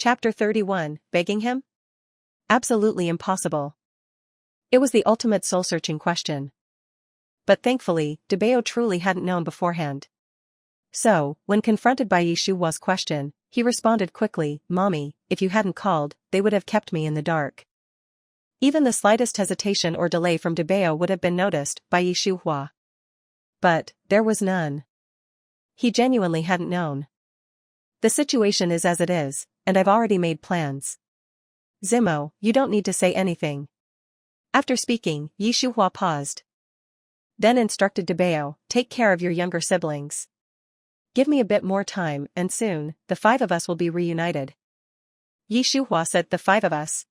Chapter 31, Begging him? Absolutely impossible. It was the ultimate soul-searching question. But thankfully, Debeo truly hadn't known beforehand. So, when confronted by Shuhua's question, he responded quickly, "Mommy, if you hadn't called, they would have kept me in the dark." Even the slightest hesitation or delay from Debeo would have been noticed by Shuhua. But there was none. He genuinely hadn't known. "The situation is as it is, and I've already made plans. Zimo, you don't need to say anything." After speaking, Shuhua paused. Then instructed Debeo, "Take care of your younger siblings. Give me a bit more time, and soon, the five of us will be reunited." Shuhua said, "The five of us?"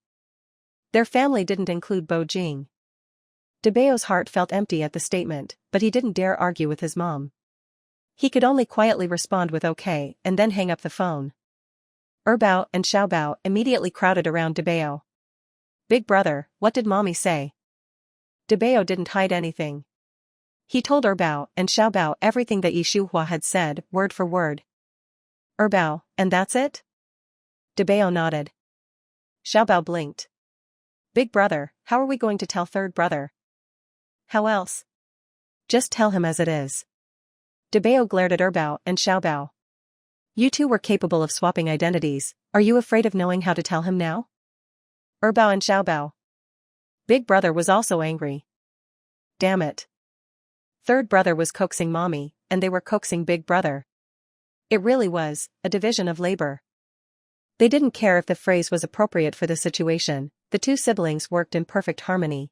Their family didn't include Bo Jing. Debeo's heart felt empty at the statement, but he didn't dare argue with his mom. He could only quietly respond with okay and then hang up the phone. Bao and Xiaobao immediately crowded around Debeo. "Big brother, what did mommy say?" Debeo didn't hide anything. He told Bao and Xiaobao everything that Shuhua had said, word for word. "Bao, and that's it?" Debeo nodded. Xiaobao blinked. "Big brother, how are we going to tell third brother?" "How else? Just tell him as it is." Debeo glared at Bao and Xiaobao. "You two were capable of swapping identities, are you afraid of knowing how to tell him now?" Bao and Xiaobao. Big brother was also angry. Damn it. Third brother was coaxing mommy, and they were coaxing big brother. It really was a division of labor. They didn't care if the phrase was appropriate for the situation, the two siblings worked in perfect harmony.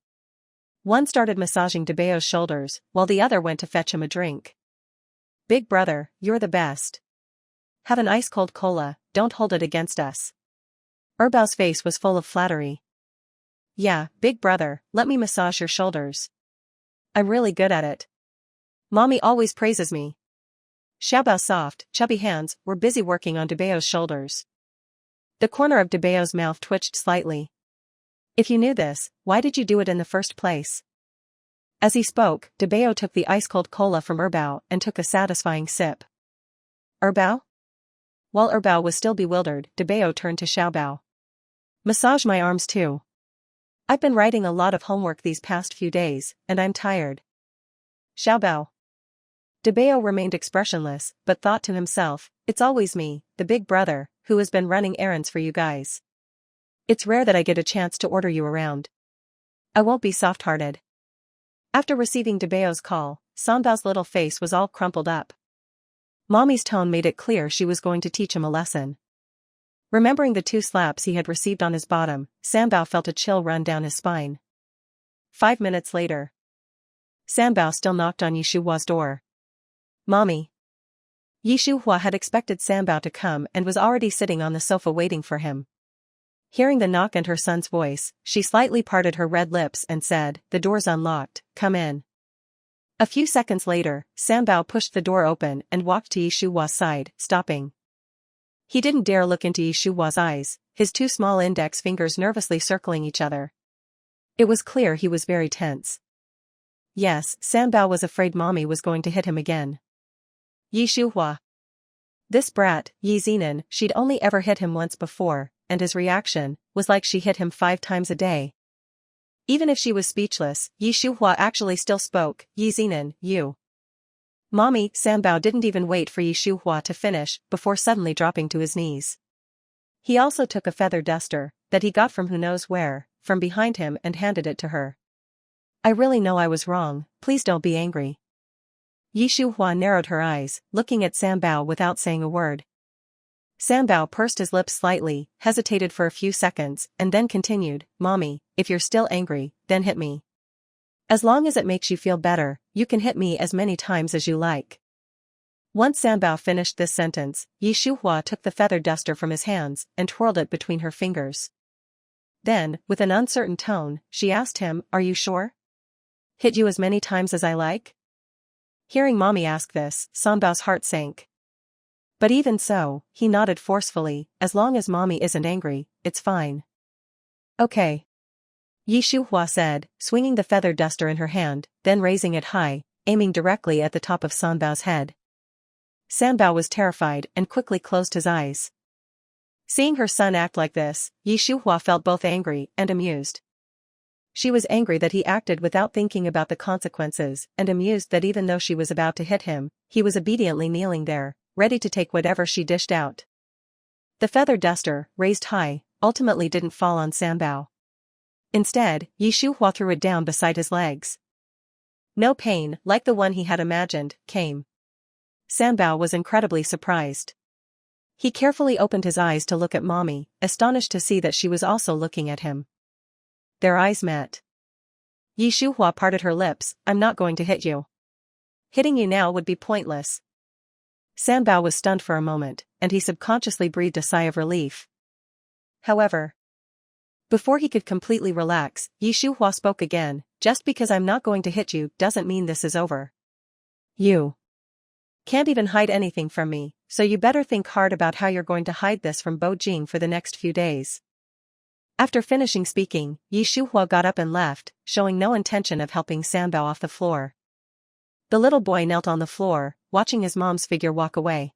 One started massaging Debeo's shoulders, while the other went to fetch him a drink. "Big brother, you're the best. Have an ice-cold cola, don't hold it against us." Bao's face was full of flattery. "Yeah, big brother, let me massage your shoulders. I'm really good at it. Mommy always praises me." Xiaobao's soft, chubby hands were busy working on Debeo's shoulders. The corner of Debeo's mouth twitched slightly. "If you knew this, why did you do it in the first place?" As he spoke, Debeo took the ice-cold cola from Bao and took a satisfying sip. "Bao?" While Bao was still bewildered, Debeo turned to Xiaobao. "Massage my arms too. I've been writing a lot of homework these past few days, and I'm tired." Xiaobao. Debeo remained expressionless, but thought to himself, "It's always me, the big brother, who has been running errands for you guys. It's rare that I get a chance to order you around. I won't be soft-hearted." After receiving Debeo's call, Sanbao's little face was all crumpled up. Mommy's tone made it clear she was going to teach him a lesson. Remembering the 2 slaps he had received on his bottom, Sanbao felt a chill run down his spine. 5 minutes later. Sanbao still knocked on Shuhua's door. "Mommy." Shuhua had expected Sanbao to come and was already sitting on the sofa waiting for him. Hearing the knock and her son's voice, she slightly parted her red lips and said, "The door's unlocked, come in." A few seconds later, Sanbao pushed the door open and walked to Shuhua's side, stopping. He didn't dare look into Shuhua's eyes, his 2 small index fingers nervously circling each other. It was clear he was very tense. Yes, Sanbao was afraid mommy was going to hit him again. Shuhua. This brat, Zinan, she'd only ever hit him once before, and his reaction was like she hit him 5 times a day. Even if she was speechless, Shuhua actually still spoke, "Zinan, you." "Mommy," Sanbao didn't even wait for Shuhua to finish before suddenly dropping to his knees. He also took a feather duster, that he got from who knows where, from behind him and handed it to her. "I really know I was wrong, please don't be angry." Shuhua narrowed her eyes, looking at Sanbao without saying a word. Sanbao pursed his lips slightly, hesitated for a few seconds, and then continued, "Mommy, if you're still angry, then hit me. As long as it makes you feel better, you can hit me as many times as you like." Once Sanbao finished this sentence, Shuhua took the feather duster from his hands and twirled it between her fingers. Then, with an uncertain tone, she asked him, "Are you sure? Hit you as many times as I like?" Hearing mommy ask this, Sanbao's heart sank. But even so, he nodded forcefully, "As long as mommy isn't angry, it's fine." "Okay." Shuhua said, swinging the feather duster in her hand, then raising it high, aiming directly at the top of Sanbao's head. Sanbao was terrified and quickly closed his eyes. Seeing her son act like this, Shuhua felt both angry and amused. She was angry that he acted without thinking about the consequences and amused that even though she was about to hit him, he was obediently kneeling there, ready to take whatever she dished out. The feather duster, raised high, ultimately didn't fall on Sanbao. Instead, Shuhua threw it down beside his legs. No pain, like the one he had imagined, came. Sanbao was incredibly surprised. He carefully opened his eyes to look at Mommy, astonished to see that she was also looking at him. Their eyes met. Shuhua parted her lips, "I'm not going to hit you. Hitting you now would be pointless." Sanbao was stunned for a moment, and he subconsciously breathed a sigh of relief. However, before he could completely relax, Shuhua spoke again, "Just because I'm not going to hit you doesn't mean this is over. You can't even hide anything from me, so you better think hard about how you're going to hide this from Bo Jing for the next few days." After finishing speaking, Shuhua got up and left, showing no intention of helping Sanbao off the floor. The little boy knelt on the floor, watching his mom's figure walk away.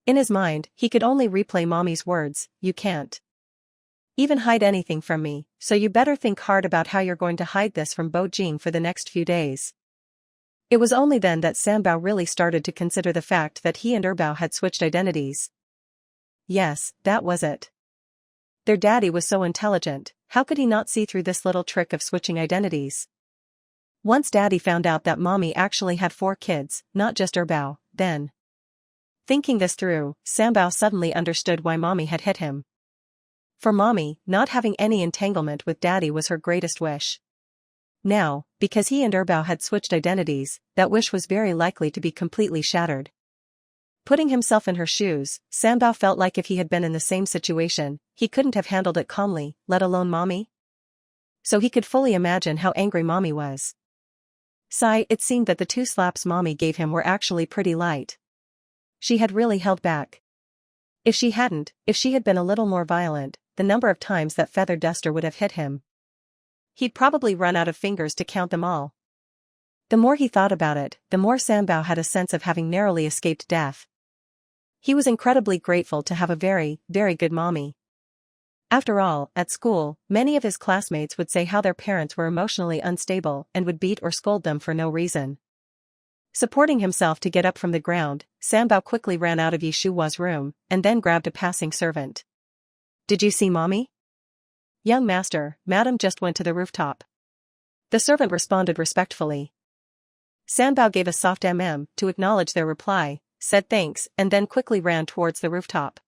In his mind, he could only replay Mommy's words, "You can't even hide anything from me, so you better think hard about how you're going to hide this from Bo Jing for the next few days." It was only then that Sanbao really started to consider the fact that he and Bao had switched identities. Yes, that was it. Their daddy was so intelligent, how could he not see through this little trick of switching identities? Once daddy found out that Mommy actually had 4 kids, not just Bao, then. Thinking this through, Sanbao suddenly understood why Mommy had hit him. For Mommy, not having any entanglement with daddy was her greatest wish. Now, because he and Bao had switched identities, that wish was very likely to be completely shattered. Putting himself in her shoes, Sanbao felt like if he had been in the same situation, he couldn't have handled it calmly, let alone Mommy. So he could fully imagine how angry Mommy was. Sigh, it seemed that the 2 slaps Mommy gave him were actually pretty light. She had really held back. If she had been a little more violent, the number of times that feather duster would have hit him, he'd probably run out of fingers to count them all. The more he thought about it, the more Sanbao had a sense of having narrowly escaped death. He was incredibly grateful to have a very, very good Mommy. After all, at school, many of his classmates would say how their parents were emotionally unstable and would beat or scold them for no reason. Supporting himself to get up from the ground, Sanbao quickly ran out of Shuhua's room, and then grabbed a passing servant. "Did you see Mommy?" "Young master, madam just went to the rooftop." The servant responded respectfully. Sanbao gave a soft to acknowledge their reply, said thanks, and then quickly ran towards the rooftop.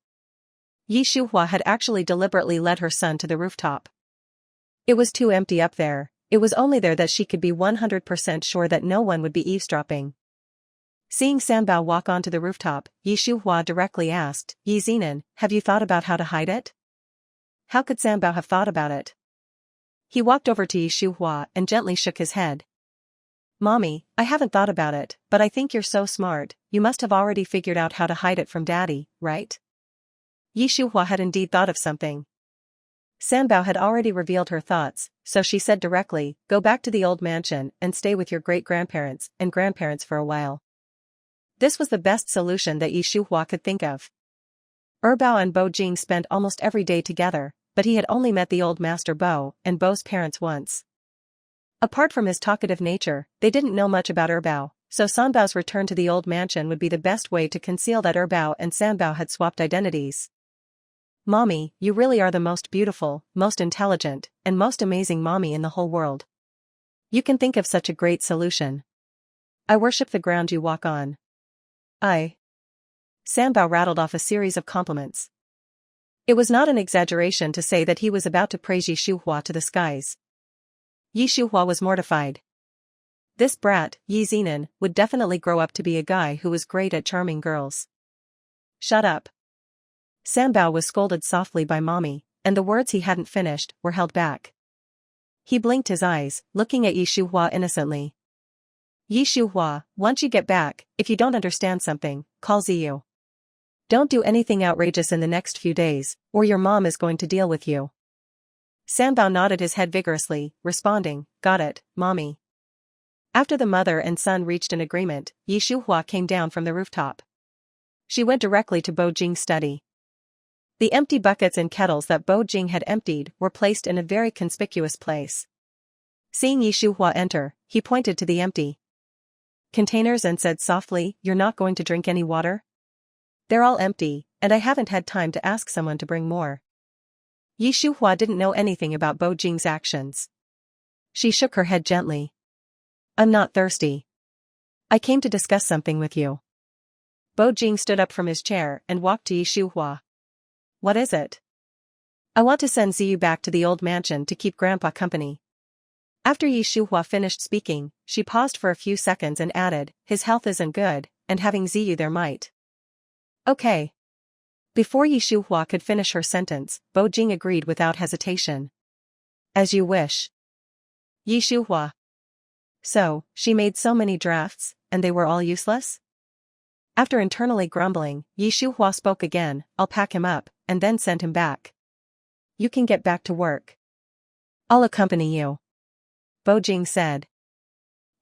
Shuhua had actually deliberately led her son to the rooftop. It was too empty up there, it was only there that she could be 100% sure that no one would be eavesdropping. Seeing Sanbao walk onto the rooftop, Shuhua directly asked, "Zinan, have you thought about how to hide it?" How could Sanbao have thought about it? He walked over to Shuhua and gently shook his head. "Mommy, I haven't thought about it, but I think you're so smart, you must have already figured out how to hide it from daddy, right?" Shuhua had indeed thought of something. Sanbao had already revealed her thoughts, so she said directly, "Go back to the old mansion and stay with your great-grandparents and grandparents for a while." This was the best solution that Shuhua could think of. Bao and Bo Jing spent almost every day together, but he had only met the old master Bo and Bo's parents once. Apart from his talkative nature, they didn't know much about Bao, so Sanbao's return to the old mansion would be the best way to conceal that Bao and Sanbao had swapped identities. "Mommy, you really are the most beautiful, most intelligent, and most amazing mommy in the whole world. You can think of such a great solution. I worship the ground you walk on." Sanbao rattled off a series of compliments. It was not an exaggeration to say that he was about to praise Shuhua to the skies. Shuhua was mortified. This brat, Zinan, would definitely grow up to be a guy who was great at charming girls. "Shut up." Sanbao was scolded softly by Mommy, and the words he hadn't finished were held back. He blinked his eyes, looking at Shuhua innocently. "Shuhua, once you get back, if you don't understand something, call Ziyu. Don't do anything outrageous in the next few days, or your mom is going to deal with you." Sanbao nodded his head vigorously, responding, "Got it, Mommy." After the mother and son reached an agreement, Shuhua came down from the rooftop. She went directly to Bo Jing's study. The empty buckets and kettles that Bo Jing had emptied were placed in a very conspicuous place. Seeing Shuhua enter, he pointed to the empty containers and said softly, "You're not going to drink any water? They're all empty, and I haven't had time to ask someone to bring more." Shuhua didn't know anything about Bo Jing's actions. She shook her head gently. "I'm not thirsty. I came to discuss something with you." Bo Jing stood up from his chair and walked to Shuhua. "What is it?" "I want to send Ziyu back to the old mansion to keep Grandpa company." After Shuhua finished speaking, she paused for a few seconds and added, "His health isn't good, and having Ziyu there might." "Okay." Before Shuhua could finish her sentence, Bo Jing agreed without hesitation. "As you wish." Shuhua. So, she made so many drafts, and they were all useless? After internally grumbling, Shuhua spoke again, "I'll pack him up, and then send him back. You can get back to work." "I'll accompany you," Bo Jing said.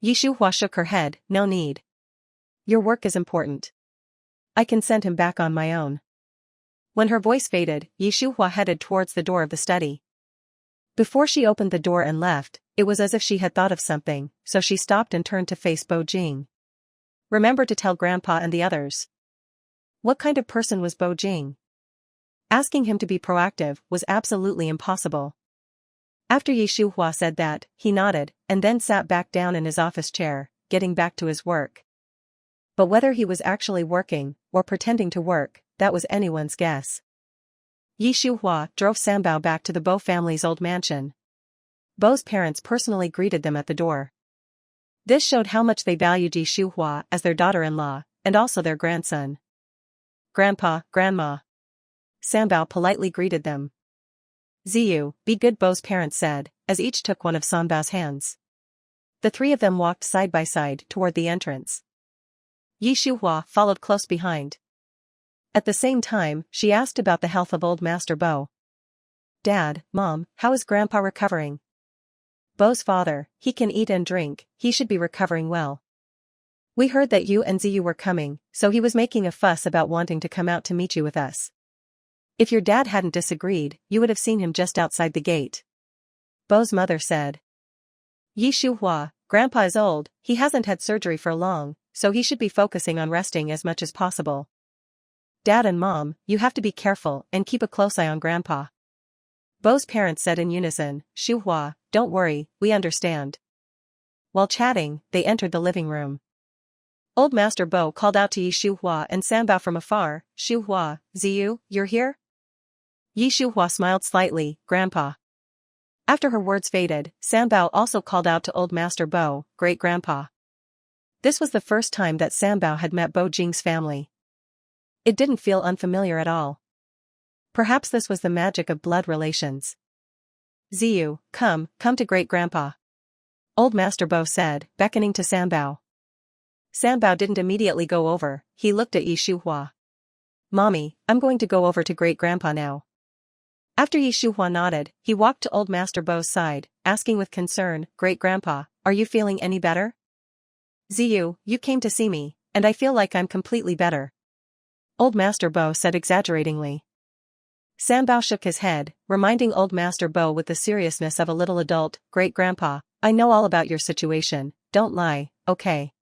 Shuhua shook her head, "No need. Your work is important. I can send him back on my own." When her voice faded, Shuhua headed towards the door of the study. Before she opened the door and left, it was as if she had thought of something, so she stopped and turned to face Bo Jing. "Remember to tell Grandpa and the others." What kind of person was Bo Jing? Asking him to be proactive was absolutely impossible. After Shuhua said that, he nodded, and then sat back down in his office chair, getting back to his work. But whether he was actually working, or pretending to work, that was anyone's guess. Shuhua drove Sanbao back to the Bo family's old mansion. Bo's parents personally greeted them at the door. This showed how much they valued Shuhua as their daughter-in-law, and also their grandson. "Grandpa, Grandma." Sanbao politely greeted them. "Ziyu, be good," Bo's parents said, as each took one of Sanbao's hands. The three of them walked side by side toward the entrance. Shuhua followed close behind. At the same time, she asked about the health of old Master Bo. "Dad, Mom, how is Grandpa recovering?" "Bo's father, he can eat and drink, he should be recovering well. We heard that you and Ziyu were coming, so he was making a fuss about wanting to come out to meet you with us. If your dad hadn't disagreed, you would have seen him just outside the gate," Bo's mother said. Shuhua, "Grandpa is old, he hasn't had surgery for long, so he should be focusing on resting as much as possible. Dad and Mom, you have to be careful and keep a close eye on Grandpa." Bo's parents said in unison, "Shuhua, don't worry, we understand." While chatting, they entered the living room. Old Master Bo called out to Shuhua and Sanbao from afar, "Shuhua, Ziyu, you're here?" Shuhua smiled slightly, "Grandpa." After her words faded, Sanbao also called out to Old Master Bo, "Great-Grandpa." This was the first time that Sanbao had met Bo Jing's family. It didn't feel unfamiliar at all. Perhaps this was the magic of blood relations. "Ziyu, come to Great-Grandpa," Old Master Bo said, beckoning to Sanbao. Sanbao didn't immediately go over, he looked at Shuhua. "Mommy, I'm going to go over to Great-Grandpa now." After Shuhua nodded, he walked to Old Master Bo's side, asking with concern, "Great-Grandpa, are you feeling any better?" "Ziyu, you came to see me, and I feel like I'm completely better," Old Master Bo said exaggeratingly. Sanbao shook his head, reminding Old Master Bo with the seriousness of a little adult, "Great-Grandpa, I know all about your situation, don't lie, okay?"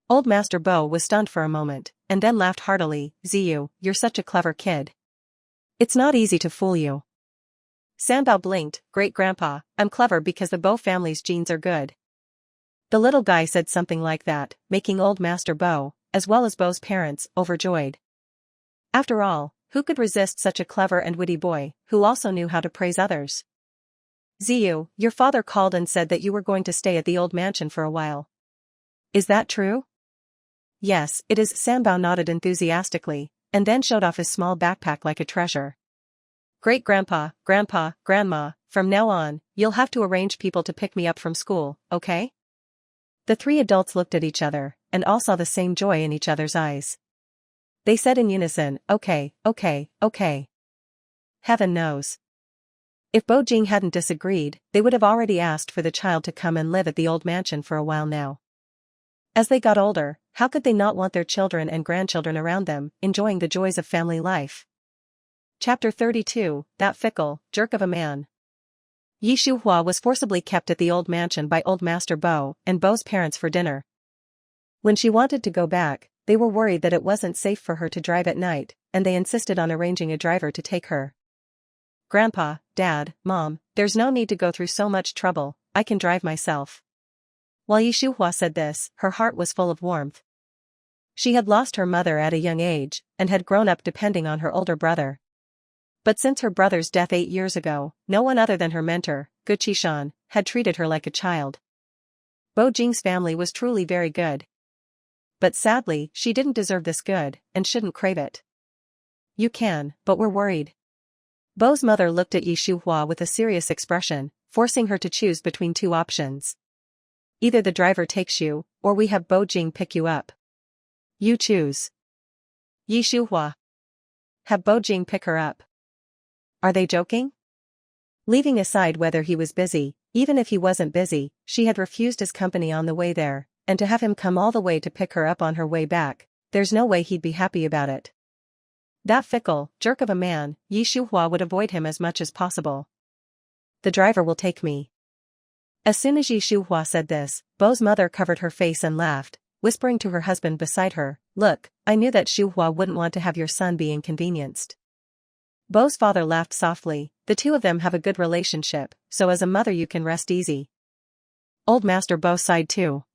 Old Master Bo was stunned for a moment, and then laughed heartily, "Ziyu, you're such a clever kid. It's not easy to fool you." Sanbao blinked, "Great-Grandpa, I'm clever because the Bo family's genes are good." The little guy said something like that, making Old Master Bo, as well as Bo's parents, overjoyed. After all, who could resist such a clever and witty boy, who also knew how to praise others? "Ziyu, your father called and said that you were going to stay at the old mansion for a while. Is that true?" "Yes, it is." Sanbao nodded enthusiastically, and then showed off his small backpack like a treasure. "Great-Grandpa, Grandpa, Grandma, from now on, you'll have to arrange people to pick me up from school, okay?" The three adults looked at each other, and all saw the same joy in each other's eyes. They said in unison, "Okay, okay, okay." Heaven knows. If Bo Jing hadn't disagreed, they would have already asked for the child to come and live at the old mansion for a while now. As they got older, how could they not want their children and grandchildren around them, enjoying the joys of family life? Chapter 32, That Fickle, Jerk of a Man. Yi Shuhua was forcibly kept at the old mansion by old Master Bo and Bo's parents for dinner. When she wanted to go back, they were worried that it wasn't safe for her to drive at night, and they insisted on arranging a driver to take her. Grandpa, Dad, Mom, there's no need to go through so much trouble, I can drive myself. While Yi Shuhua said this, her heart was full of warmth. She had lost her mother at a young age, and had grown up depending on her older brother. But since her brother's death 8 years ago, no one other than her mentor, Guqishan, had treated her like a child. Bo Jing's family was truly very good. But sadly, she didn't deserve this good, and shouldn't crave it. You can, but we're worried. Bo's mother looked at Yi Shuhua with a serious expression, forcing her to choose between 2 options. Either the driver takes you, or we have Bo Jing pick you up. You choose. Yi Shuhua. Have Bo Jing pick her up. Are they joking? Leaving aside whether he was busy, even if he wasn't busy, she had refused his company on the way there, and to have him come all the way to pick her up on her way back, there's no way he'd be happy about it. That fickle, jerk of a man, Yi Shuhua would avoid him as much as possible. The driver will take me. As soon as Yi Shuhua said this, Bo's mother covered her face and laughed, whispering to her husband beside her, Look, I knew that Shuhua wouldn't want to have your son be inconvenienced. Bo's father laughed softly, the 2 of them have a good relationship, so as a mother you can rest easy. Old Master Bo sighed too.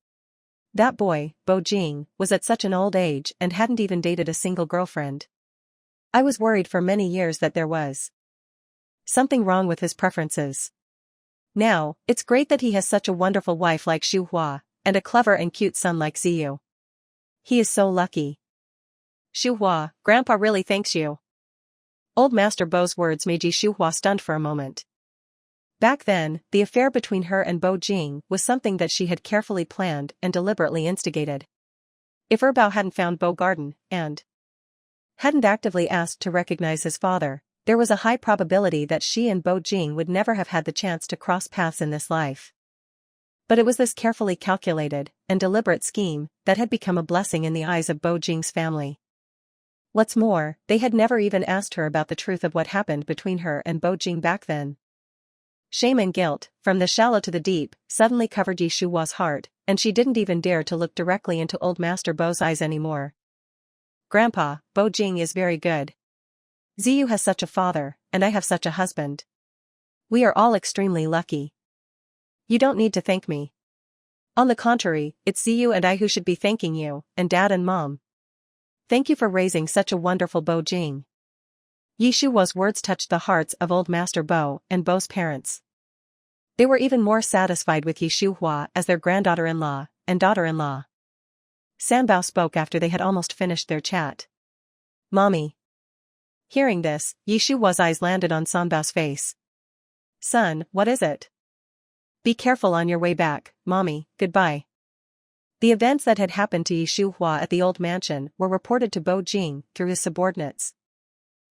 That boy, Bo Jing, was at such an old age and hadn't even dated a single girlfriend. I was worried for many years that there was something wrong with his preferences. Now, it's great that he has such a wonderful wife like Shuhua, and a clever and cute son like Ziyu. He is so lucky. Shuhua, Grandpa really thanks you. Old Master Bo's words made Yi Shuhua stunned for a moment. Back then, the affair between her and Bo Jing was something that she had carefully planned and deliberately instigated. If Bao hadn't found Bo Garden, and hadn't actively asked to recognize his father, there was a high probability that she and Bo Jing would never have had the chance to cross paths in this life. But it was this carefully calculated and deliberate scheme that had become a blessing in the eyes of Bo Jing's family. What's more, they had never even asked her about the truth of what happened between her and Bo Jing back then. Shame and guilt, from the shallow to the deep, suddenly covered Yi Shuhua's heart, and she didn't even dare to look directly into old Master Bo's eyes anymore. Grandpa, Bo Jing is very good. Ziyu has such a father, and I have such a husband. We are all extremely lucky. You don't need to thank me. On the contrary, it's Ziyu and I who should be thanking you, and Dad and Mom. Thank you for raising such a wonderful Bo Jing. Yi Shuhua's words touched the hearts of old Master Bo and Bo's parents. They were even more satisfied with Yi Shuhua as their granddaughter-in-law and daughter-in-law. Sanbao spoke after they had almost finished their chat. Mommy. Hearing this, Yi Shuhua's eyes landed on Sanbao's face. Son, what is it? Be careful on your way back, Mommy, goodbye. The events that had happened to Yi Shuhua at the old mansion were reported to Bo Jing through his subordinates.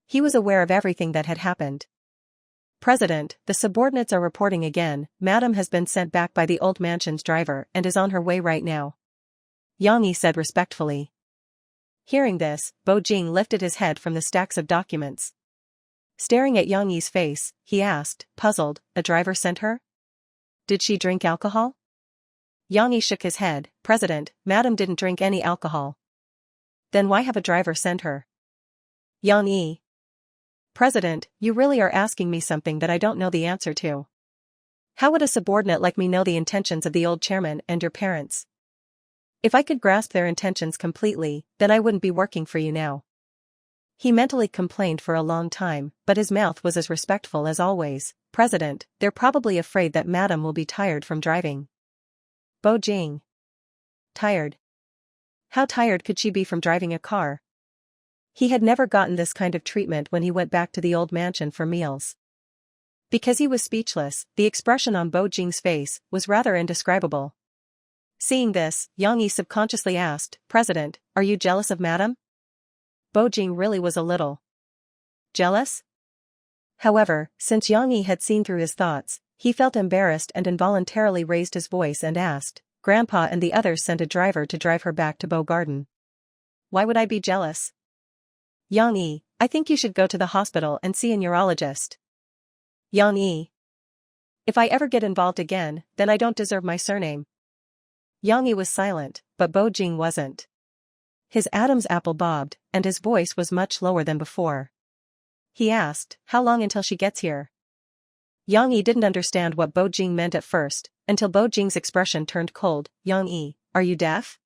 He was aware of everything that had happened. President, the subordinates are reporting again, Madam has been sent back by the old mansion's driver and is on her way right now. Yang Yi said respectfully. Hearing this, Bo Jing lifted his head from the stacks of documents. Staring at Yang Yi's face, he asked, puzzled, a driver sent her? Did she drink alcohol? Yang Yi shook his head, President, Madam didn't drink any alcohol. Then why have a driver sent her? Yang Yi. President, you really are asking me something that I don't know the answer to. How would a subordinate like me know the intentions of the old chairman and your parents? If I could grasp their intentions completely, then I wouldn't be working for you now. He mentally complained for a long time, but his mouth was as respectful as always. President, they're probably afraid that Madam will be tired from driving. Bo Jing. Tired? How tired could she be from driving a car? He had never gotten this kind of treatment when he went back to the old mansion for meals. Because he was speechless, the expression on Bo Jing's face was rather indescribable. Seeing this, Yang Yi subconsciously asked, President, are you jealous of Madam? Bo Jing really was a little jealous? However, since Yang Yi had seen through his thoughts, he felt embarrassed and involuntarily raised his voice and asked, Grandpa and the others sent a driver to drive her back to Bo Garden. Why would I be jealous? Yang Yi, I think you should go to the hospital and see a neurologist. Yang Yi. If I ever get involved again, then I don't deserve my surname. Yang Yi was silent, but Bo Jing wasn't. His Adam's apple bobbed, and his voice was much lower than before. He asked, how long until she gets here? Yang Yi didn't understand what Bo Jing meant at first, until Bo Jing's expression turned cold. Yang Yi, are you deaf?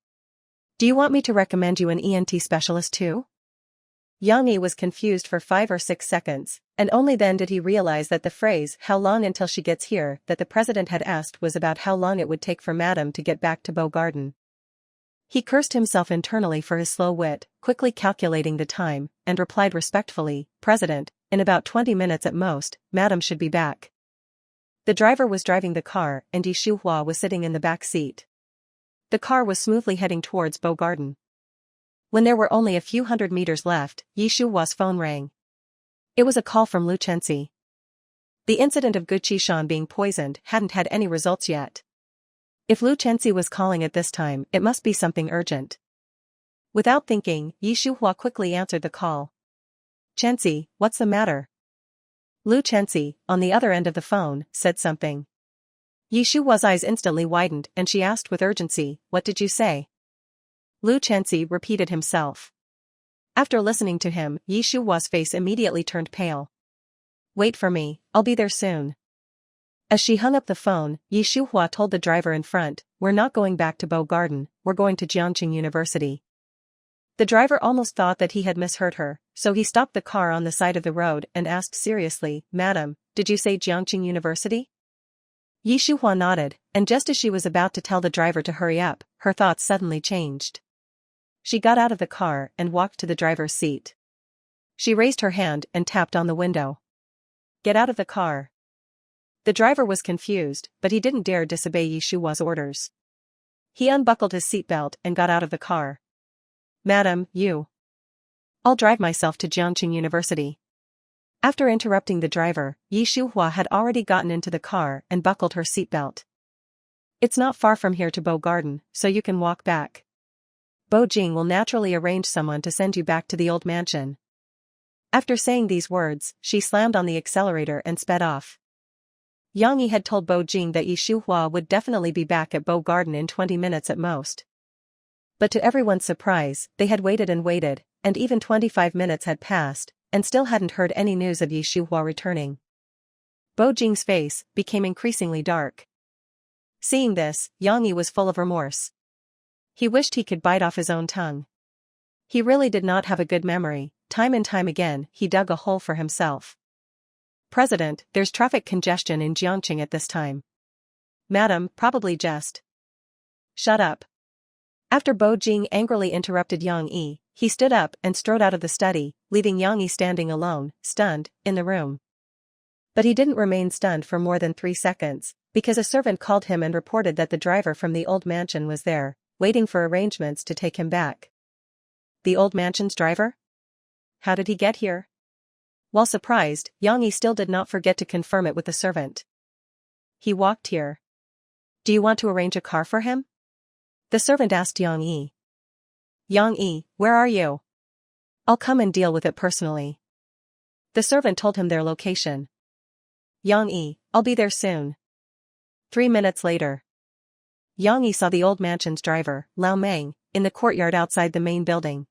Do you want me to recommend you an ENT specialist too? Yang Yi was confused for 5 or 6 seconds, and only then did he realize that the phrase, how long until she gets here, that the president had asked was about how long it would take for Madam to get back to Bow Garden. He cursed himself internally for his slow wit, quickly calculating the time, and replied respectfully, President, in about 20 minutes at most, Madam should be back. The driver was driving the car and Shuhua was sitting in the back seat. The car was smoothly heading towards Bow Garden. When there were only a few hundred meters left, Shuhua's phone rang. It was a call from Lu Chenxi. The incident of Gu Qishan being poisoned hadn't had any results yet. If Lu Chenxi was calling at this time, it must be something urgent. Without thinking, Shuhua quickly answered the call. Chenxi, what's the matter? Lu Chenxi, on the other end of the phone, said something. Shuhua's eyes instantly widened and she asked with urgency, what did you say? Lu Chenxi repeated himself. After listening to him, Shuhua's face immediately turned pale. Wait for me, I'll be there soon. As she hung up the phone, Shuhua told the driver in front, we're not going back to Bow Garden, we're going to Jiangqing University. The driver almost thought that he had misheard her, so he stopped the car on the side of the road and asked seriously, Madam, did you say Jiangqing University? Shuhua nodded, and just as she was about to tell the driver to hurry up, her thoughts suddenly changed. She got out of the car and walked to the driver's seat. She raised her hand and tapped on the window. Get out of the car. The driver was confused, but he didn't dare disobey Shuhua's orders. He unbuckled his seatbelt and got out of the car. Madam, I'll drive myself to Jiangqing University. After interrupting the driver, Shuhua had already gotten into the car and buckled her seatbelt. It's not far from here to Bow Garden, so you can walk back. Bo Jing will naturally arrange someone to send you back to the old mansion. After saying these words, she slammed on the accelerator and sped off. Yang Yi had told Bo Jing that Shuhua would definitely be back at Bow Garden in 20 minutes at most. But to everyone's surprise, they had waited, and even 25 minutes had passed, and still hadn't heard any news of Shuhua returning. Bo Jing's face became increasingly dark. Seeing this, Yang Yi was full of remorse. He wished he could bite off his own tongue. He really did not have a good memory. Time and time again, he dug a hole for himself. President, there's traffic congestion in Jiangqing at this time. Madam, probably just. Shut up. After Bo Jing angrily interrupted Yang Yi, he stood up and strode out of the study, leaving Yang Yi standing alone, stunned, in the room. But he didn't remain stunned for more than 3 seconds, because a servant called him and reported that the driver from the old mansion was there, waiting for arrangements to take him back. The old mansion's driver? How did he get here? While surprised, Yang Yi still did not forget to confirm it with the servant. He walked here. Do you want to arrange a car for him? The servant asked Yang Yi. Yang Yi, where are you? I'll come and deal with it personally. The servant told him their location. Yang Yi, I'll be there soon. 3 minutes later. Yang Yi saw the old mansion's driver, Lao Meng, in the courtyard outside the main building.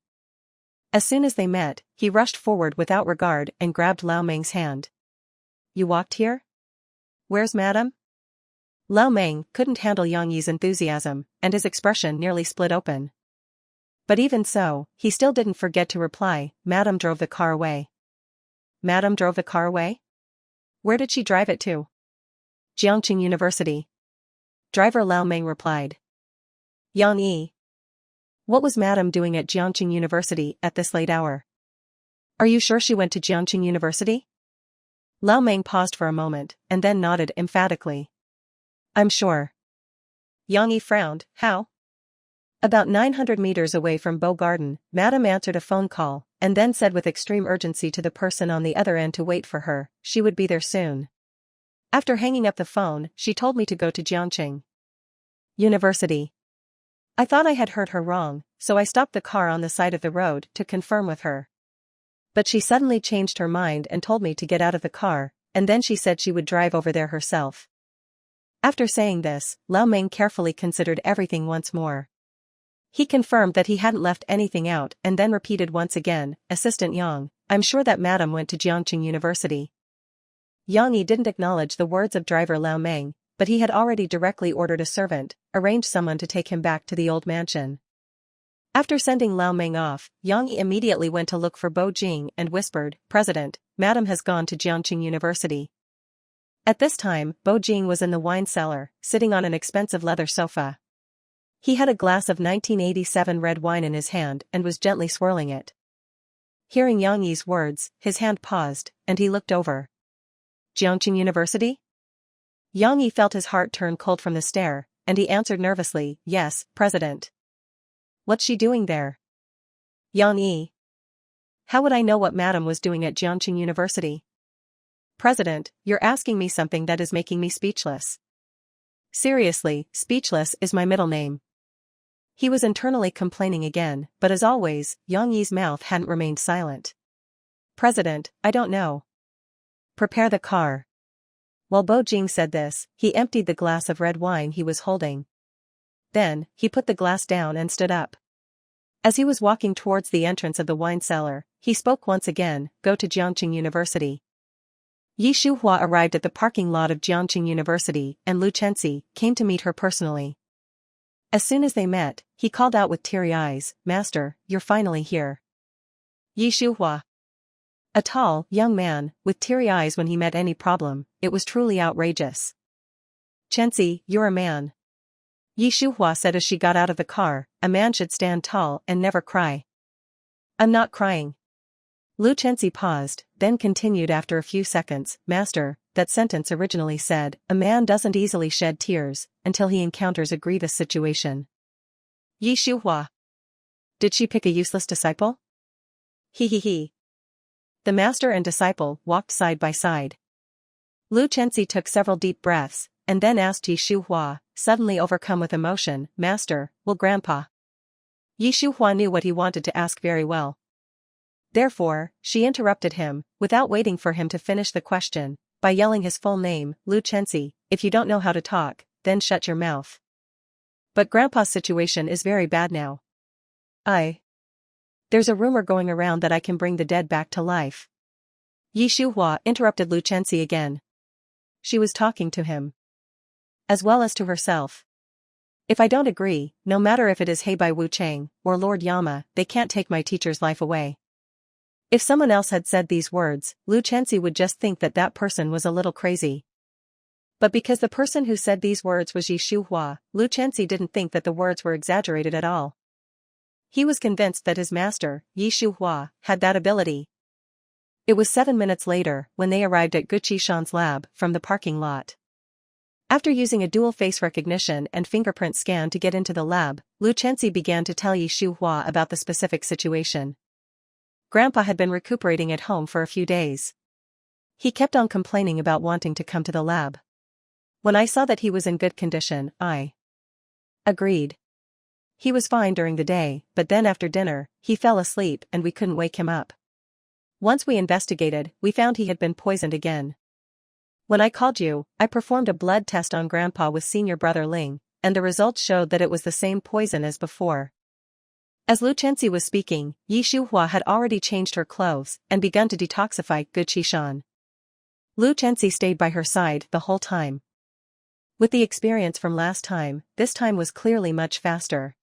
As soon as they met, he rushed forward without regard and grabbed Lao Meng's hand. You walked here? Where's Madam? Lao Meng couldn't handle Yang Yi's enthusiasm, and his expression nearly split open. But even so, he still didn't forget to reply, Madam drove the car away. Madam drove the car away? Where did she drive it to? Jiangqing University. Driver Lao Meng replied. Yang Yi. What was Madam doing at Jiangqing University at this late hour? Are you sure she went to Jiangqing University? Lao Meng paused for a moment, and then nodded emphatically. I'm sure. Yang Yi frowned, how? About 900 meters away from Bow Garden, Madam answered a phone call, and then said with extreme urgency to the person on the other end to wait for her, she would be there soon. After hanging up the phone, she told me to go to Jiangqing University. I thought I had heard her wrong, so I stopped the car on the side of the road to confirm with her. But she suddenly changed her mind and told me to get out of the car, and then she said she would drive over there herself. After saying this, Lao Meng carefully considered everything once more. He confirmed that he hadn't left anything out and then repeated once again, Assistant Yang, I'm sure that madam went to Jiangqing University. Yang Yi didn't acknowledge the words of driver Lao Meng, but he had already directly ordered a servant, arranged someone to take him back to the old mansion. After sending Lao Meng off, Yang Yi immediately went to look for Bo Jing and whispered, President, madam has gone to Jiangqing University. At this time, Bo Jing was in the wine cellar, sitting on an expensive leather sofa. He had a glass of 1987 red wine in his hand and was gently swirling it. Hearing Yang Yi's words, his hand paused, and he looked over. Jiangqing University? Yang Yi felt his heart turn cold from the stare, and he answered nervously, Yes, President. What's she doing there? Yang Yi. How would I know what madam was doing at Jiangqing University? President, you're asking me something that is making me speechless. Seriously, speechless is my middle name. He was internally complaining again, but as always, Yang Yi's mouth hadn't remained silent. President, I don't know. Prepare the car. While Bo Jing said this, he emptied the glass of red wine he was holding. Then, he put the glass down and stood up. As he was walking towards the entrance of the wine cellar, he spoke once again, Go to Jiangqing University. Yi Shuhua arrived at the parking lot of Jiangqing University and Lu Chenxi came to meet her personally. As soon as they met, he called out with teary eyes, Master, you're finally here. Yi Shuhua. A tall, young man, with teary eyes when he met any problem, it was truly outrageous. Chenxi, you're a man. Yi Shuhua said as she got out of the car, a man should stand tall and never cry. I'm not crying. Lu Chenxi paused, then continued after a few seconds, Master, that sentence originally said, a man doesn't easily shed tears, until he encounters a grievous situation. Yi Shuhua. Did she pick a useless disciple? He. The master and disciple walked side by side. Lu Chenxi took several deep breaths, and then asked Yi Shuhua, suddenly overcome with emotion, Master, will Grandpa? Yi Shuhua knew what he wanted to ask very well. Therefore, she interrupted him, without waiting for him to finish the question, by yelling his full name, Lu Chenxi, if you don't know how to talk, then shut your mouth. But Grandpa's situation is very bad now. There's a rumor going around that I can bring the dead back to life. Yi Shuhua interrupted Lu Chenxi again. She was talking to him. As well as to herself. If I don't agree, no matter if it is Heibai Wu Chang, or Lord Yama, they can't take my teacher's life away. If someone else had said these words, Lu Chenxi would just think that that person was a little crazy. But because the person who said these words was Yi Shuhua, Lu Chenxi didn't think that the words were exaggerated at all. He was convinced that his master, Yi Shuhua, had that ability. It was 7 minutes later when they arrived at Guqi Shan's lab from the parking lot. After using a dual face recognition and fingerprint scan to get into the lab, Lu Chenxi began to tell Yi Shuhua about the specific situation. Grandpa had been recuperating at home for a few days. He kept on complaining about wanting to come to the lab. When I saw that he was in good condition, I agreed. He was fine during the day, but then after dinner, he fell asleep and we couldn't wake him up. Once we investigated, we found he had been poisoned again. When I called you, I performed a blood test on Grandpa with senior brother Ling, and the results showed that it was the same poison as before. As Lu Chenxi was speaking, Yi Shuhua had already changed her clothes and begun to detoxify Guqi Shan. Lu Chenxi stayed by her side the whole time. With the experience from last time, this time was clearly much faster.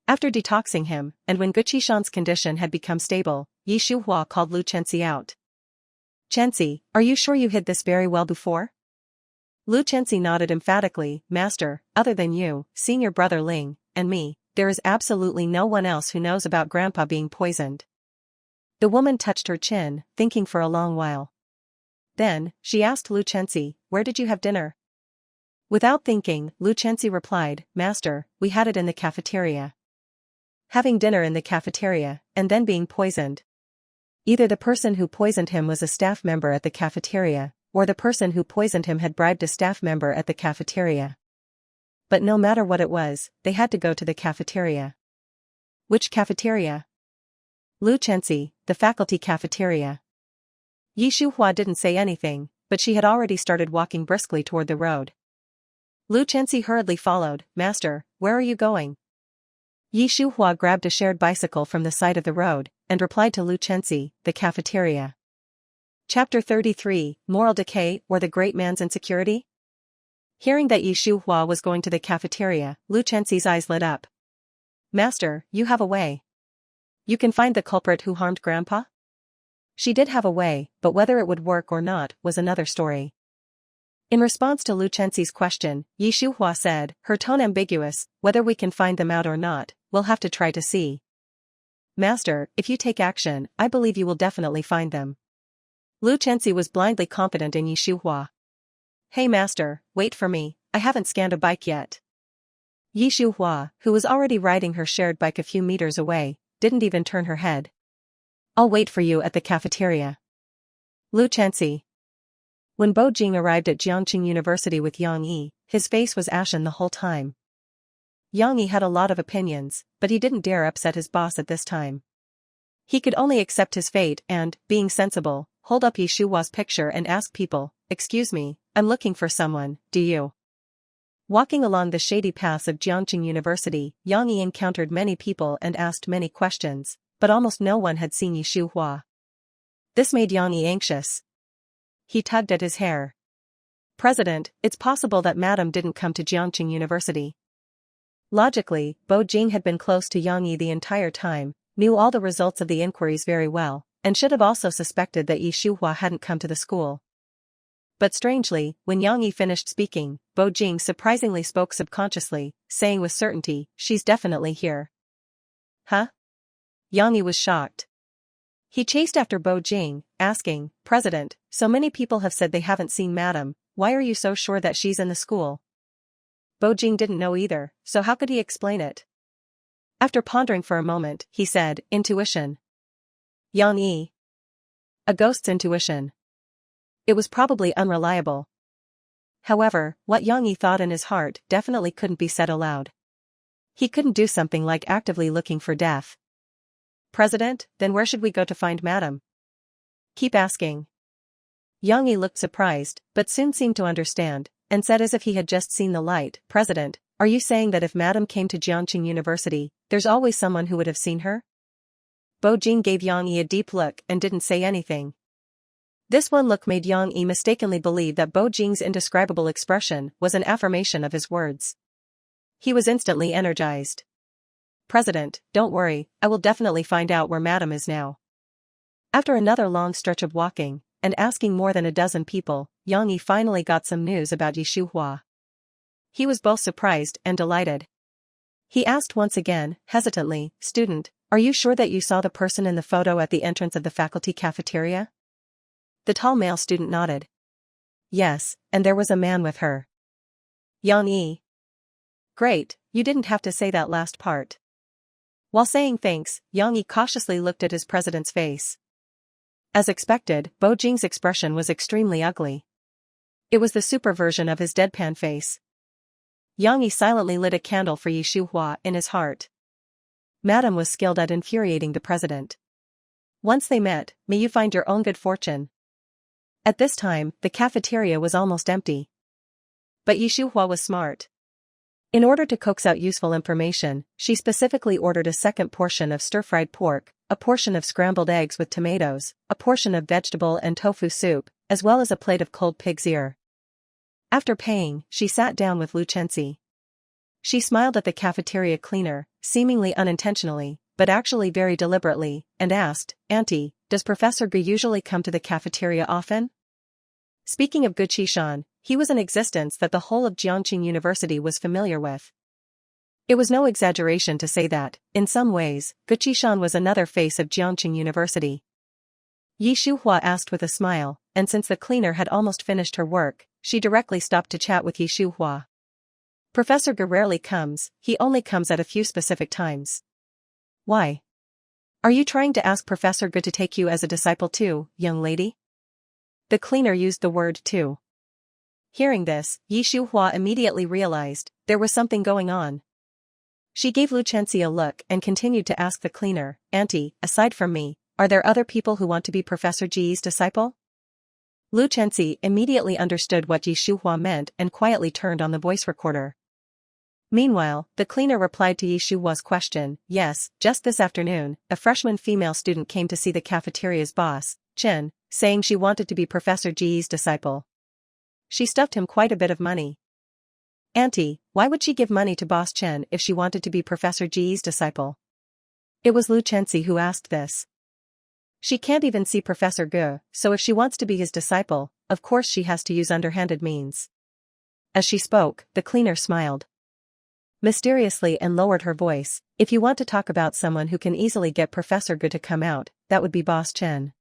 After detoxing him, and when Guqi Shan's condition had become stable, Yi Shuhua called Lu Chenxi out. Chenxi, are you sure you hid this very well before? Lu Chenxi nodded emphatically, Master, other than you, senior brother Ling, and me, there is absolutely no one else who knows about Grandpa being poisoned. The woman touched her chin, thinking for a long while. Then, she asked Lu Chenxi, where did you have dinner? Without thinking, Lu Chenxi replied, Master, we had it in the cafeteria. Having dinner in the cafeteria, and then being poisoned. Either the person who poisoned him was a staff member at the cafeteria, or the person who poisoned him had bribed a staff member at the cafeteria. But no matter what it was, they had to go to the cafeteria. Which cafeteria? Lu Chenxi, the faculty cafeteria. Yi Shuhua didn't say anything, but she had already started walking briskly toward the road. Lu Chenxi hurriedly followed. Master, where are you going? Yi Shuhua grabbed a shared bicycle from the side of the road, and replied to Lu Chenxi, the cafeteria. Chapter 33, Moral Decay or the Great Man's Insecurity? Hearing that Yi Shuhua was going to the cafeteria, Lu Chenxi's eyes lit up. Master, you have a way. You can find the culprit who harmed Grandpa? She did have a way, but whether it would work or not was another story. In response to Lu Chenxi's question, Yi Shuhua said, her tone ambiguous, whether we can find them out or not, we'll have to try to see. Master, if you take action, I believe you will definitely find them. Lu Chenxi was blindly confident in Yi Shuhua. Hey master, wait for me, I haven't scanned a bike yet. Yi Shuhua, who was already riding her shared bike a few meters away, didn't even turn her head. I'll wait for you at the cafeteria. Lu Chenxi. When Bo Jing arrived at Jiangqing University with Yang Yi, his face was ashen the whole time. Yang Yi had a lot of opinions, but he didn't dare upset his boss at this time. He could only accept his fate and, being sensible, hold up Yi Shuhua's picture and ask people, excuse me, I'm looking for someone, do you? Walking along the shady paths of Jiangqing University, Yang Yi encountered many people and asked many questions, but almost no one had seen Yi Shuhua. This made Yang Yi anxious. He tugged at his hair. President, it's possible that Madam didn't come to Jiangqing University. Logically, Bo Jing had been close to Yang Yi the entire time, knew all the results of the inquiries very well, and should have also suspected that Yi Shuhua hadn't come to the school. But strangely, when Yang Yi finished speaking, Bo Jing surprisingly spoke subconsciously, saying with certainty, she's definitely here. Huh? Yang Yi was shocked. He chased after Bo Jing, asking, President, so many people have said they haven't seen Madam, why are you so sure that she's in the school? Bo Jing didn't know either, so how could he explain it? After pondering for a moment, he said, intuition. Yang Yi. A ghost's intuition. It was probably unreliable. However, what Yang Yi thought in his heart definitely couldn't be said aloud. He couldn't do something like actively looking for death. President, then where should we go to find Madam? Keep asking. Yang Yi looked surprised, but soon seemed to understand, and said as if he had just seen the light, President, are you saying that if Madam came to Jiangqing University, there's always someone who would have seen her? Bo Jing gave Yang Yi a deep look and didn't say anything. This one look made Yang Yi mistakenly believe that Bo Jing's indescribable expression was an affirmation of his words. He was instantly energized. President, don't worry, I will definitely find out where Madam is now. After another long stretch of walking, and asking more than a dozen people, Yang Yi finally got some news about Yi Shuhua. He was both surprised and delighted. He asked once again, hesitantly, Student, are you sure that you saw the person in the photo at the entrance of the faculty cafeteria? The tall male student nodded. Yes, and there was a man with her. Yang Yi. Great, you didn't have to say that last part. While saying thanks, Yang Yi cautiously looked at his president's face. As expected, Bo Jing's expression was extremely ugly. It was the super version of his deadpan face. Yang Yi silently lit a candle for Yi Shuhua in his heart. Madam was skilled at infuriating the president. Once they met, may you find your own good fortune. At this time, the cafeteria was almost empty. But Yi Shuhua was smart. In order to coax out useful information, she specifically ordered a second portion of stir-fried pork, a portion of scrambled eggs with tomatoes, a portion of vegetable and tofu soup, as well as a plate of cold pig's ear. After paying, she sat down with Lu Chenxi. She smiled at the cafeteria cleaner, seemingly unintentionally, but actually very deliberately, and asked, Auntie, does Professor Gu usually come to the cafeteria often? Speaking of Gu Qishan, he was an existence that the whole of Jiangqing University was familiar with. It was no exaggeration to say that, in some ways, Gu Qishan was another face of Jiangqing University. Yi Shuhua asked with a smile, and since the cleaner had almost finished her work, she directly stopped to chat with Yi Shuhua. Professor Gu rarely comes, he only comes at a few specific times. Why? Are you trying to ask Professor Gu to take you as a disciple too, young lady? The cleaner used the word too. Hearing this, Yi Shuhua immediately realized there was something going on. She gave Lu Chenxi a look and continued to ask the cleaner, Auntie, aside from me, are there other people who want to be Professor Ji's disciple? Lu Chenxi immediately understood what Yi Shuhua meant and quietly turned on the voice recorder. Meanwhile, the cleaner replied to Yi Shuhua's question, yes, just this afternoon, a freshman female student came to see the cafeteria's boss, Chen, saying she wanted to be Professor Ji's disciple. She stuffed him quite a bit of money. Auntie, why would she give money to Boss Chen if she wanted to be Professor Ji's disciple? It was Lu Chenxi who asked this. She can't even see Professor Ge, so if she wants to be his disciple, of course she has to use underhanded means. As she spoke, the cleaner smiled mysteriously and lowered her voice. If you want to talk about someone who can easily get Professor Ge to come out, that would be Boss Chen.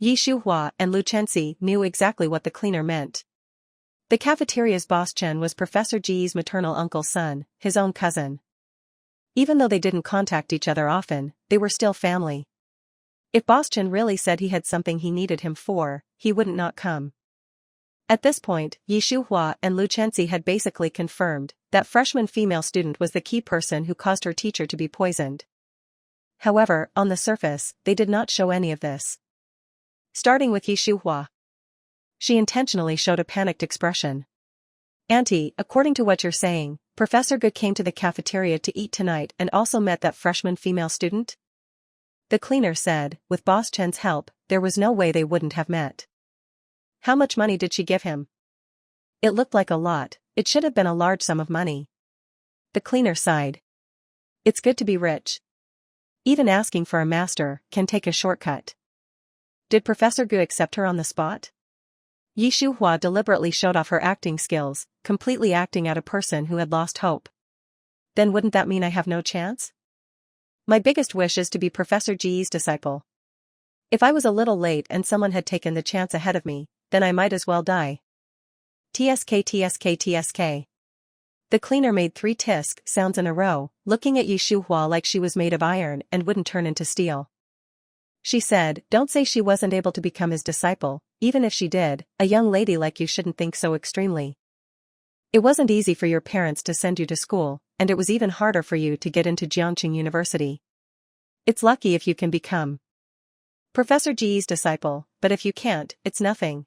Yi Shuhua and Lu Chenxi knew exactly what the cleaner meant. The cafeteria's boss Chen was Professor Ji's maternal uncle's son, his own cousin. Even though they didn't contact each other often, they were still family. If Boss Chen really said he had something he needed him for, he wouldn't not come. At this point, Yi Shuhua and Lu Chenxi had basically confirmed that freshman female student was the key person who caused her teacher to be poisoned. However, on the surface, they did not show any of this. Starting with Yi Shuhua. She intentionally showed a panicked expression. Auntie, according to what you're saying, Professor Ge came to the cafeteria to eat tonight and also met that freshman female student? The cleaner said, with Boss Chen's help, there was no way they wouldn't have met. How much money did she give him? It looked like a lot, it should have been a large sum of money. The cleaner sighed. It's good to be rich. Even asking for a master can take a shortcut. Did Professor Ge accept her on the spot? Yi Shuhua deliberately showed off her acting skills, completely acting out a person who had lost hope. Then wouldn't that mean I have no chance? My biggest wish is to be Professor Ji's disciple. If I was a little late and someone had taken the chance ahead of me, then I might as well die. TSK TSK TSK. The cleaner made 3 tisk sounds in a row, looking at Yi Shuhua like she was made of iron and wouldn't turn into steel. She said, don't say she wasn't able to become his disciple, even if she did, a young lady like you shouldn't think so extremely. It wasn't easy for your parents to send you to school, and it was even harder for you to get into Jiangqing University. It's lucky if you can become Professor Ji's disciple, but if you can't, it's nothing.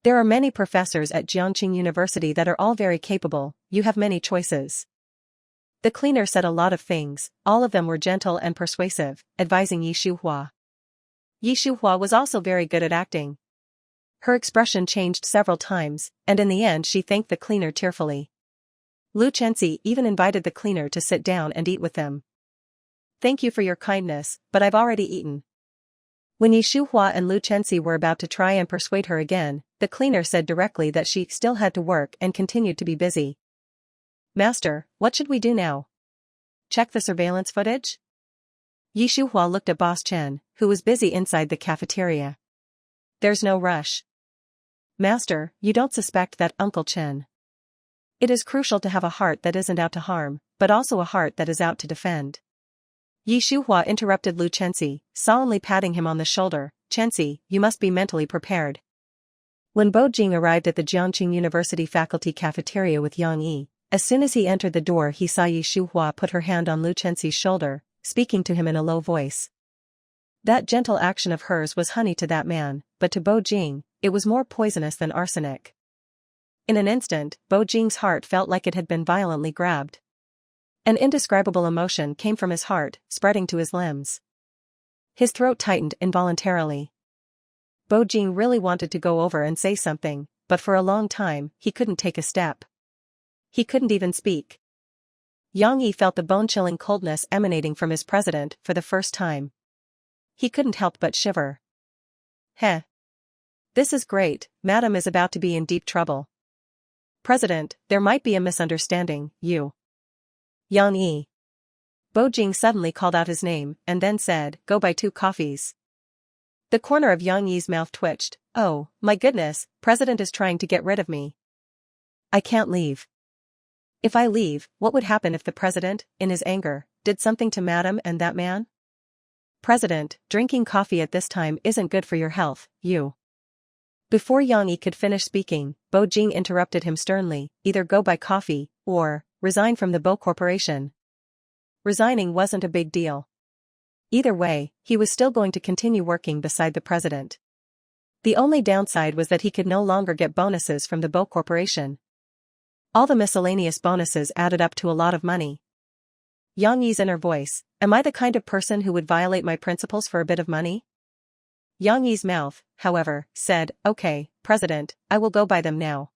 There are many professors at Jiangqing University that are all very capable, you have many choices. The cleaner said a lot of things, all of them were gentle and persuasive, advising Yi Shuhua. Yi Shuhua was also very good at acting. Her expression changed several times, and in the end she thanked the cleaner tearfully. Lu Chenxi even invited the cleaner to sit down and eat with them. Thank you for your kindness, but I've already eaten. When Yi Shuhua and Lu Chenxi were about to try and persuade her again, the cleaner said directly that she still had to work and continued to be busy. Master, what should we do now? Check the surveillance footage? Yi Shuhua looked at Boss Chen, who was busy inside the cafeteria. There's no rush. Master, you don't suspect that Uncle Chen. It is crucial to have a heart that isn't out to harm, but also a heart that is out to defend. Yi Shuhua interrupted Lu Chenxi, solemnly patting him on the shoulder. Chenxi, you must be mentally prepared. When Bo Jing arrived at the Jiangqing University faculty cafeteria with Yang Yi, as soon as he entered the door he saw Yi Shuhua put her hand on Lu Chenxi's shoulder, speaking to him in a low voice. That gentle action of hers was honey to that man, but to Bo Jing, it was more poisonous than arsenic. In an instant, Bo Jing's heart felt like it had been violently grabbed. An indescribable emotion came from his heart, spreading to his limbs. His throat tightened involuntarily. Bo Jing really wanted to go over and say something, but for a long time, he couldn't take a step. He couldn't even speak. Yang Yi felt the bone-chilling coldness emanating from his president for the first time. He couldn't help but shiver. Heh. This is great, Madam is about to be in deep trouble. President, there might be a misunderstanding, you. Yang Yi. Bo Jing suddenly called out his name, and then said, go buy 2 coffees. The corner of Yang Yi's mouth twitched. Oh, my goodness, President is trying to get rid of me. I can't leave. If I leave, what would happen if the President, in his anger, did something to Madam and that man? President, drinking coffee at this time isn't good for your health, you. Before Yang Yi could finish speaking, Bo Jing interrupted him sternly, either go buy coffee, or resign from the Bo Corporation. resigning wasn't a big deal. Either way, he was still going to continue working beside the president. The only downside was that he could no longer get bonuses from the Bo Corporation. All the miscellaneous bonuses added up to a lot of money. Yang Yi's inner voice, am I the kind of person who would violate my principles for a bit of money? Yang Yi's mouth, however, said, okay, President, I will go buy them now.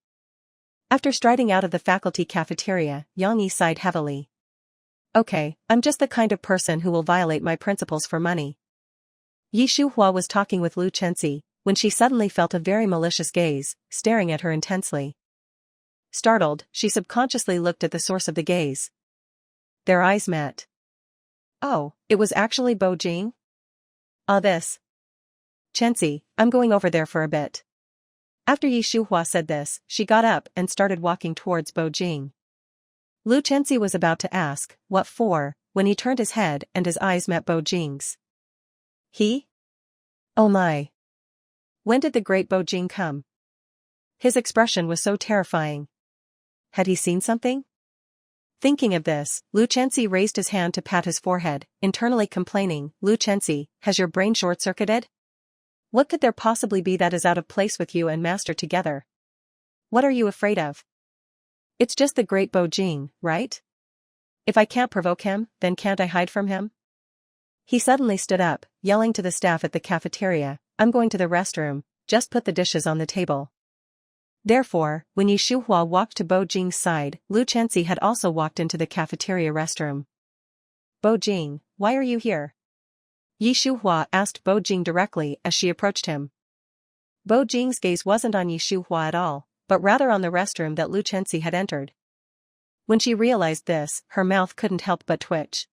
After striding out of the faculty cafeteria, Yang Yi sighed heavily. Okay, I'm just the kind of person who will violate my principles for money. Yi Shuhua was talking with Lu Chenxi, when she suddenly felt a very malicious gaze, staring at her intensely. Startled, she subconsciously looked at the source of the gaze. Their eyes met. Oh, it was actually Bo Jing? This. Chenxi, I'm going over there for a bit. After Yi Shuhua said this, she got up and started walking towards Bo Jing. Lu Chenxi was about to ask, what for, when he turned his head and his eyes met Bo Jing's. He? Oh my. When did the great Bo Jing come? His expression was so terrifying. Had he seen something? Thinking of this, Lu Chenxi raised his hand to pat his forehead, internally complaining, Lu Chenxi, has your brain short-circuited? What could there possibly be that is out of place with you and Master together? What are you afraid of? It's just the great Bo Jing, right? If I can't provoke him, then can't I hide from him? He suddenly stood up, yelling to the staff at the cafeteria, I'm going to the restroom, just put the dishes on the table. Therefore, when Yi Shuhua walked to Bo Jing's side, Lu Chenxi had also walked into the cafeteria restroom. Bo Jing, why are you here? Yi Shuhua asked Bo Jing directly as she approached him. Bo Jing's gaze wasn't on Yi Shuhua at all, but rather on the restroom that Lu Chenxi had entered. When she realized this, her mouth couldn't help but twitch.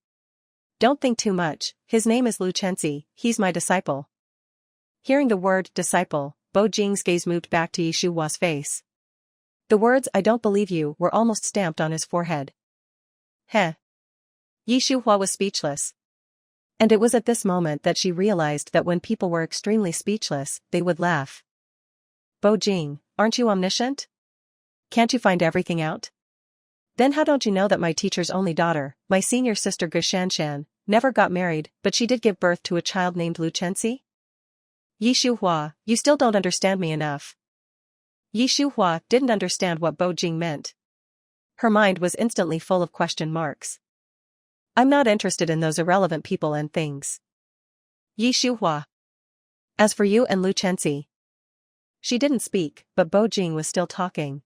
Don't think too much, his name is Lu Chenxi, he's my disciple. Hearing the word disciple, Bo Jing's gaze moved back to Yi Shuhua's face. The words I don't believe you were almost stamped on his forehead. Heh. Yi Shuhua was speechless. And it was at this moment that she realized that when people were extremely speechless, they would laugh. Bo Jing, aren't you omniscient? Can't you find everything out? Then how don't you know that my teacher's only daughter, my senior sister Gu Shanshan, never got married, but she did give birth to a child named Lu Chenxi? Yi Shuhua, you still don't understand me enough. Yi Shuhua didn't understand what Bo Jing meant. Her mind was instantly full of question marks. I'm not interested in those irrelevant people and things. Yi Shuhua. As for you and Lu Chenxi. She didn't speak, but Bo Jing was still talking.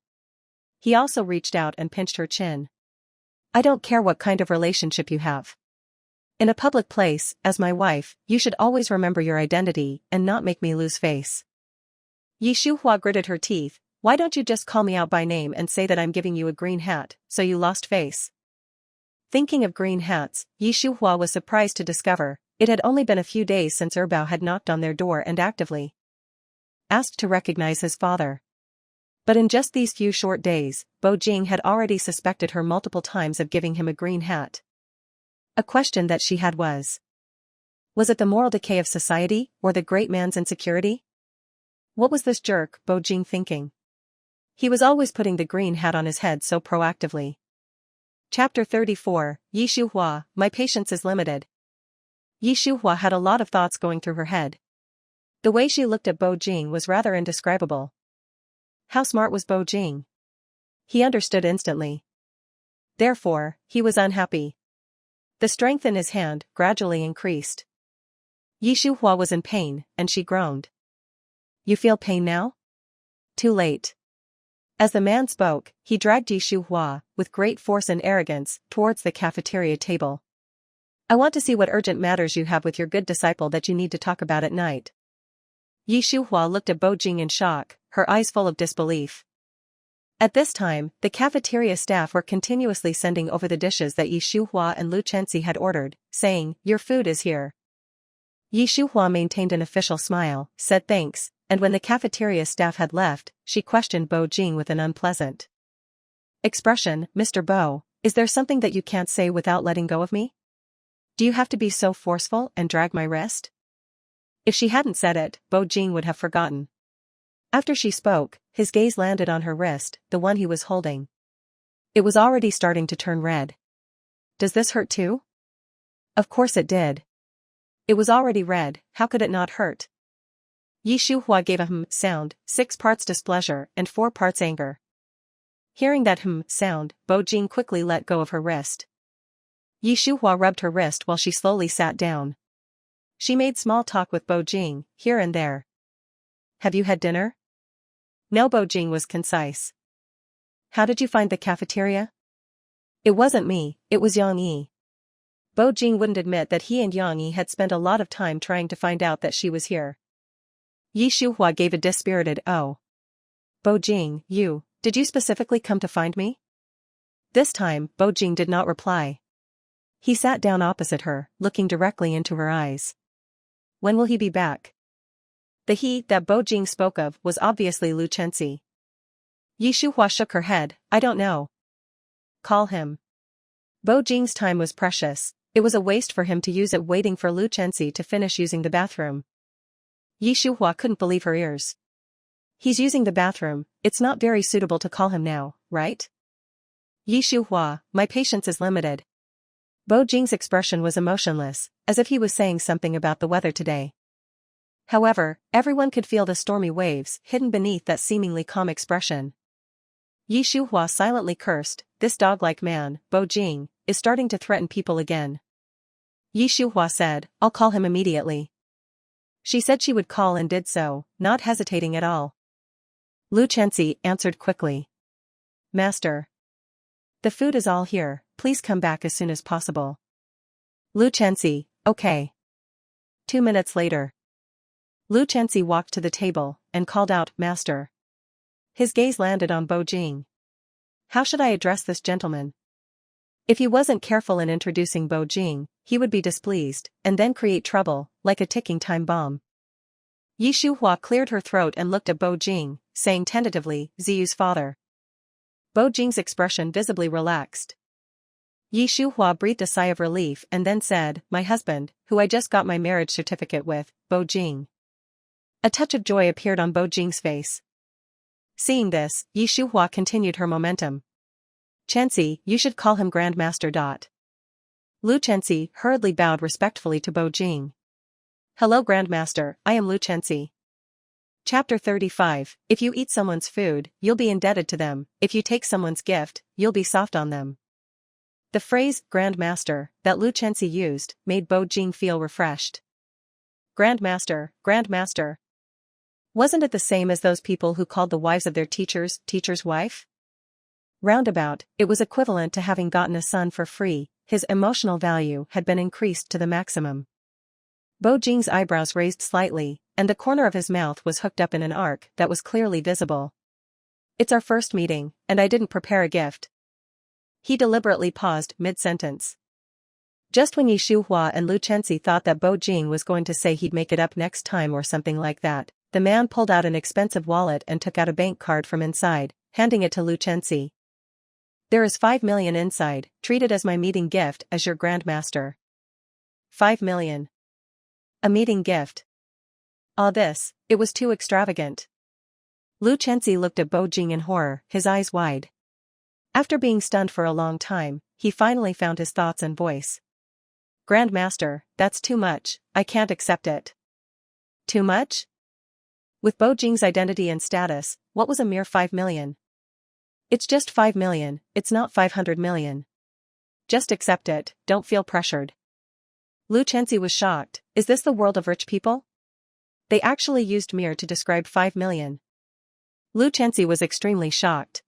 He also reached out and pinched her chin. I don't care what kind of relationship you have. In a public place, as my wife, you should always remember your identity and not make me lose face. Yi Shuhua gritted her teeth, why don't you just call me out by name and say that I'm giving you a green hat, so you lost face? Thinking of green hats, Yi Shuhua was surprised to discover, it had only been a few days since Bao had knocked on their door and actively asked to recognize his father. But in just these few short days, Bo Jing had already suspected her multiple times of giving him a green hat. A question that she had was it the moral decay of society, or the great man's insecurity? What was this jerk, Bo Jing, thinking? He was always putting the green hat on his head so proactively. Chapter 34, Yi Shuhua, my patience is limited. Yi Shuhua had a lot of thoughts going through her head. The way she looked at Bo Jing was rather indescribable. How smart was Bo Jing? He understood instantly. Therefore, he was unhappy. The strength in his hand gradually increased. Yi Shuhua was in pain, and she groaned. You feel pain now? Too late. As the man spoke, he dragged Yi Shuhua, with great force and arrogance, towards the cafeteria table. I want to see what urgent matters you have with your good disciple that you need to talk about at night. Yi Shuhua looked at Bo Jing in shock, her eyes full of disbelief. At this time, the cafeteria staff were continuously sending over the dishes that Yi Shuhua and Lu Chenxi had ordered, saying, your food is here. Yi Shuhua maintained an official smile, said thanks, and when the cafeteria staff had left, she questioned Bo Jing with an unpleasant expression, Mr. Bo, is there something that you can't say without letting go of me? Do you have to be so forceful and drag my wrist? If she hadn't said it, Bo Jing would have forgotten. After she spoke, his gaze landed on her wrist, the one he was holding. It was already starting to turn red. Does this hurt too? Of course it did. It was already red, how could it not hurt? Shuhua gave a sound, 6 parts displeasure and 4 parts anger. Hearing that sound, Bo Jing quickly let go of her wrist. Shuhua rubbed her wrist while she slowly sat down. She made small talk with Bo Jing, here and there. Have you had dinner? No, Bo Jing was concise. How did you find the cafeteria? It wasn't me, it was Yang Yi. Bo Jing wouldn't admit that he and Yang Yi had spent a lot of time trying to find out that she was here. Shuhua gave a dispirited oh. Bo Jing, did you specifically come to find me? This time, Bo Jing did not reply. He sat down opposite her, looking directly into her eyes. When will he be back? The he that Bo Jing spoke of was obviously Lu Chenxi. Shuhua shook her head, I don't know. Call him. Bo Jing's time was precious, it was a waste for him to use it waiting for Lu Chenxi to finish using the bathroom. Shuhua couldn't believe her ears. He's using the bathroom, it's not very suitable to call him now, right? Shuhua, my patience is limited. Bo Jing's expression was emotionless, as if he was saying something about the weather today. However, everyone could feel the stormy waves hidden beneath that seemingly calm expression. Shuhua silently cursed, this dog-like man, Bo Jing, is starting to threaten people again. Shuhua said, I'll call him immediately. She said she would call and did so, not hesitating at all. Lu Chenxi answered quickly. Master. The food is all here, please come back as soon as possible. Lu Chenxi, okay. 2 minutes later. Lu Chenxi walked to the table and called out, Master. His gaze landed on Bo Jing. How should I address this gentleman? If he wasn't careful in introducing Bo Jing, he would be displeased, and then create trouble, like a ticking time bomb. Shuhua cleared her throat and looked at Bo Jing, saying tentatively, Ziyu's father. Bo Jing's expression visibly relaxed. Shuhua breathed a sigh of relief and then said, my husband, who I just got my marriage certificate with, Bo Jing. A touch of joy appeared on Bo Jing's face. Seeing this, Shuhua continued her momentum. Chenxi, you should call him Grandmaster. Lu Chenxi hurriedly bowed respectfully to Bo Jing. Hello Grandmaster, I am Lu Chenxi. Chapter 35, If you eat someone's food, you'll be indebted to them, if you take someone's gift, you'll be soft on them. The phrase, Grandmaster, that Lu Chenxi used, made Bo Jing feel refreshed. Grandmaster, Grandmaster. Wasn't it the same as those people who called the wives of their teacher's wife? Roundabout, it was equivalent to having gotten a son for free, his emotional value had been increased to the maximum. Bo Jing's eyebrows raised slightly, and the corner of his mouth was hooked up in an arc that was clearly visible. It's our first meeting, and I didn't prepare a gift. He deliberately paused mid-sentence. Just when Shuhua and Lu Chenxi thought that Bo Jing was going to say he'd make it up next time or something like that, the man pulled out an expensive wallet and took out a bank card from inside, handing it to Lu Chenxi. There is 5 million inside, treat it as my meeting gift as your Grandmaster. 5 million. A meeting gift. It was too extravagant. Lu Chenxi looked at Bo Jing in horror, his eyes wide. After being stunned for a long time, he finally found his thoughts and voice. Grandmaster, that's too much, I can't accept it. Too much? With Bo Jing's identity and status, what was a mere 5 million? It's just 5 million, it's not 500 million. Just accept it, don't feel pressured. Lu Chenxi was shocked, is this the world of rich people? They actually used mere to describe 5 million. Lu Chenxi was extremely shocked.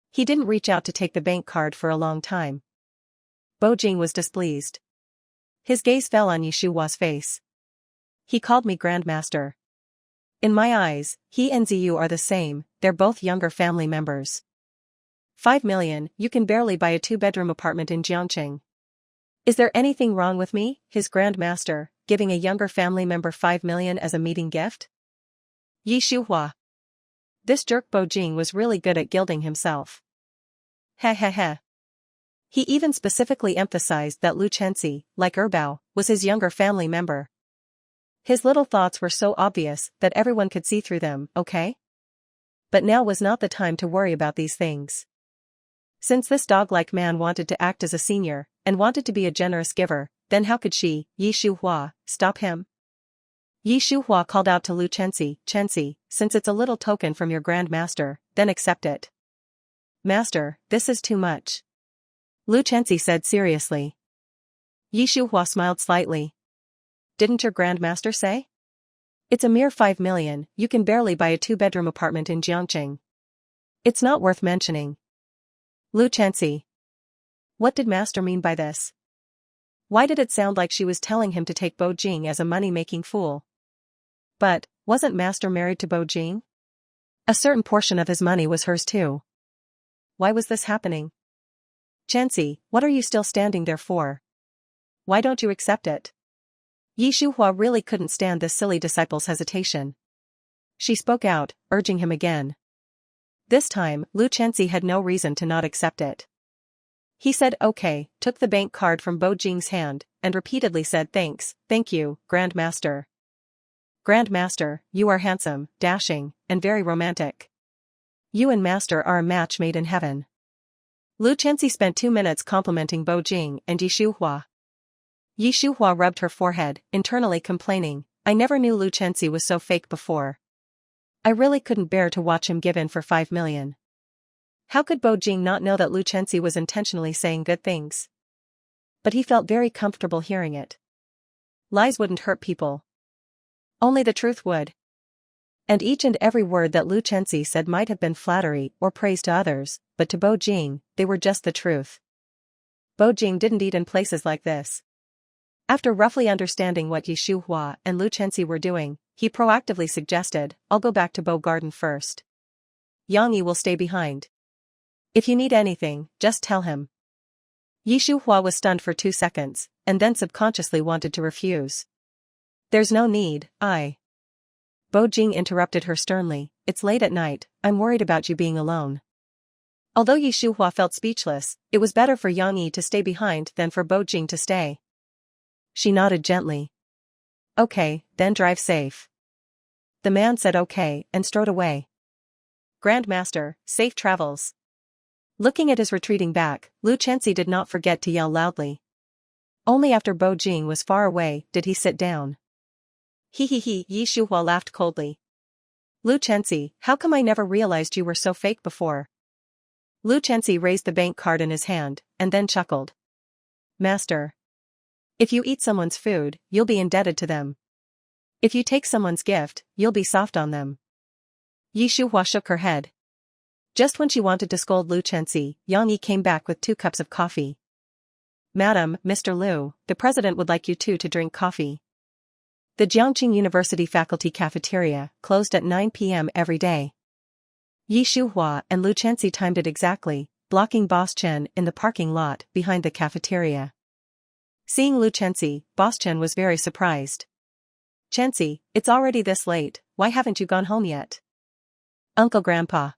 He didn't reach out to take the bank card for a long time. Bo Jing was displeased. His gaze fell on Shuhua's face. He called me Grandmaster. In my eyes, he and Ziyu are the same, they're both younger family members. 5 million, you can barely buy a 2-bedroom apartment in Jiangqing. Is there anything wrong with me, his Grandmaster, giving a younger family member 5 million as a meeting gift? Shuhua. This jerk Bo Jing was really good at gilding himself. Heh. He even specifically emphasized that Lu Chenxi, like Erbao, was his younger family member. His little thoughts were so obvious that everyone could see through them, okay? But now was not the time to worry about these things. Since this dog-like man wanted to act as a senior, and wanted to be a generous giver, then how could she, Yi Shuhua, stop him? Yi Shuhua called out to Lu Chenxi, Chenxi, since it's a little token from your grandmaster, then accept it. Master, this is too much. Lu Chenxi said seriously. Yi Shuhua smiled slightly. Didn't your grandmaster say? It's a mere 5 million, you can barely buy a 2-bedroom apartment in Jiangqing. It's not worth mentioning. Lu Chenxi. What did master mean by this? Why did it sound like she was telling him to take Bo Jing as a money-making fool? But, wasn't master married to Bo Jing? A certain portion of his money was hers too. Why was this happening? Chenxi, what are you still standing there for? Why don't you accept it? Yi Shuhua really couldn't stand this silly disciple's hesitation. She spoke out, urging him again. This time, Lu Chenxi had no reason to not accept it. He said okay, took the bank card from Bo Jing's hand, and repeatedly said thanks, thank you, Grandmaster. Grandmaster, you are handsome, dashing, and very romantic. You and Master are a match made in heaven. Lu Chenxi spent 2 minutes complimenting Bo Jing and Yi Shuhua. Yi Shuhua rubbed her forehead, internally complaining, I never knew Lu Chenxi was so fake before. I really couldn't bear to watch him give in for 5 million. How could Bo Jing not know that Lu Chenxi was intentionally saying good things? But he felt very comfortable hearing it. Lies wouldn't hurt people. Only the truth would. And each and every word that Lu Chenxi said might have been flattery or praise to others, but to Bo Jing, they were just the truth. Bo Jing didn't eat in places like this. After roughly understanding what Yi Shuhua and Lu Chenxi were doing, he proactively suggested, I'll go back to Bo Garden first. Yang Yi will stay behind. If you need anything, just tell him. Yi Shuhua was stunned for 2 seconds, and then subconsciously wanted to refuse. There's no need, Bo Jing interrupted her sternly, it's late at night, I'm worried about you being alone. Although Yi Shuhua felt speechless, it was better for Yang Yi to stay behind than for Bo Jing to stay. She nodded gently. Okay, then drive safe. The man said okay and strode away. Grandmaster, safe travels. Looking at his retreating back, Lu Chenxi did not forget to yell loudly. Only after Bo Jing was far away did he sit down. He, Yi Shuhua laughed coldly. Lu Chenxi, how come I never realized you were so fake before? Lu Chenxi raised the bank card in his hand, and then chuckled. Master. If you eat someone's food, you'll be indebted to them. If you take someone's gift, you'll be soft on them. Yi Shuhua shook her head. Just when she wanted to scold Lu Chenxi, Yang Yi came back with 2 cups of coffee. Madam, Mr. Lu, the president would like you two to drink coffee. The Jiangqing University faculty cafeteria closed at 9 p.m. every day. Yi Shuhua and Lu Chenxi timed it exactly, blocking Boss Chen in the parking lot behind the cafeteria. Seeing Lu Chenxi, Boss Chen was very surprised. Chenxi, it's already this late, why haven't you gone home yet? Uncle Grandpa.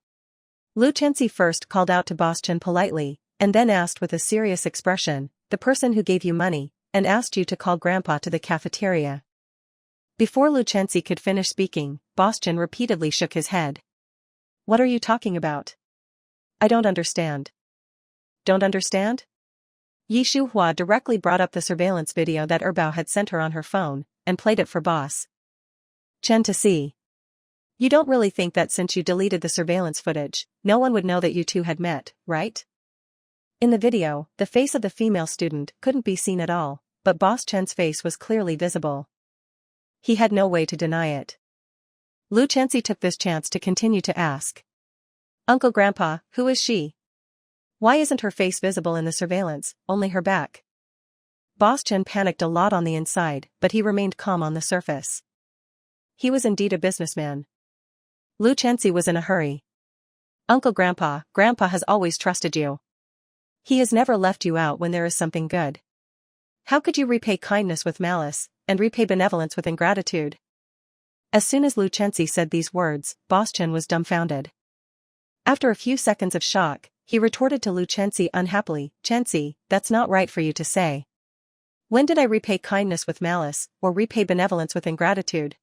Lu Chenxi first called out to Boss Chen politely, and then asked with a serious expression, the person who gave you money, and asked you to call Grandpa to the cafeteria. Before Lu Chenxi could finish speaking, Boss Chen repeatedly shook his head. What are you talking about? I don't understand. Don't understand? Yi Shuhua directly brought up the surveillance video that Erbao had sent her on her phone, and played it for Boss Chen to see. You don't really think that since you deleted the surveillance footage, no one would know that you two had met, right? In the video, the face of the female student couldn't be seen at all, but Boss Chen's face was clearly visible. He had no way to deny it. Lu Chenxi took this chance to continue to ask. Uncle Grandpa, who is she? Why isn't her face visible in the surveillance, only her back? Boss Chen panicked a lot on the inside, but he remained calm on the surface. He was indeed a businessman. Lu Chenxi was in a hurry. Uncle Grandpa, Grandpa has always trusted you. He has never left you out when there is something good. How could you repay kindness with malice, and repay benevolence with ingratitude? As soon as Lu Chenxi said these words, Boss Chen was dumbfounded. After a few seconds of shock, he retorted to Lu Chenxi unhappily, Chenxi, that's not right for you to say. When did I repay kindness with malice, or repay benevolence with ingratitude?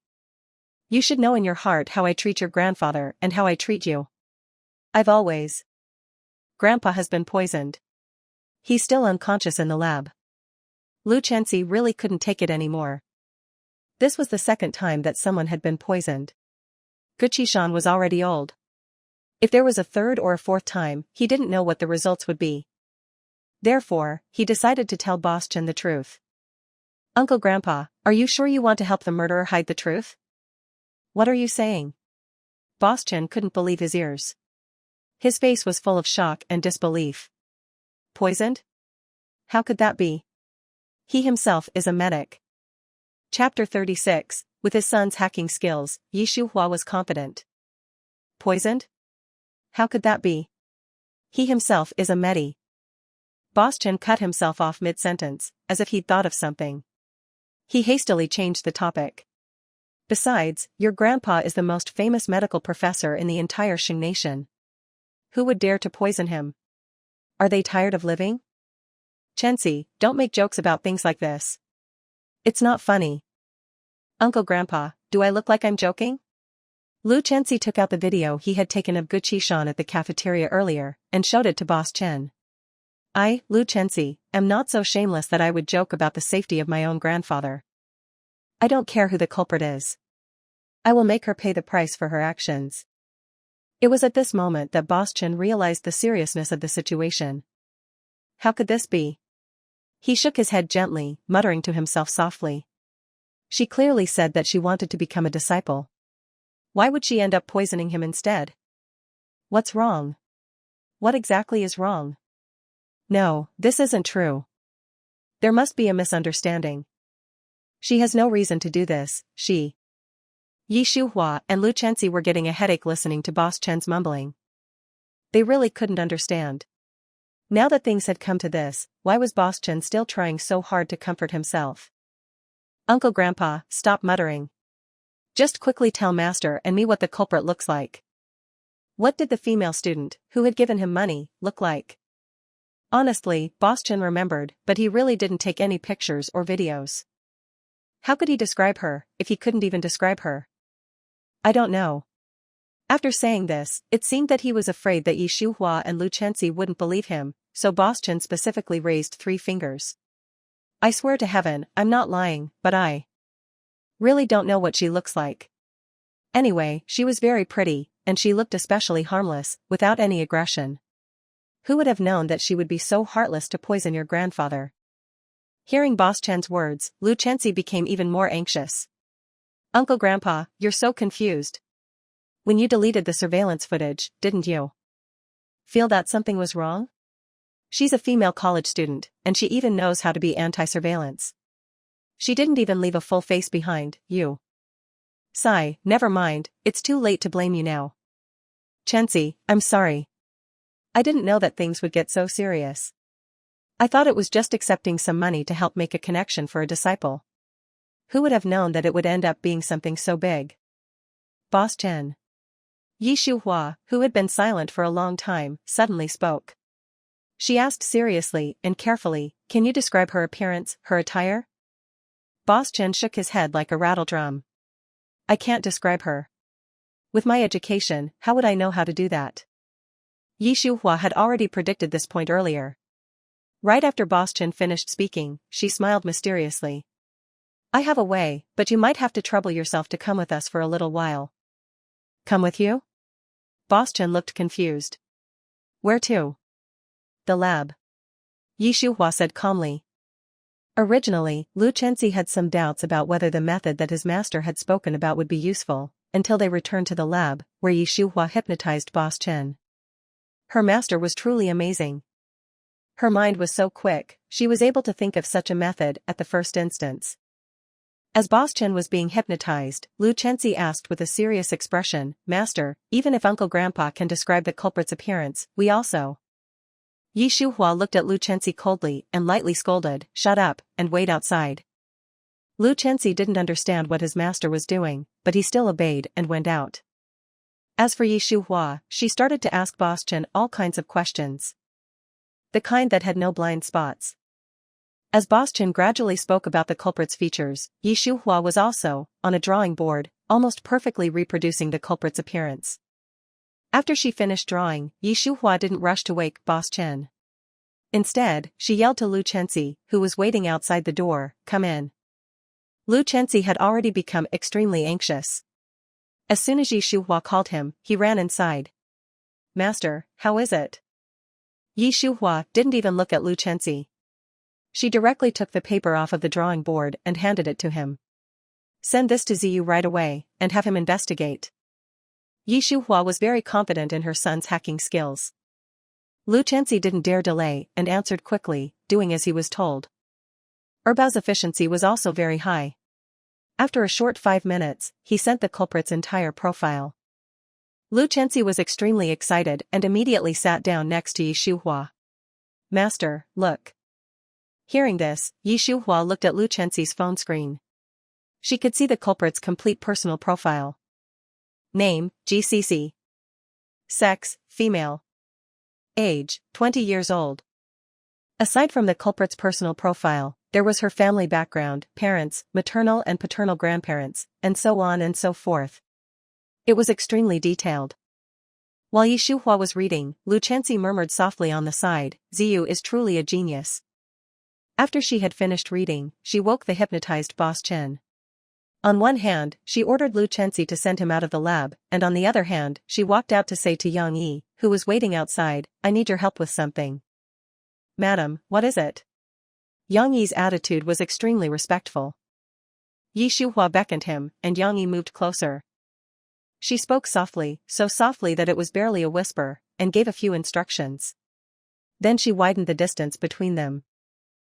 You should know in your heart how I treat your grandfather and how I treat you. I've always. Grandpa has been poisoned. He's still unconscious in the lab. Lu Chenxi really couldn't take it anymore. This was the second time that someone had been poisoned. Guqishan was already old. If there was a third or a fourth time, he didn't know what the results would be. Therefore, he decided to tell Boss Chen the truth. Uncle Grandpa, are you sure you want to help the murderer hide the truth? What are you saying? Boss Chen couldn't believe his ears. His face was full of shock and disbelief. Poisoned? How could that be? He himself is a medic. Chapter 36, with his son's hacking skills, Yi Shuhua was confident. Poisoned? How could that be? He himself is a medi. Boss Chen cut himself off mid-sentence, as if he'd thought of something. He hastily changed the topic. Besides, your grandpa is the most famous medical professor in the entire Xing nation. Who would dare to poison him? Are they tired of living? Chenxi, don't make jokes about things like this. It's not funny. Uncle Grandpa, do I look like I'm joking? Lu Chenxi took out the video he had taken of Guqishan at the cafeteria earlier, and showed it to Boss Chen. I, Lu Chenxi, am not so shameless that I would joke about the safety of my own grandfather. I don't care who the culprit is. I will make her pay the price for her actions. It was at this moment that Boss Chen realized the seriousness of the situation. How could this be? He shook his head gently, muttering to himself softly. She clearly said that she wanted to become a disciple. Why would she end up poisoning him instead? What's wrong? What exactly is wrong? No, this isn't true. There must be a misunderstanding. She has no reason to do this, Yi Shuhua and Lu Chenxi were getting a headache listening to Boss Chen's mumbling. They really couldn't understand. Now that things had come to this, why was Boss Chen still trying so hard to comfort himself? Uncle Grandpa, stop muttering. Just quickly tell Master and me what the culprit looks like. What did the female student, who had given him money, look like? Honestly, Boss Chen remembered, but he really didn't take any pictures or videos. How could he describe her, if he couldn't even describe her? I don't know. After saying this, it seemed that he was afraid that Yi Shuhua and Lu Chenxi wouldn't believe him, so Boss Chen specifically raised 3 fingers. I swear to heaven, I'm not lying, but I really don't know what she looks like. Anyway, she was very pretty, and she looked especially harmless, without any aggression. Who would have known that she would be so heartless to poison your grandfather? Hearing Boss Chen's words, Lu Chenxi became even more anxious. Uncle Grandpa, you're so confused. When you deleted the surveillance footage, didn't you feel that something was wrong? She's a female college student, and she even knows how to be anti-surveillance. She didn't even leave a full face behind, you. Sigh, never mind, it's too late to blame you now. Chenxi, I'm sorry. I didn't know that things would get so serious. I thought it was just accepting some money to help make a connection for a disciple. Who would have known that it would end up being something so big? Boss Chen. Yi Shuhua, who had been silent for a long time, suddenly spoke. She asked seriously and carefully, can you describe her appearance, her attire? Boss Chen shook his head like a rattledrum. I can't describe her. With my education, how would I know how to do that? Yi Shuhua had already predicted this point earlier. Right after Boss Chen finished speaking, she smiled mysteriously. I have a way, but you might have to trouble yourself to come with us for a little while. Come with you? Boss Chen looked confused. Where to? The lab. Yi Shuhua said calmly. Originally, Lu Chenxi had some doubts about whether the method that his master had spoken about would be useful, until they returned to the lab, where Yi Shuhua hypnotized Boss Chen. Her master was truly amazing. Her mind was so quick, she was able to think of such a method at the first instance. As Boss Chen was being hypnotized, Lu Chenxi asked with a serious expression, Master, even if Uncle Grandpa can describe the culprit's appearance, we also. Yi Shuhua looked at Lu Chenxi coldly and lightly scolded, shut up, and wait outside. Lu Chenxi didn't understand what his master was doing, but he still obeyed and went out. As for Yi Shuhua, she started to ask Boss Chen all kinds of questions. The kind that had no blind spots. As Boss Chen gradually spoke about the culprit's features, Yi Shuhua was also, on a drawing board, almost perfectly reproducing the culprit's appearance. After she finished drawing, Yi Shuhua didn't rush to wake Boss Chen. Instead, she yelled to Lu Chenxi, who was waiting outside the door, "Come in." Lu Chenxi had already become extremely anxious. As soon as Yi Shuhua called him, he ran inside. "Master, how is it?" Yi Shuhua didn't even look at Lu Chenxi. She directly took the paper off of the drawing board and handed it to him. "Send this to Ziyu right away, and have him investigate." Yi Shuhua was very confident in her son's hacking skills. Lu Chenxi didn't dare delay and answered quickly, doing as he was told. Erbao's efficiency was also very high. After a short 5 minutes, he sent the culprit's entire profile. Lu Chenxi was extremely excited and immediately sat down next to Yi Shuhua. "Master, look." Hearing this, Yi Shuhua looked at Lu Chenxi's phone screen. She could see the culprit's complete personal profile. Name, GCC. Sex, female. Age, 20 years old. Aside from the culprit's personal profile, there was her family background, parents, maternal and paternal grandparents, and so on and so forth. It was extremely detailed. While Yi Shuhua was reading, Lu Chenxi murmured softly on the side, "Ziyu is truly a genius." After she had finished reading, she woke the hypnotized boss Chen. On one hand, she ordered Lu Chenxi to send him out of the lab, and on the other hand, she walked out to say to Yang Yi, who was waiting outside, "I need your help with something." "Madam, what is it?" Yang Yi's attitude was extremely respectful. Yi Shuhua beckoned him, and Yang Yi moved closer. She spoke softly, so softly that it was barely a whisper, and gave a few instructions. Then she widened the distance between them.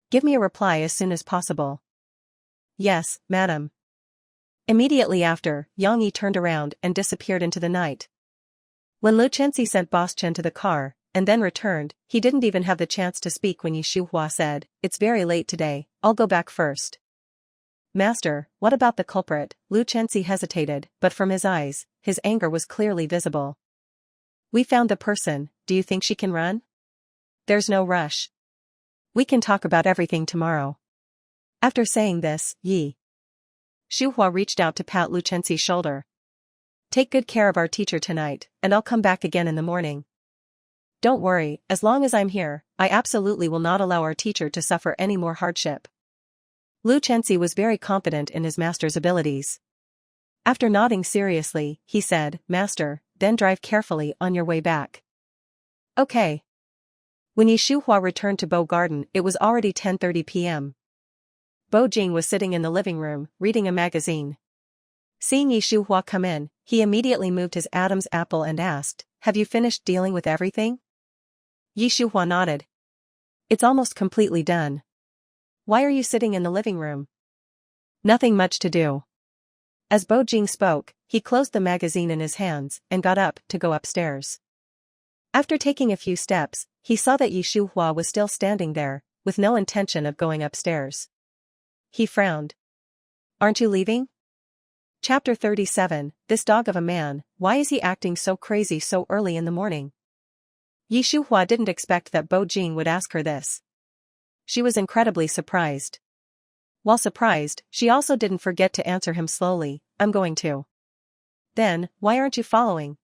"Give me a reply as soon as possible." "Yes, madam." Immediately after, Yang Yi turned around and disappeared into the night. When Lu Chenxi sent Boss Chen to the car, and then returned, he didn't even have the chance to speak when Yi Shuhua said, "It's very late today, I'll go back first." "Master, what about the culprit?" Lu Chenxi hesitated, but from his eyes, his anger was clearly visible. "We found the person, do you think she can run?" "There's no rush. We can talk about everything tomorrow." After saying this, Yi Shuhua reached out to pat Lu Chenxi's shoulder. "Take good care of our teacher tonight, and I'll come back again in the morning. Don't worry, as long as I'm here, I absolutely will not allow our teacher to suffer any more hardship." Lu Chenxi was very confident in his master's abilities. After nodding seriously, he said, "Master, then drive carefully on your way back." "Okay." When Yi Shuhua returned to Bo Garden, it was already 10:30 p.m. Bo Jing was sitting in the living room, reading a magazine. Seeing Yi Shuhua come in, he immediately moved his Adam's apple and asked, "Have you finished dealing with everything?" Yi Shuhua nodded. "It's almost completely done." "Why are you sitting in the living room?" "Nothing much to do." As Bo Jing spoke, he closed the magazine in his hands and got up to go upstairs. After taking a few steps, he saw that Yi Shuhua was still standing there, with no intention of going upstairs. He frowned. "Aren't you leaving?" Chapter 37, This Dog of a Man, Why is he acting so crazy so early in the morning? Yi Shuhua didn't expect that Bo Jing would ask her this. She was incredibly surprised. While surprised, she also didn't forget to answer him slowly, "I'm going to." "Then, why aren't you following?"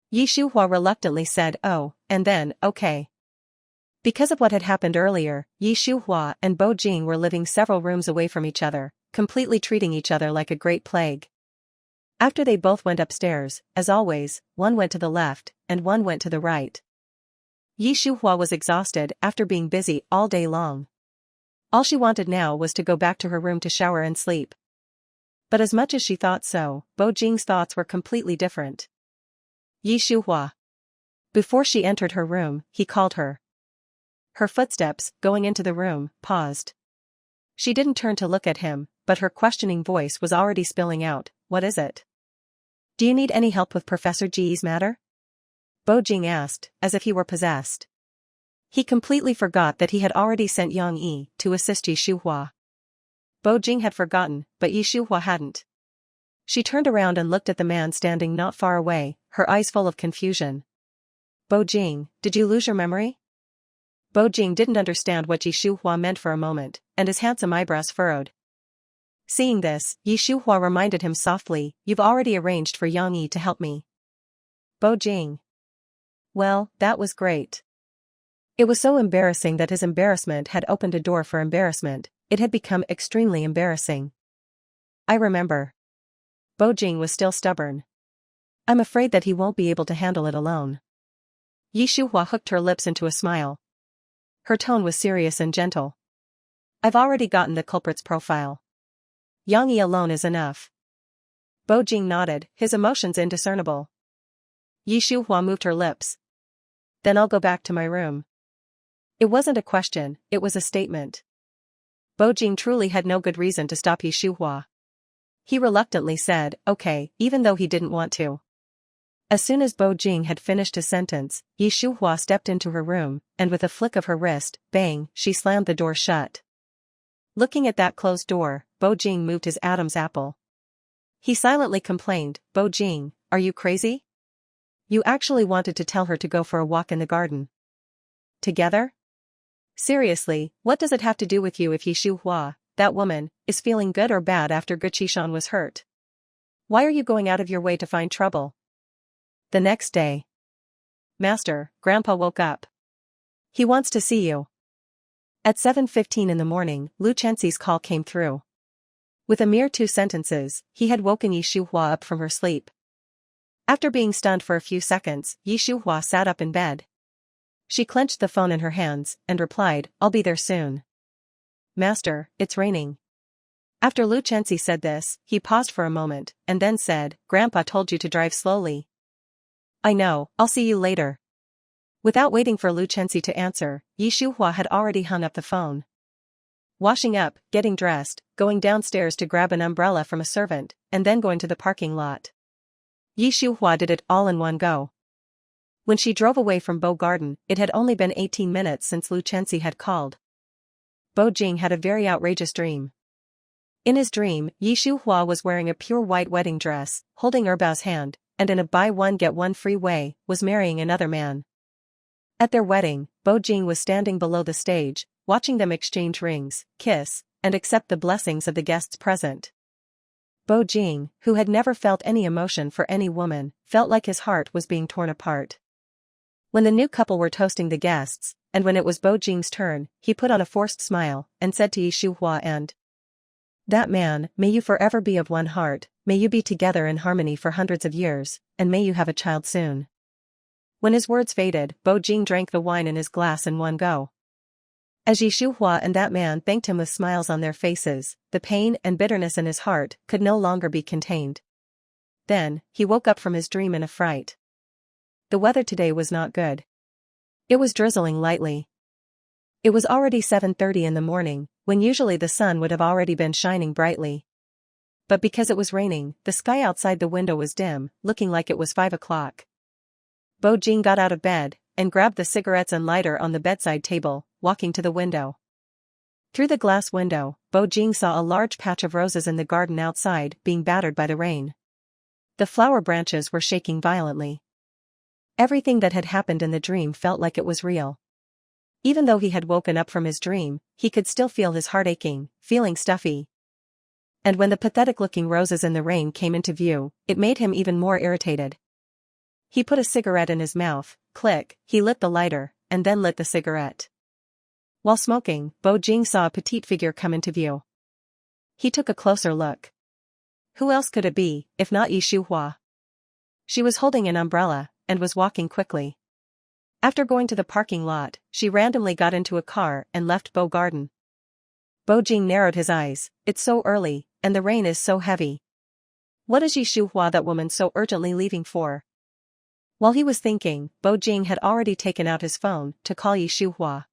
Yi Shuhua reluctantly said, "Oh," and then, "Okay." Because of what had happened earlier, Yi Shuhua and Bo Jing were living several rooms away from each other, completely treating each other like a great plague. After they both went upstairs, as always, one went to the left, and one went to the right. Yi Shuhua was exhausted after being busy all day long. All she wanted now was to go back to her room to shower and sleep. But as much as she thought so, Bo Jing's thoughts were completely different. "Yi Shuhua." Before she entered her room, he called her. Her footsteps, going into the room, paused. She didn't turn to look at him, but her questioning voice was already spilling out, "What is it? Do you need any help with Professor Ji's matter?" Bo Jing asked, as if he were possessed. He completely forgot that he had already sent Yang Yi to assist Yi Shuhua. Bo Jing had forgotten, but Yi Shuhua hadn't. She turned around and looked at the man standing not far away, her eyes full of confusion. "Bo Jing, did you lose your memory?" Bo Jing didn't understand what Yi Shuhua meant for a moment, and his handsome eyebrows furrowed. Seeing this, Yi Shuhua reminded him softly, "You've already arranged for Yang Yi to help me." Bo Jing. "Well, that was great." It was so embarrassing that his embarrassment had opened a door for embarrassment. It had become extremely embarrassing. I remember. Bo Jing was still stubborn. I'm afraid that he won't be able to handle it alone. Shuhua hooked her lips into a smile. Her tone was serious and gentle. I've already gotten the culprit's profile. Yang Yi alone is enough. Bo Jing nodded, his emotions indiscernible. Shuhua moved her lips. Then I'll go back to my room. It wasn't a question, it was a statement. Bo Jing truly had no good reason to stop Shuhua. He reluctantly said, okay, even though he didn't want to. As soon as Bo Jing had finished his sentence, Shuhua stepped into her room, and with a flick of her wrist, bang, she slammed the door shut. Looking at that closed door, Bo Jing moved his Adam's apple. He silently complained, Bo Jing, are you crazy? You actually wanted to tell her to go for a walk in the garden. Together? Seriously, what does it have to do with you if Shuhua, that woman, is feeling good or bad after Guchishan was hurt? Why are you going out of your way to find trouble? The next day. Master, Grandpa woke up. He wants to see you. At 7:15 in the morning, Lu Chenxi's call came through. With a mere 2 sentences, he had woken Shuhua up from her sleep. After being stunned for a few seconds, Shuhua sat up in bed. She clenched the phone in her hands, and replied, I'll be there soon. Master, it's raining. After Lu Chenxi said this, he paused for a moment, and then said, Grandpa told you to drive slowly. I know, I'll see you later. Without waiting for Lu Chenxi to answer, Shuhua had already hung up the phone. Washing up, getting dressed, going downstairs to grab an umbrella from a servant, and then going to the parking lot. Shuhua did it all in one go. When she drove away from Bo Garden, it had only been 18 minutes since Lu Chenxi had called. Bo Jing had a very outrageous dream. In his dream, Shuhua was wearing a pure white wedding dress, holding Erbao's hand, and in a buy one get one free way, was marrying another man. At their wedding, Bo Jing was standing below the stage, watching them exchange rings, kiss, and accept the blessings of the guests present. Bo Jing, who had never felt any emotion for any woman, felt like his heart was being torn apart. When the new couple were toasting the guests, and when it was Bo Jing's turn, he put on a forced smile, and said to Shuhua and that man, may you forever be of one heart, may you be together in harmony for hundreds of years, and may you have a child soon. When his words faded, Bo Jing drank the wine in his glass in one go. As Shuhua and that man thanked him with smiles on their faces, the pain and bitterness in his heart could no longer be contained. Then, he woke up from his dream in a fright. The weather today was not good. It was drizzling lightly. It was already 7:30 in the morning, when usually the sun would have already been shining brightly. But because it was raining, the sky outside the window was dim, looking like it was 5 o'clock. Bo Jing got out of bed, and grabbed the cigarettes and lighter on the bedside table, walking to the window. Through the glass window, Bo Jing saw a large patch of roses in the garden outside being battered by the rain. The flower branches were shaking violently. Everything that had happened in the dream felt like it was real. Even though he had woken up from his dream, he could still feel his heart aching, feeling stuffy. And when the pathetic-looking roses in the rain came into view, it made him even more irritated. He put a cigarette in his mouth, click, he lit the lighter, and then lit the cigarette. While smoking, Bo Jing saw a petite figure come into view. He took a closer look. Who else could it be, if not Shuhua? She was holding an umbrella, and was walking quickly. After going to the parking lot, she randomly got into a car and left Bo Garden. Bo Jing narrowed his eyes, it's so early, and the rain is so heavy. What is Shuhua that woman so urgently leaving for? While he was thinking, Bo Jing had already taken out his phone to call Shuhua.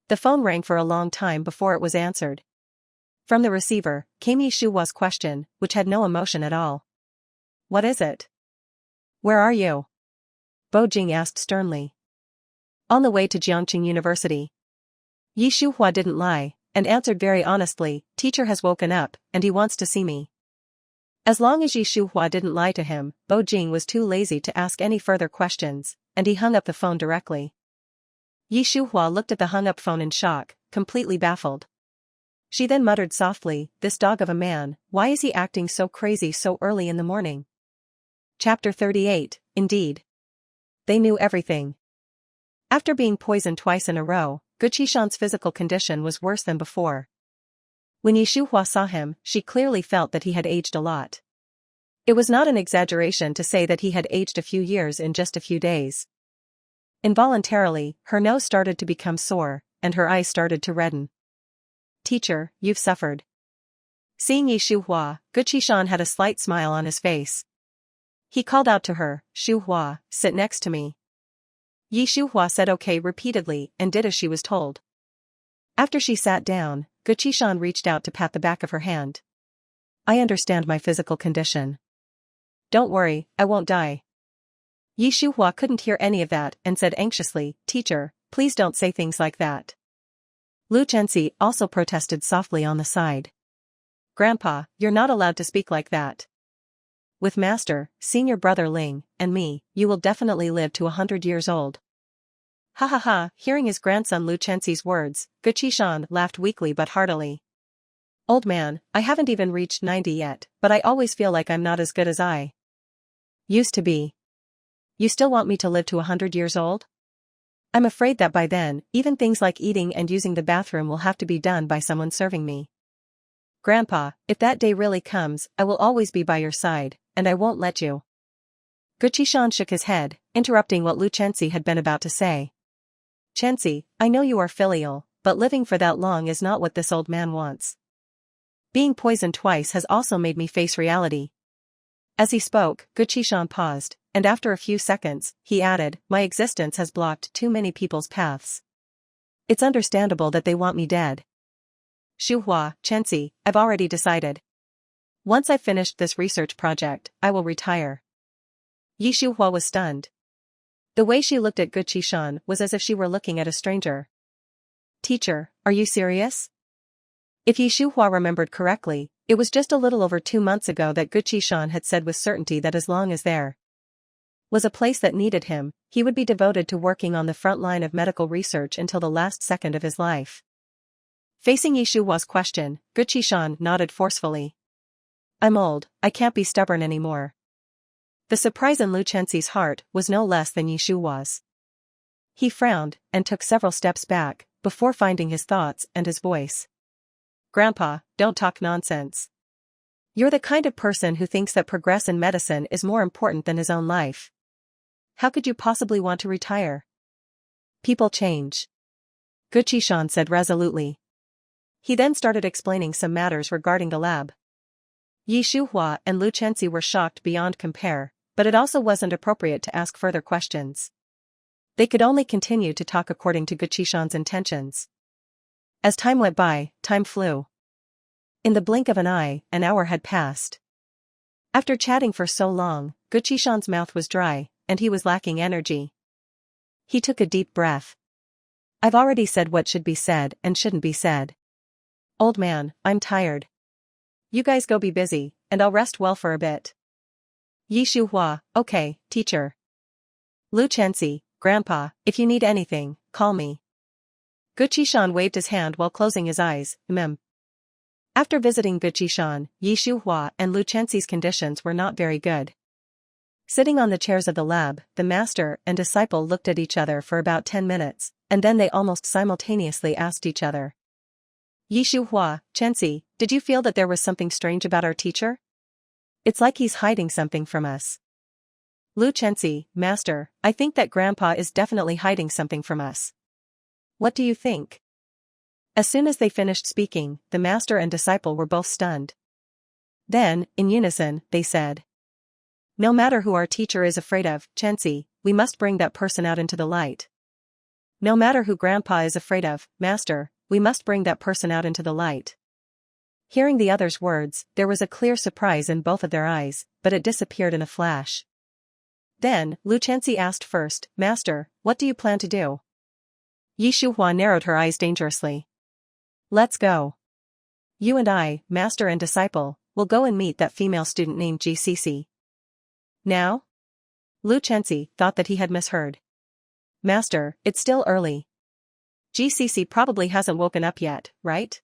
The phone rang for a long time before it was answered. From the receiver, came Shuhua's question, which had no emotion at all. What is it? Where are you? Bo Jing asked sternly. On the way to Jiangqing University. Shuhua didn't lie, and answered very honestly, teacher has woken up, and he wants to see me. As long as Shuhua didn't lie to him, Bo Jing was too lazy to ask any further questions, and he hung up the phone directly. Shuhua looked at the hung-up phone in shock, completely baffled. She then muttered softly, this dog of a man, why is he acting so crazy so early in the morning? Chapter 38, Indeed. They knew everything. After being poisoned twice in a row, Guqishan's physical condition was worse than before. When Shuhua saw him, she clearly felt that he had aged a lot. It was not an exaggeration to say that he had aged a few years in just a few days. Involuntarily, her nose started to become sore, and her eyes started to redden. "Teacher, you've suffered." Seeing Shuhua, Guqishan had a slight smile on his face. He called out to her, "Shuhua, sit next to me." Shuhua said okay repeatedly and did as she was told. After she sat down, Guqishan reached out to pat the back of her hand. "I understand my physical condition. Don't worry, I won't die." Shuhua couldn't hear any of that and said anxiously, "Teacher, please don't say things like that." Lu Chenxi also protested softly on the side. "Grandpa, you're not allowed to speak like that. With Master, senior brother Ling, and me, you will definitely live to 100 years old." Ha ha ha, hearing his grandson Lu Chenxi's words, Guqishan laughed weakly but heartily. "Old man, I haven't even reached 90 yet, but I always feel like I'm not as good as I used to be. You still want me to live to 100 years old? I'm afraid that by then, even things like eating and using the bathroom will have to be done by someone serving me. Grandpa, if that day really comes, I will always be by your side, and I won't let you." Guqishan shook his head, interrupting what Lu Chenxi had been about to say. "Chenxi, I know you are filial, but living for that long is not what this old man wants. Being poisoned twice has also made me face reality." As he spoke, Guqishan paused, and after a few seconds, he added, "My existence has blocked too many people's paths. It's understandable that they want me dead. Shuhua, Chenxi, I've already decided. Once I've finished this research project, I will retire." Shuhua was stunned. The way she looked at Guqishan was as if she were looking at a stranger. "Teacher, are you serious?" If Shuhua remembered correctly, it was just a little over 2 months ago that Guqishan had said with certainty that as long as there was a place that needed him, he would be devoted to working on the front line of medical research until the last second of his life. Facing Shuhua's question, Guqishan nodded forcefully. "I'm old, I can't be stubborn anymore." The surprise in Lu Chenxi's heart was no less than Shuhua's. He frowned, and took several steps back, before finding his thoughts and his voice. "Grandpa, don't talk nonsense. You're the kind of person who thinks that progress in medicine is more important than his own life. How could you possibly want to retire? People change," Guqishan said resolutely. He then started explaining some matters regarding the lab. Shuhua and Lu Chenxi were shocked beyond compare, but it also wasn't appropriate to ask further questions. They could only continue to talk according to Guqishan's intentions. As time went by, time flew. In the blink of an eye, an hour had passed. After chatting for so long, Guqishan's mouth was dry, and he was lacking energy. He took a deep breath. "I've already said what should be said and shouldn't be said. Old man, I'm tired. You guys go be busy, and I'll rest well for a bit." Shuhua, "Okay, teacher." Lu Chenxi, "Grandpa, if you need anything, call me." Guqishan waved his hand while closing his eyes, After visiting Guqishan, Shuhua and Lu Chenxi's conditions were not very good. Sitting on the chairs of the lab, the master and disciple looked at each other for about 10 minutes, and then they almost simultaneously asked each other. "Shuhua, Chenxi, did you feel that there was something strange about our teacher? It's like he's hiding something from us." Lu Chenxi, "Master, I think that Grandpa is definitely hiding something from us. What do you think?" As soon as they finished speaking, the master and disciple were both stunned. Then, in unison, they said, "No matter who our teacher is afraid of, Chenxi, we must bring that person out into the light. No matter who Grandpa is afraid of, Master, we must bring that person out into the light." Hearing the others' words, there was a clear surprise in both of their eyes, but it disappeared in a flash. Then, Lu Chenxi asked first, "Master, what do you plan to do?" Shuhua narrowed her eyes dangerously. "Let's go. You and I, master and disciple, will go and meet that female student named GCC. Now?" Lu Chenxi thought that he had misheard. "Master, it's still early. GCC probably hasn't woken up yet, right?"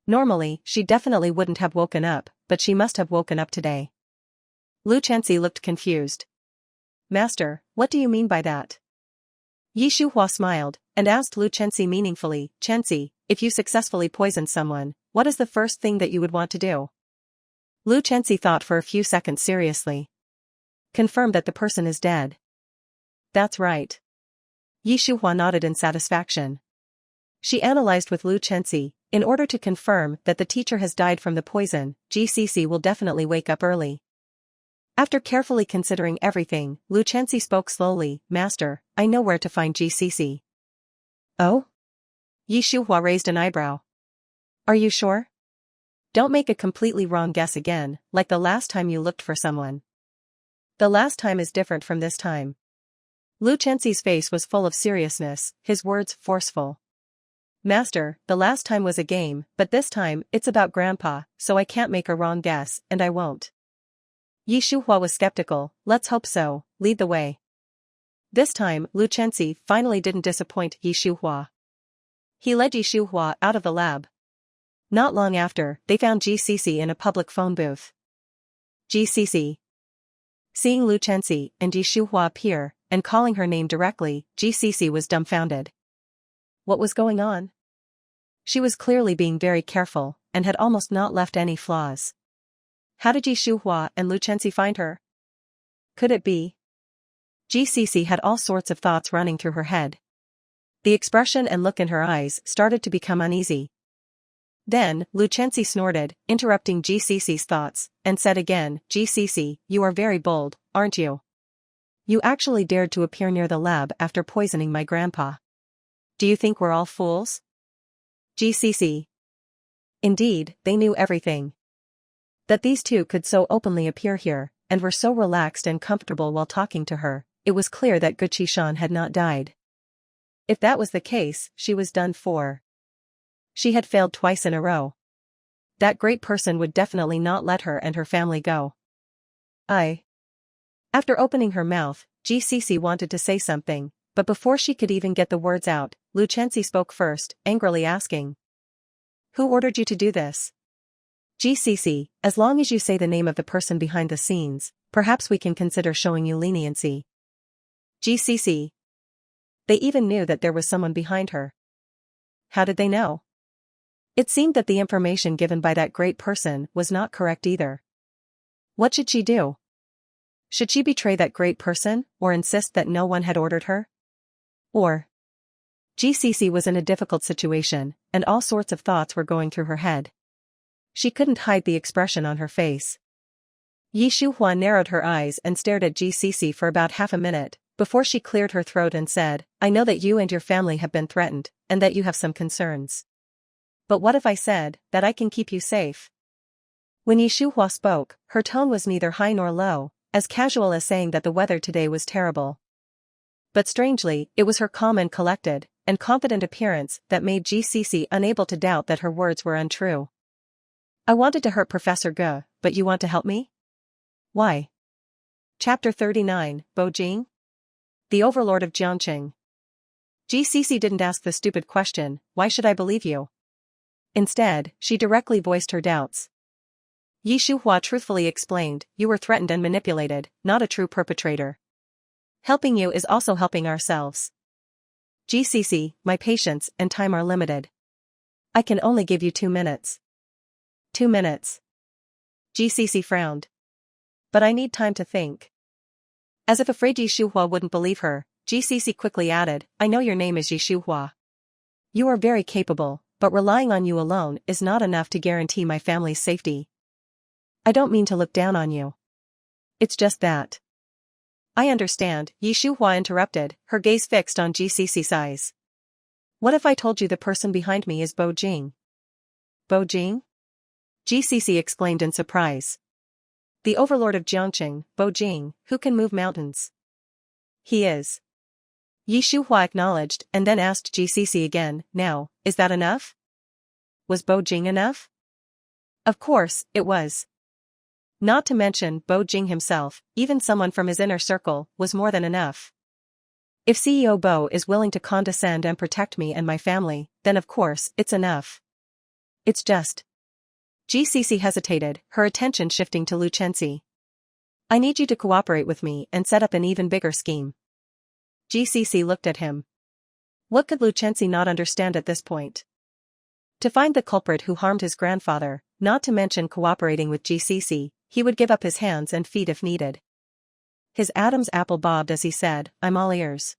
Normally, she definitely wouldn't have woken up, but she must have woken up today. Lu Chenxi looked confused. "Master, what do you mean by that?" Yi Shuhua smiled, and asked Lu Chenxi meaningfully, Chenxi, if you successfully poisoned someone, what is the first thing that you would want to do? Lu Chenxi thought for a few seconds seriously. Confirm that the person is dead. That's right. Yi Shuhua nodded in satisfaction. She analyzed with Lu Chenxi, in order to confirm that the teacher has died from the poison, GCC will definitely wake up early. After carefully considering everything, Lu Chenxi spoke slowly, Master, I know where to find GCC. Oh? Yi Shuhua raised an eyebrow. Are you sure? Don't make a completely wrong guess again, like the last time you looked for someone. The last time is different from this time. Lu Chenxi's face was full of seriousness, his words forceful. Master, the last time was a game, but this time, it's about Grandpa, so I can't make a wrong guess, and I won't. Yi Shuhua was skeptical, let's hope so, lead the way. This time, Lu Chenxi finally didn't disappoint Yi Shuhua. He led Yi Shuhua out of the lab. Not long after, they found GCC in a public phone booth. GCC. Seeing Lu Chenxi and Yi Shuhua appear, and calling her name directly, GCC was dumbfounded. What was going on? She was clearly being very careful, and had almost not left any flaws. How did Yi Shuhua and Lu Chenxi find her? Could it be? GCC had all sorts of thoughts running through her head. The expression and look in her eyes started to become uneasy. Then, Lu Chenxi snorted, interrupting GCC's thoughts, and said again, GCC, you are very bold, aren't you? You actually dared to appear near the lab after poisoning my grandpa. Do you think we're all fools? GCC. Indeed, they knew everything. That these two could so openly appear here, and were so relaxed and comfortable while talking to her, it was clear that Guqi-shan had not died. If that was the case, she was done for. She had failed twice in a row. That great person would definitely not let her and her family go. After opening her mouth, GCC wanted to say something, but before she could even get the words out, Lu Chenxi spoke first, angrily asking. Who ordered you to do this? GCC, as long as you say the name of the person behind the scenes, perhaps we can consider showing you leniency. GCC. They even knew that there was someone behind her. How did they know? It seemed that the information given by that great person was not correct either. What should she do? Should she betray that great person, or insist that no one had ordered her? Or? GCC was in a difficult situation, and all sorts of thoughts were going through her head. She couldn't hide the expression on her face. Yi Shuhua narrowed her eyes and stared at GCC for about half a minute, before she cleared her throat and said, I know that you and your family have been threatened, and that you have some concerns. But what if I said that I can keep you safe? When Yi Shuhua spoke, her tone was neither high nor low, as casual as saying that the weather today was terrible. But strangely, it was her calm and collected, and confident appearance that made GCC unable to doubt that her words were untrue. I wanted to hurt Professor Ge, but you want to help me? Why? Chapter 39, Bo Jing? The Overlord of Jiangqing. GCC didn't ask the stupid question, why should I believe you? Instead, she directly voiced her doubts. Yi Shuhua truthfully explained, you were threatened and manipulated, not a true perpetrator. Helping you is also helping ourselves. GCC, my patience and time are limited. I can only give you 2 minutes. 2 minutes. GCC frowned. But I need time to think. As if afraid Yi Shuhua wouldn't believe her, GCC quickly added, I know your name is Yi Shuhua. You are very capable, but relying on you alone is not enough to guarantee my family's safety. I don't mean to look down on you. It's just that. I understand, Yi Shuhua interrupted, her gaze fixed on GCC's eyes. What if I told you the person behind me is Bo Jing? Bo Jing? GCC exclaimed in surprise. The overlord of Jiangqing, Bo Jing, who can move mountains. He is. Yi Shuhua acknowledged and then asked GCC again, now, is that enough? Was Bo Jing enough? Of course, it was. Not to mention Bo Jing himself, even someone from his inner circle, was more than enough. If CEO Bo is willing to condescend and protect me and my family, then of course, it's enough. It's just. GCC hesitated, her attention shifting to Lu Chenxi. I need you to cooperate with me and set up an even bigger scheme. GCC looked at him. What could Lu Chenzi not understand at this point? To find the culprit who harmed his grandfather, not to mention cooperating with GCC, he would give up his hands and feet if needed. His Adam's apple bobbed as he said, "I'm all ears."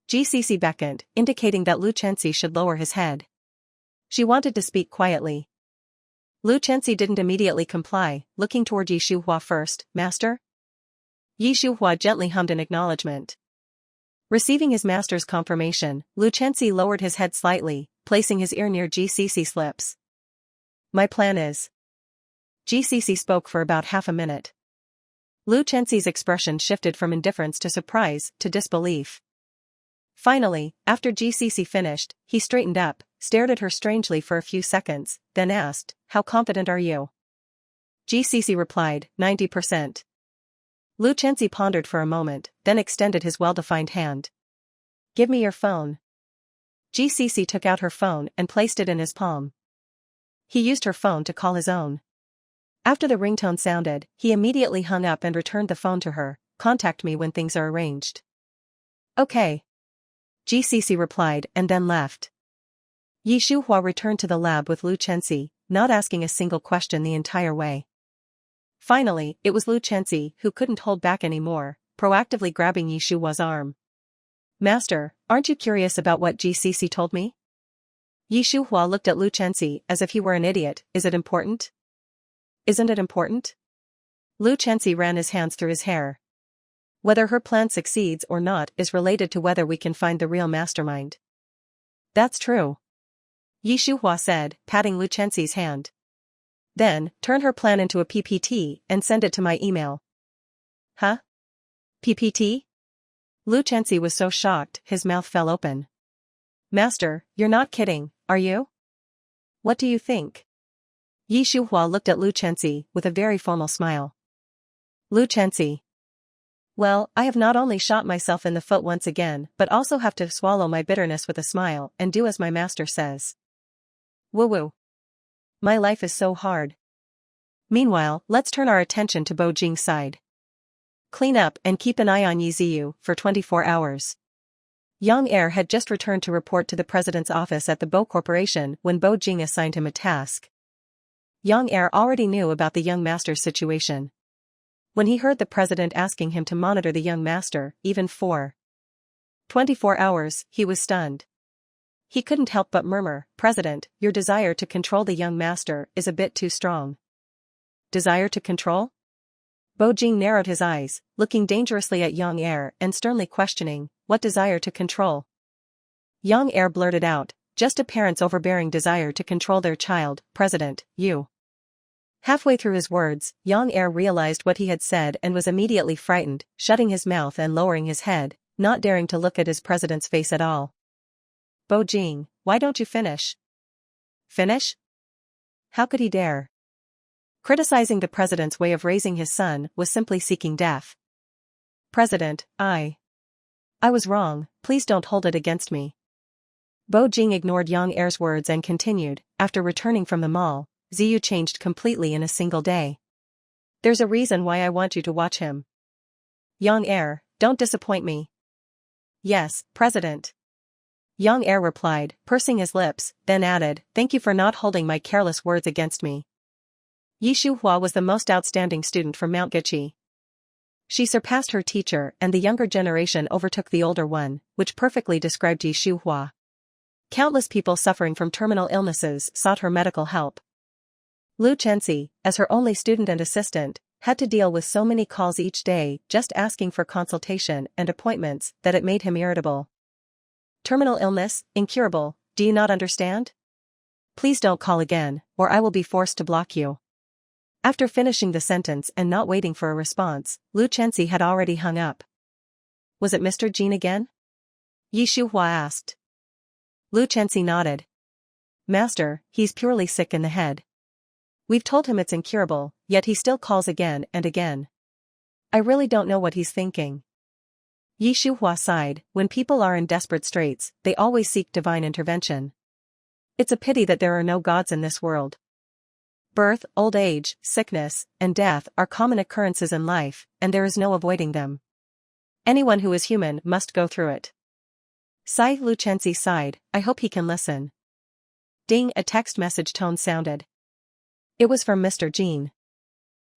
GCC beckoned, indicating that Lu Chenzi should lower his head. She wanted to speak quietly. Lu Chenzi didn't immediately comply, looking toward Yi Shuhua first. "Master?" Yi Shuhua gently hummed an acknowledgement. Receiving his master's confirmation, Lu Chenzi lowered his head slightly, placing his ear near GCC's lips. "My plan is..." GCC spoke for about half a minute. Lu Chenzi's expression shifted from indifference to surprise to disbelief. Finally, after GCC finished, he straightened up, stared at her strangely for a few seconds, then asked, "How confident are you?" GCC replied, 90%. Lu Chenzi pondered for a moment, then extended his well-defined hand. "Give me your phone." GCC took out her phone and placed it in his palm. He used her phone to call his own. After the ringtone sounded, he immediately hung up and returned the phone to her. "Contact me when things are arranged." "Okay." GCC replied and then left. Yi Shuhua returned to the lab with Lu Chenzi, not asking a single question the entire way. Finally, it was Lu Chenzi who couldn't hold back anymore, proactively grabbing Yi Shuhua's arm. "Master, aren't you curious about what GCC told me?" Yi Shuhua looked at Lu Chenzi as if he were an idiot. "Is it important?" "Isn't it important?" Lu Chenzi ran his hands through his hair. "Whether her plan succeeds or not is related to whether we can find the real mastermind." "That's true," Yi Shuhua said, patting Lu Chenzi's hand. "Then, turn her plan into a PPT and send it to my email." "Huh? PPT?" Lu Chenzi was so shocked, his mouth fell open. "Master, you're not kidding, are you? What do you think?" Yi Shuhua looked at Lu Chenzi with a very formal smile. Lu Chenzi. "Well, I have not only shot myself in the foot once again but also have to swallow my bitterness with a smile and do as my master says. Woo-woo. My life is so hard." Meanwhile, let's turn our attention to Bo Jing's side. Clean up and keep an eye on Yi Ziyu for 24 hours. Young heir had just returned to report to the president's office at the Bo Corporation when Bo Jing assigned him a task. Young heir already knew about the young master's situation. When he heard the president asking him to monitor the young master, even for 24 hours, he was stunned. He couldn't help but murmur, "President, your desire to control the young master is a bit too strong." Desire to control? Bo Jing narrowed his eyes, looking dangerously at young heir and sternly questioning, "What desire to control?" Young heir blurted out, "Just a parent's overbearing desire to control their child, President, you." Halfway through his words, young heir realized what he had said and was immediately frightened, shutting his mouth and lowering his head, not daring to look at his president's face at all. "Bo Jing, why don't you finish?" "Finish?" How could he dare? Criticizing the president's way of raising his son was simply seeking death. "President, I was wrong, please don't hold it against me." Bo Jing ignored young heir's words and continued, "After returning from the mall, Ziyu changed completely in a single day. There's a reason why I want you to watch him. Young heir, don't disappoint me." "Yes, President." Young heir replied, pursing his lips, then added, "Thank you for not holding my careless words against me." Yi Shuhua was the most outstanding student from Mount Gichi. She surpassed her teacher and the younger generation overtook the older one, which perfectly described Yi Shuhua. Countless people suffering from terminal illnesses sought her medical help. Lu Chenzi, as her only student and assistant, had to deal with so many calls each day just asking for consultation and appointments that it made him irritable. "Terminal illness, incurable, do you not understand? Please don't call again, or I will be forced to block you." After finishing the sentence and not waiting for a response, Lu Chenzi had already hung up. "Was it Mr. Jin again?" Yi Shuhua asked. Lu Chenzi nodded. "Master, he's purely sick in the head. We've told him it's incurable, yet he still calls again and again. I really don't know what he's thinking." Yi Shuhua sighed, "When people are in desperate straits, they always seek divine intervention. It's a pity that there are no gods in this world. Birth, old age, sickness, and death are common occurrences in life, and there is no avoiding them. Anyone who is human must go through it. Sigh. Lu Chenzi sighed, I hope he can listen. Ding, a text message tone sounded. It was from Mr. Jean.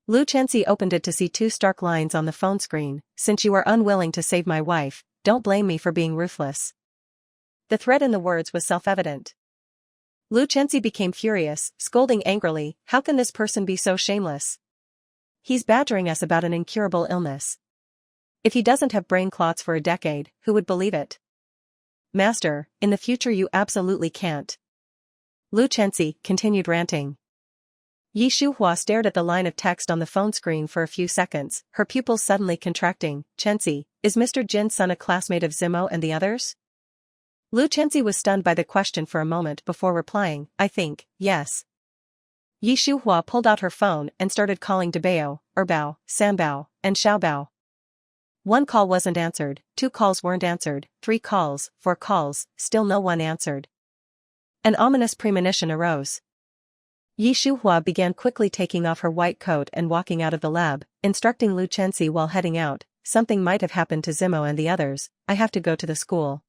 Lu Chenzi opened it to see two stark lines on the phone screen. Since you are unwilling to save my wife, don't blame me for being ruthless. The threat in the words was self-evident. Lu Chenzi became furious, scolding angrily, how can this person be so shameless? He's badgering us about an incurable illness. If he doesn't have brain clots for a decade, who would believe it? Master, in the future you absolutely can't. Lu Chenzi continued ranting. Yi Shuhua stared at the line of text on the phone screen for a few seconds, her pupils suddenly contracting. Chenzi, is Mr. Jin's son a classmate of Zimo and the others? Lu Chenzi was stunned by the question for a moment before replying, I think, yes. Yi Shuhua pulled out her phone and started calling Dabao, Erbao, Sambao, and Xiaobao. One call wasn't answered, 2 calls weren't answered, 3 calls, 4 calls, still no one answered. An ominous premonition arose. Yi Shuhua began quickly taking off her white coat and walking out of the lab, instructing Lu Chenzi while heading out, something might have happened to Zimo and the others, I have to go to the school.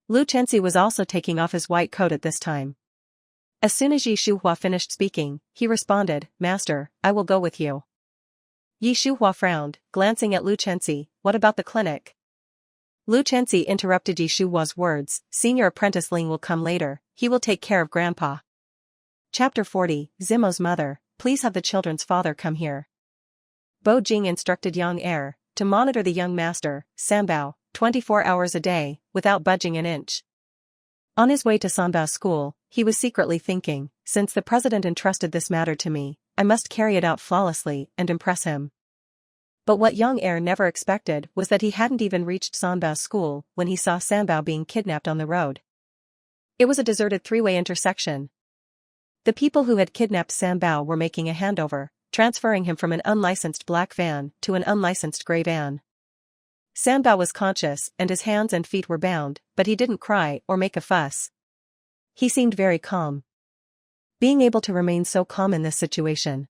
Lu Chenzi was also taking off his white coat at this time. As soon as Yi Shuhua finished speaking, he responded, Master, I will go with you. Yi Shuhua frowned, glancing at Lu Chenzi, what about the clinic? Lu Chenzi interrupted Yi Shuhua's words, Senior Apprentice Ling will come later, he will take care of Grandpa. Chapter 40, Zimo's mother, please have the children's father come here. Bo Jing instructed young heir to monitor the young master, Sambao, 24 hours a day, without budging an inch. On his way to Sanbao's school, he was secretly thinking, since the president entrusted this matter to me, I must carry it out flawlessly and impress him. But what young heir never expected was that he hadn't even reached Sanbao's school when he saw Sambao being kidnapped on the road. It was a deserted 3-way intersection. The people who had kidnapped Sambao were making a handover, transferring him from an unlicensed black van to an unlicensed gray van. Sambao was conscious and his hands and feet were bound, but he didn't cry or make a fuss. He seemed very calm. Being able to remain so calm in this situation.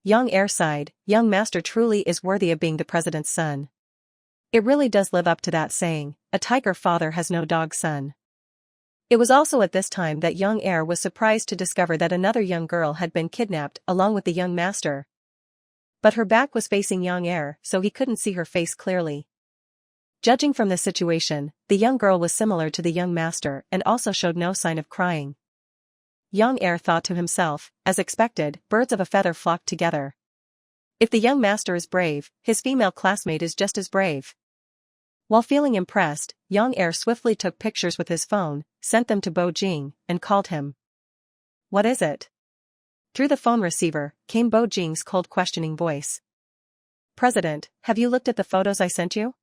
Young heir sighed, young master truly is worthy of being the president's son. It really does live up to that saying, a tiger father has no dog son. It was also at this time that young heir was surprised to discover that another young girl had been kidnapped along with the young master. But her back was facing young heir, so he couldn't see her face clearly. Judging from the situation, the young girl was similar to the young master and also showed no sign of crying. Young heir thought to himself, as expected, birds of a feather flock together. If the young master is brave, his female classmate is just as brave. While feeling impressed, young heir swiftly took pictures with his phone, sent them to Bo Jing, and called him. What is it? Through the phone receiver, came Bo Jing's cold questioning voice. President, have you looked at the photos I sent you?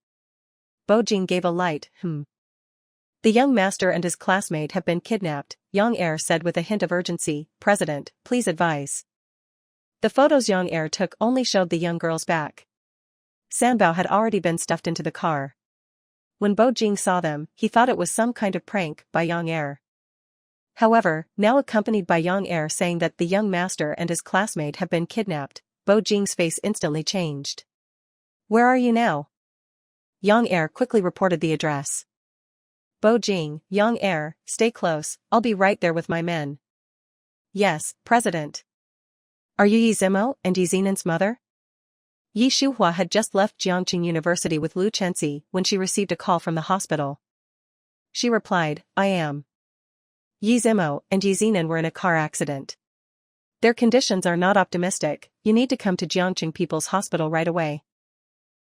Bo Jing gave a light, The young master and his classmate have been kidnapped, young heir said with a hint of urgency, President, please advise. The photos young heir took only showed the young girl's back. Sambao had already been stuffed into the car. When Bo Jing saw them, he thought it was some kind of prank by young heir. However, now accompanied by young heir saying that the young master and his classmate have been kidnapped, Bo Jing's face instantly changed. Where are you now? Young heir quickly reported the address. Bo Jing, young heir, stay close, I'll be right there with my men. Yes, President. Are you Yi Zimo and Yi Zinan's mother? Yi Shuhua had just left Jiangqing University with Lu Chenzi when she received a call from the hospital. She replied, I am. Yi Zimo and Yi Zinan were in a car accident. Their conditions are not optimistic, you need to come to Jiangqing People's Hospital right away.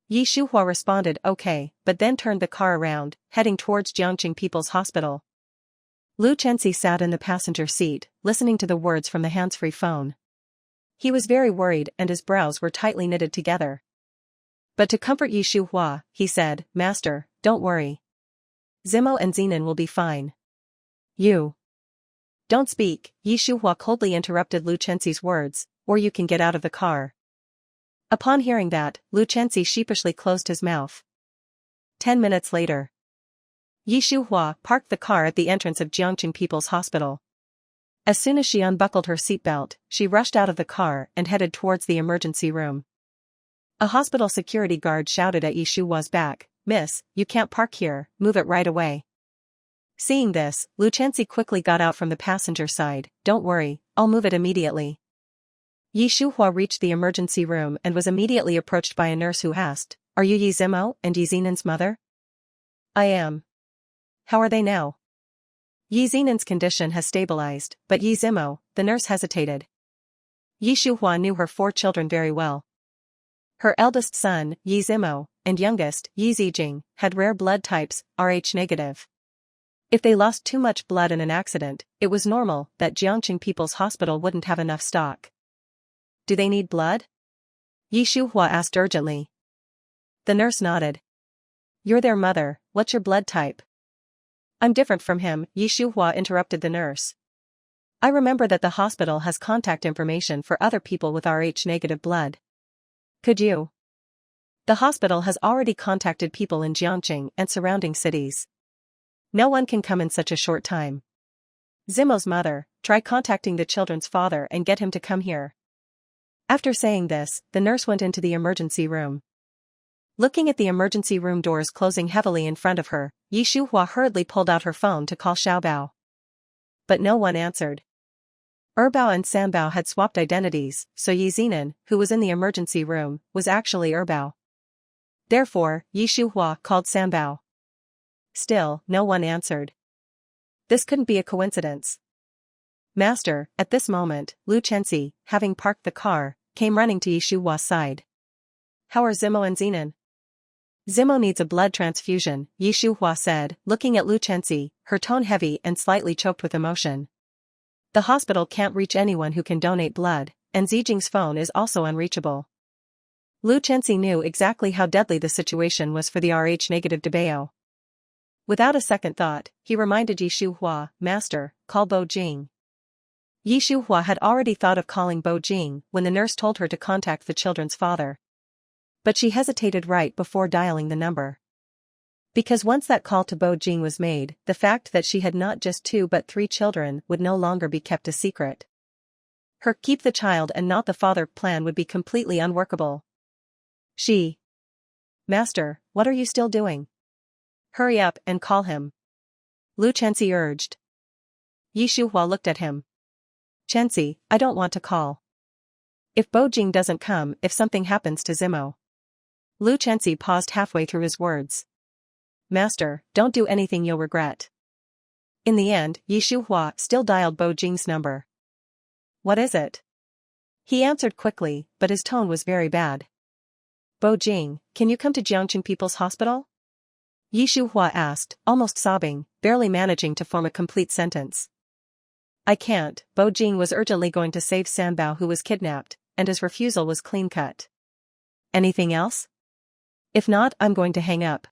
Yi Shuhua responded okay, but then turned the car around, heading towards Jiangqing People's Hospital. Lu Chenzi sat in the passenger seat, listening to the words from the hands-free phone. He was very worried and his brows were tightly knitted together. But to comfort Yi Shuhua, he said, Master, don't worry. Zimo and Zinan will be fine. You. Don't speak, Yi Shuhua coldly interrupted Lu Chenzi's words, or you can get out of the car. Upon hearing that, Lu Chenzi sheepishly closed his mouth. 10 minutes later. Yi Shuhua parked the car at the entrance of Jiangqing People's Hospital. As soon as she unbuckled her seatbelt, she rushed out of the car and headed towards the emergency room. A hospital security guard shouted at Yi Shuhua's back, "Miss, you can't park here, move it right away." Seeing this, Lu Chenxi quickly got out from the passenger side. "Don't worry, I'll move it immediately." Yi Shuhua reached the emergency room and was immediately approached by a nurse who asked, "Are you Yi Zimo and Yi Zinan's mother?" "I am." "How are they now?" "Yi Zinan's condition has stabilized, but Yi Zimo," the nurse hesitated. Yi Shuhua knew her 4 children very well. Her eldest son, Yi Zimo, and youngest, Yi Zijing, had rare blood types, Rh negative. If they lost too much blood in an accident, it was normal that Jiangqing People's Hospital wouldn't have enough stock. "Do they need blood?" Yi Shuhua asked urgently. The nurse nodded. "You're their mother, what's your blood type?" "I'm different from him," Yi Shuhua interrupted the nurse. "I remember that the hospital has contact information for other people with Rh negative blood. Could you?" "The hospital has already contacted people in Jiangqing and surrounding cities. No one can come in such a short time. Zimo's mother, try contacting the children's father and get him to come here." After saying this, the nurse went into the emergency room. Looking at the emergency room doors closing heavily in front of her, Yi Shuhua hurriedly pulled out her phone to call Xiaobao. But no one answered. Erbao and Sanbao had swapped identities, so Yi Zinan, who was in the emergency room, was actually Erbao. Therefore, Yi Shuhua called Sanbao. Still, no one answered. This couldn't be a coincidence. "Master," at this moment, Lu Chenxi, having parked the car, came running to Yi Shuhua's side. "How are Zimo and Zinan?" "Zimo needs a blood transfusion," Yi Shuhua said, looking at Lu Chenxi, her tone heavy and slightly choked with emotion. "The hospital can't reach anyone who can donate blood, and Zijing's phone is also unreachable." Lu Chenxi knew exactly how deadly the situation was for the Rh negative Debao. Without a second thought, he reminded Yi Shuhua, "Master, call Bo Jing." Yi Shuhua had already thought of calling Bo Jing when the nurse told her to contact the children's father. But she hesitated right before dialing the number. Because once that call to Bo Jing was made, the fact that she had not just 2 but 3 children would no longer be kept a secret. Her keep the child and not the father plan would be completely unworkable. "Master, what are you still doing? Hurry up and call him," Lu Chenxi urged. Yi Shuhua looked at him. "Chenxi, I don't want to call. If Bo Jing doesn't come, if something happens to Zimo." Lu Chenxi paused halfway through his words. "Master, don't do anything you'll regret." In the end, Yi Shuhua still dialed Bo Jing's number. "What is it?" He answered quickly, but his tone was very bad. "Bo Jing, can you come to Jiangqing People's Hospital?" Yi Shuhua asked, almost sobbing, barely managing to form a complete sentence. "I can't." Bo Jing was urgently going to save Sanbao, who was kidnapped, and his refusal was clean-cut. "Anything else? If not, I'm going to hang up."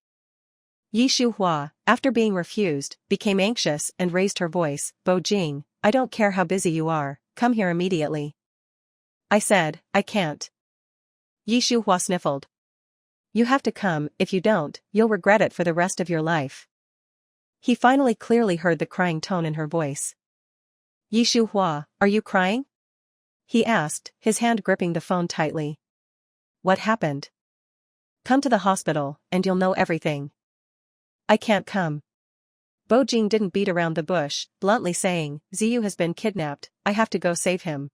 Yi Shuhua, after being refused, became anxious and raised her voice. "Bo Jing, I don't care how busy you are, come here immediately." "I said, I can't." Yi Shuhua sniffled. "You have to come, if you don't, you'll regret it for the rest of your life." He finally clearly heard the crying tone in her voice. "Yi Shuhua, are you crying?" he asked, his hand gripping the phone tightly. "What happened?" "Come to the hospital, and you'll know everything." "I can't come." Bo Jing didn't beat around the bush, bluntly saying, "Ziyu has been kidnapped, I have to go save him."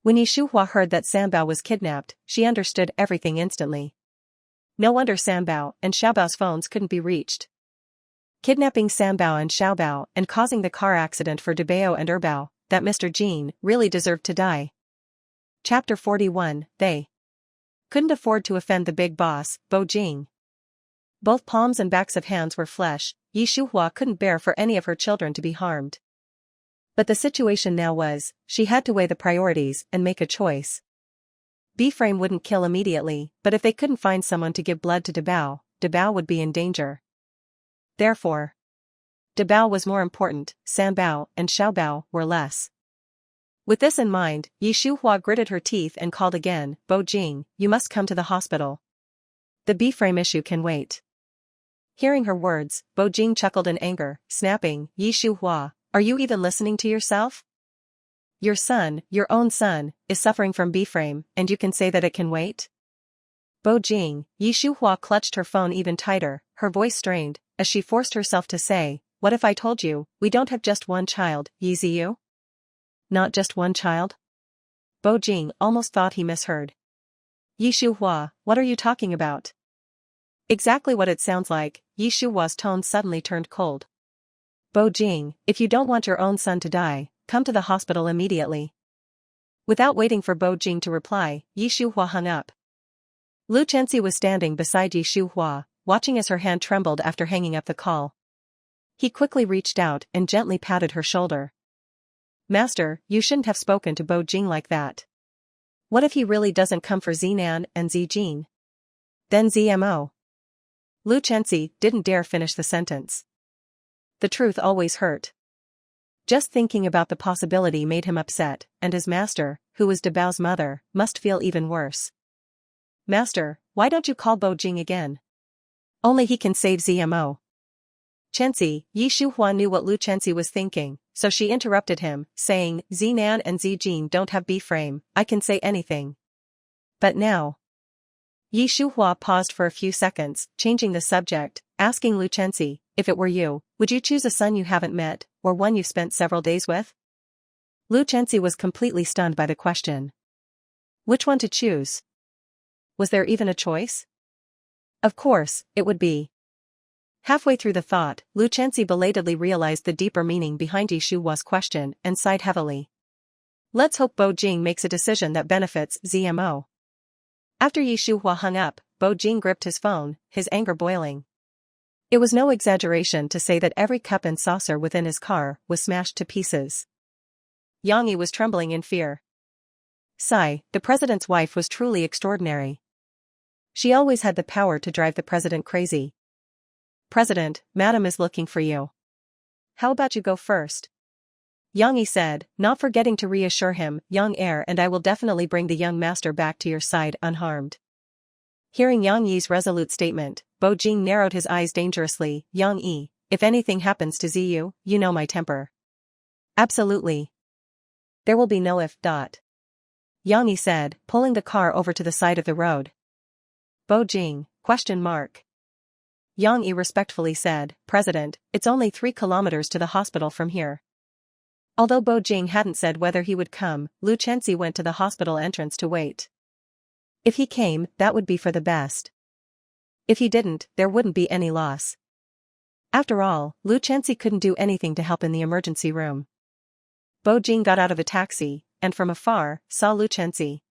When Yi Shuhua heard that Sanbao was kidnapped, she understood everything instantly. No wonder Sanbao and Xiaobao's phones couldn't be reached. Kidnapping Sanbao and Xiaobao and causing the car accident for Debao and Erbao, that Mr. Jin really deserved to die. Chapter 41, They couldn't afford to offend the big boss, Bo Jing. Both palms and backs of hands were flesh, Yi Shuhua couldn't bear for any of her children to be harmed. But the situation now was, she had to weigh the priorities and make a choice. B-Frame wouldn't kill immediately, but if they couldn't find someone to give blood to Debao, Debao would be in danger. Therefore, Debao was more important, Sanbao and Xiaobao were less. With this in mind, Yi Shuhua gritted her teeth and called again, "Bo Jing, you must come to the hospital. The B-Frame issue can wait." Hearing her words, Bo Jing chuckled in anger, snapping, "Yi Shuhua, are you even listening to yourself? Your son, your own son, is suffering from B-Frame, and you can say that it can wait?" Bo Jing, Yi Shuhua clutched her phone even tighter, her voice strained, as she forced herself to say, "What if I told you, we don't have just one child, Yi Ziyu?" Not just one child? Bo Jing almost thought he misheard. Yi Shuhua, what are you talking about? Exactly what it sounds like. Yi Shuhua's tone suddenly turned cold. Bo Jing, if you don't want your own son to die, come to the hospital immediately. Without waiting for Bo Jing to reply, Yi Shuhua hung up. Lu Chenxi was standing beside Yi Shuhua, watching as her hand trembled after hanging up the call. He quickly reached out and gently patted her shoulder. Master, you shouldn't have spoken to Bo Jing like that. What if he really doesn't come for Zinan and Zijin? Then ZMO. Lu Chenxi didn't dare finish the sentence. The truth always hurt. Just thinking about the possibility made him upset, and his master, who was De Bao's mother, must feel even worse. Master, why don't you call Bo Jing again? Only he can save ZMO. Chenxi, Yi Shuhua knew what Lu Chenxi was thinking, so she interrupted him, saying, Zinan and Zijin don't have B-frame, I can say anything. But now. Yi Shuhua paused for a few seconds, changing the subject, asking Lu Chenxi, if it were you, would you choose a son you haven't met, or one you spent several days with? Lu Chenxi was completely stunned by the question. Which one to choose? Was there even a choice? Of course, it would be. Halfway through the thought, Lu Chenxi belatedly realized the deeper meaning behind Yi Shuhua's question and sighed heavily. Let's hope Bo Jing makes a decision that benefits ZMO. After Yi Shuhua hung up, Bo Jing gripped his phone, his anger boiling. It was no exaggeration to say that every cup and saucer within his car was smashed to pieces. Yang Yi was trembling in fear. Sigh, the president's wife was truly extraordinary. She always had the power to drive the president crazy. President, Madam is looking for you. How about you go first? Yang Yi said, not forgetting to reassure him, young heir, and I will definitely bring the young master back to your side unharmed. Hearing Yang Yi's resolute statement, Bo Jing narrowed his eyes dangerously. Yang Yi, if anything happens to Ziyu, you know my temper. Absolutely. There will be no if. Yang Yi said, pulling the car over to the side of the road. Bo Jing, ? Yang Yi respectfully said, President, it's only 3 kilometers to the hospital from here. Although Bo Jing hadn't said whether he would come, Lu Chenxi went to the hospital entrance to wait. If he came, that would be for the best. If he didn't, there wouldn't be any loss. After all, Lu Chenxi couldn't do anything to help in the emergency room. Bo Jing got out of a taxi, and from afar, saw Lu Chenxi.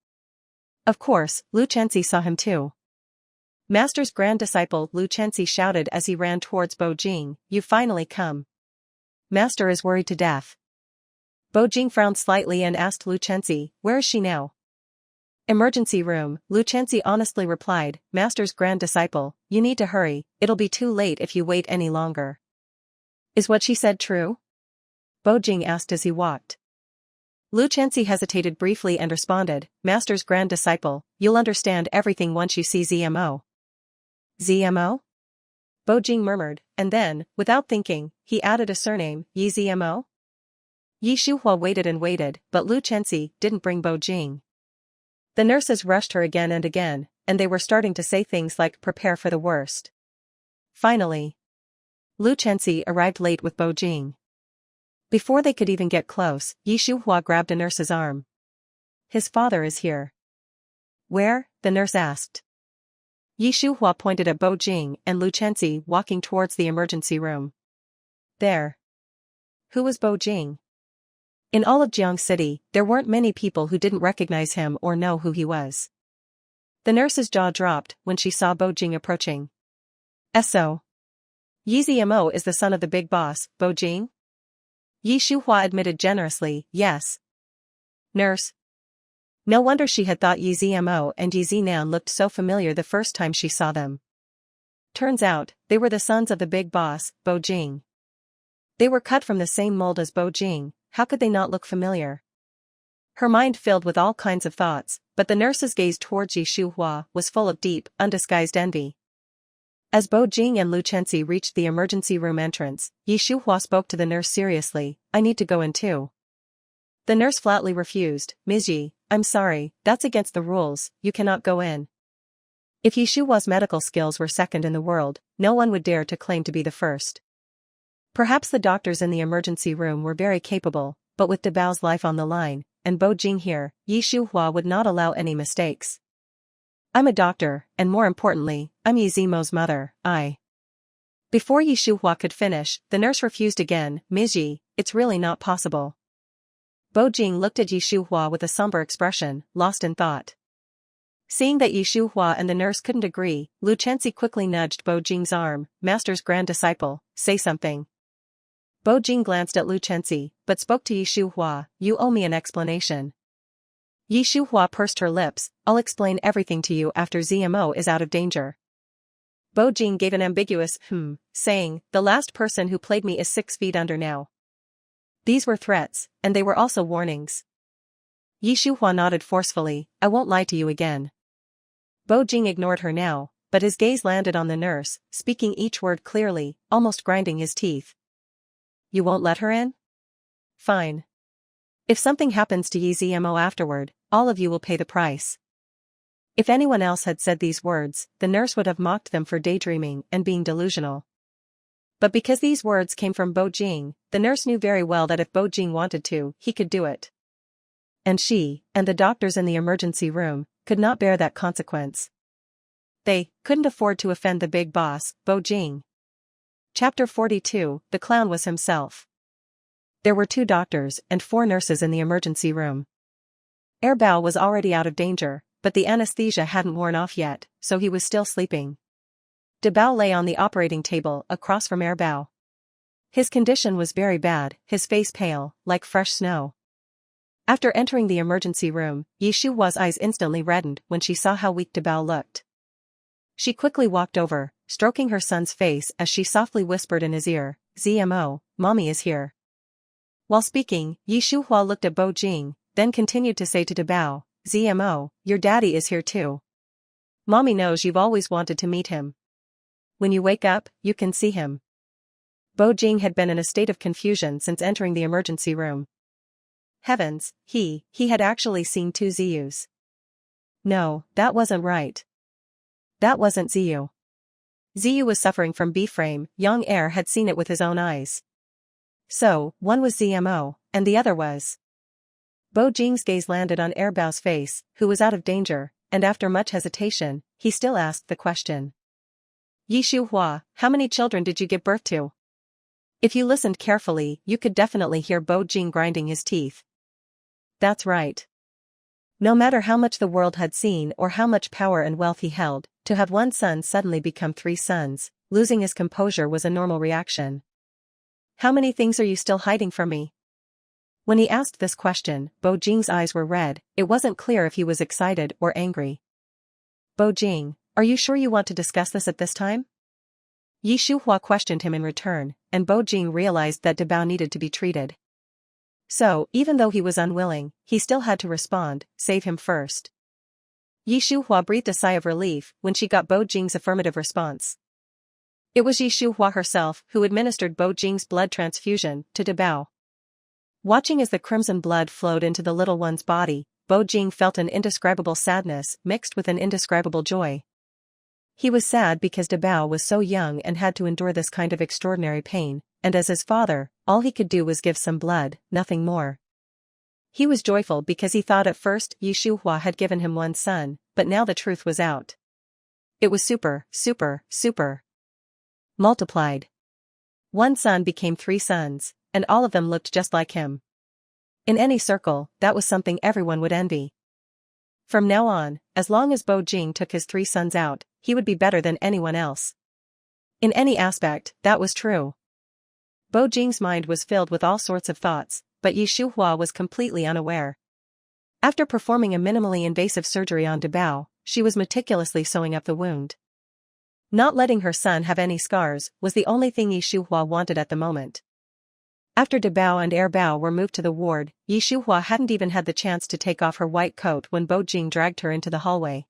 Of course, Lu Chenxi saw him too. Master's grand disciple Lu Chenxi shouted as he ran towards Bo Jing, you finally come. Master is worried to death. Bo Jing frowned slightly and asked Lu Chenxi, where is she now? Emergency room, Lu Chenxi honestly replied, Master's grand disciple, you need to hurry, it'll be too late if you wait any longer. Is what she said true? Bo Jing asked as he walked. Lu Chenxi hesitated briefly and responded, Master's grand disciple, you'll understand everything once you see ZMO. ZMO? Bo Jing murmured, and then, without thinking, he added a surname, Yi ZMO? Yi Shuhua waited and waited, but Lu Chenxi didn't bring Bo Jing. The nurses rushed her again and again, and they were starting to say things like prepare for the worst. Finally, Lu Chenxi arrived late with Bo Jing. Before they could even get close, Yi Shuhua grabbed a nurse's arm. His father is here. Where? The nurse asked. Yi Shuhua pointed at Bo Jing and Lu Chenxi walking towards the emergency room. There. Who was Bo Jing? In all of Jiang City, there weren't many people who didn't recognize him or know who he was. The nurse's jaw dropped when she saw Bo Jing approaching. So. Yi ZMO is the son of the big boss, Bo Jing? Yi Shuhua admitted generously, yes. Nurse. No wonder she had thought Yi ZMO and Yi Zinan looked so familiar the first time she saw them. Turns out, they were the sons of the big boss, Bo Jing. They were cut from the same mold as Bo Jing, how could they not look familiar? Her mind filled with all kinds of thoughts, but the nurse's gaze towards Yi Shuhua was full of deep, undisguised envy. As Bo Jing and Lu Chenxi reached the emergency room entrance, Yi Shuhua spoke to the nurse seriously, I need to go in too. The nurse flatly refused, Ms. Yi, I'm sorry, that's against the rules, you cannot go in. If Yishua's medical skills were second in the world, no one would dare to claim to be the first. Perhaps the doctors in the emergency room were very capable, but with Dabao's life on the line, and Bo Jing here, Yishuhua would not allow any mistakes. I'm a doctor, and more importantly, I'm Yizimo's mother, Before Yishuhua could finish, the nurse refused again. Ms. Yi, it's really not possible. Bo Jing looked at Yishuhua with a somber expression, lost in thought. Seeing that Yishuhua and the nurse couldn't agree, Lu Chenxi quickly nudged Bo Jing's arm. Master's grand disciple, say something. Bo Jing glanced at Lu Chenxi, but spoke to Yishuhua. You owe me an explanation. Yishuhua pursed her lips. I'll explain everything to you after ZMO is out of danger. Bo Jing gave an ambiguous saying, the last person who played me is 6 feet under now. These were threats, and they were also warnings. Yishuhua nodded forcefully. I won't lie to you again. Bo Jing ignored her now, but his gaze landed on the nurse, speaking each word clearly, almost grinding his teeth. You won't let her in? Fine. If something happens to ZMO afterward, all of you will pay the price. If anyone else had said these words, the nurse would have mocked them for daydreaming and being delusional. But because these words came from Bo Jing, the nurse knew very well that if Bo Jing wanted to, he could do it. And she, and the doctors in the emergency room, could not bear that consequence. They couldn't afford to offend the big boss, Bo Jing. Chapter 42, The Clown Was Himself. There were 2 doctors and 4 nurses in the emergency room. Bao was already out of danger, but the anesthesia hadn't worn off yet, so he was still sleeping. Dabao lay on the operating table across from Bao. His condition was very bad, his face pale, like fresh snow. After entering the emergency room, Yishuhua's eyes instantly reddened when she saw how weak Dabao looked. She quickly walked over, stroking her son's face as she softly whispered in his ear, ZMO, mommy is here. While speaking, Yishuhua looked at Bo Jing, then continued to say to Dabao, ZMO, your daddy is here too. Mommy knows you've always wanted to meet him. When you wake up, you can see him. Bo Jing had been in a state of confusion since entering the emergency room. Heavens, he had actually seen 2 Ziyus. No, that wasn't right. That wasn't Ziyu. Ziyu was suffering from B-frame, Yang Er had seen it with his own eyes. So, one was ZMO, and the other was. Bo Jing's gaze landed on Bao's face, who was out of danger, and after much hesitation, he still asked the question. Yishuhua, how many children did you give birth to? If you listened carefully, you could definitely hear Bo Jing grinding his teeth. That's right. No matter how much the world had seen or how much power and wealth he held, to have one son suddenly become 3 sons, losing his composure was a normal reaction. How many things are you still hiding from me? When he asked this question, Bo Jing's eyes were red. It wasn't clear if he was excited or angry. Bo Jing, are you sure you want to discuss this at this time? Yishuhua questioned him in return, and Bo Jing realized that Dabao needed to be treated. So, even though he was unwilling, he still had to respond, save him first. Yishuhua breathed a sigh of relief when she got Bo Jing's affirmative response. It was Yishuhua herself who administered Bo Jing's blood transfusion to Dabao. Watching as the crimson blood flowed into the little one's body, Bo Jing felt an indescribable sadness mixed with an indescribable joy. He was sad because Dabao was so young and had to endure this kind of extraordinary pain, and as his father, all he could do was give some blood, nothing more. He was joyful because he thought at first Yishuhua had given him 1 son, but now the truth was out. It was super multiplied. 1 son became 3 sons, and all of them looked just like him. In any circle, that was something everyone would envy. From now on, as long as Bo Jing took his 3 sons out, he would be better than anyone else. In any aspect, that was true. Bo Jing's mind was filled with all sorts of thoughts, but Yishuhua was completely unaware. After performing a minimally invasive surgery on Dabao, she was meticulously sewing up the wound. Not letting her son have any scars was the only thing Yishuhua wanted at the moment. After Dabao and Bao were moved to the ward, Yishuhua hadn't even had the chance to take off her white coat when Bo Jing dragged her into the hallway.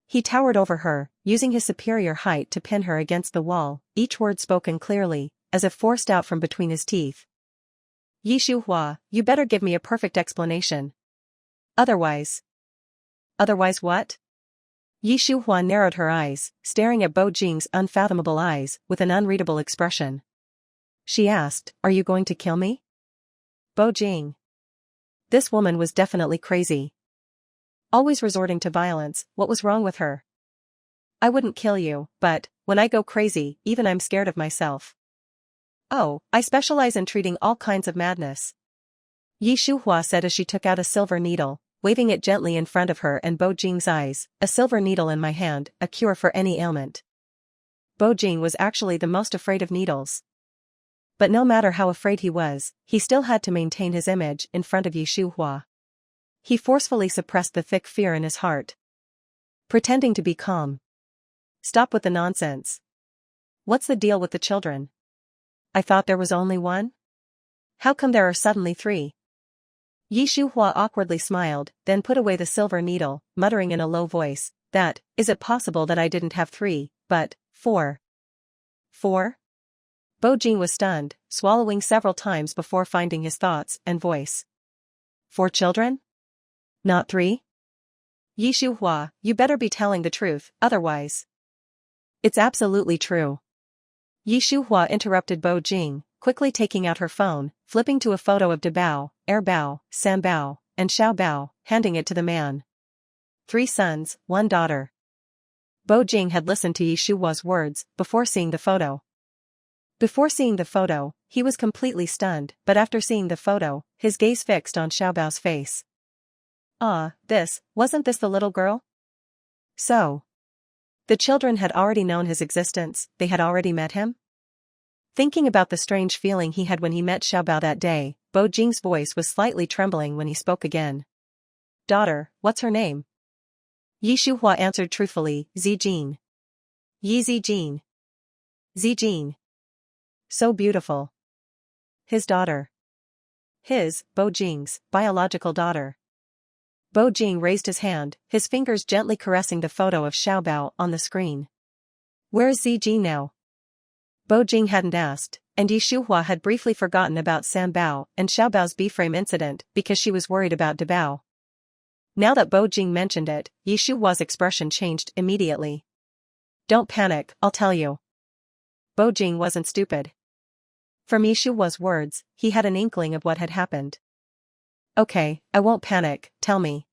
He towered over her, using his superior height to pin her against the wall, each word spoken clearly, as if forced out from between his teeth. Yishuhua, you better give me a perfect explanation. Otherwise what? Yi Shuhua narrowed her eyes, staring at Bo Jing's unfathomable eyes with an unreadable expression. She asked, "Are you going to kill me?" Bo Jing. This woman was definitely crazy. Always resorting to violence, what was wrong with her? "I wouldn't kill you, but, when I go crazy, even I'm scared of myself. Oh, I specialize in treating all kinds of madness," Yi Shuhua said as she took out a silver needle, waving it gently in front of her and Bo Jing's eyes. "A silver needle in my hand, a cure for any ailment." Bo Jing was actually the most afraid of needles. But no matter how afraid he was, he still had to maintain his image in front of Yi Shuhua. He forcefully suppressed the thick fear in his heart, pretending to be calm. "Stop with the nonsense. What's the deal with the children? I thought there was only one? How come there are suddenly three?" Yi Shuhua awkwardly smiled, then put away the silver needle, muttering in a low voice, "Is it possible that I didn't have three, but 4? 4? Bo Jing was stunned, swallowing several times before finding his thoughts and voice. "4 children? Not 3? Yi Shuhua, you better be telling the truth, otherwise." "It's absolutely true." Yi Shuhua interrupted Bo Jing, quickly taking out her phone, flipping to a photo of Dabao, Erbao, Sanbao, and Xiaobao, handing it to the man. 3 sons, 1 daughter. Bo Jing had listened to Yi Shuhua's words before seeing the photo. Before seeing the photo, he was completely stunned, but after seeing the photo, his gaze fixed on Xiaobao's face. Wasn't this the little girl? So, the children had already known his existence, they had already met him? Thinking about the strange feeling he had when he met Xiaobao that day, Bo Jing's voice was slightly trembling when he spoke again. "Daughter, what's her name?" Yi Shuhua answered truthfully, "Zijin." "Yi Zijin. Zijin. So beautiful." His daughter. His, Bo Jing's, biological daughter. Bo Jing raised his hand, his fingers gently caressing the photo of Xiaobao on the screen. "Where is Zijin now?" Bo Jing hadn't asked, and Yi Shuhua had briefly forgotten about Sanbao and Xiaobao's B-frame incident because she was worried about Dabao. Now that Bo Jing mentioned it, Yi Shuhua's expression changed immediately. "Don't panic, I'll tell you." Bo Jing wasn't stupid. From Yi Shuhua's words, he had an inkling of what had happened. "Okay, I won't panic, tell me."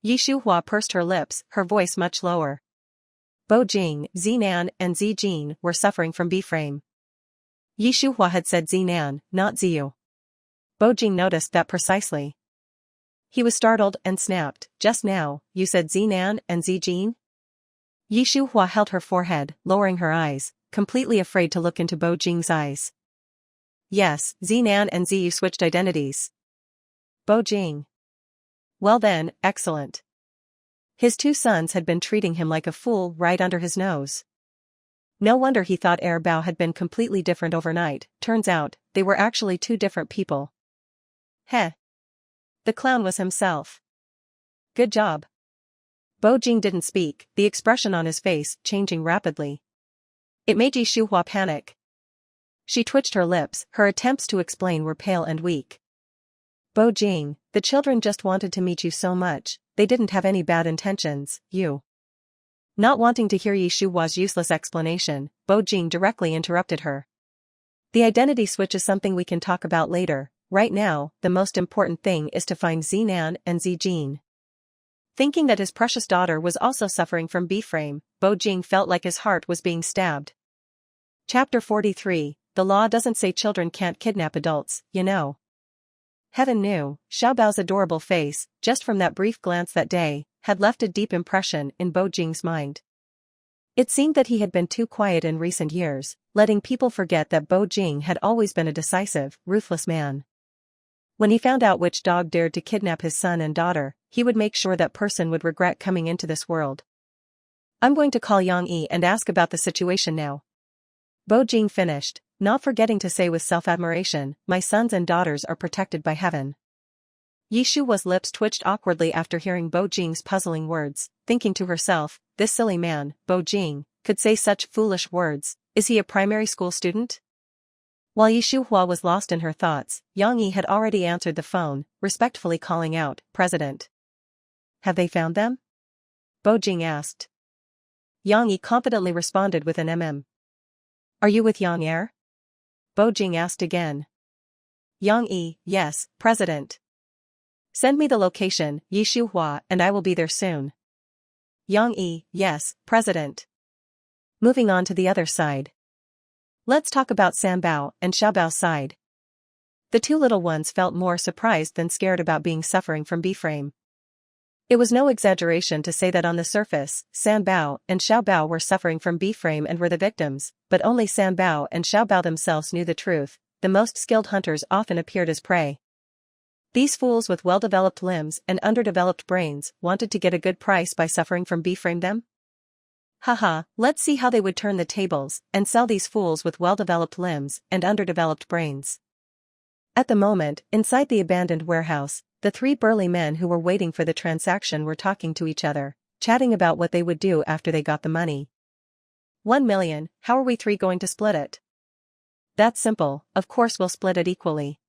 Yi Shuhua pursed her lips, her voice much lower. Bo Jing, Zinan, and Zijin were suffering from B-frame. Yi Shuhua had said Zinan, not Ziyu. Bo Jing noticed that precisely. He was startled and snapped, "Just now, you said Zinan and Zijin?" Yi Shuhua held her forehead, lowering her eyes, completely afraid to look into Bo Jing's eyes. "Yes, Zinan and Ziyu switched identities." Bo Jing. "Well then, excellent." His 2 sons had been treating him like a fool right under his nose. No wonder he thought Bao had been completely different overnight, turns out, they were actually 2 different people. Heh. The clown was himself. "Good job." Bo Jing didn't speak, the expression on his face changing rapidly. It made Yi Shuhua panic. She twitched her lips, her attempts to explain were pale and weak. "Bo Jing, the children just wanted to meet you so much, they didn't have any bad intentions, you." Not wanting to hear Yi Shuhua's useless explanation, Bo Jing directly interrupted her. "The identity switch is something we can talk about later, right now, the most important thing is to find Zinan and Zijin." Thinking that his precious daughter was also suffering from B-frame, Bo Jing felt like his heart was being stabbed. Chapter 43, The law doesn't say children can't kidnap adults, you know. Heaven knew, Xiaobao's adorable face, just from that brief glance that day, had left a deep impression in Bo Jing's mind. It seemed that he had been too quiet in recent years, letting people forget that Bo Jing had always been a decisive, ruthless man. When he found out which dog dared to kidnap his son and daughter, he would make sure that person would regret coming into this world. "I'm going to call Yang Yi and ask about the situation now." Bo Jing finished, not forgetting to say with self-admiration, "My sons and daughters are protected by heaven." Yi Shuhua's lips twitched awkwardly after hearing Bo Jing's puzzling words, thinking to herself, this silly man, Bo Jing, could say such foolish words. Is he a primary school student? While Yi Shuhua was lost in her thoughts, Yang Yi had already answered the phone, respectfully calling out, "President. Have they found them?" Bo Jing asked. Yang Yi confidently responded with an Are you with Yang Er? Bo Jing asked again. Yang Yi, yes, President. Send me the location, Yi Shuhua, and I will be there soon. Yang Yi, yes, President. Moving on to the other side. Let's talk about Sanbao and Xiaobao's side. The two little ones felt more surprised than scared about being suffering from B-frame. It was no exaggeration to say that on the surface, Sanbao and Xiaobao were suffering from B-frame and were the victims, but only Sanbao and Xiaobao themselves knew the truth. The most skilled hunters often appeared as prey. These fools with well-developed limbs and underdeveloped brains wanted to get a good price by suffering from B-frame them? Haha, let's see how they would turn the tables and sell these fools with well-developed limbs and underdeveloped brains. At the moment, inside the abandoned warehouse, the three burly men who were waiting for the transaction were talking to each other, chatting about what they would do after they got the money. 1 million, how are we three going to split it? That's simple, of course we'll split it equally.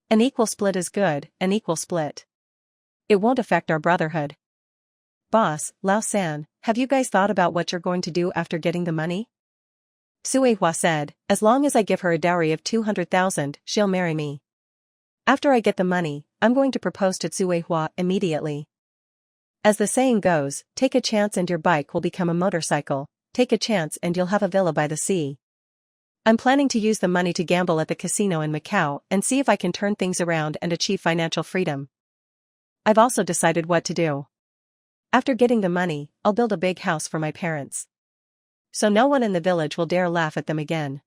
An equal split is good, an equal split. It won't affect our brotherhood. Boss, Lao San, have you guys thought about what you're going to do after getting the money? Suehua said, as long as I give her a dowry of 200,000, she'll marry me. After I get the money, I'm going to propose to Suehua immediately. As the saying goes, take a chance and your bike will become a motorcycle, take a chance and you'll have a villa by the sea. I'm planning to use the money to gamble at the casino in Macau and see if I can turn things around and achieve financial freedom. I've also decided what to do. After getting the money, I'll build a big house for my parents. So no one in the village will dare laugh at them again.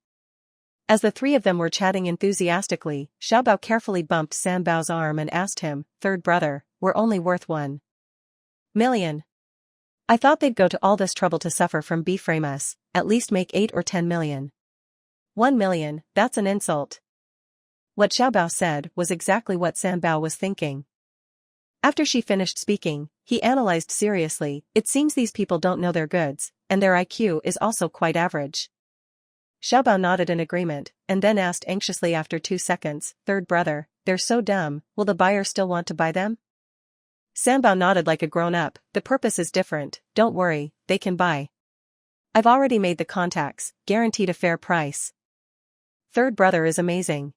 As the three of them were chatting enthusiastically, Xiaobao carefully bumped Sanbao's arm and asked him, third brother, we're only worth 1 million. I thought they'd go to all this trouble to suffer from B-frame us, at least make 8 or 10 million. 1 million, that's an insult. What Xiaobao said was exactly what Sanbao was thinking. After she finished speaking, he analyzed seriously, it seems these people don't know their goods, and their IQ is also quite average. Xiaobao nodded in agreement, and then asked anxiously after 2 seconds, third brother, they're so dumb, will the buyer still want to buy them? Sanbao nodded like a grown-up, the purpose is different, don't worry, they can buy. I've already made the contacts, guaranteed a fair price. Third brother is amazing.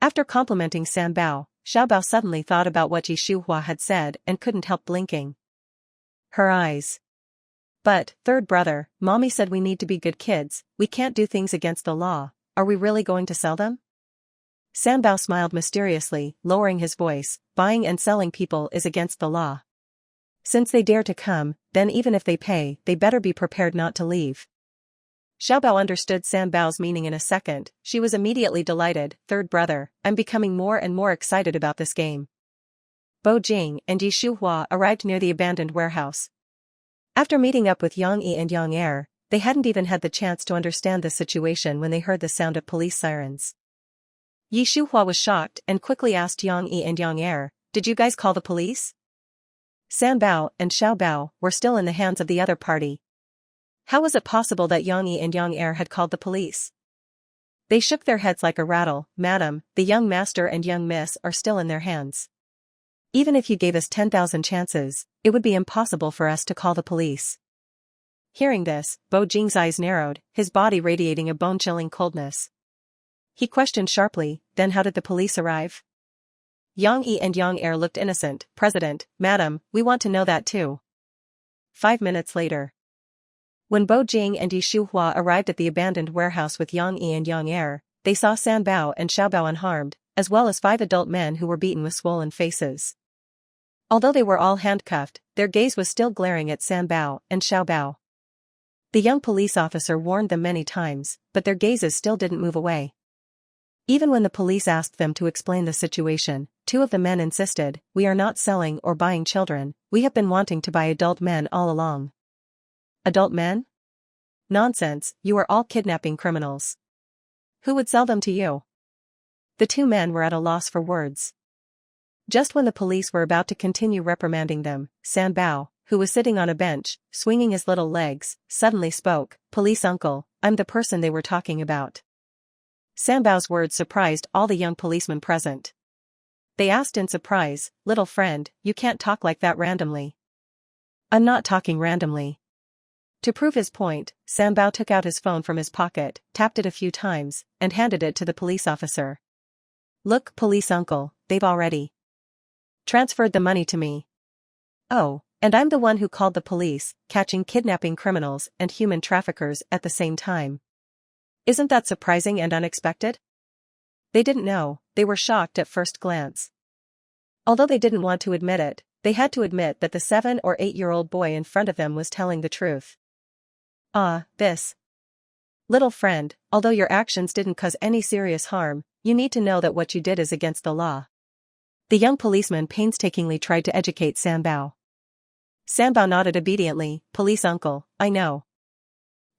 After complimenting Sanbao, Xiaobao suddenly thought about what Yi Shuhua had said and couldn't help blinking her eyes. But, third brother, mommy said we need to be good kids, we can't do things against the law, are we really going to sell them? Sanbao smiled mysteriously, lowering his voice, buying and selling people is against the law. Since they dare to come, then even if they pay, they better be prepared not to leave. Xiaobao understood Sanbao's meaning in a second, she was immediately delighted, third brother, I'm becoming more and more excited about this game. Bo Jing and Yi Shuhua arrived near the abandoned warehouse. After meeting up with Yang Yi and Yang Er, they hadn't even had the chance to understand the situation when they heard the sound of police sirens. Yi Shuhua was shocked and quickly asked Yang Yi and Yang Er, did you guys call the police? Sanbao and Xiaobao were still in the hands of the other party. How was it possible that Yang Yi and Yang Er had called the police? They shook their heads like a rattle, madam, the young master and young miss are still in their hands. Even if you gave us 10,000 chances, it would be impossible for us to call the police. Hearing this, Bo Jing's eyes narrowed, his body radiating a bone-chilling coldness. He questioned sharply, then how did the police arrive? Yang Yi and Yang Er looked innocent, President, madam, we want to know that too. 5 minutes later. When Bo Jing and Yi Shuhua arrived at the abandoned warehouse with Yang Yi and Yang Er, they saw Sanbao and Xiaobao unharmed, as well as 5 adult men who were beaten with swollen faces. Although they were all handcuffed, their gaze was still glaring at Sanbao and Xiaobao. The young police officer warned them many times, but their gazes still didn't move away. Even when the police asked them to explain the situation, 2 of the men insisted, we are not selling or buying children, we have been wanting to buy adult men all along. Adult men? Nonsense, you are all kidnapping criminals. Who would sell them to you? The 2 men were at a loss for words. Just when the police were about to continue reprimanding them, Sanbao, who was sitting on a bench, swinging his little legs, suddenly spoke, Police uncle, I'm the person they were talking about. Sanbao's words surprised all the young policemen present. They asked in surprise, little friend, you can't talk like that randomly. I'm not talking randomly. To prove his point, Sambao took out his phone from his pocket, tapped it a few times, and handed it to the police officer. Look, police uncle, they've already transferred the money to me. Oh, and I'm the one who called the police, catching kidnapping criminals and human traffickers at the same time. Isn't that surprising and unexpected? They didn't know, they were shocked at first glance. Although they didn't want to admit it, they had to admit that the 7 or 8-year-old boy in front of them was telling the truth. This little friend, although your actions didn't cause any serious harm, you need to know that what you did is against the law. The young policeman painstakingly tried to educate Sambao. Sambao nodded obediently. Police uncle, I know.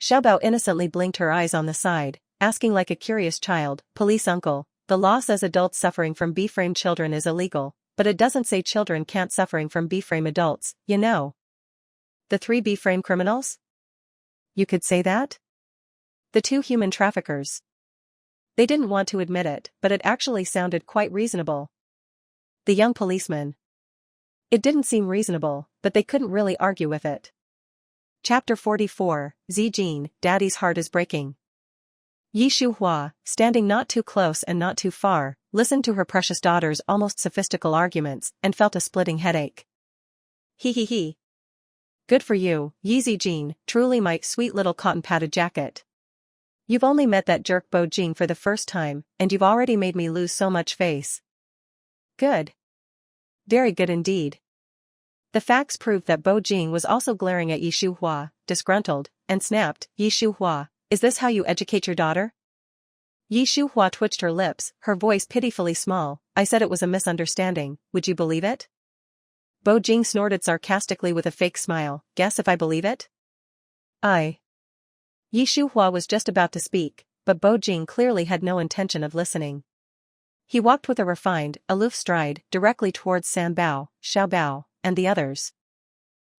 Xiaobao innocently blinked her eyes on the side, asking like a curious child, Police uncle, the law says adults suffering from B-frame children is illegal, but it doesn't say children can't suffering from B-frame adults, you know. The 3 B-frame criminals? You could say that? The 2 human traffickers. They didn't want to admit it, but it actually sounded quite reasonable. The young policeman. It didn't seem reasonable, but they couldn't really argue with it. Chapter 44, Zijin, Daddy's Heart is Breaking. Yi Shuhua, standing not too close and not too far, listened to her precious daughter's almost sophistical arguments and felt a splitting headache. He. Good for you, Yi Zijin, truly my sweet little cotton-padded jacket. You've only met that jerk Bo Jing for the first time, and you've already made me lose so much face. Good. Very good indeed. The facts proved that Bo Jing was also glaring at Yi Shuhua, disgruntled, and snapped, Yi Shuhua, is this how you educate your daughter? Yi Shuhua twitched her lips, her voice pitifully small, I said it was a misunderstanding, would you believe it? Bo Jing snorted sarcastically with a fake smile, guess if I believe it? Yi Shuhua was just about to speak, but Bo Jing clearly had no intention of listening. He walked with a refined, aloof stride, directly towards Sambao, Xiaobao, and the others.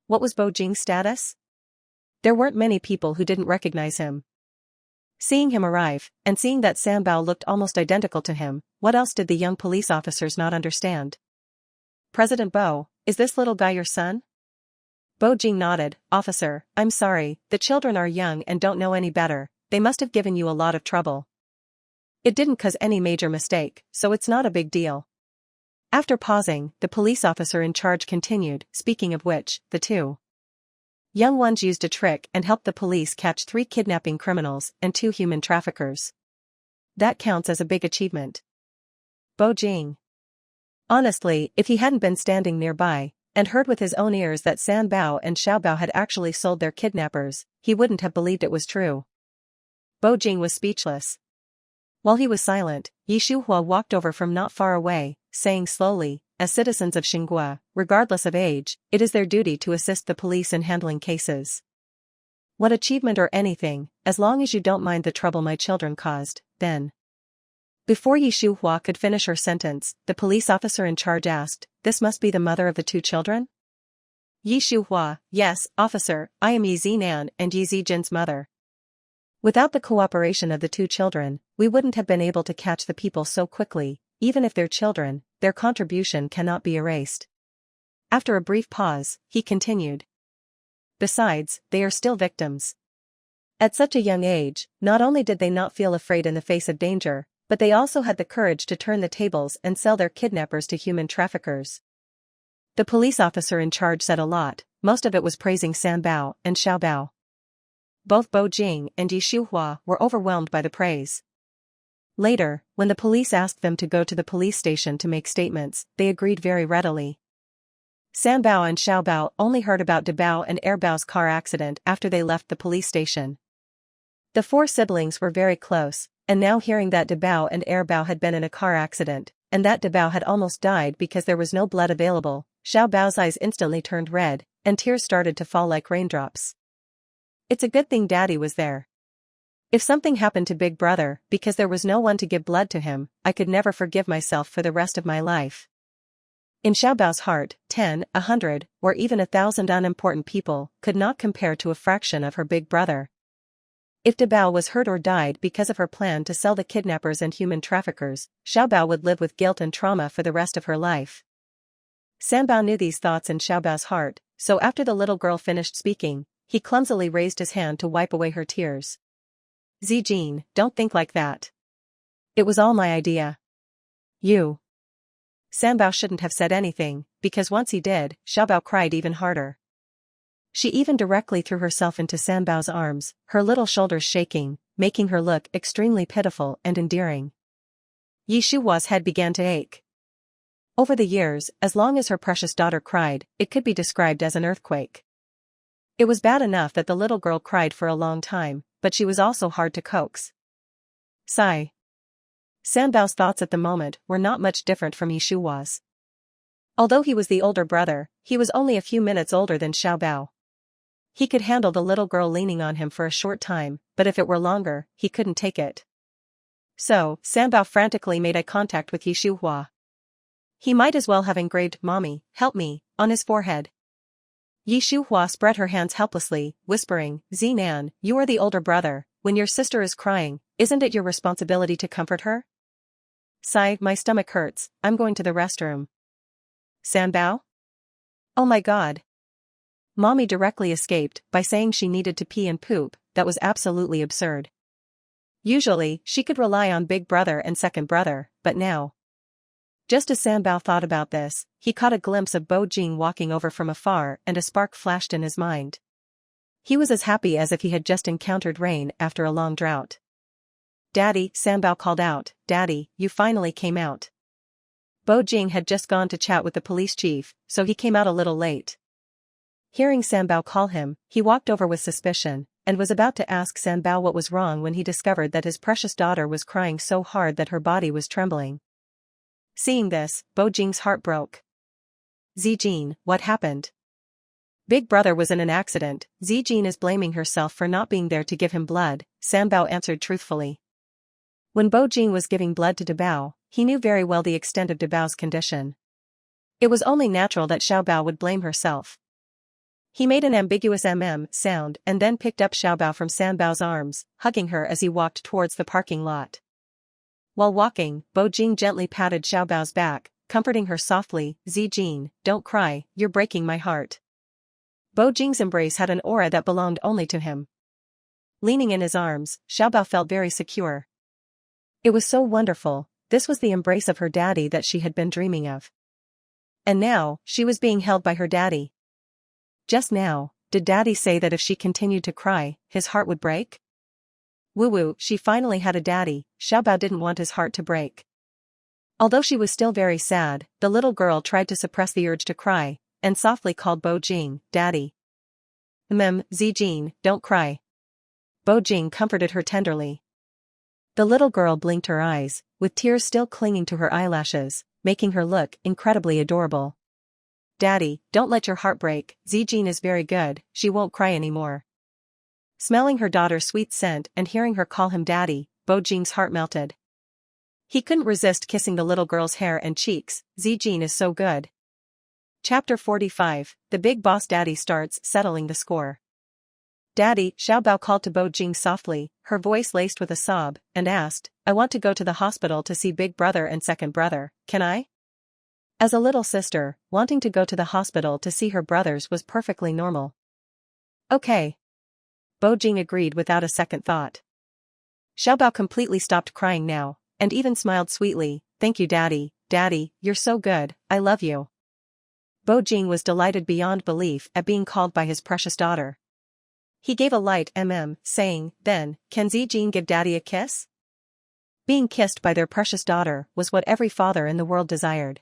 What was Bo Jing's status? There weren't many people who didn't recognize him. Seeing him arrive, and seeing that Sambao looked almost identical to him, what else did the young police officers not understand? President Bo, is this little guy your son? Bo Jing nodded, Officer, I'm sorry, the children are young and don't know any better, they must have given you a lot of trouble. It didn't cause any major mistake, so it's not a big deal. After pausing, the police officer in charge continued, speaking of which, the 2 young ones used a trick and helped the police catch 3 kidnapping criminals and 2 human traffickers. That counts as a big achievement. Bo Jing. Honestly, if he hadn't been standing nearby, and heard with his own ears that Sambao and Xiaobao had actually sold their kidnappers, he wouldn't have believed it was true. Bo Jing was speechless. While he was silent, Yi Shuhua walked over from not far away, saying slowly, as citizens of Xinghua, regardless of age, it is their duty to assist the police in handling cases. What achievement or anything, as long as you don't mind the trouble my children caused, then. Before Yi Shuhua could finish her sentence, the police officer in charge asked, this must be the mother of the 2 children? Yi Shuhua, yes, officer, I am Yi Zinan and Yi Zijin's mother. Without the cooperation of the 2 children, we wouldn't have been able to catch the people so quickly, even if they're children, their contribution cannot be erased. After a brief pause, he continued. Besides, they are still victims. At such a young age, not only did they not feel afraid in the face of danger, but they also had the courage to turn the tables and sell their kidnappers to human traffickers. The police officer in charge said a lot, most of it was praising Sambao and Xiaobao. Both Bo Jing and Yi Shuhua were overwhelmed by the praise. Later, when the police asked them to go to the police station to make statements, they agreed very readily. Sambao and Xiaobao only heard about Dabao and Erbao's car accident after they left the police station. The 4 siblings were very close, and now hearing that Dabao and Erbao had been in a car accident, and that Dabao had almost died because there was no blood available, Xiaobao's eyes instantly turned red, and tears started to fall like raindrops. It's a good thing Daddy was there. If something happened to Big Brother because there was no one to give blood to him, I could never forgive myself for the rest of my life. In Xiaobao's heart, 10, 100, or even 1,000 unimportant people could not compare to a fraction of her big brother. If Dabao was hurt or died because of her plan to sell the kidnappers and human traffickers, Xiaobao would live with guilt and trauma for the rest of her life. Sambao knew these thoughts in Xiaobao's heart, so after the little girl finished speaking, he clumsily raised his hand to wipe away her tears. Zijin, don't think like that. It was all my idea. You. Sanbao shouldn't have said anything, because once he did, Xiaobao cried even harder. She even directly threw herself into Sanbao's arms, her little shoulders shaking, making her look extremely pitiful and endearing. Yi Shuhua's head began to ache. Over the years, as long as her precious daughter cried, it could be described as an earthquake. It was bad enough that the little girl cried for a long time, but she was also hard to coax. Sigh. Sanbao's thoughts at the moment were not much different from Yi Shuhua's. Although he was the older brother, he was only a few minutes older than Xiaobao. He could handle the little girl leaning on him for a short time, but if it were longer, he couldn't take it. So, Sanbao frantically made eye contact with Yi Shuhua. He might as well have engraved "Mommy, help me" on his forehead. Yi Shuhua spread her hands helplessly, whispering, "Zinan, you are the older brother. When your sister is crying, isn't it your responsibility to comfort her?" Sigh, my stomach hurts, I'm going to the restroom. Sanbao? Oh my god. Mommy directly escaped by saying she needed to pee and poop. That was absolutely absurd. Usually, she could rely on big brother and second brother, but now. Just as Sanbao thought about this, he caught a glimpse of Bo Jing walking over from afar and a spark flashed in his mind. He was as happy as if he had just encountered rain after a long drought. Daddy, Sanbao called out, Daddy, you finally came out. Bo Jing had just gone to chat with the police chief, so he came out a little late. Hearing Sanbao call him, he walked over with suspicion, and was about to ask Sanbao what was wrong when he discovered that his precious daughter was crying so hard that her body was trembling. Seeing this, Bo Jing's heart broke. Zijin, what happened? Big brother was in an accident. Zijin is blaming herself for not being there to give him blood, Sanbao answered truthfully. When Bo Jing was giving blood to Dabao, he knew very well the extent of Dabao's condition. It was only natural that Xiaobao would blame herself. He made an ambiguous sound and then picked up Xiaobao from Sanbao's arms, hugging her as he walked towards the parking lot. While walking, Bo Jing gently patted Xiaobao's back, comforting her softly, Zijin, don't cry, you're breaking my heart. Bo Jing's embrace had an aura that belonged only to him. Leaning in his arms, Xiaobao felt very secure. It was so wonderful, this was the embrace of her daddy that she had been dreaming of. And now, she was being held by her daddy. Just now, did daddy say that if she continued to cry, his heart would break? Woo-woo, she finally had a daddy. Xiaobao didn't want his heart to break. Although she was still very sad, the little girl tried to suppress the urge to cry, and softly called Bo Jing, Daddy. Zijin, don't cry. Bo Jing comforted her tenderly. The little girl blinked her eyes, with tears still clinging to her eyelashes, making her look incredibly adorable. Daddy, don't let your heart break, Zijin is very good, she won't cry anymore. Smelling her daughter's sweet scent and hearing her call him Daddy, Bo Jing's heart melted. He couldn't resist kissing the little girl's hair and cheeks, Zijin is so good. Chapter 45, The Big Boss Daddy starts settling the score. Daddy, Xiaobao called to Bo Jing softly, her voice laced with a sob, and asked, I want to go to the hospital to see big brother and second brother, can I? As a little sister, wanting to go to the hospital to see her brothers was perfectly normal. Okay. Bo Jing agreed without a second thought. Xiaobao completely stopped crying now, and even smiled sweetly, thank you Daddy, Daddy, you're so good, I love you. Bo Jing was delighted beyond belief at being called by his precious daughter. He gave a light saying, then, can Zijin give Daddy a kiss? Being kissed by their precious daughter was what every father in the world desired.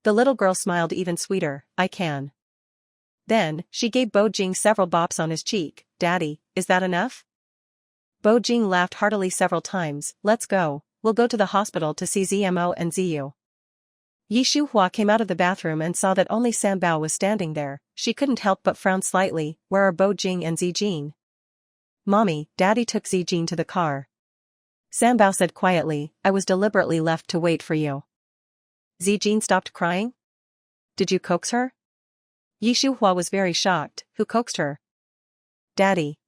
The little girl smiled even sweeter, I can. Then, she gave Bo Jing several bops on his cheek, Daddy, is that enough? Bo Jing laughed heartily several times, let's go, we'll go to the hospital to see Zmo and Ziyu. Yi Shuhua came out of the bathroom and saw that only Sanbao was standing there, she couldn't help but frown slightly, where are Bo Jing and Zijin? Mommy, Daddy took Zijin to the car. Sanbao said quietly, I was deliberately left to wait for you. Zijin stopped crying? Did you coax her? Yi Shuhua was very shocked, who coaxed her? Daddy.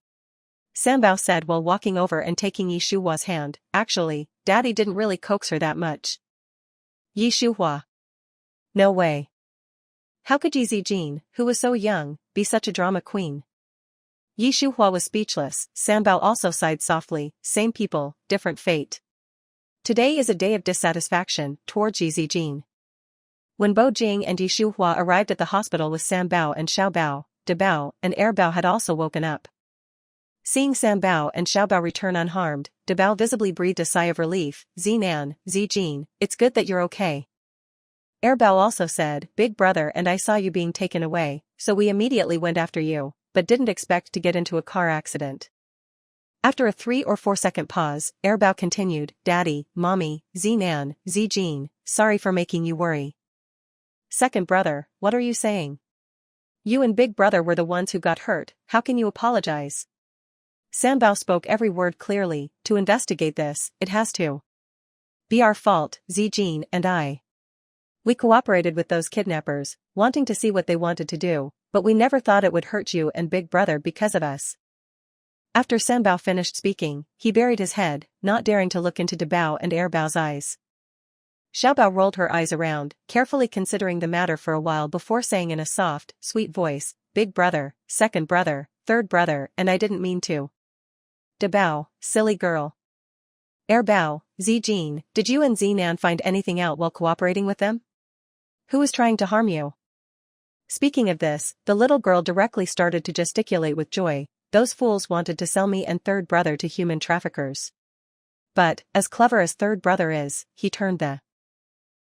Sanbao said while walking over and taking Yi Shuhua's hand, actually, Daddy didn't really coax her that much. Yi Shuhua. No way. How could Yi Zijin, who was so young, be such a drama queen? Yi Shuhua was speechless. Sanbao also sighed softly. Same people, different fate. Today is a day of dissatisfaction towards Yi Zijin. When Bo Jing and Yi Shuhua arrived at the hospital with Sanbao and Xiaobao, Dabao and Erbao had also woken up. Seeing Sanbao and Xiaobao return unharmed, Dabao visibly breathed a sigh of relief. Zinan, Zijin, it's good that you're okay. Erbao also said, Big brother and I saw you being taken away, so we immediately went after you, but didn't expect to get into a car accident. After a 3 or 4 second pause, Erbao continued, Daddy, Mommy, Zinan, Zijin, sorry for making you worry. Second brother, what are you saying? You and big brother were the ones who got hurt, how can you apologize? Sanbao spoke every word clearly. To investigate this, it has to be our fault, Zijin and I. We cooperated with those kidnappers, wanting to see what they wanted to do, but we never thought it would hurt you and big brother because of us. After Sanbao finished speaking, he buried his head, not daring to look into Dabao and Erbao's eyes. Xiaobao rolled her eyes around, carefully considering the matter for a while before saying in a soft, sweet voice, Big brother, second brother, third brother, and I didn't mean to. Dabao, silly girl. Erbao, Zijin, did you and Zinan find anything out while cooperating with them? Who was trying to harm you? Speaking of this, the little girl directly started to gesticulate with joy. Those fools wanted to sell me and third brother to human traffickers. But, as clever as third brother is, he turned the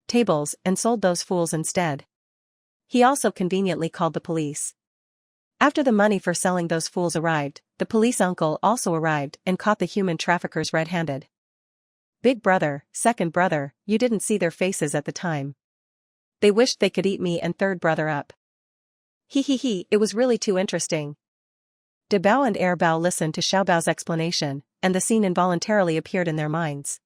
tables and sold those fools instead. He also conveniently called the police. After the money for selling those fools arrived, the police uncle also arrived and caught the human traffickers red-handed. Big brother, second brother, you didn't see their faces at the time. They wished they could eat me and third brother up. It was really too interesting. Dabao and Erbao listened to Xiaobao's explanation, and the scene involuntarily appeared in their minds.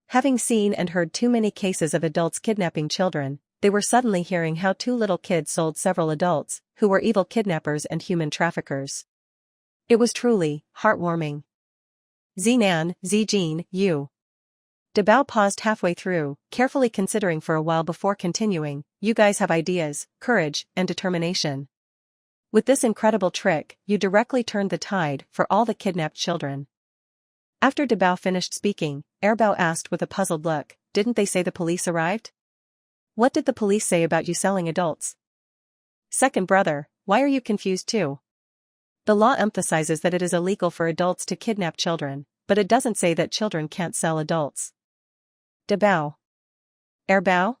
Having seen and heard too many cases of adults kidnapping children, they were suddenly hearing how 2 little kids sold several adults, who were evil kidnappers and human traffickers. It was truly heartwarming. Zinan, Zijin, you. Dabao paused halfway through, carefully considering for a while before continuing, you guys have ideas, courage, and determination. With this incredible trick, you directly turned the tide for all the kidnapped children. After Dabao finished speaking, Erbao asked with a puzzled look, didn't they say the police arrived? What did the police say about you selling adults? Second brother, why are you confused too? The law emphasizes that it is illegal for adults to kidnap children, but it doesn't say that children can't sell adults. Dabao. Erbao?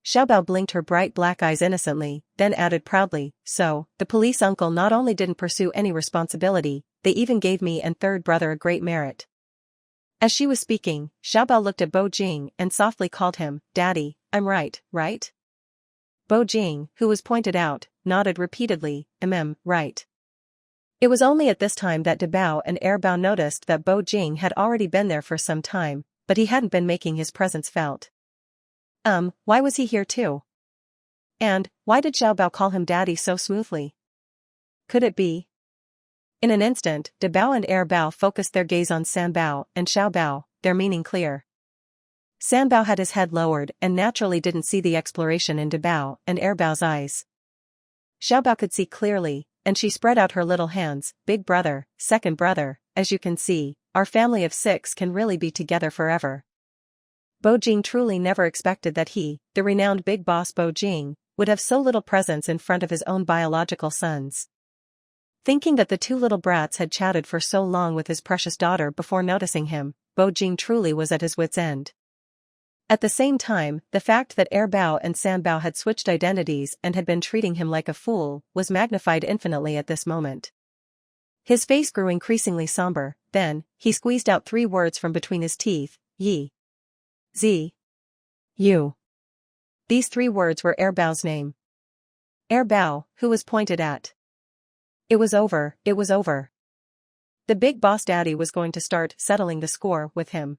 Xiaobao blinked her bright black eyes innocently, then added proudly, so, the police uncle not only didn't pursue any responsibility, they even gave me and third brother a great merit. As she was speaking, Xiaobao looked at Bo Jing and softly called him, Daddy, I'm right, right? Bo Jing, who was pointed out, nodded repeatedly, right. It was only at this time that Dabao and Erbao noticed that Bo Jing had already been there for some time, but he hadn't been making his presence felt. Why was he here too? And, why did Xiaobao call him daddy so smoothly? Could it be? In an instant, Dabao and Erbao focused their gaze on Sanbao and Xiaobao, their meaning clear. Sanbao had his head lowered and naturally didn't see the exploration in Dabao and Erbao's eyes. Xiaobao could see clearly, and she spread out her little hands, Big brother, second brother, as you can see, our family of 6 can really be together forever. Bo Jing truly never expected that he, the renowned big boss Bo Jing, would have so little presence in front of his own biological sons. Thinking that the 2 little brats had chatted for so long with his precious daughter before noticing him, Bo Jing truly was at his wit's end. At the same time, the fact that Erbao and Sanbao had switched identities and had been treating him like a fool was magnified infinitely at this moment. His face grew increasingly somber, then, he squeezed out 3 words from between his teeth, Yi. Z. You. These 3 words were Erbao's name. Erbao, who was pointed at. It was over, it was over. The big boss daddy was going to start settling the score with him.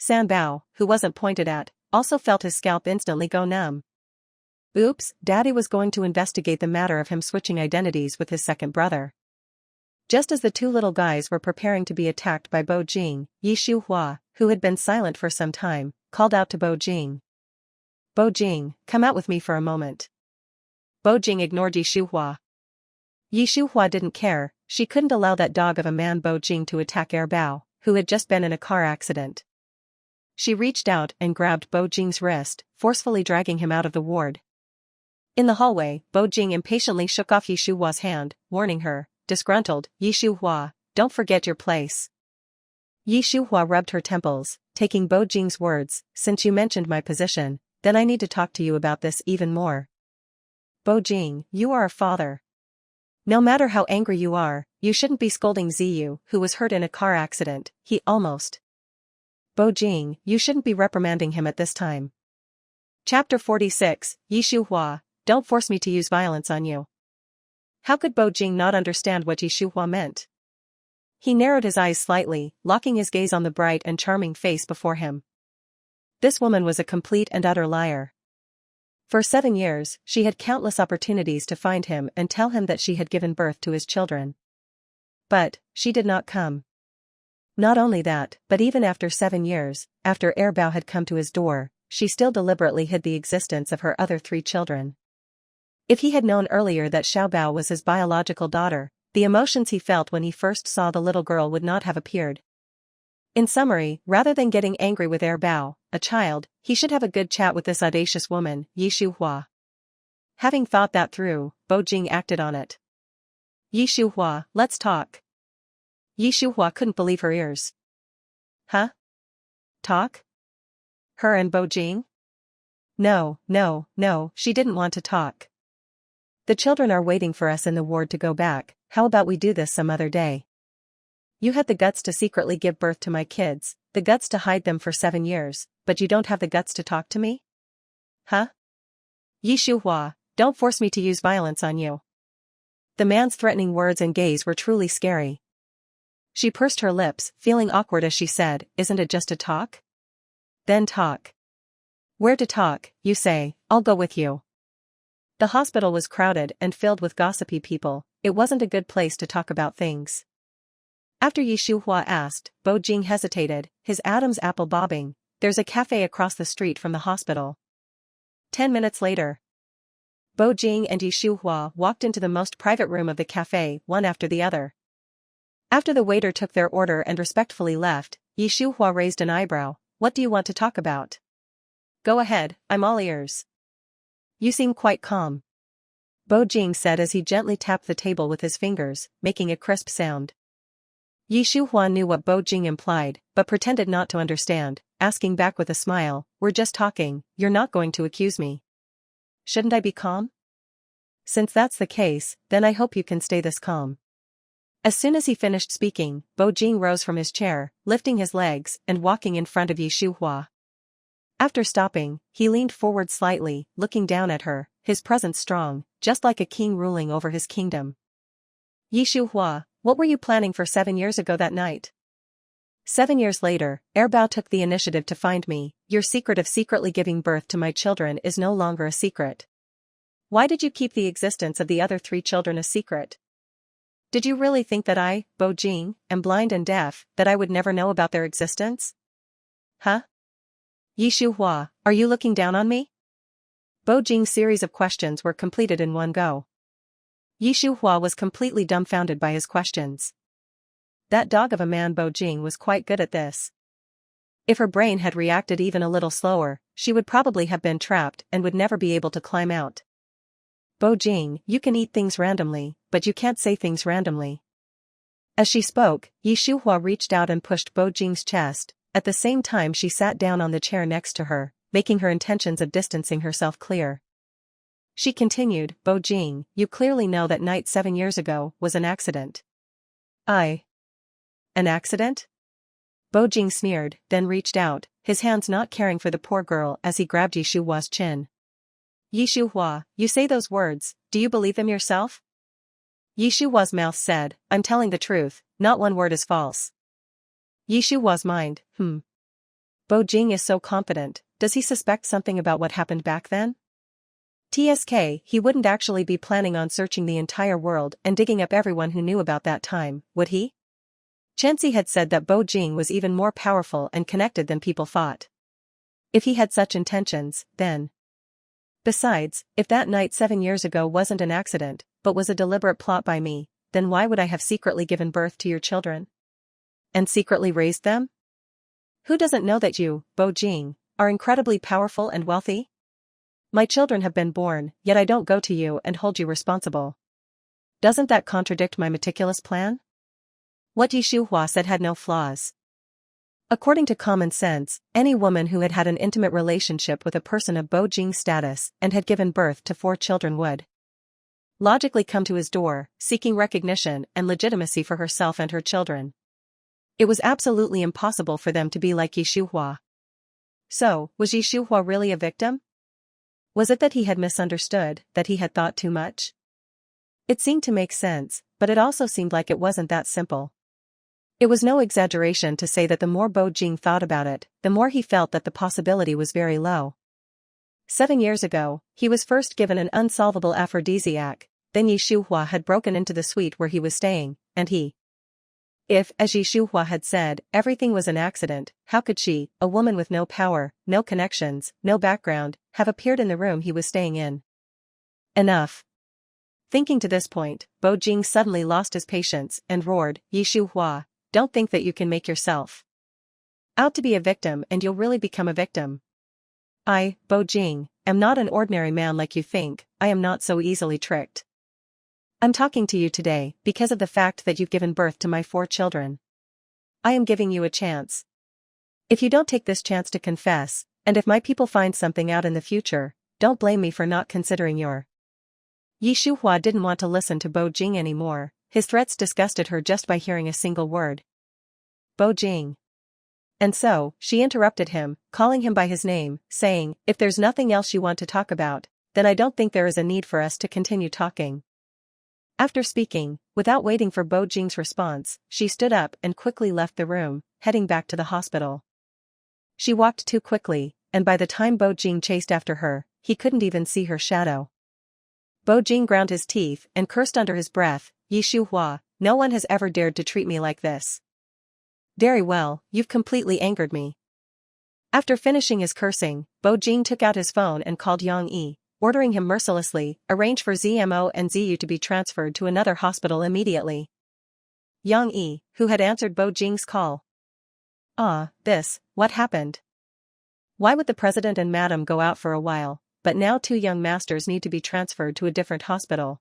Sanbao, who wasn't pointed at, also felt his scalp instantly go numb. Oops, daddy was going to investigate the matter of him switching identities with his second brother. Just as the 2 little guys were preparing to be attacked by Bo Jing, Yi Shuhua, who had been silent for some time, called out to Bo Jing. Bo Jing, come out with me for a moment. Bo Jing ignored Yi Shuhua. Yi Shuhua didn't care, she couldn't allow that dog of a man Bo Jing to attack Bao, who had just been in a car accident. She reached out and grabbed Bo Jing's wrist, forcefully dragging him out of the ward. In the hallway, Bo Jing impatiently shook off Yi Shuhua's hand, warning her, disgruntled, Yi Shuhua, don't forget your place. Yi Shuhua rubbed her temples, taking Bo Jing's words, since you mentioned my position, then I need to talk to you about this even more. Bo Jing, you are a father. No matter how angry you are, you shouldn't be scolding Ziyu, who was hurt in a car accident, he almost. Bo Jing, you shouldn't be reprimanding him at this time. Chapter 46, Yi Shuhua, don't force me to use violence on you. How could Bo Jing not understand what Yi Shuhua meant? He narrowed his eyes slightly, locking his gaze on the bright and charming face before him. This woman was a complete and utter liar. For 7 years, she had countless opportunities to find him and tell him that she had given birth to his children. But, she did not come. Not only that, but even after 7 years, after Bao had come to his door, she still deliberately hid the existence of her other 3 children. If he had known earlier that Xiaobao was his biological daughter, the emotions he felt when he first saw the little girl would not have appeared. In summary, rather than getting angry with Bao, a child, he should have a good chat with this audacious woman, Yi Shuhua. Having thought that through, Bo Jing acted on it. Yi Shuhua, let's talk. Yi Shuhua couldn't believe her ears. Huh? Talk? Her and Bo Jing? No, she didn't want to talk. The children are waiting for us in the ward to go back, how about we do this some other day? You had the guts to secretly give birth to my kids, the guts to hide them for 7 years, but you don't have the guts to talk to me? Huh? Yi Shuhua, don't force me to use violence on you. The man's threatening words and gaze were truly scary. She pursed her lips, feeling awkward as she said, isn't it just a talk? Then talk. Where to talk, you say, I'll go with you. The hospital was crowded and filled with gossipy people, it wasn't a good place to talk about things. After Yi Shuhua asked, Bo Jing hesitated, his Adam's apple bobbing, there's a cafe across the street from the hospital. 10 minutes later. Bo Jing and Yi Shuhua walked into the most private room of the cafe, one after the other. After the waiter took their order and respectfully left, Yi Shuhua raised an eyebrow, what do you want to talk about? Go ahead, I'm all ears. You seem quite calm. Bo Jing said as he gently tapped the table with his fingers, making a crisp sound. Yi Shuhua knew what Bo Jing implied, but pretended not to understand, asking back with a smile, we're just talking, you're not going to accuse me. Shouldn't I be calm? Since that's the case, then I hope you can stay this calm. As soon as he finished speaking, Bo Jing rose from his chair, lifting his legs and walking in front of Yi Shuhua. After stopping, he leaned forward slightly, looking down at her, his presence strong, just like a king ruling over his kingdom. Yi Shuhua, what were you planning for 7 years ago that night? 7 years later, Bao took the initiative to find me, your secret of secretly giving birth to my children is no longer a secret. Why did you keep the existence of the other 3 children a secret? Did you really think that I, Bo Jing, am blind and deaf, that I would never know about their existence? Huh? Yi Shuhua, are you looking down on me? Bo Jing's series of questions were completed in one go. Yi Shuhua was completely dumbfounded by his questions. That dog of a man Bo Jing was quite good at this. If her brain had reacted even a little slower, she would probably have been trapped and would never be able to climb out. Bo Jing, you can eat things randomly, but you can't say things randomly. As she spoke, Yi Shuhua reached out and pushed Bo Jing's chest, at the same time she sat down on the chair next to her, making her intentions of distancing herself clear. She continued, Bo Jing, you clearly know that night 7 years ago was an accident. An accident? Bo Jing sneered, then reached out, his hands not caring for the poor girl as he grabbed Yi Shuhua's chin. Yi Shuhua, you say those words, do you believe them yourself? Yi Shuhua's mouth said, I'm telling the truth, not one word is false. Yi Shuhua's mind, Bo Jing is so confident, does he suspect something about what happened back then? TSK, he wouldn't actually be planning on searching the entire world and digging up everyone who knew about that time, would he? Chenzi had said that Bo Jing was even more powerful and connected than people thought. If he had such intentions, then Besides, if that night 7 years ago wasn't an accident, but was a deliberate plot by me, then why would I have secretly given birth to your children? And secretly raised them? Who doesn't know that you, Bo Jing, are incredibly powerful and wealthy? My children have been born, yet I don't go to you and hold you responsible. Doesn't that contradict my meticulous plan? What Yi Shuhua said had no flaws. According to common sense, any woman who had had an intimate relationship with a person of Bo Jing's status and had given birth to 4 children would logically come to his door, seeking recognition and legitimacy for herself and her children. It was absolutely impossible for them to be like Yi Shuhua. So, was Yi Shuhua really a victim? Was it that he had misunderstood, that he had thought too much? It seemed to make sense, but it also seemed like it wasn't that simple. It was no exaggeration to say that the more Bo Jing thought about it, the more he felt that the possibility was very low. 7 years ago, he was first given an unsolvable aphrodisiac, then Yi Shuhua had broken into the suite where he was staying, and if, as Yi Shuhua had said, everything was an accident, how could she, a woman with no power, no connections, no background, have appeared in the room he was staying in? Enough. Thinking to this point, Bo Jing suddenly lost his patience and roared, Yi Shuhua, don't think that you can make yourself out to be a victim and you'll really become a victim. I, Bo Jing, am not an ordinary man like you think. I am not so easily tricked. I'm talking to you today because of the fact that you've given birth to my 4 children. I am giving you a chance. If you don't take this chance to confess, and if my people find something out in the future, don't blame me for not considering your. Yi Shuhua didn't want to listen to Bo Jing anymore. His threats disgusted her just by hearing a single word. Bo Jing. And so, she interrupted him, calling him by his name, saying, if there's nothing else you want to talk about, then I don't think there is a need for us to continue talking. After speaking, without waiting for Bo Jing's response, she stood up and quickly left the room, heading back to the hospital. She walked too quickly, and by the time Bo Jing chased after her, he couldn't even see her shadow. Bo Jing ground his teeth and cursed under his breath, Yi Shuhua, no one has ever dared to treat me like this. Very well, you've completely angered me. After finishing his cursing, Bo Jing took out his phone and called Yang Yi, ordering him mercilessly, arrange for ZMO and ZU to be transferred to another hospital immediately. Yang Yi, who had answered Bo Jing's call. What happened? Why would the president and madam go out for a while, but now 2 young masters need to be transferred to a different hospital?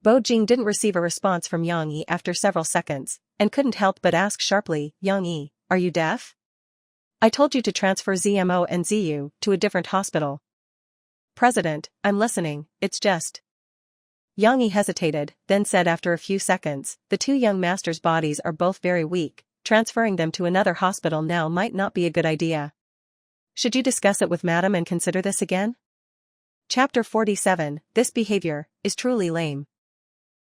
Bo Jing didn't receive a response from Yang Yi after several seconds, and couldn't help but ask sharply, Yang Yi, are you deaf? I told you to transfer ZMO and ZU to a different hospital. President, I'm listening, it's just. Yang Yi hesitated, then said after a few seconds, the 2 young masters' bodies are both very weak, transferring them to another hospital now might not be a good idea. Should you discuss it with madam and consider this again? Chapter 47, This behavior is truly lame.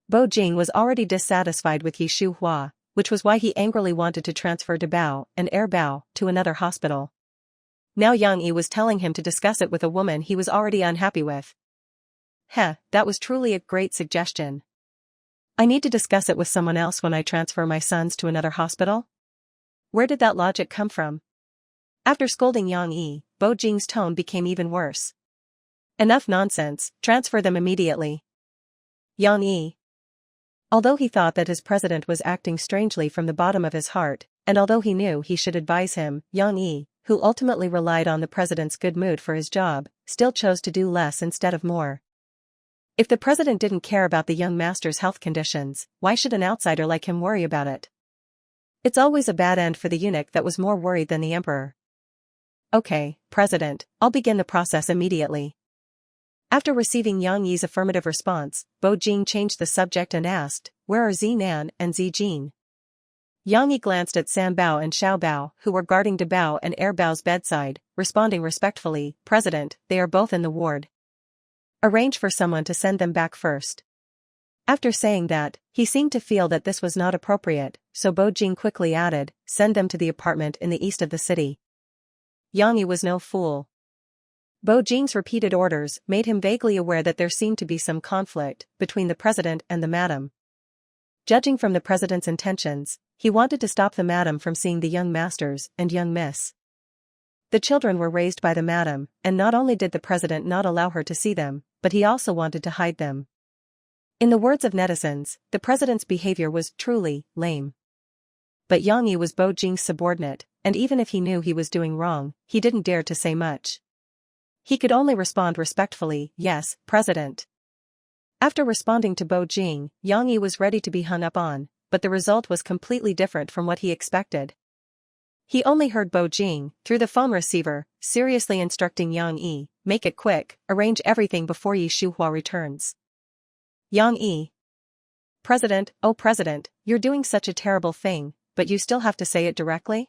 Bo Jing was already dissatisfied with Yi Shuhua, which was why he angrily wanted to transfer Debao and Bao to another hospital. Now Yang Yi was telling him to discuss it with a woman he was already unhappy with. That was truly a great suggestion. I need to discuss it with someone else when I transfer my sons to another hospital? Where did that logic come from? After scolding Yang Yi, Bo Jing's tone became even worse. Enough nonsense, transfer them immediately. Yang Yi. Although he thought that his president was acting strangely from the bottom of his heart, and although he knew he should advise him, Yang Yi, who ultimately relied on the president's good mood for his job, still chose to do less instead of more. If the president didn't care about the young master's health conditions, why should an outsider like him worry about it? It's always a bad end for the eunuch that was more worried than the emperor. Okay, President, I'll begin the process immediately. After receiving Yang Yi's affirmative response, Bo Jing changed the subject and asked, where are Zinan and Zijin? Yang Yi glanced at San Bao and Xiao Bao, who were guarding Debao and Bao's bedside, responding respectfully, President, they are both in the ward. Arrange for someone to send them back first. After saying that, he seemed to feel that this was not appropriate, so Bo Jing quickly added, send them to the apartment in the east of the city. Yang Yi was no fool. Bo Jing's repeated orders made him vaguely aware that there seemed to be some conflict between the president and the madam. Judging from the president's intentions, he wanted to stop the madam from seeing the young masters and young miss. The children were raised by the madam, and not only did the president not allow her to see them, but he also wanted to hide them. In the words of netizens, the president's behavior was truly lame. But Yang Yi was Bo Jing's subordinate, and even if he knew he was doing wrong, he didn't dare to say much. He could only respond respectfully, "Yes, President." After responding to Bo Jing, Yang Yi was ready to be hung up on, but the result was completely different from what he expected. He only heard Bo Jing, through the phone receiver, seriously instructing Yang Yi, "Make it quick, arrange everything before Yi Shuhua returns." Yang Yi. "President, oh President, you're doing such a terrible thing, but you still have to say it directly?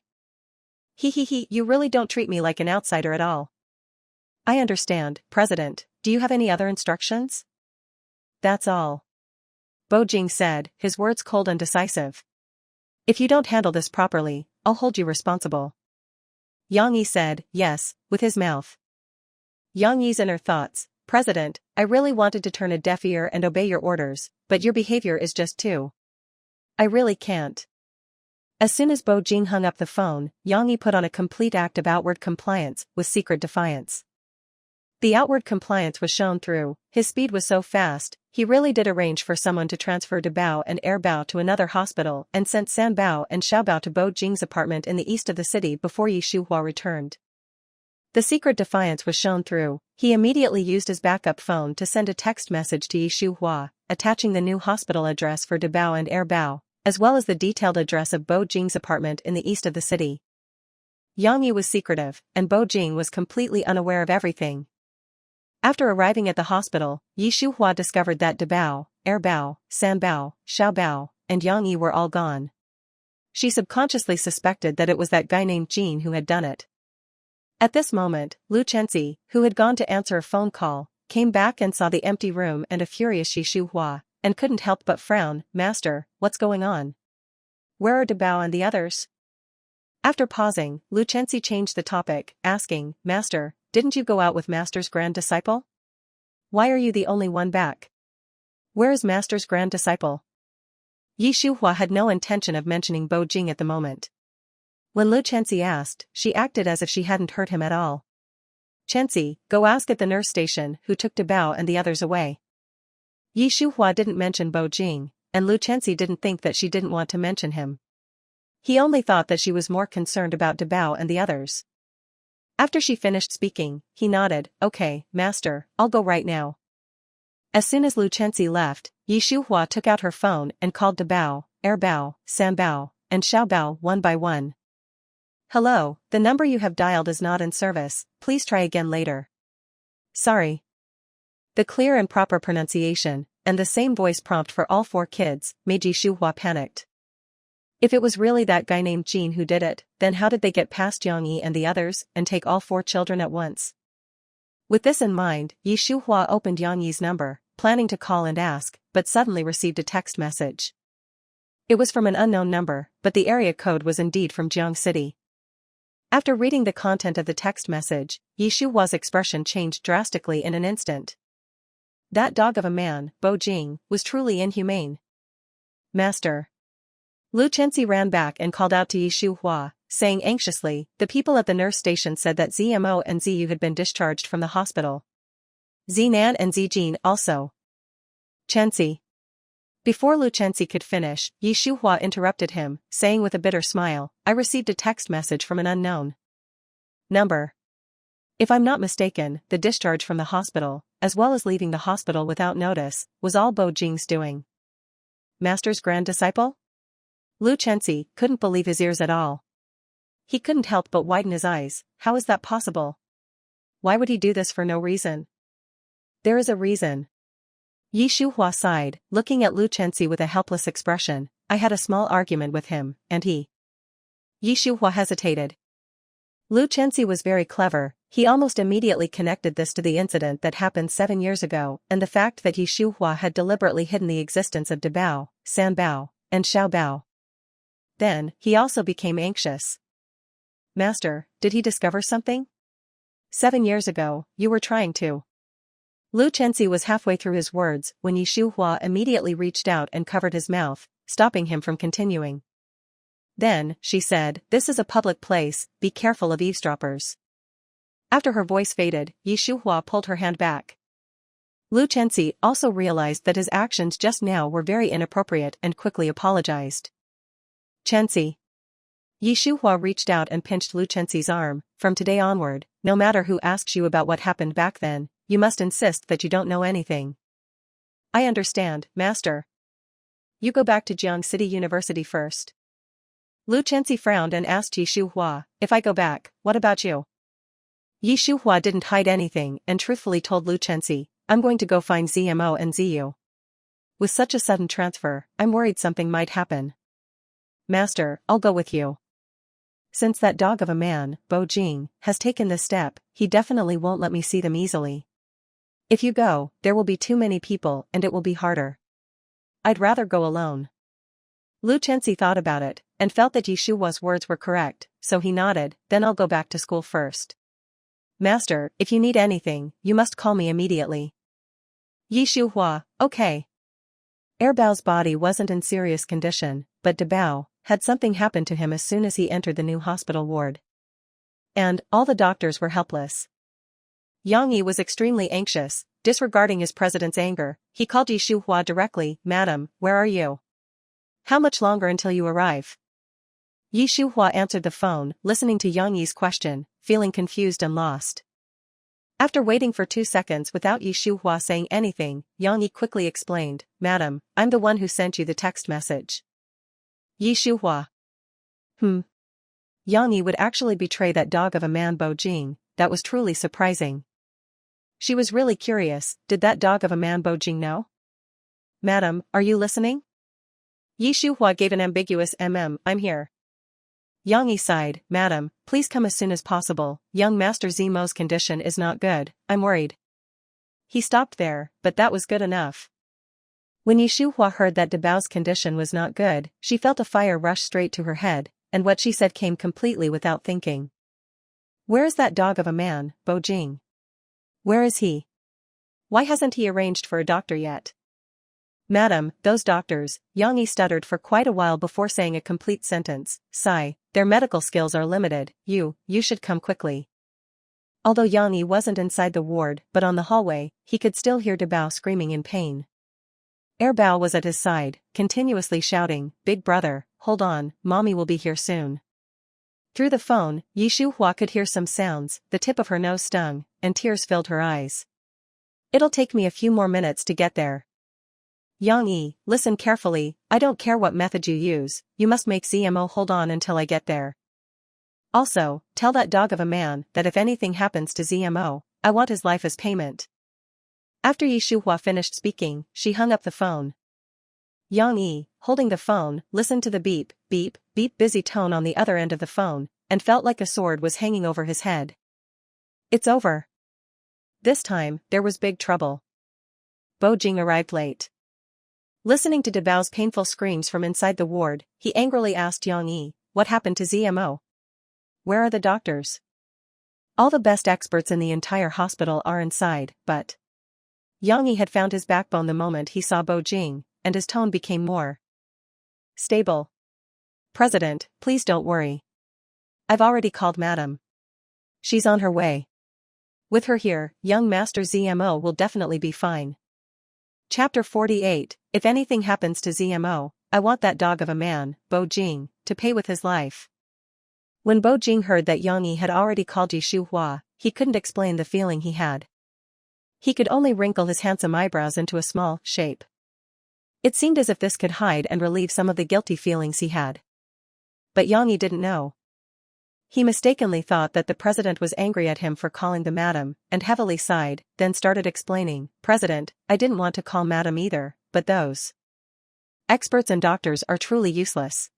You really don't treat me like an outsider at all." "I understand, President, do you have any other instructions?" "That's all," Bo Jing said, his words cold and decisive. "If you don't handle this properly, I'll hold you responsible." Yang Yi said, "Yes," with his mouth. Yang Yi's inner thoughts: "President, I really wanted to turn a deaf ear and obey your orders, but your behavior is just too. I really can't." As soon as Bo Jing hung up the phone, Yang Yi put on a complete act of outward compliance, with secret defiance. The outward compliance was shown through, his speed was so fast, he really did arrange for someone to transfer Bao and Bao to another hospital and sent San Bao and Xiao Bao to Bo Jing's apartment in the east of the city before Yi Shuhua returned. The secret defiance was shown through, he immediately used his backup phone to send a text message to Yi Shuhua, attaching the new hospital address for Bao and Bao, as well as the detailed address of Bo Jing's apartment in the east of the city. Yang Yi was secretive, and Bo Jing was completely unaware of everything. After arriving at the hospital, Yi Shuhua discovered that Bao, Bao, San Bao, Xiao Bao, and Yang Yi were all gone. She subconsciously suspected that it was that guy named Jean who had done it. At this moment, Lu Chenxi, who had gone to answer a phone call, came back and saw the empty room and a furious Yi Shuhua, and couldn't help but frown. "Master, what's going on? Where are Bao and the others?" After pausing, Lu Chenxi changed the topic, asking, "Master, didn't you go out with Master's grand disciple? Why are you the only one back? Where is Master's grand disciple?" Yi Shuhua had no intention of mentioning Bo Jing at the moment. When Lu Chenxi asked, she acted as if she hadn't heard him at all. "Chenxi, go ask at the nurse station who took Bao and the others away." Yi Shuhua didn't mention Bo Jing, and Lu Chenxi didn't think that she didn't want to mention him. He only thought that she was more concerned about Bao and the others. After she finished speaking, he nodded, "Okay, Master, I'll go right now." As soon as Lu Chenxi left, Yi Shuhua took out her phone and called Bao, Bao, San Bao, and Xiao Bao one by one. "Hello, the number you have dialed is not in service, please try again later." "Sorry." The clear and proper pronunciation, and the same voice prompt for all four kids, made Yi Shuhua panicked. If it was really that guy named Jean who did it, then how did they get past Yang Yi and the others, and take all four children at once? With this in mind, Yi Shuhua opened Yang Yi's number, planning to call and ask, but suddenly received a text message. It was from an unknown number, but the area code was indeed from Jiang City. After reading the content of the text message, Yi Shuhua's expression changed drastically in an instant. That dog of a man, Bo Jing, was truly inhumane. "Master." Lu Chenxi ran back and called out to Yi Shuhua, saying anxiously, "The people at the nurse station said that Zmo and Ziyu had been discharged from the hospital. Zinan and Zijin also." "Chenxi." Before Lu Chenxi could finish, Yi Shuhua interrupted him, saying with a bitter smile, "I received a text message from an unknown number. If I'm not mistaken, the discharge from the hospital, as well as leaving the hospital without notice, was all Bo Jing's doing." "Master's grand disciple?" Lu Chenxi couldn't believe his ears at all. He couldn't help but widen his eyes. How is that possible? Why would he do this for no reason? "There is a reason." Yi Shuhua sighed, looking at Lu Chenxi with a helpless expression. "I had a small argument with him, and he..." Yi Shuhua hesitated. Lu Chenxi was very clever. He almost immediately connected this to the incident that happened 7 years ago, and the fact that Yi Shuhua had deliberately hidden the existence of Bao, San Bao, and Xiao Bao. Then, he also became anxious. "Master, did he discover something? 7 years ago, you were trying to..." Lu Chenxi was halfway through his words when Yi Shuhua immediately reached out and covered his mouth, stopping him from continuing. Then, she said, "This is a public place, be careful of eavesdroppers." After her voice faded, Yi Shuhua pulled her hand back. Lu Chenxi also realized that his actions just now were very inappropriate and quickly apologized. Chenxi. Yi Shuhua reached out and pinched Lu Chenxi's arm. From today onward, no matter who asks you about what happened back then, you must insist that you don't know anything. I understand, master. You go back to Jiang City University first. Lu Chenxi frowned and asked Yi Shuhua, if I go back, what about you? Yi Shuhua didn't hide anything and truthfully told Lu Chenxi, I'm going to go find ZMO and ZU. With such a sudden transfer, I'm worried something might happen. Master, I'll go with you. Since that dog of a man, Bo Jing, has taken this step, he definitely won't let me see them easily. If you go, there will be too many people and it will be harder. I'd rather go alone. Lu Chenxi thought about it, and felt that Yi Shuhua's words were correct, so he nodded, then I'll go back to school first. Master, if you need anything, you must call me immediately. Yi Shuhua, okay. Erbao's body wasn't in serious condition, but Debao had something happen to him as soon as he entered the new hospital ward. And all the doctors were helpless. Yang Yi was extremely anxious, disregarding his president's anger. He called Yi Shuhua directly, Madam, where are you? How much longer until you arrive? Yi Shuhua answered the phone, listening to Yang Yi's question, feeling confused and lost. After waiting for 2 seconds without Yi Shuhua saying anything, Yang Yi quickly explained, Madam, I'm the one who sent you the text message. Yi Shuhua. Yang Yi would actually betray that dog of a man Bo Jing, that was truly surprising. She was really curious, did that dog of a man Bo Jing know? Madam, are you listening? Yi Shuhua gave an ambiguous I'm here. Yang Yi sighed, Madam, please come as soon as possible, young Master Zimo's condition is not good, I'm worried. He stopped there, but that was good enough. When Yi Shuhua heard that Debao's condition was not good, she felt a fire rush straight to her head, and what she said came completely without thinking. Where is that dog of a man, Bo Jing? Where is he? Why hasn't he arranged for a doctor yet? Madam, those doctors, Yang Yi stuttered for quite a while before saying a complete sentence, sigh, their medical skills are limited, you should come quickly. Although Yang Yi wasn't inside the ward but on the hallway, he could still hear Debao screaming in pain. Erbao was at his side, continuously shouting, Big brother, hold on, mommy will be here soon. Through the phone, Yi Shuhua could hear some sounds, the tip of her nose stung, and tears filled her eyes. It'll take me a few more minutes to get there. Yang Yi, listen carefully, I don't care what method you use, you must make ZMO hold on until I get there. Also, tell that dog of a man that if anything happens to ZMO, I want his life as payment. After Yi Shuhua finished speaking, she hung up the phone. Yang Yi, holding the phone, listened to the beep, beep, beep busy tone on the other end of the phone, and felt like a sword was hanging over his head. It's over. This time, there was big trouble. Bo Jing arrived late. Listening to Debao's painful screams from inside the ward, he angrily asked Yang Yi, what happened to ZMO? Where are the doctors? All the best experts in the entire hospital are inside, but... Yang Yi had found his backbone the moment he saw Bo Jing, and his tone became more stable. President, please don't worry. I've already called Madam. She's on her way. With her here, young Master ZMO will definitely be fine. Chapter 48, If anything happens to ZMO, I want that dog of a man, Bo Jing, to pay with his life. When Bo Jing heard that Yang Yi had already called Yi Shuhua, he couldn't explain the feeling he had. He could only wrinkle his handsome eyebrows into a small shape. It seemed as if this could hide and relieve some of the guilty feelings he had. But Yang Yi didn't know. He mistakenly thought that the president was angry at him for calling the madam, and heavily sighed, then started explaining, President, I didn't want to call madam either, but those experts and doctors are truly useless.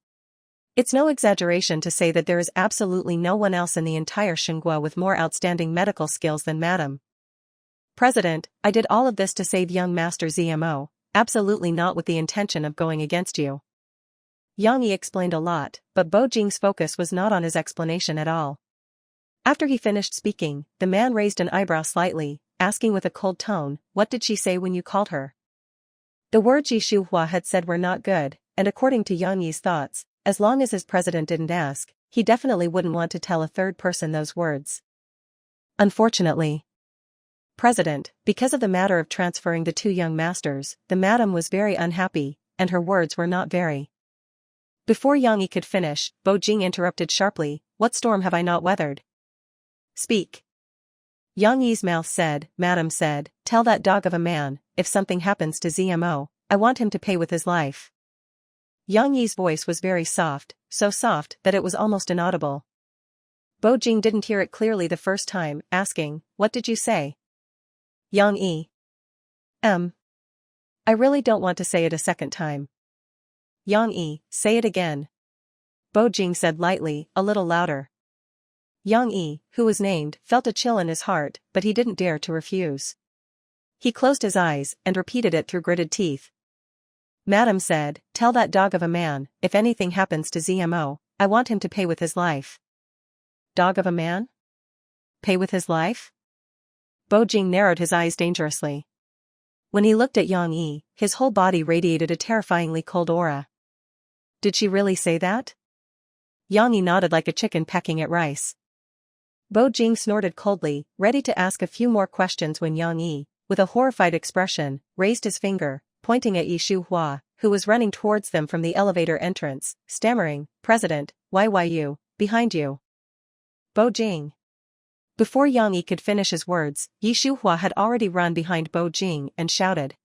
It's no exaggeration to say that there is absolutely no one else in the entire Xinguo with more outstanding medical skills than madam. President, I did all of this to save young Master ZMO, absolutely not with the intention of going against you. Yang Yi explained a lot, but Bo Jing's focus was not on his explanation at all. After he finished speaking, the man raised an eyebrow slightly, asking with a cold tone, what did she say when you called her? The words Yi Shuhua had said were not good, and according to Yang Yi's thoughts, as long as his president didn't ask, he definitely wouldn't want to tell a third person those words. Unfortunately, President, because of the matter of transferring the two young masters, the madam was very unhappy, and her words were not very. Before Yang Yi could finish, Bo Jing interrupted sharply, "What storm have I not weathered? Speak." Yang Yi's mouth said, "Madam said, tell that dog of a man, if something happens to ZMO, I want him to pay with his life." Yang Yi's voice was very soft, so soft that it was almost inaudible. Bo Jing didn't hear it clearly the first time, asking, "What did you say?" Yang Yi. I really don't want to say it a second time. Yang Yi, say it again. Bo Jing said lightly, a little louder. Yang Yi, who was named, felt a chill in his heart, but he didn't dare to refuse. He closed his eyes and repeated it through gritted teeth. Madam said, tell that dog of a man, if anything happens to ZMO, I want him to pay with his life. Dog of a man? Pay with his life? Bo Jing narrowed his eyes dangerously. When he looked at Yang Yi, his whole body radiated a terrifyingly cold aura. Did she really say that? Yang Yi nodded like a chicken pecking at rice. Bo Jing snorted coldly, ready to ask a few more questions when Yang Yi, with a horrified expression, raised his finger, pointing at Shuhua, who was running towards them from the elevator entrance, stammering, "President, YYU, behind you." Bo Jing. Before Yang Yi could finish his words, Shuhua had already run behind Bo Jing and shouted.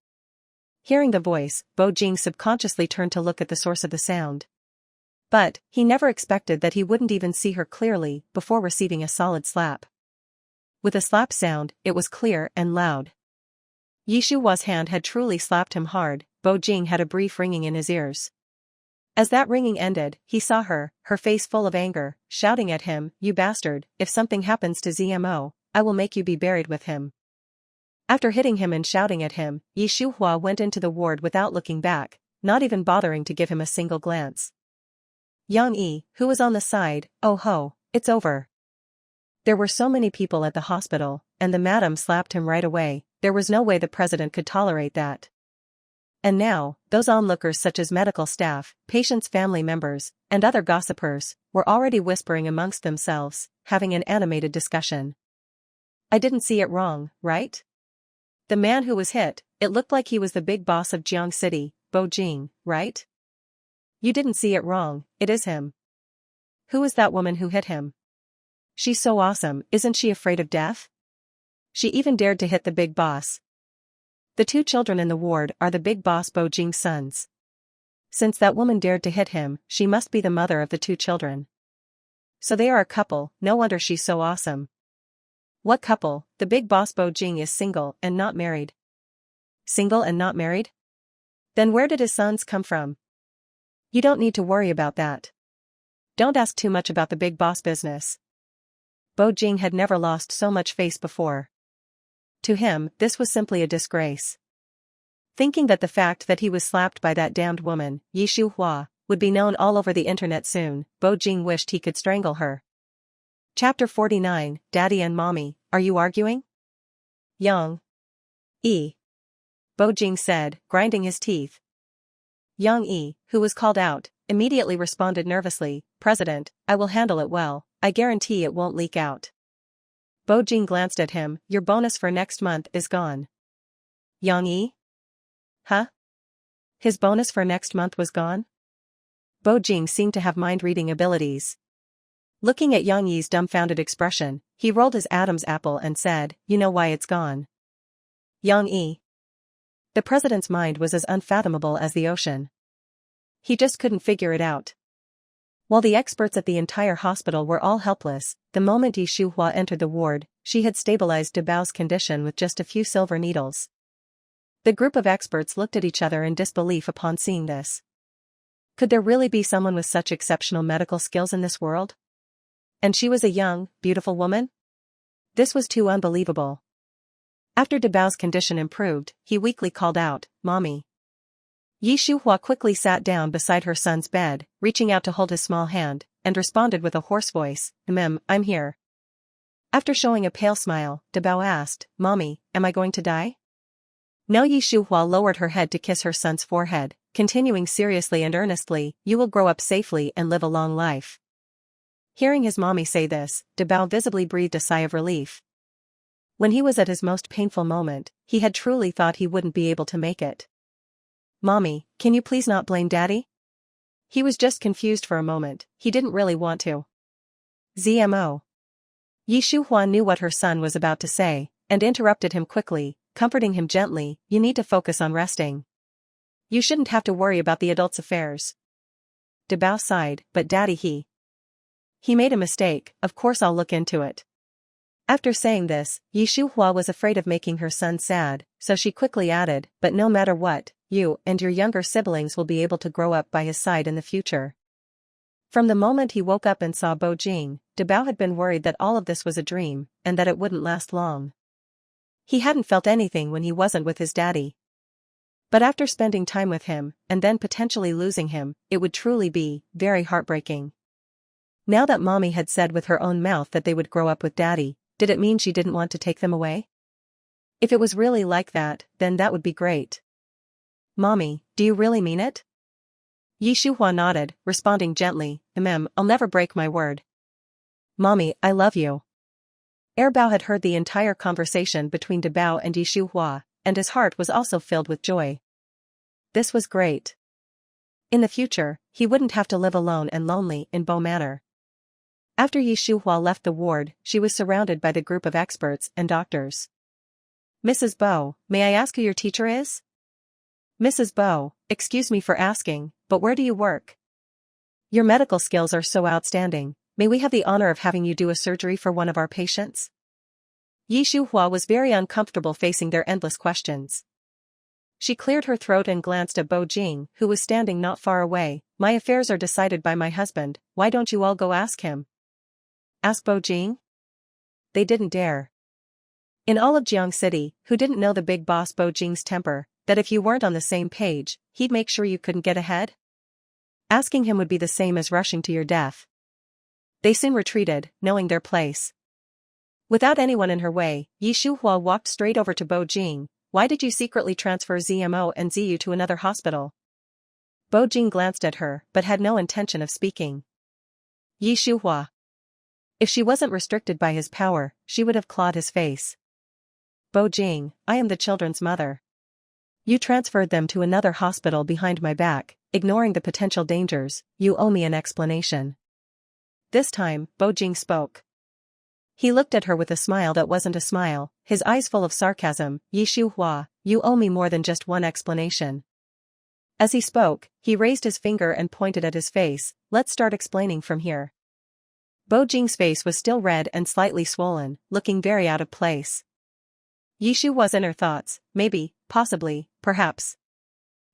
Hearing the voice, Bo Jing subconsciously turned to look at the source of the sound. But, he never expected that he wouldn't even see her clearly before receiving a solid slap. With a slap sound, it was clear and loud. Shuhua's hand had truly slapped him hard. Bo Jing had a brief ringing in his ears. As that ringing ended, he saw her face full of anger, shouting at him, "You bastard, if something happens to ZMO, I will make you be buried with him." After hitting him and shouting at him, Shuhua went into the ward without looking back, not even bothering to give him a single glance. Yang Yi, who was on the side, "Oh ho, it's over." There were so many people at the hospital, and the madam slapped him right away. There was no way the president could tolerate that. And now, those onlookers such as medical staff, patients' family members, and other gossipers, were already whispering amongst themselves, having an animated discussion. I didn't see it wrong, right? The man who was hit, it looked like he was the big boss of Jiang City, Bo Jing, right? You didn't see it wrong, it is him. Who is that woman who hit him? She's so awesome, isn't she afraid of death? She even dared to hit the big boss. The two children in the ward are the big boss Bo Jing's sons. Since that woman dared to hit him, she must be the mother of the two children. So they are a couple, no wonder she's so awesome. What couple? The big boss Bo Jing is single and not married. Single and not married? Then where did his sons come from? You don't need to worry about that. Don't ask too much about the big boss business. Bo Jing had never lost so much face before. To him, this was simply a disgrace. Thinking that the fact that he was slapped by that damned woman, Shuhua, would be known all over the internet soon, Bo Jing wished he could strangle her. Chapter 49, Daddy and Mommy, are you arguing? Yang Yi. Bo Jing said, grinding his teeth. Yang Yi, who was called out, immediately responded nervously, "President, I will handle it well, I guarantee it won't leak out." Bo Jing glanced at him, "Your bonus for next month is gone." Yang Yi? Huh? His bonus for next month was gone? Bo Jing seemed to have mind-reading abilities. Looking at Yang Yi's dumbfounded expression, he rolled his Adam's apple and said, "You know why it's gone." Yang Yi. The president's mind was as unfathomable as the ocean. He just couldn't figure it out. While the experts at the entire hospital were all helpless, the moment Shuhua entered the ward, she had stabilized De Bao's condition with just a few silver needles. The group of experts looked at each other in disbelief upon seeing this. Could there really be someone with such exceptional medical skills in this world? And she was a young, beautiful woman? This was too unbelievable. After De Bao's condition improved, he weakly called out, "Mommy." Shuhua quickly sat down beside her son's bed, reaching out to hold his small hand, and responded with a hoarse voice, I'm here." After showing a pale smile, De Bao asked, "Mommy, am I going to die?" No. Shuhua lowered her head to kiss her son's forehead, continuing seriously and earnestly, "You will grow up safely and live a long life." Hearing his mommy say this, De Bao visibly breathed a sigh of relief. When he was at his most painful moment, he had truly thought he wouldn't be able to make it. "Mommy, can you please not blame Daddy?" He was just confused for a moment, he didn't really want to. ZMO. Shuhua knew what her son was about to say, and interrupted him quickly, comforting him gently. "You need to focus on resting. You shouldn't have to worry about the adults' affairs." Debao sighed, "But Daddy, he made a mistake, of course I'll look into it." After saying this, Shuhua was afraid of making her son sad, so she quickly added, "But no matter what, you and your younger siblings will be able to grow up by his side in the future." From the moment he woke up and saw Bo Jing, Debao had been worried that all of this was a dream, and that it wouldn't last long. He hadn't felt anything when he wasn't with his daddy. But after spending time with him, and then potentially losing him, it would truly be very heartbreaking. Now that Mommy had said with her own mouth that they would grow up with Daddy, did it mean she didn't want to take them away? If it was really like that, then that would be great. "Mommy, do you really mean it?" Shuhua nodded, responding gently, I'll never break my word." "Mommy, I love you." Bao had heard the entire conversation between Debao and Shuhua, and his heart was also filled with joy. This was great. In the future, he wouldn't have to live alone and lonely in Bo Manor. After Shuhua left the ward, she was surrounded by the group of experts and doctors. "Mrs. Bo, may I ask who your teacher is?" "Mrs. Bo, excuse me for asking, but where do you work? Your medical skills are so outstanding, may we have the honor of having you do a surgery for one of our patients?" Shuhua was very uncomfortable facing their endless questions. She cleared her throat and glanced at Bo Jing, who was standing not far away. "My affairs are decided by my husband, why don't you all go ask him?" Ask Bo Jing? They didn't dare. In all of Jiang City, who didn't know the big boss Bo Jing's temper, that if you weren't on the same page, he'd make sure you couldn't get ahead? Asking him would be the same as rushing to your death. They soon retreated, knowing their place. Without anyone in her way, Shuhua walked straight over to Bo Jing. "Why did you secretly transfer ZMO and ZU to another hospital?" Bo Jing glanced at her, but had no intention of speaking. Shuhua. If she wasn't restricted by his power, she would have clawed his face. "Bo Jing, I am the children's mother. You transferred them to another hospital behind my back, ignoring the potential dangers. You owe me an explanation." This time, Bo Jing spoke. He looked at her with a smile that wasn't a smile, his eyes full of sarcasm. "Shuhua, you owe me more than just one explanation." As he spoke, he raised his finger and pointed at his face. "Let's start explaining from here." Bo Jing's face was still red and slightly swollen, looking very out of place. Yishu was in her thoughts, maybe, possibly, perhaps.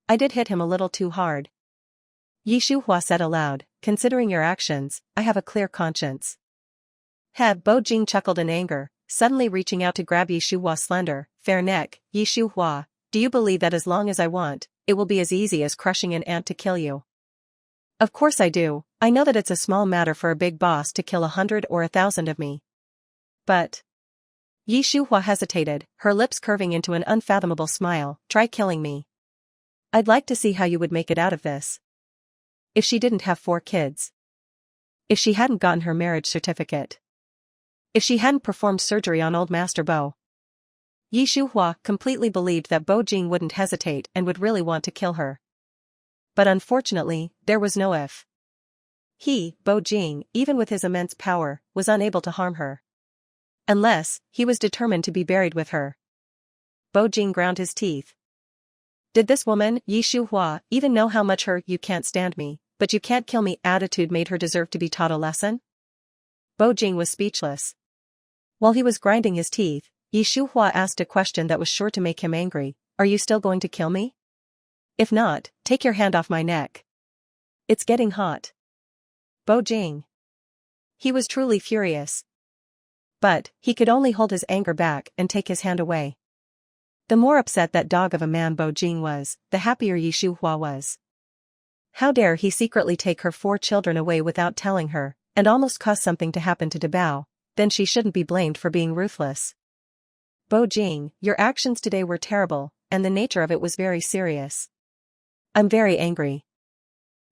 "I did hit him a little too hard." Yishu said aloud, "Considering your actions, I have a clear conscience." Bo Jing chuckled in anger, suddenly reaching out to grab Yishu's slender, fair neck. "Yishu, do you believe that as long as I want, it will be as easy as crushing an ant to kill you?" "Of course I do. I know that it's a small matter for a big boss to kill 100 or 1,000 of me. But..." Shuhua hesitated, her lips curving into an unfathomable smile. "Try killing me. I'd like to see how you would make it out of this." If she didn't have 4 kids. If she hadn't gotten her marriage certificate. If she hadn't performed surgery on old Master Bo. Shuhua completely believed that Bo Jing wouldn't hesitate and would really want to kill her. But unfortunately, there was no if. He, Bo Jing, even with his immense power, was unable to harm her. Unless, he was determined to be buried with her. Bo Jing ground his teeth. Did this woman, Shuhua, even know how much her "you can't stand me, but you can't kill me" attitude made her deserve to be taught a lesson? Bo Jing was speechless. While he was grinding his teeth, Shuhua asked a question that was sure to make him angry. "Are you still going to kill me? If not, take your hand off my neck. It's getting hot." Bo Jing. He was truly furious. But, he could only hold his anger back and take his hand away. The more upset that dog of a man Bo Jing was, the happier Shuhua was. How dare he secretly take her 4 children away without telling her, and almost cause something to happen to Debao, then she shouldn't be blamed for being ruthless. "Bo Jing, your actions today were terrible, and the nature of it was very serious. I'm very angry."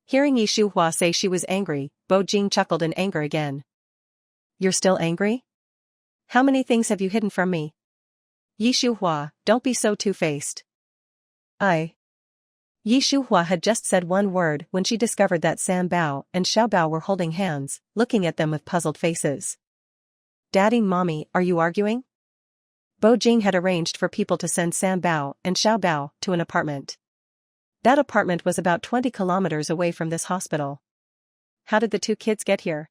Hearing Shuhua say she was angry, Bo Jing chuckled in anger again. "You're still angry? How many things have you hidden from me?" Yi Shuhua, don't be so two-faced. Yi Shuhua had just said one word when she discovered that Sam Bao and Xiao Bao were holding hands, looking at them with puzzled faces. Daddy, Mommy, are you arguing? Bo Jing had arranged for people to send Sam Bao and Xiao Bao to an apartment. That apartment was about 20 kilometers away from this hospital. How did the two kids get here?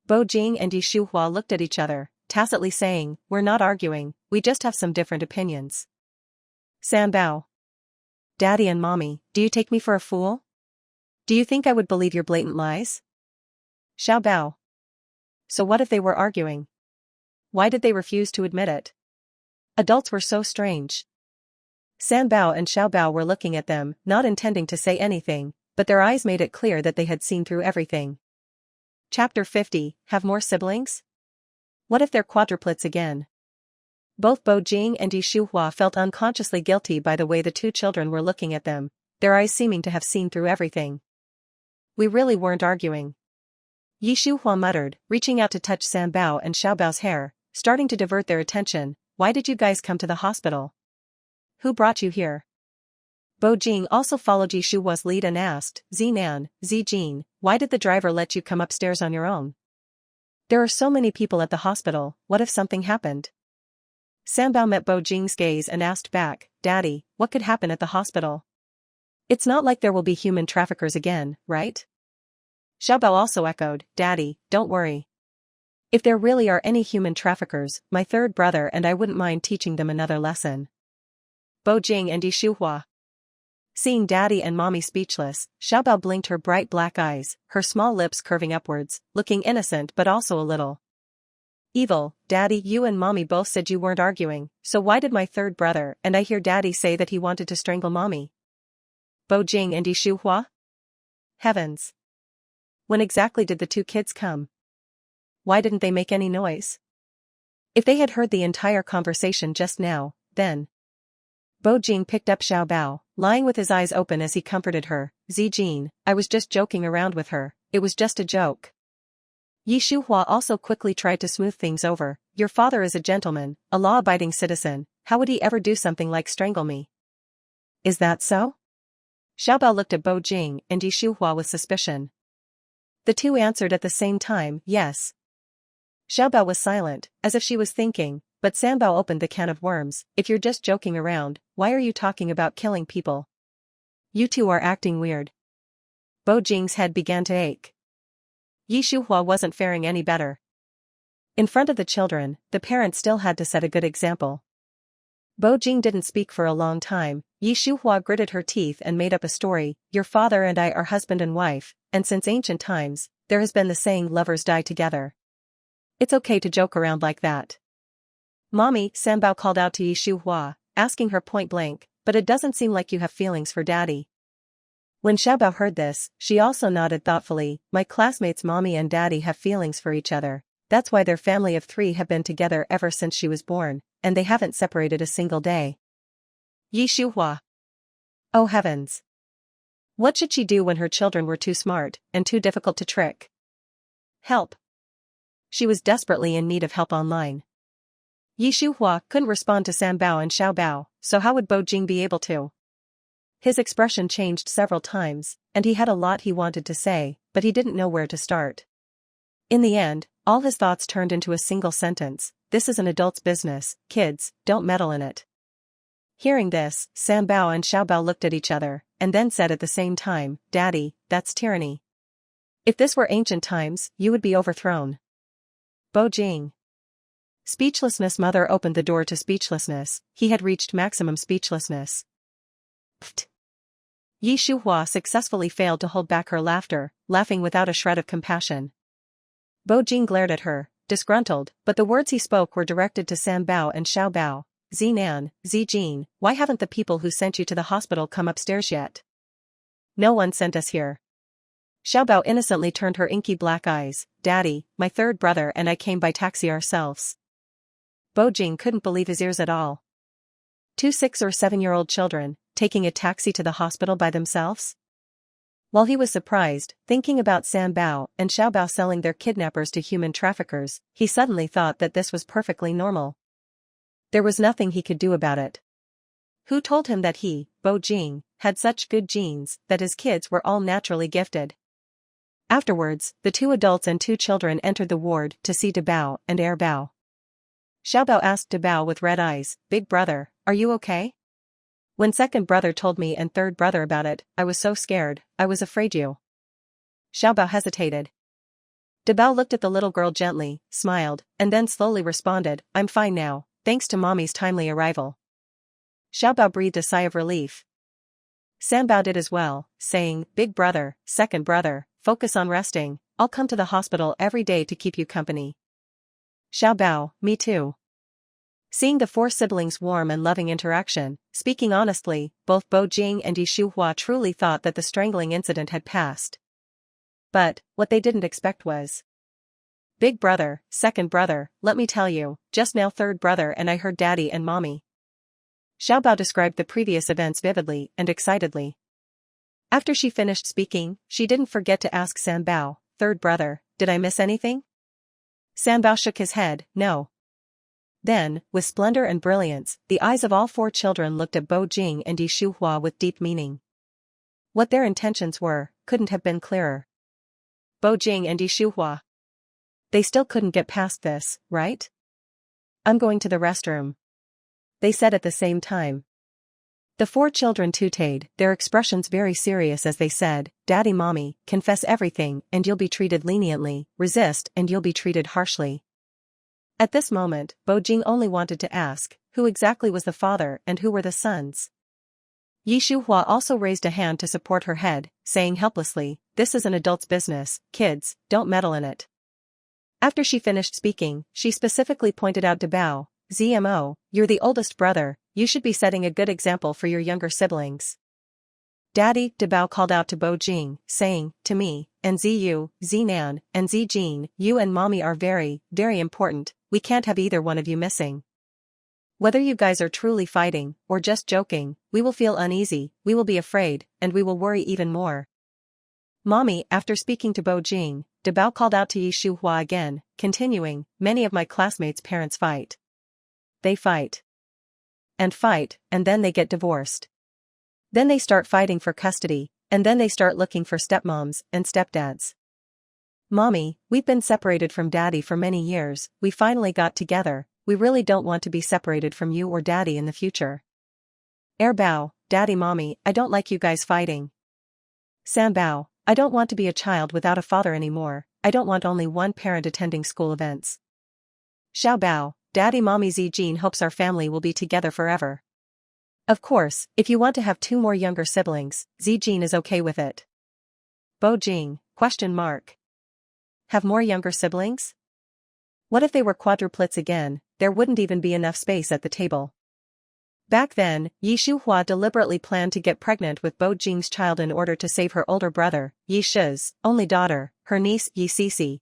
Bo Jing and Yi Shuhua looked at each other, tacitly saying, we're not arguing, we just have some different opinions. Sam Bao. Daddy and Mommy, do you take me for a fool? Do you think I would believe your blatant lies? Xiao Bao. So what if they were arguing? Why did they refuse to admit it? Adults were so strange. Sam Bao and Xiao Bao were looking at them, not intending to say anything, but their eyes made it clear that they had seen through everything. Chapter 50, Have more siblings? What if they're quadruplets again? Both Bo Jing and Yi Shuhua felt unconsciously guilty by the way the two children were looking at them, their eyes seeming to have seen through everything. We really weren't arguing. Yi Shuhua muttered, reaching out to touch Sam Bao and Xiao Bao's hair, starting to divert their attention. Why did you guys come to the hospital? Who brought you here? Bo Jing also followed Yi Shuhua's lead and asked, Zinan, Zijin, why did the driver let you come upstairs on your own? There are so many people at the hospital, what if something happened? Sam Bao met Bo Jing's gaze and asked back, Daddy, what could happen at the hospital? It's not like there will be human traffickers again, right? Xiao Bao also echoed, Daddy, don't worry. If there really are any human traffickers, my third brother and I wouldn't mind teaching them another lesson. Bo Jing and Yi Shuhua. Seeing Daddy and Mommy speechless, Xiao Bao blinked her bright black eyes, her small lips curving upwards, looking innocent but also a little evil. Daddy, you and Mommy both said you weren't arguing, so why did my third brother and I hear Daddy say that he wanted to strangle Mommy? Bo Jing and Yi Shuhua? Heavens! When exactly did the two kids come? Why didn't they make any noise? If they had heard the entire conversation just now, then... Bo Jing picked up Xiao Bao, lying with his eyes open as he comforted her. Zijin, I was just joking around with her, it was just a joke. Yi Shuhua also quickly tried to smooth things over. Your father is a gentleman, a law-abiding citizen, how would he ever do something like strangle me? Is that so? Xiao Bao looked at Bo Jing and Yi Shuhua with suspicion. The two answered at the same time, yes. Xiao Bao was silent, as if she was thinking, but Sam Bao opened the can of worms. If you're just joking around, why are you talking about killing people? You two are acting weird. Bo Jing's head began to ache. Yi Shuhua wasn't faring any better. In front of the children, the parents still had to set a good example. Bo Jing didn't speak for a long time. Yi Shuhua gritted her teeth and made up a story. Your father and I are husband and wife, and since ancient times, there has been the saying lovers die together. It's okay to joke around like that. Mommy, Sam Bao called out to Yi Shuhua, asking her point blank, but it doesn't seem like you have feelings for Daddy. When Xiao Bao heard this, she also nodded thoughtfully. My classmates' Mommy and Daddy have feelings for each other, that's why their family of 3 have been together ever since she was born, and they haven't separated a single day. Yi Shuhua. Oh heavens! What should she do when her children were too smart, and too difficult to trick? Help! She was desperately in need of help online. Yi Shuhua couldn't respond to Sam Bao and Xiao Bao, so how would Bo Jing be able to? His expression changed several times, and he had a lot he wanted to say, but he didn't know where to start. In the end, all his thoughts turned into a single sentence: this is an adult's business, kids, don't meddle in it. Hearing this, Sam Bao and Xiao Bao looked at each other, and then said at the same time, Daddy, that's tyranny. If this were ancient times, you would be overthrown. Bo Jing. Speechlessness. Mother opened the door to speechlessness. He had reached maximum speechlessness. Pfft. Yi Shuhua successfully failed to hold back her laughter, laughing without a shred of compassion. Bo Jing glared at her, disgruntled, but the words he spoke were directed to Sam Bao and Xiao Bao. Zinan, Zijin, why haven't the people who sent you to the hospital come upstairs yet? No one sent us here. Xiao Bao innocently turned her inky black eyes. Daddy, my third brother and I came by taxi ourselves. Bo Jing couldn't believe his ears at all. 2 6- or 7-year-old children, taking a taxi to the hospital by themselves? While he was surprised, thinking about Sam Bao and Xiao Bao selling their kidnappers to human traffickers, he suddenly thought that this was perfectly normal. There was nothing he could do about it. Who told him that he, Bo Jing, had such good genes that his kids were all naturally gifted? Afterwards, the 2 adults and 2 children entered the ward to see Bao and Bao. Xiaobao asked Bao with red eyes, "Big brother, are you okay?" "When second brother told me and third brother about it, I was so scared, I was afraid you." Xiaobao hesitated. Bao looked at the little girl gently, smiled, and then slowly responded, "I'm fine now, thanks to mommy's timely arrival." Xiaobao breathed a sigh of relief. Sanbao did as well, saying, "Big brother, second brother, focus on resting, I'll come to the hospital every day to keep you company." Xiaobao, "Me too." Seeing the 4 siblings' warm and loving interaction, speaking honestly, both Bo Jing and Shuhua truly thought that the strangling incident had passed. But, what they didn't expect was, "Big brother, second brother, let me tell you, just now third brother and I heard daddy and mommy." Xiaobao described the previous events vividly and excitedly. After she finished speaking, she didn't forget to ask Sanbao, "Third brother, did I miss anything?" Sanbao shook his head, "No." Then, with splendor and brilliance, the eyes of all 4 children looked at Bo Jing and Shuhua with deep meaning. What their intentions were, couldn't have been clearer. Bo Jing and Shuhua. They still couldn't get past this, right? "I'm going to the restroom," they said at the same time. The 4 children tooted, their expressions very serious as they said, "Daddy mommy, confess everything and you'll be treated leniently, resist and you'll be treated harshly." At this moment, Bo Jing only wanted to ask, who exactly was the father and who were the sons? Shuhua also raised a hand to support her head, saying helplessly, "This is an adult's business, kids, don't meddle in it." After she finished speaking, she specifically pointed out to Bao, "Zmo, you're the oldest brother, you should be setting a good example for your younger siblings." "Daddy," Bao called out to Bo Jing, saying, "To me, and Ziyu, Zinan, and Zijin, you and mommy are very, very important, we can't have either one of you missing. Whether you guys are truly fighting, or just joking, we will feel uneasy, we will be afraid, and we will worry even more." Mommy, after speaking to Bo Jing, Bao called out to Shuhua again, continuing, "Many of my classmates' parents fight. They fight. And then they get divorced. Then they start fighting for custody, and then they start looking for stepmoms and stepdads. Mommy, we've been separated from daddy for many years, we finally got together, we really don't want to be separated from you or daddy in the future." Bao, "Daddy mommy, I don't like you guys fighting." Sanbao, "I don't want to be a child without a father anymore, I don't want only one parent attending school events." Xiaobao, "Daddy mommy Zijin hopes our family will be together forever. Of course, if you want to have 2 more younger siblings, Zijin is okay with it." Bo Jing, question mark. Have more younger siblings? What if they were quadruplets again, there wouldn't even be enough space at the table. Back then, Shuhua deliberately planned to get pregnant with Bo Jing's child in order to save her older brother, Shi's only daughter, her niece Sisi.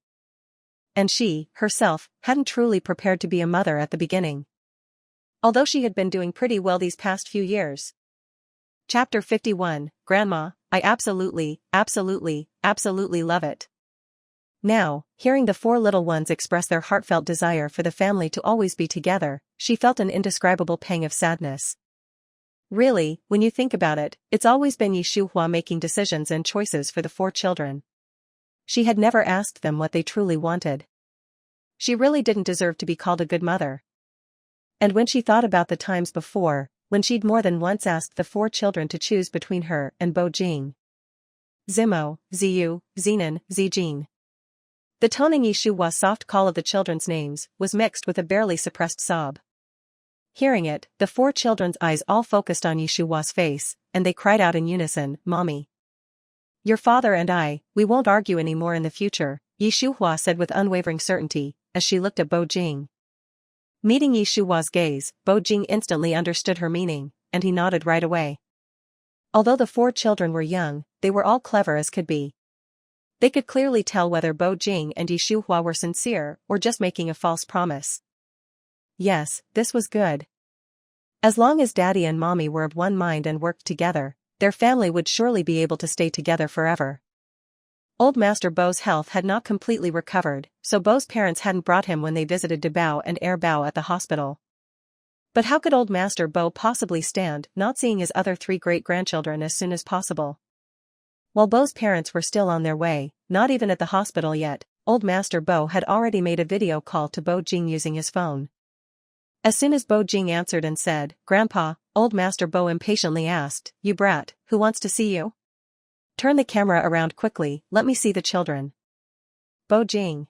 And she, herself, hadn't truly prepared to be a mother at the beginning. Although she had been doing pretty well these past few years. Chapter 51, Grandma, I absolutely love it. Now, hearing the 4 little ones express their heartfelt desire for the family to always be together, she felt an indescribable pang of sadness. Really, when you think about it, it's always been Shuhua making decisions and choices for the 4 children. She had never asked them what they truly wanted. She really didn't deserve to be called a good mother. And when she thought about the times before, when she'd more than once asked the 4 children to choose between her and Bo Jing. Zimo, Ziyu, Zinan, Zijin. The tone in Shuhua's soft call of the children's names was mixed with a barely suppressed sob. Hearing it, the 4 children's eyes all focused on Shuhua's face, and they cried out in unison, "Mommy. Your father and I, we won't argue anymore in the future," Shuhua said with unwavering certainty, as she looked at Bo Jing. Meeting Shuhua's gaze, Bo Jing instantly understood her meaning, and he nodded right away. Although the 4 children were young, they were all clever as could be. They could clearly tell whether Bo Jing and Shuhua were sincere or just making a false promise. Yes, this was good. As long as daddy and mommy were of one mind and worked together, their family would surely be able to stay together forever. Old Master Bo's health had not completely recovered, so Bo's parents hadn't brought him when they visited Bao and Bao at the hospital. But how could old Master Bo possibly stand not seeing his other 3 great-grandchildren as soon as possible? While Bo's parents were still on their way, not even at the hospital yet, old Master Bo had already made a video call to Bo Jing using his phone. As soon as Bo Jing answered and said, "Grandpa," old Master Bo impatiently asked, "You brat, who wants to see you? Turn the camera around quickly, let me see the children." Bo Jing.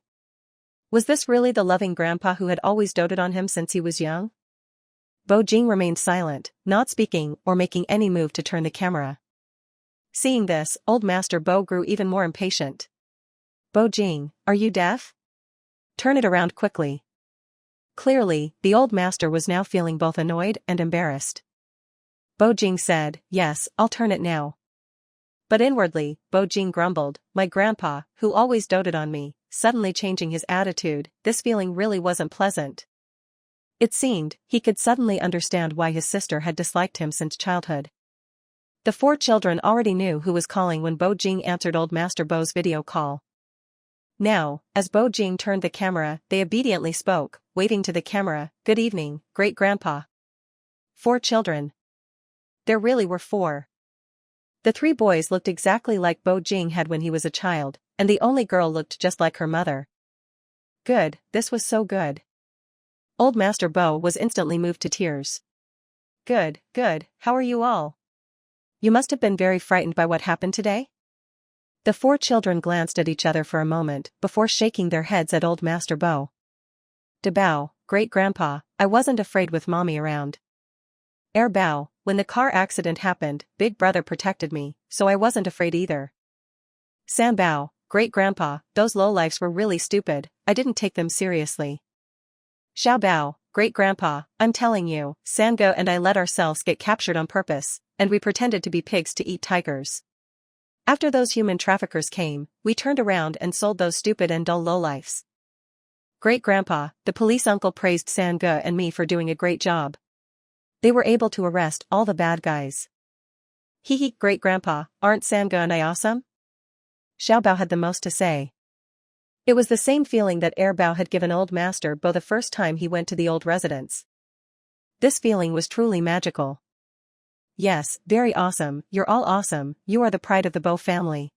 Was this really the loving grandpa who had always doted on him since he was young? Bo Jing remained silent, not speaking or making any move to turn the camera. Seeing this, old Master Bo grew even more impatient. "Bo Jing, are you deaf? Turn it around quickly." Clearly, the old master was now feeling both annoyed and embarrassed. Bo Jing said, "Yes, I'll turn it now." But inwardly, Bo Jing grumbled, "My grandpa, who always doted on me," suddenly changing his attitude. This feeling really wasn't pleasant. It seemed, he could suddenly understand why his sister had disliked him since childhood. The 4 children already knew who was calling when Bo Jing answered old Master Bo's video call. Now, as Bo Jing turned the camera, they obediently spoke, waving to the camera, "Good evening, great-grandpa." 4 children. There really were 4. The 3 boys looked exactly like Bo Jing had when he was a child, and the only girl looked just like her mother. Good, this was so good. Old Master Bo was instantly moved to tears. Good, how are you all? You must have been very frightened by what happened today?" The 4 children glanced at each other for a moment before shaking their heads at old Master Bo. "Bao, great-grandpa, I wasn't afraid with mommy around. Bao, when the car accident happened, big brother protected me, so I wasn't afraid either. Bao, great-grandpa, those lowlifes were really stupid, I didn't take them seriously. Bao, great-grandpa, I'm telling you, Sango and I let ourselves get captured on purpose, and we pretended to be pigs to eat tigers. After those human traffickers came, we turned around and sold those stupid and dull lowlifes. Great-grandpa, the police uncle praised Sango and me for doing a great job. They were able to arrest all the bad guys. Hee great-grandpa, aren't Sango and I awesome?" Bao had the most to say. It was the same feeling that Bao had given old Master Bo the first time he went to the old residence. This feeling was truly magical. "Yes, very awesome, you're all awesome, you are the pride of the Bo family."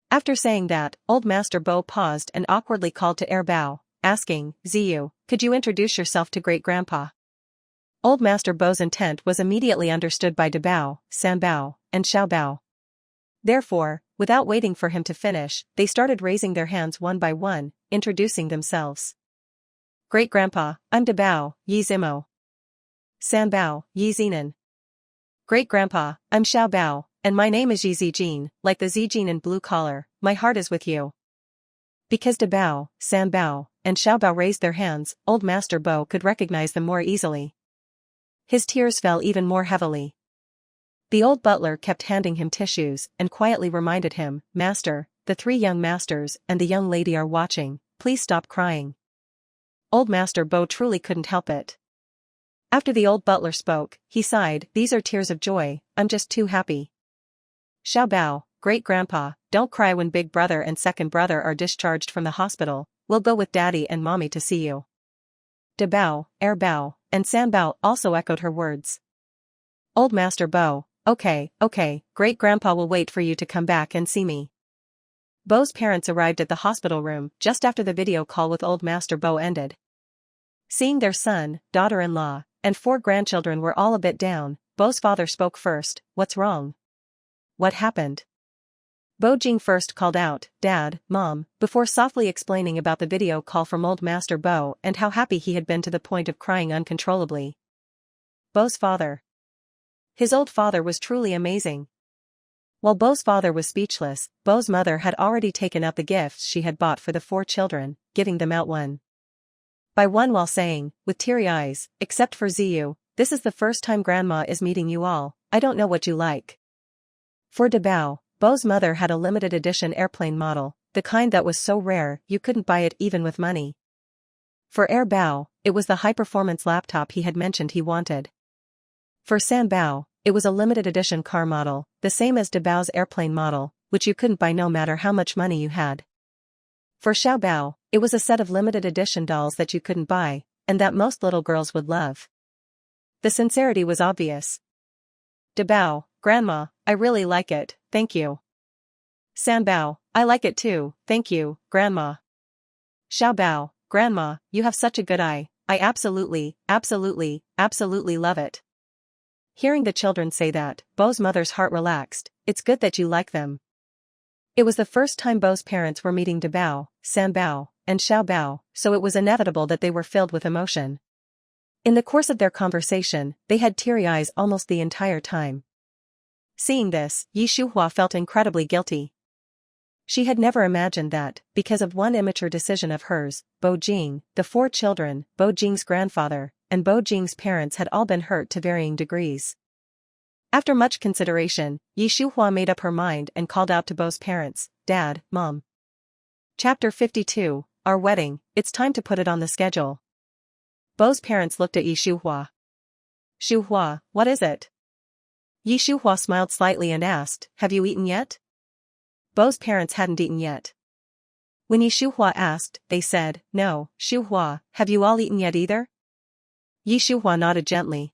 After saying that, old Master Bo paused and awkwardly called to Bao, asking, "Ziyu, could you introduce yourself to great-grandpa?" Old Master Bo's intent was immediately understood by Bao, Sanbao, and Xiaobao. Therefore, without waiting for him to finish, they started raising their hands one by one, introducing themselves. "Great-grandpa, I'm Bao, Yi Zimo. Sanbao, Yi Zinan. Great-grandpa, I'm Xiaobao, and my name is Yi Zijin, like the Zijin in blue collar, my heart is with you." Because Bao, Sanbao, and Xiaobao raised their hands, old Master Bo could recognize them more easily. His tears fell even more heavily. The old butler kept handing him tissues and quietly reminded him, "Master, the 3 young masters and the young lady are watching, please stop crying." Old Master Bo truly couldn't help it. After the old butler spoke, he sighed, "These are tears of joy, I'm just too happy." Xiaobao, great-grandpa, don't cry when big brother and second brother are discharged from the hospital, we'll go with daddy and mommy to see you. Bao, Bao, and Sanbao also echoed her words. Old Master Bo, okay, great-grandpa will wait for you to come back and see me." Bo's parents arrived at the hospital room just after the video call with old Master Bo ended. Seeing their son, daughter-in-law, and 4 grandchildren were all a bit down, Bo's father spoke first, "What's wrong? What happened?" Bo Jing first called out, "Dad, Mom," before softly explaining about the video call from old Master Bo and how happy he had been to the point of crying uncontrollably. Bo's father. His old father was truly amazing. While Bo's father was speechless, Bo's mother had already taken out the gifts she had bought for the 4 children, giving them out one by one while saying, with teary eyes, "Except for Ziyu, this is the first time Grandma is meeting you all, I don't know what you like." For Bao, Bo's mother had a limited edition airplane model, the kind that was so rare you couldn't buy it even with money. For Bao, it was the high-performance laptop he had mentioned he wanted. For Sanbao, it was a limited edition car model, the same as Bao's airplane model, which you couldn't buy no matter how much money you had. For Xiaobao, it was a set of limited edition dolls that you couldn't buy, and that most little girls would love. The sincerity was obvious. Dabao, Grandma, I really like it, thank you. Sanbao, I like it too, thank you, Grandma. Xiaobao, Grandma, you have such a good eye, I absolutely love it. Hearing the children say that, Bo's mother's heart relaxed. It's good that you like them. It was the first time Bo's parents were meeting Dabao, Sanbao, and Xiaobao, so it was inevitable that they were filled with emotion. In the course of their conversation, they had teary eyes almost the entire time. Seeing this, Shuhua felt incredibly guilty. She had never imagined that, because of one immature decision of hers, Bo Jing, the 4 children, Bo Jing's grandfather, and Bo Jing's parents had all been hurt to varying degrees. After much consideration, Shuhua made up her mind and called out to Bo's parents, Dad, Mom. Chapter 52, Our Wedding, it's time to put it on the schedule. Bo's parents looked at Shuhua. Shuhua, what is it? Shuhua smiled slightly and asked, have you eaten yet? Bo's parents hadn't eaten yet. When Shuhua asked, they said, no, Shuhua, have you all eaten yet either? Shuhua nodded gently.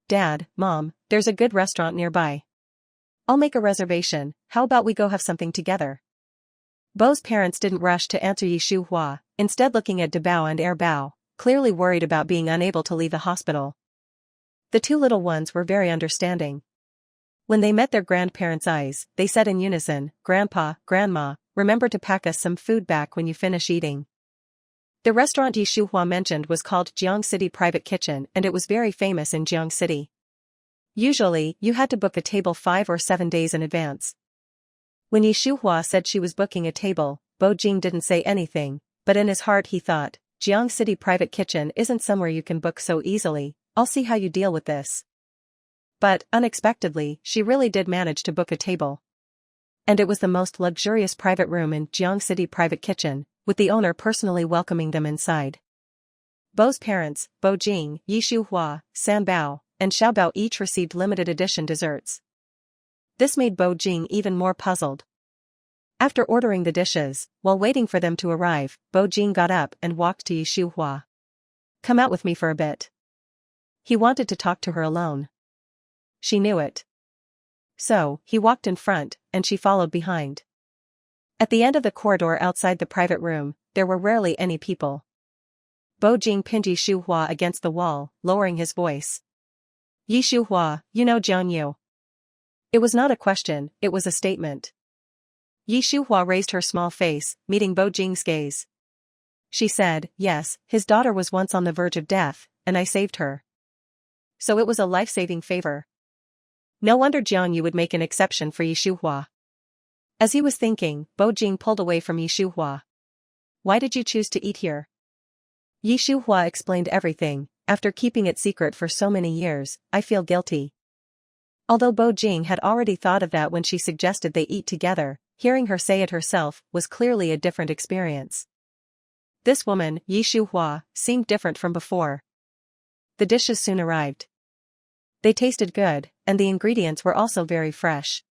Dad, Mom, there's a good restaurant nearby. I'll make a reservation, how about we go have something together? Bo's parents didn't rush to answer Shuhua, instead looking at Dabao and Bao, clearly worried about being unable to leave the hospital. The 2 little ones were very understanding. When they met their grandparents' eyes, they said in unison, Grandpa, Grandma, remember to pack us some food back when you finish eating. The restaurant Shuhua mentioned was called Jiang City Private Kitchen and it was very famous in Jiang City. Usually, you had to book a table 5 or 7 days in advance. When Shuhua said she was booking a table, Bo Jing didn't say anything, but in his heart he thought, Jiang City Private Kitchen isn't somewhere you can book so easily, I'll see how you deal with this. But, unexpectedly, she really did manage to book a table. And it was the most luxurious private room in Jiang City Private Kitchen, with the owner personally welcoming them inside. Bo's parents, Bo Jing, Shuhua, Sanbao, and Xiaobao each received limited edition desserts. This made Bo Jing even more puzzled. After ordering the dishes, while waiting for them to arrive, Bo Jing got up and walked to Shuhua. Come out with me for a bit. He wanted to talk to her alone. She knew it. So, he walked in front, and she followed behind. At the end of the corridor outside the private room, there were rarely any people. Bo Jing pinned Shuhua against the wall, lowering his voice. Shuhua, you know Jiang Yu. It was not a question, it was a statement. Shuhua raised her small face, meeting Bo Jing's gaze. She said, yes, his daughter was once on the verge of death, and I saved her. So it was a life-saving favor. No wonder Jiang Yu would make an exception for Shuhua. As he was thinking, Bo Jing pulled away from Shuhua. Why did you choose to eat here? Shuhua explained everything. After keeping it secret for so many years, I feel guilty. Although Bo Jing had already thought of that when she suggested they eat together, hearing her say it herself was clearly a different experience. This woman, Shuhua, seemed different from before. The dishes soon arrived. They tasted good, and the ingredients were also very fresh.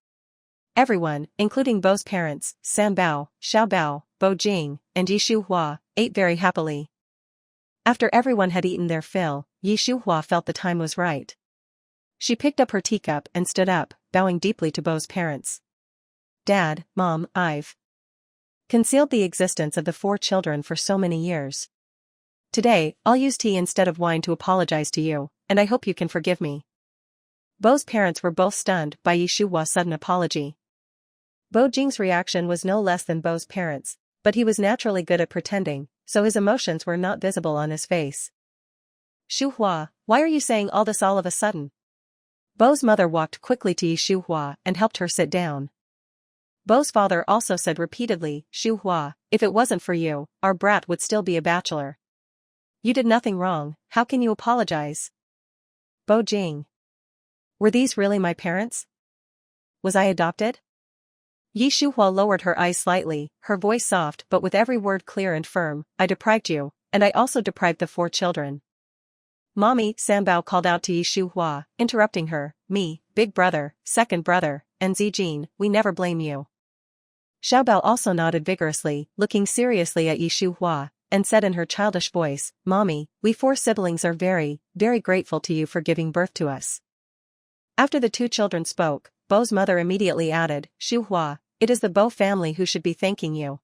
Everyone, including Bo's parents, Sanbao, Xiaobao, Bo Jing, and Shuhua, ate very happily. After everyone had eaten their fill, Shuhua felt the time was right. She picked up her teacup and stood up, bowing deeply to Bo's parents. Dad, Mom, I've concealed the existence of the 4 children for so many years. Today, I'll use tea instead of wine to apologize to you, and I hope you can forgive me. Bo's parents were both stunned by Shuhua's sudden apology. Bo Jing's reaction was no less than Bo's parents', but he was naturally good at pretending, so his emotions were not visible on his face. Shuhua, why are you saying all this all of a sudden? Bo's mother walked quickly to Shuhua and helped her sit down. Bo's father also said repeatedly, Shuhua, if it wasn't for you, our brat would still be a bachelor. You did nothing wrong, how can you apologize? Bo Jing. Were these really my parents? Was I adopted? Shuhua lowered her eyes slightly, her voice soft but with every word clear and firm, I deprived you, and I also deprived the 4 children. Mommy, Sanbao called out to Shuhua, interrupting her, me, big brother, second brother, and Zijin, we never blame you. Xiaobao also nodded vigorously, looking seriously at Shuhua, and said in her childish voice, "Mommy, we 4 siblings are very, very grateful to you for giving birth to us." After the 2 children spoke, Bo's mother immediately added, "Shuhua, it is the Bo family who should be thanking you.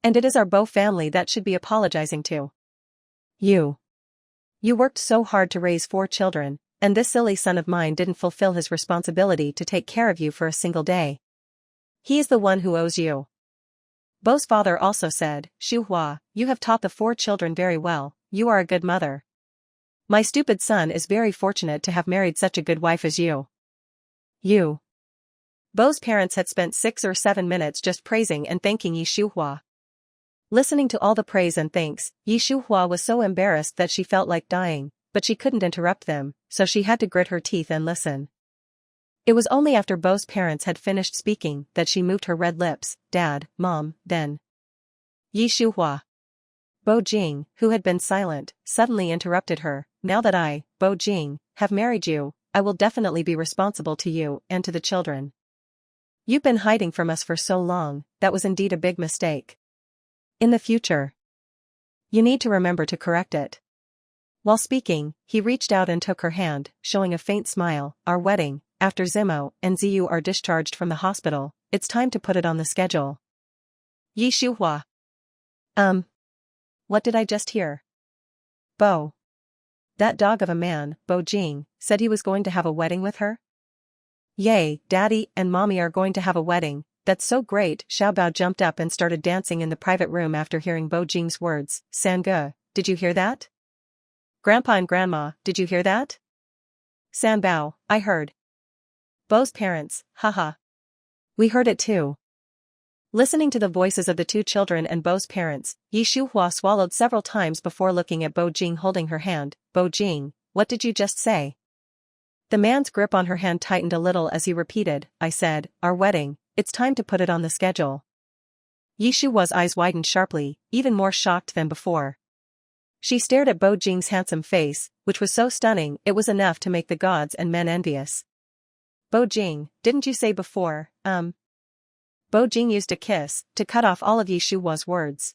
And it is our Bo family that should be apologizing to you. You worked so hard to raise 4 children, and this silly son of mine didn't fulfill his responsibility to take care of you for a single day. He is the one who owes you." Bo's father also said, "Shuhua, you have taught the 4 children very well, you are a good mother. My stupid son is very fortunate to have married such a good wife as you." Bo's parents had spent 6 or 7 minutes just praising and thanking Yi Shuhua. Listening to all the praise and thanks, Yi Shuhua was so embarrassed that she felt like dying, but she couldn't interrupt them, so she had to grit her teeth and listen. It was only after Bo's parents had finished speaking that she moved her red lips, "Dad, Mom, then." Yi Shuhua. Bo Jing, who had been silent, suddenly interrupted her, "Now that I, Bo Jing, have married you, I will definitely be responsible to you and to the children. You've been hiding from us for so long, that was indeed a big mistake. In the future, you need to remember to correct it." While speaking, he reached out and took her hand, showing a faint smile. "Our wedding, after Zimo and Ziyu are discharged from the hospital, it's time to put it on the schedule." Yi Shuhua. What did I just hear? Bo. That dog of a man, Bo Jing, said he was going to have a wedding with her? Yay, Daddy and Mommy are going to have a wedding, that's so great. Xiaobao jumped up and started dancing in the private room after hearing Bo Jing's words. "Sanga, did you hear that? Grandpa and Grandma, did you hear that?" "Sanbao, I heard." Bo's parents, "Haha. We heard it too." Listening to the voices of the 2 children and Bo's parents, Yi Shuhua swallowed several times before looking at Bo Jing holding her hand. "Bo Jing, what did you just say?" The man's grip on her hand tightened a little as he repeated, "I said, our wedding, it's time to put it on the schedule." Yi Shuhua's eyes widened sharply, even more shocked than before. She stared at Bo Jing's handsome face, which was so stunning it was enough to make the gods and men envious. "Bo Jing, didn't you say before, Bo Jing used a kiss to cut off all of Yi Shuhua's words.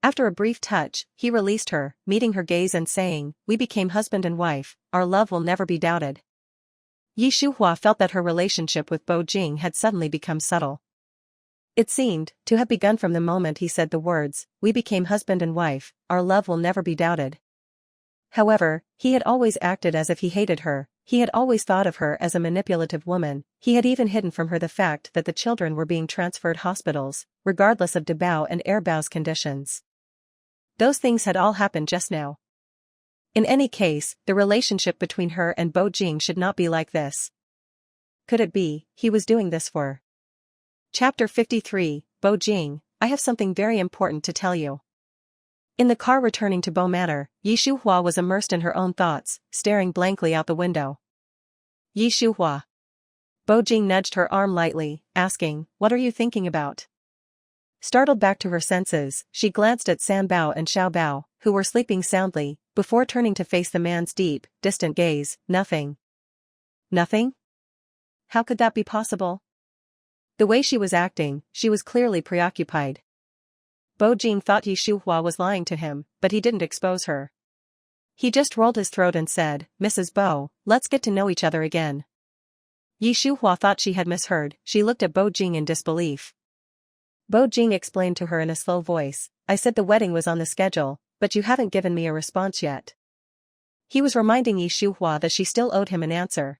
After a brief touch, he released her, meeting her gaze and saying, "We became husband and wife, our love will never be doubted." Yi Shuhua felt that her relationship with Bo Jing had suddenly become subtle. It seemed to have begun from the moment he said the words, "We became husband and wife, our love will never be doubted." However, he had always acted as if he hated her, he had always thought of her as a manipulative woman, he had even hidden from her the fact that the children were being transferred hospitals, regardless of Dabao and Erbao's conditions. Those things had all happened just now. In any case, the relationship between her and Bo Jing should not be like this. Could it be, he was doing this for? Chapter 53, Bo Jing, I have something very important to tell you. In the car returning to Bo Manor, Yi Shuhua was immersed in her own thoughts, staring blankly out the window. Yi Shuhua. Bo Jing nudged her arm lightly, asking, "What are you thinking about?" Startled back to her senses, she glanced at Sanbao and Xiaobao, who were sleeping soundly, before turning to face the man's deep, distant gaze. "Nothing." "Nothing? How could that be possible?" The way she was acting, she was clearly preoccupied. Bo Jing thought Yi Shuhua was lying to him, but he didn't expose her. He just rolled his throat and said, "Mrs. Bo, let's get to know each other again." Yi Shuhua thought she had misheard, she looked at Bo Jing in disbelief. Bo Jing explained to her in a slow voice, "I said the wedding was on the schedule, but you haven't given me a response yet." He was reminding Yi Shuhua that she still owed him an answer.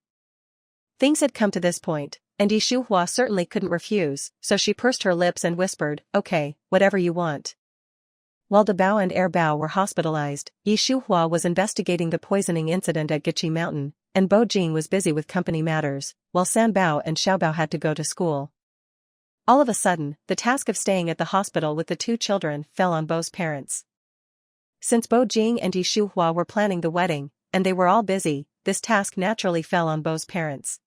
Things had come to this point, and Yi Shuhua certainly couldn't refuse, so she pursed her lips and whispered, "Okay, whatever you want." While Dabao and Erbao were hospitalized, Yi Shuhua was investigating the poisoning incident at Gichi Mountain, and Bo Jing was busy with company matters, while Sanbao and Xiaobao had to go to school. All of a sudden, the task of staying at the hospital with the 2 children fell on Bo's parents. Since Bo Jing and Yi Shuhua were planning the wedding, and they were all busy, this task naturally fell on Bo's parents.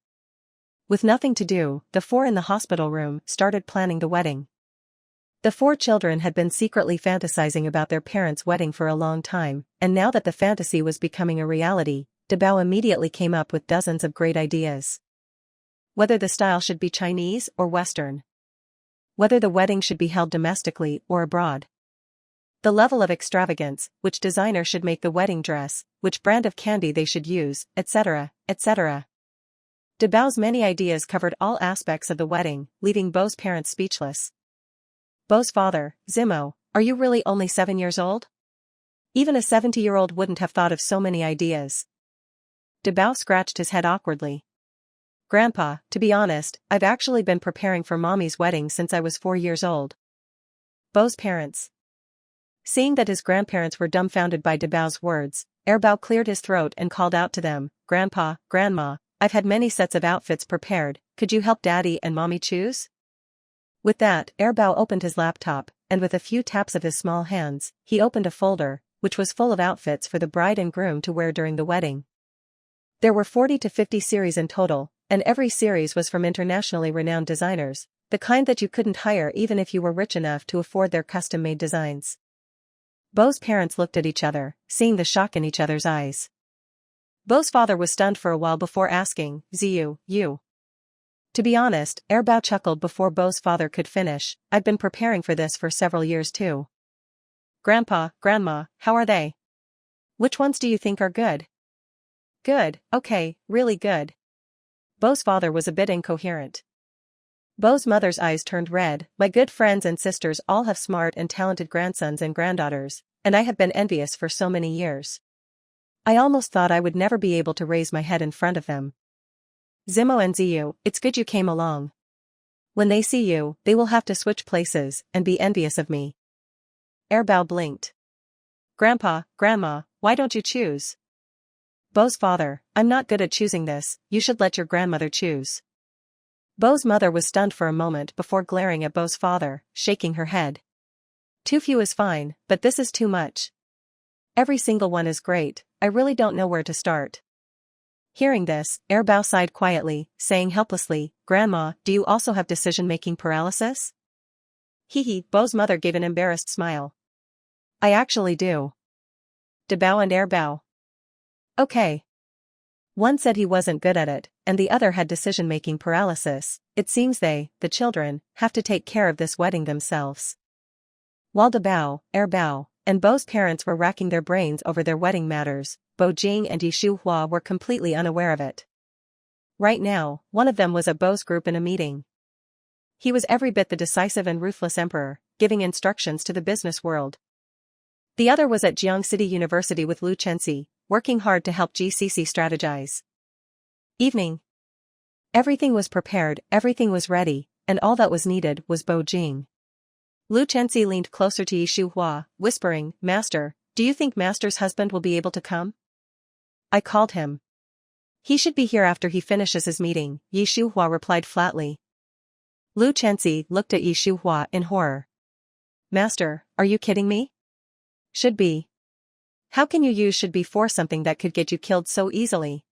With nothing to do, the 4 in the hospital room started planning the wedding. The 4 children had been secretly fantasizing about their parents' wedding for a long time, and now that the fantasy was becoming a reality, Dabao immediately came up with dozens of great ideas. Whether the style should be Chinese or Western. Whether the wedding should be held domestically or abroad. the level of extravagance, which designer should make the wedding dress, which brand of candy they should use, etc., etc. De Bao's many ideas covered all aspects of the wedding, leaving Bo's parents speechless. Bo's father, Zimo, are you really only 7 years old? Even a 70-year-old wouldn't have thought of so many ideas. De Bao scratched his head awkwardly. Grandpa, to be honest, I've actually been preparing for Mommy's wedding since I was 4 years old. Bo's parents. Seeing that his grandparents were dumbfounded by De Bao's words, Bao cleared his throat and called out to them, Grandpa, Grandma, I've had many sets of outfits prepared, could you help Daddy and Mommy choose? With that, Bao opened his laptop, and with a few taps of his small hands, he opened a folder, which was full of outfits for the bride and groom to wear during the wedding. There were 40 to 50 series in total, and every series was from internationally renowned designers, the kind that you couldn't hire even if you were rich enough to afford their custom-made designs. Bo's parents looked at each other, seeing the shock in each other's eyes. Bo's father was stunned for a while before asking, Ziyu, you? To be honest, Bao chuckled before Bo's father could finish, I've been preparing for this for several years too. Grandpa, Grandma, how are they? Which ones do you think are good? Good, okay, really good. Bo's father was a bit incoherent. Bo's mother's eyes turned red, my good friends and sisters all have smart and talented grandsons and granddaughters, and I have been envious for so many years. I almost thought I would never be able to raise my head in front of them. Zimo and Ziyu, it's good you came along. When they see you, they will have to switch places and be envious of me. Bao blinked. Grandpa, Grandma, why don't you choose? Bo's father, I'm not good at choosing this, you should let your grandmother choose. Bo's mother was stunned for a moment before glaring at Bo's father, shaking her head. Too few is fine, but this is too much. Every single one is great, I really don't know where to start. Hearing this, Bao sighed quietly, saying helplessly, Grandma, do you also have decision-making paralysis? Hee, Bo's mother gave an embarrassed smile. I actually do. De Bao and Bao. Okay. One said he wasn't good at it, and the other had decision-making paralysis. It seems they, the children, have to take care of this wedding themselves. While De Bao, Bao, and Bo's parents were racking their brains over their wedding matters, Bo Jing and Shuhua were completely unaware of it. Right now, one of them was at Bo's group in a meeting. He was every bit the decisive and ruthless emperor, giving instructions to the business world. The other was at Jiang City University with Lu Chenxi, working hard to help GCC strategize. Evening. Everything was prepared, everything was ready, and all that was needed was Bo Jing. Lu Chenxi leaned closer to Shuhua, whispering, Master, do you think Master's husband will be able to come? I called him. He should be here after he finishes his meeting, Shuhua replied flatly. Lu Chenxi looked at Shuhua in horror. Master, are you kidding me? Should be. How can you use should be for something that could get you killed so easily?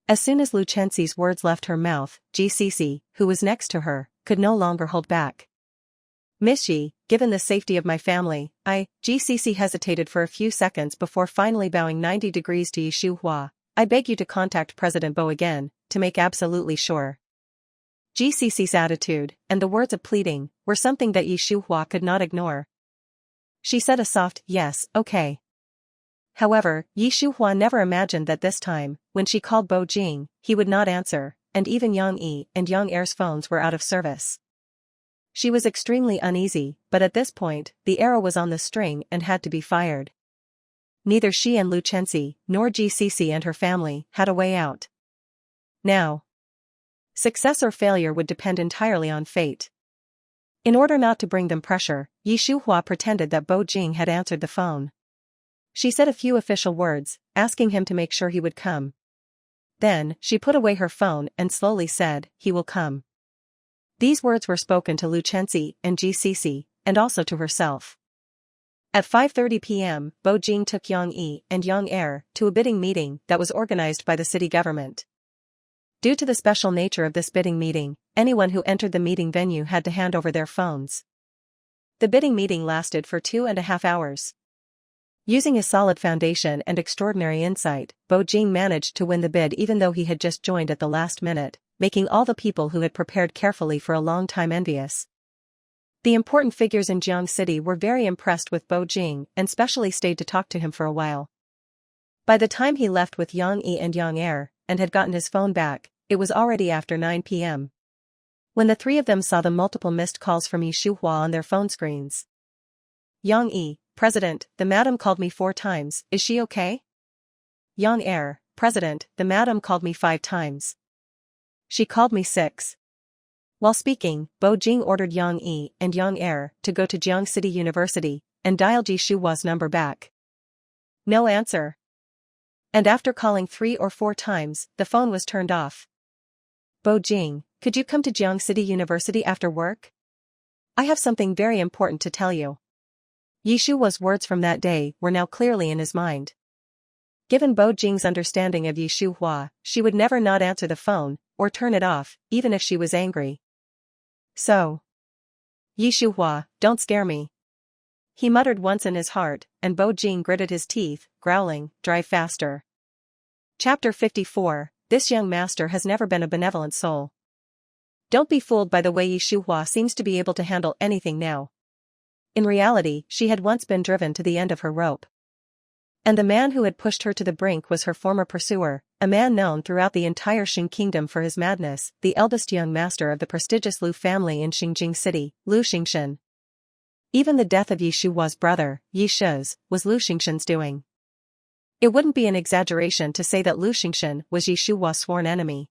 As soon as Lu Chenxi's words left her mouth, GCC, who was next to her, could no longer hold back. Miss Yi, given the safety of my family, GCC hesitated for a few seconds before finally bowing 90 degrees to Shuhua. I beg you to contact President Bo again, to make absolutely sure. GCC's attitude, and the words of pleading, were something that Shuhua could not ignore. She said a soft, yes, okay. However, Shuhua never imagined that this time, when she called Bo Jing, he would not answer, and even Yang Yi and Yang Er's phones were out of service. She was extremely uneasy, but at this point, the arrow was on the string and had to be fired. Neither she and Lu Chenxi, nor GCC and her family, had a way out. Now, success or failure would depend entirely on fate. In order not to bring them pressure, Shuhua pretended that Bo Jing had answered the phone. She said a few official words, asking him to make sure he would come. Then, she put away her phone and slowly said, he will come. These words were spoken to Lu Chenxi and GCC, and also to herself. At 5:30 p.m., Bo Jing took Yang Yi and Yang Er to a bidding meeting that was organized by the city government. Due to the special nature of this bidding meeting, anyone who entered the meeting venue had to hand over their phones. The bidding meeting lasted for 2.5 hours. Using his solid foundation and extraordinary insight, Bo Jing managed to win the bid even though he had just joined at the last minute, making all the people who had prepared carefully for a long time envious. The important figures in Jiang City were very impressed with Bo Jing and specially stayed to talk to him for a while. By the time he left with Yang Yi and Yang Er, and had gotten his phone back, it was already after 9 p.m. When the three of them saw the multiple missed calls from Shuhua on their phone screens. Yang Yi, President, the madam called me 4 times, is she okay? Yang Er, President, the madam called me 5 times. She called me 6. While speaking, Bo Jing ordered Yang Yi and Yang Er to go to Jiang City University and dial Shuhua's number back. No answer. And after calling 3 or 4 times, the phone was turned off. Bo Jing, could you come to Jiang City University after work? I have something very important to tell you. Shuhua's words from that day were now clearly in his mind. Given Bo Jing's understanding of Shuhua, she would never not answer the phone, or turn it off, even if she was angry. So. Shuhua, don't scare me. He muttered once in his heart, and Bo Jing gritted his teeth, growling, drive faster. Chapter 54, This young master has never been a benevolent soul. Don't be fooled by the way Shuhua seems to be able to handle anything now. In reality, she had once been driven to the end of her rope. And the man who had pushed her to the brink was her former pursuer, a man known throughout the entire Xing kingdom for his madness, the eldest young master of the prestigious Lu family in Xingjing City, Lu Xingshan. Even the death of Shuhua's brother, Shi's, was Lu Xingshan's doing. It wouldn't be an exaggeration to say that Lu Xingshan was Shuhua's sworn enemy.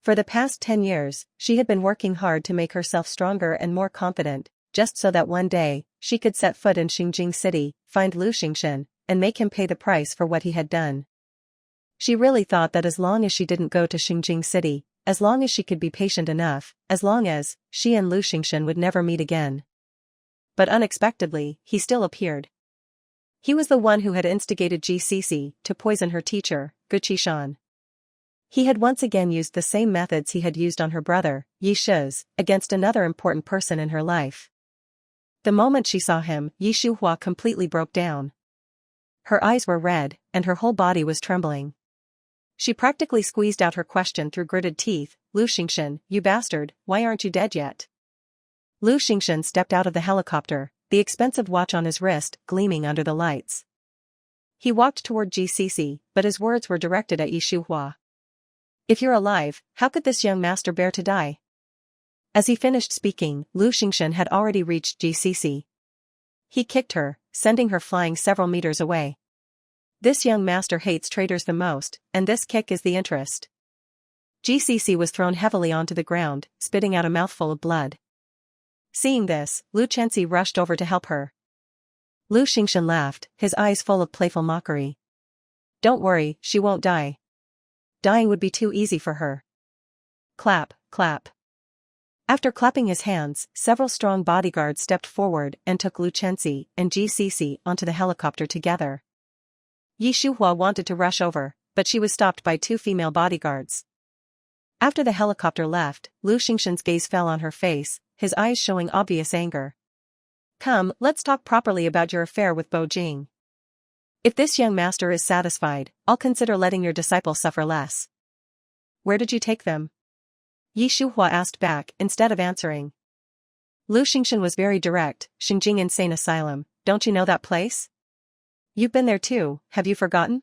For the past 10 years, she had been working hard to make herself stronger and more confident, just so that one day, she could set foot in Xingjing City, find Lu Xingshan, and make him pay the price for what he had done. She really thought that as long as she didn't go to Xingjing City, as long as she could be patient enough, as long as she and Lu Xingshan would never meet again. But unexpectedly, he still appeared. He was the one who had instigated GCC to poison her teacher, Guqishan. He had once again used the same methods he had used on her brother, Shi's, against another important person in her life. The moment she saw him, Shuhua completely broke down. Her eyes were red, and her whole body was trembling. She practically squeezed out her question through gritted teeth, Lu Xingshan, you bastard, why aren't you dead yet? Lu Xingshan stepped out of the helicopter, the expensive watch on his wrist gleaming under the lights. He walked toward GCC, but his words were directed at Shuhua. If you're alive, how could this young master bear to die? As he finished speaking, Lu Xingshan had already reached GCC. He kicked her, sending her flying several meters away. This young master hates traitors the most, and this kick is the interest. GCC was thrown heavily onto the ground, spitting out a mouthful of blood. Seeing this, Lu Chenxi rushed over to help her. Lu Xingshan laughed, his eyes full of playful mockery. Don't worry, she won't die. Dying would be too easy for her. Clap, clap. After clapping his hands, several strong bodyguards stepped forward and took Lu Chenxi and GCC onto the helicopter together. Shuhua wanted to rush over, but she was stopped by 2 female bodyguards. After the helicopter left, Lu Xingshan's gaze fell on her face, his eyes showing obvious anger. Come, let's talk properly about your affair with Bo Jing. If this young master is satisfied, I'll consider letting your disciple suffer less. Where did you take them? Shuhua asked back, instead of answering. Lu Xingshan was very direct, Xingjing Insane Asylum, don't you know that place? You've been there too, have you forgotten?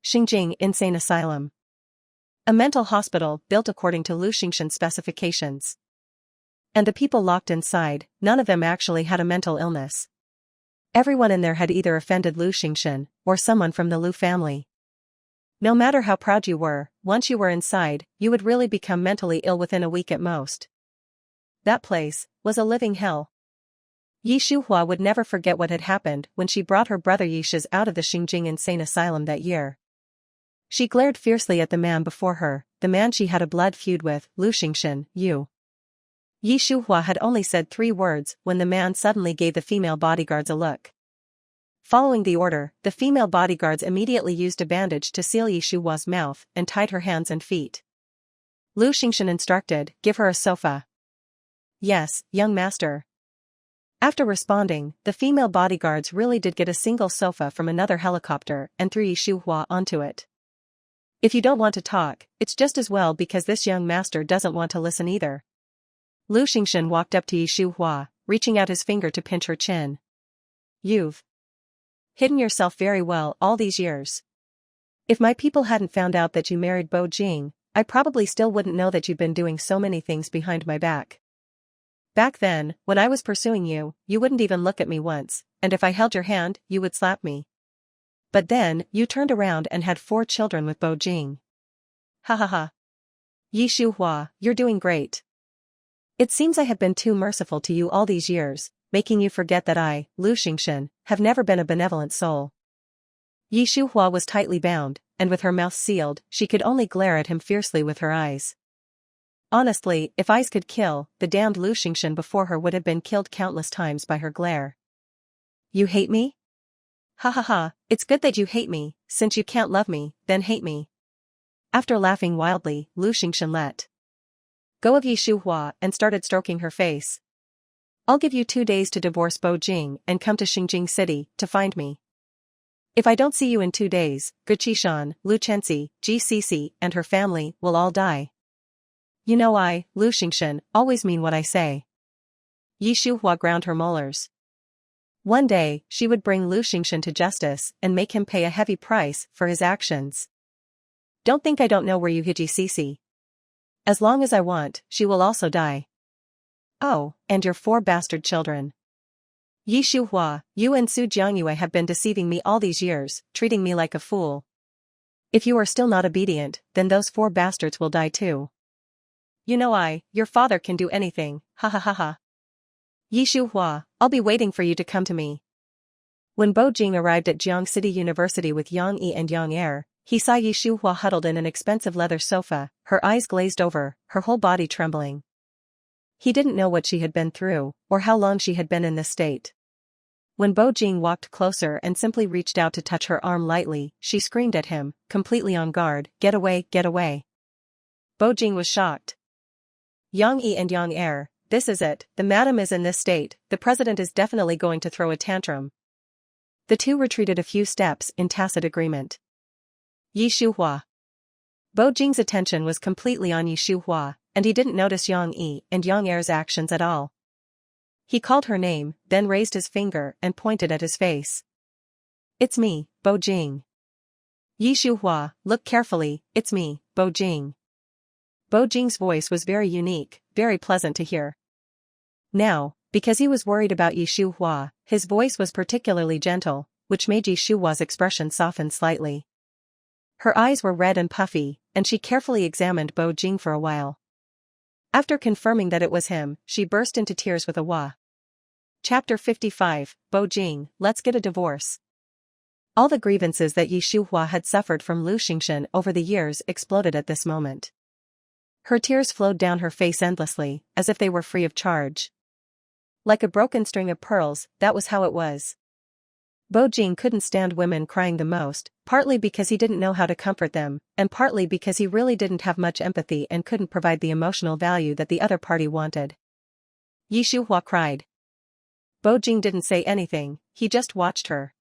Xingjing Insane Asylum. A mental hospital built according to Lu Xingshan's specifications. And the people locked inside, none of them actually had a mental illness. Everyone in there had either offended Lu Xingshan, or someone from the Lu family. No matter how proud you were, once you were inside, you would really become mentally ill within a week at most. That place was a living hell. Shuhua would never forget what had happened when she brought her brother Shi's out of the Xingjing Insane Asylum that year. She glared fiercely at the man before her, the man she had a blood feud with, Lu Xingshan, you. Shuhua had only said 3 words when the man suddenly gave the female bodyguards a look. Following the order, the female bodyguards immediately used a bandage to seal Shuhua's mouth and tied her hands and feet. Lu Xingshan instructed, give her a sofa. Yes, young master. After responding, the female bodyguards really did get a single sofa from another helicopter and threw Shuhua onto it. If you don't want to talk, it's just as well because this young master doesn't want to listen either. Lu Xingshan walked up to Yi Shuhua, reaching out his finger to pinch her chin. You've hidden yourself very well all these years. If my people hadn't found out that you married Bo Jing, I probably still wouldn't know that you've been doing so many things behind my back. Back then, when I was pursuing you, you wouldn't even look at me once, and if I held your hand, you would slap me. But then, you turned around and had 4 children with Bo Jing. Ha ha ha. Yi Shuhua, you're doing great. It seems I have been too merciful to you all these years, making you forget that I, Lu Xingshan, have never been a benevolent soul. Yi Shuhua was tightly bound, and with her mouth sealed, she could only glare at him fiercely with her eyes. Honestly, if eyes could kill, the damned Lu Xingshan before her would have been killed countless times by her glare. You hate me? Ha ha ha, it's good that you hate me, since you can't love me, then hate me. After laughing wildly, Lu Xingshan let go of Yi Shuhua and started stroking her face. I'll give you 2 days to divorce Bo Jing and come to Xingjing City to find me. If I don't see you in 2 days, Guqishan, Lu Chenxi, GCC, and her family will all die. You know I, Lu Xingshan, always mean what I say. Yi Shuhua ground her molars. One day, she would bring Lu Xingshan to justice and make him pay a heavy price for his actions. Don't think I don't know where you hid GCC. As long as I want, she will also die. Oh, and your 4 bastard children. Yi Shuhua, you and Su Jiangyue have been deceiving me all these years, treating me like a fool. If you are still not obedient, then those 4 bastards will die too. You know your father can do anything, ha ha ha ha. Yi Shuhua, I'll be waiting for you to come to me. When Bo Jing arrived at Jiang City University with Yang Yi and Yang Er, he saw Yi Shuhua huddled in an expensive leather sofa, her eyes glazed over, her whole body trembling. He didn't know what she had been through, or how long she had been in this state. When Bo Jing walked closer and simply reached out to touch her arm lightly, she screamed at him, completely on guard, "Get away, get away." Bo Jing was shocked. Yang Yi and Yang Er, this is it, the madam is in this state, the president is definitely going to throw a tantrum. The two retreated a few steps in tacit agreement. Yi Shuhua. Bo Jing's attention was completely on Yi Shuhua, and he didn't notice Yang Yi and Yang Er's actions at all. He called her name, then raised his finger and pointed at his face. It's me, Bo Jing. Yi Shuhua, look carefully, it's me, Bo Jing. Bo Jing's voice was very unique, very pleasant to hear. Now, because he was worried about Yi Shuhua, his voice was particularly gentle, which made Yi Shuhua's expression soften slightly. Her eyes were red and puffy, and she carefully examined Bo Jing for a while. After confirming that it was him, she burst into tears with a wah. Chapter 55, Bo Jing, let's get a divorce. All the grievances that Yi Shuhua had suffered from Lu Xingshan over the years exploded at this moment. Her tears flowed down her face endlessly, as if they were free of charge. Like a broken string of pearls, that was how it was. Bo Jing couldn't stand women crying the most, partly because he didn't know how to comfort them, and partly because he really didn't have much empathy and couldn't provide the emotional value that the other party wanted. Yi Shuhua cried. Bo Jing didn't say anything, he just watched her.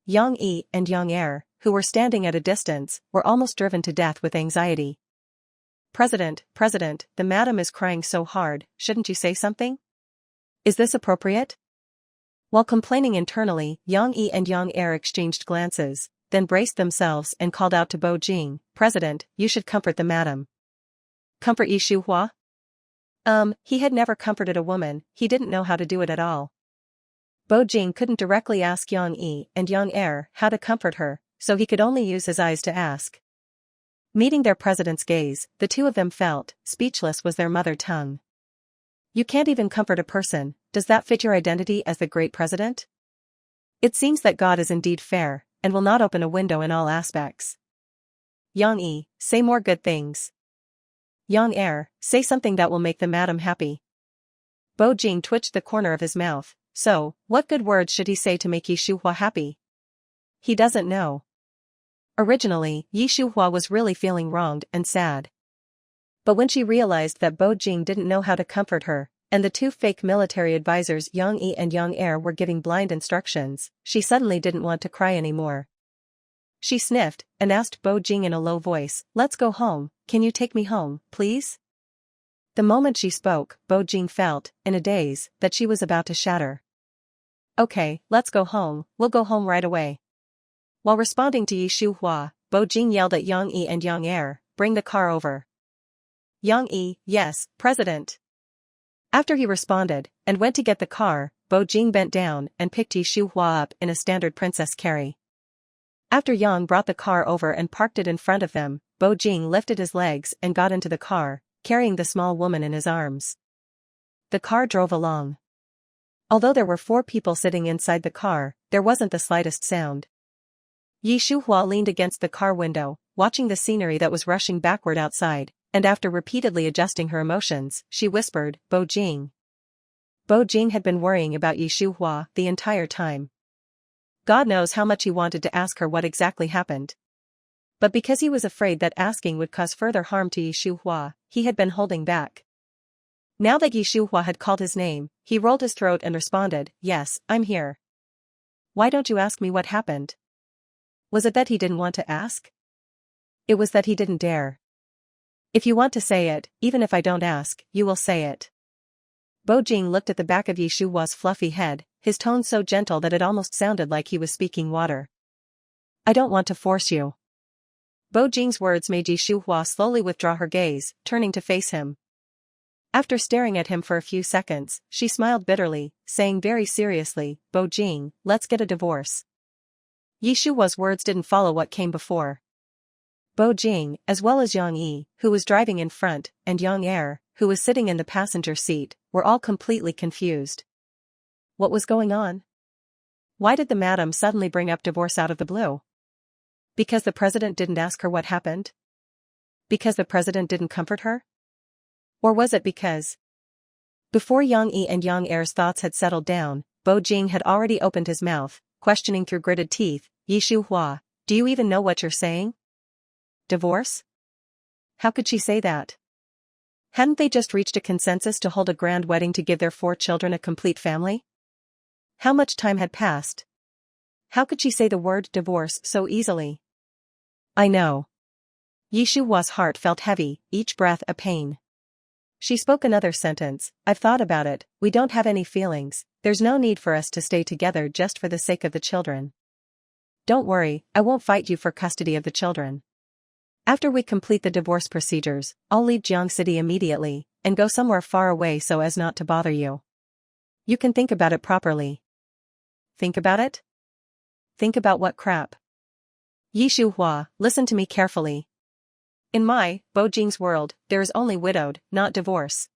Yang Yi and Yang Er, who were standing at a distance, were almost driven to death with anxiety. President, the madam is crying so hard, shouldn't you say something? Is this appropriate? While complaining internally, Yang Yi and Yang Er exchanged glances, then braced themselves and called out to Bo Jing, President, you should comfort the madam. Comfort Yi Shuhua? He had never comforted a woman, he didn't know how to do it at all. Bo Jing couldn't directly ask Yang Yi and Yang Er how to comfort her, so he could only use his eyes to ask. Meeting their president's gaze, the two of them felt, speechless was their mother tongue. You can't even comfort a person, does that fit your identity as the great president? It seems that God is indeed fair, and will not open a window in all aspects. Yang Yi, say more good things. Yang Er, say something that will make the madam happy. Bo Jing twitched the corner of his mouth, so, what good words should he say to make Yi Shuhua happy? He doesn't know. Originally, Yi Shuhua was really feeling wronged and sad. But when she realized that Bo Jing didn't know how to comfort her, and the two fake military advisors Yang Yi and Yang Er were giving blind instructions, she suddenly didn't want to cry anymore. She sniffed, and asked Bo Jing in a low voice, let's go home, can you take me home, please? The moment she spoke, Bo Jing felt, in a daze, that she was about to shatter. Okay, let's go home, we'll go home right away. While responding to Yi Shuhua, Bo Jing yelled at Yang Yi and Yang Er, bring the car over. Yang Yi, yes, President. After he responded, and went to get the car, Bo Jing bent down and picked Yi Shuhua up in a standard princess carry. After Yang brought the car over and parked it in front of them, Bo Jing lifted his legs and got into the car, carrying the small woman in his arms. The car drove along. Although there were 4 people sitting inside the car, there wasn't the slightest sound. Yi Shuhua leaned against the car window, watching the scenery that was rushing backward outside, and after repeatedly adjusting her emotions, she whispered, Bo Jing. Bo Jing had been worrying about Yi Shuhua the entire time. God knows how much he wanted to ask her what exactly happened. But because he was afraid that asking would cause further harm to Yi Shuhua, he had been holding back. Now that Yi Shuhua had called his name, he rolled his throat and responded, yes, I'm here. Why don't you ask me what happened? Was it that he didn't want to ask? It was that he didn't dare. If you want to say it, even if I don't ask, you will say it. Bo Jing looked at the back of Yi Shuhua's fluffy head, his tone so gentle that it almost sounded like he was speaking water. I don't want to force you. Bo Jing's words made Yi Shuhua slowly withdraw her gaze, turning to face him. After staring at him for a few seconds, she smiled bitterly, saying very seriously, Bo Jing, let's get a divorce. Yi Shuhua's words didn't follow what came before. Bo Jing, as well as Yang Yi, who was driving in front, and Yang Er, who was sitting in the passenger seat, were all completely confused. What was going on? Why did the madam suddenly bring up divorce out of the blue? Because the president didn't ask her what happened? Because the president didn't comfort her? Or was it because? Before Yang Yi and Yang Er's thoughts had settled down, Bo Jing had already opened his mouth, questioning through gritted teeth, Yi Shuhua, do you even know what you're saying? Divorce? How could she say that? Hadn't they just reached a consensus to hold a grand wedding to give their 4 children a complete family? How much time had passed? How could she say the word divorce so easily? I know. Yi Shuhua's heart felt heavy, each breath a pain. She spoke another sentence, I've thought about it, we don't have any feelings, there's no need for us to stay together just for the sake of the children. Don't worry, I won't fight you for custody of the children. After we complete the divorce procedures, I'll leave Jiang City immediately, and go somewhere far away so as not to bother you. You can think about it properly. Think about it? Think about what crap? Yi Shuhua, listen to me carefully. In my, Bo Jing's world, there is only widowed, not divorce.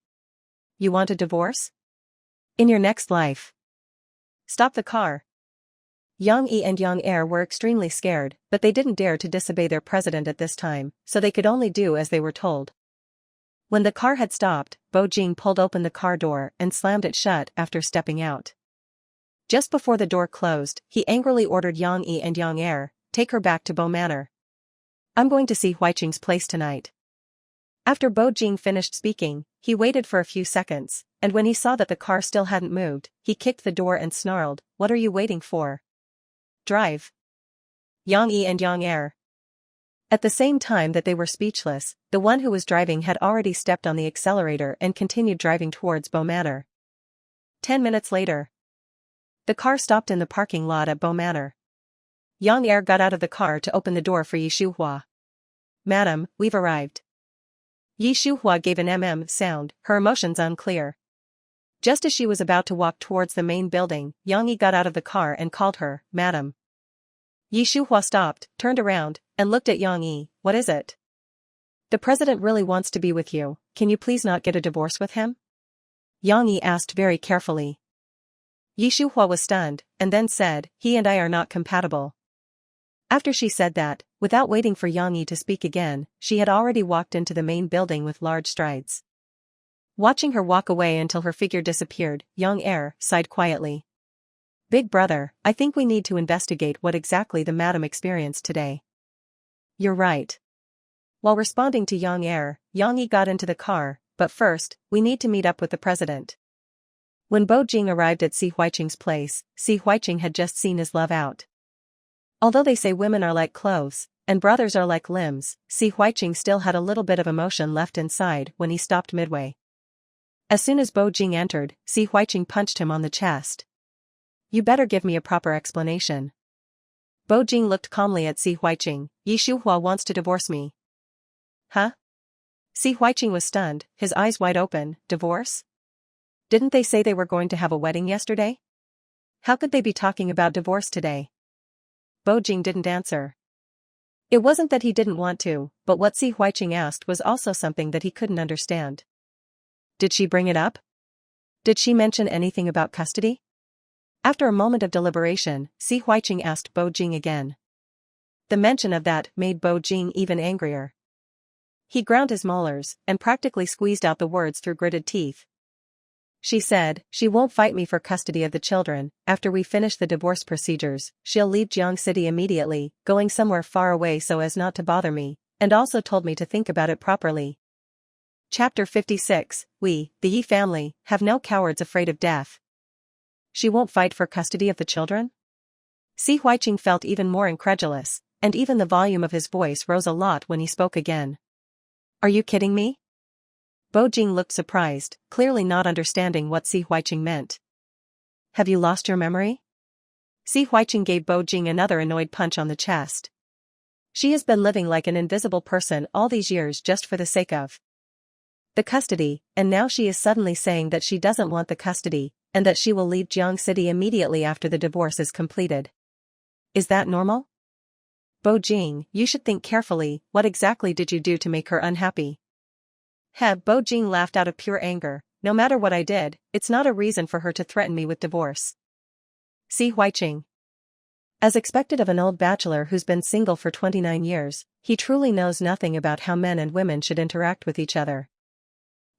You want a divorce? In your next life. Stop the car. Yang Yi and Yang Er were extremely scared, but they didn't dare to disobey their president at this time, so they could only do as they were told. When the car had stopped, Bo Jing pulled open the car door and slammed it shut after stepping out. Just before the door closed, he angrily ordered Yang Yi and Yang Er, take her back to Bo Manor. I'm going to see Huiqing's place tonight. After Bo Jing finished speaking, he waited for a few seconds, and when he saw that the car still hadn't moved, he kicked the door and snarled, what are you waiting for? Drive. Yang Yi and Yang Er. At the same time that they were speechless, the one who was driving had already stepped on the accelerator and continued driving towards Bo Manor. 10 minutes later. The car stopped in the parking lot at Bo Manor. Yang Er got out of the car to open the door for Yi Shuhua. Madam, we've arrived. Yi Shuhua gave an sound, her emotions unclear. Just as she was about to walk towards the main building, Yang Yi got out of the car and called her, Madam. Yi Shuhua stopped, turned around, and looked at Yang Yi, what is it? The president really wants to be with you, can you please not get a divorce with him? Yang Yi asked very carefully. Yi Shuhua was stunned, and then said, he and I are not compatible. After she said that, without waiting for Yang Yi to speak again, she had already walked into the main building with large strides. Watching her walk away until her figure disappeared, Yang Er sighed quietly. Big brother, I think we need to investigate what exactly the madam experienced today. You're right. While responding to Yang Er, Yang Yi got into the car, but first, we need to meet up with the president. When Bo Jing arrived at Si Huiqing's place, Si Huiqing had just seen his love out. Although they say women are like clothes, and brothers are like limbs, Si Huiqing still had a little bit of emotion left inside when he stopped midway. As soon as Bo Jing entered, Si Huiqing punched him on the chest. You better give me a proper explanation. Bo Jing looked calmly at Si Huiqing. Yi Shuhua wants to divorce me. Huh? Si Huiqing was stunned, his eyes wide open. Divorce? Didn't they say they were going to have a wedding yesterday? How could they be talking about divorce today? Bo Jing didn't answer. It wasn't that he didn't want to, but what Si Huiqing asked was also something that he couldn't understand. Did she bring it up? Did she mention anything about custody? After a moment of deliberation, Si Huiqing asked Bo Jing again. The mention of that made Bo Jing even angrier. He ground his molars and practically squeezed out the words through gritted teeth. She said, she won't fight me for custody of the children. After we finish the divorce procedures, she'll leave Jiang City immediately, going somewhere far away so as not to bother me, and also told me to think about it properly. Chapter 56, We, the Yi family, have no cowards afraid of death. She won't fight for custody of the children? Si Huiqing felt even more incredulous, and even the volume of his voice rose a lot when he spoke again. Are you kidding me? Bo Jing looked surprised, clearly not understanding what Si Huiqing meant. Have you lost your memory? Si Huiqing gave Bo Jing another annoyed punch on the chest. She has been living like an invisible person all these years just for the sake of the custody, and now she is suddenly saying that she doesn't want the custody, and that she will leave Jiang City immediately after the divorce is completed. Is that normal? Bo Jing, you should think carefully, what exactly did you do to make her unhappy? Bo Jing laughed out of pure anger. No matter what I did, it's not a reason for her to threaten me with divorce. Si Huiqing. As expected of an old bachelor who's been single for 29 years, he truly knows nothing about how men and women should interact with each other.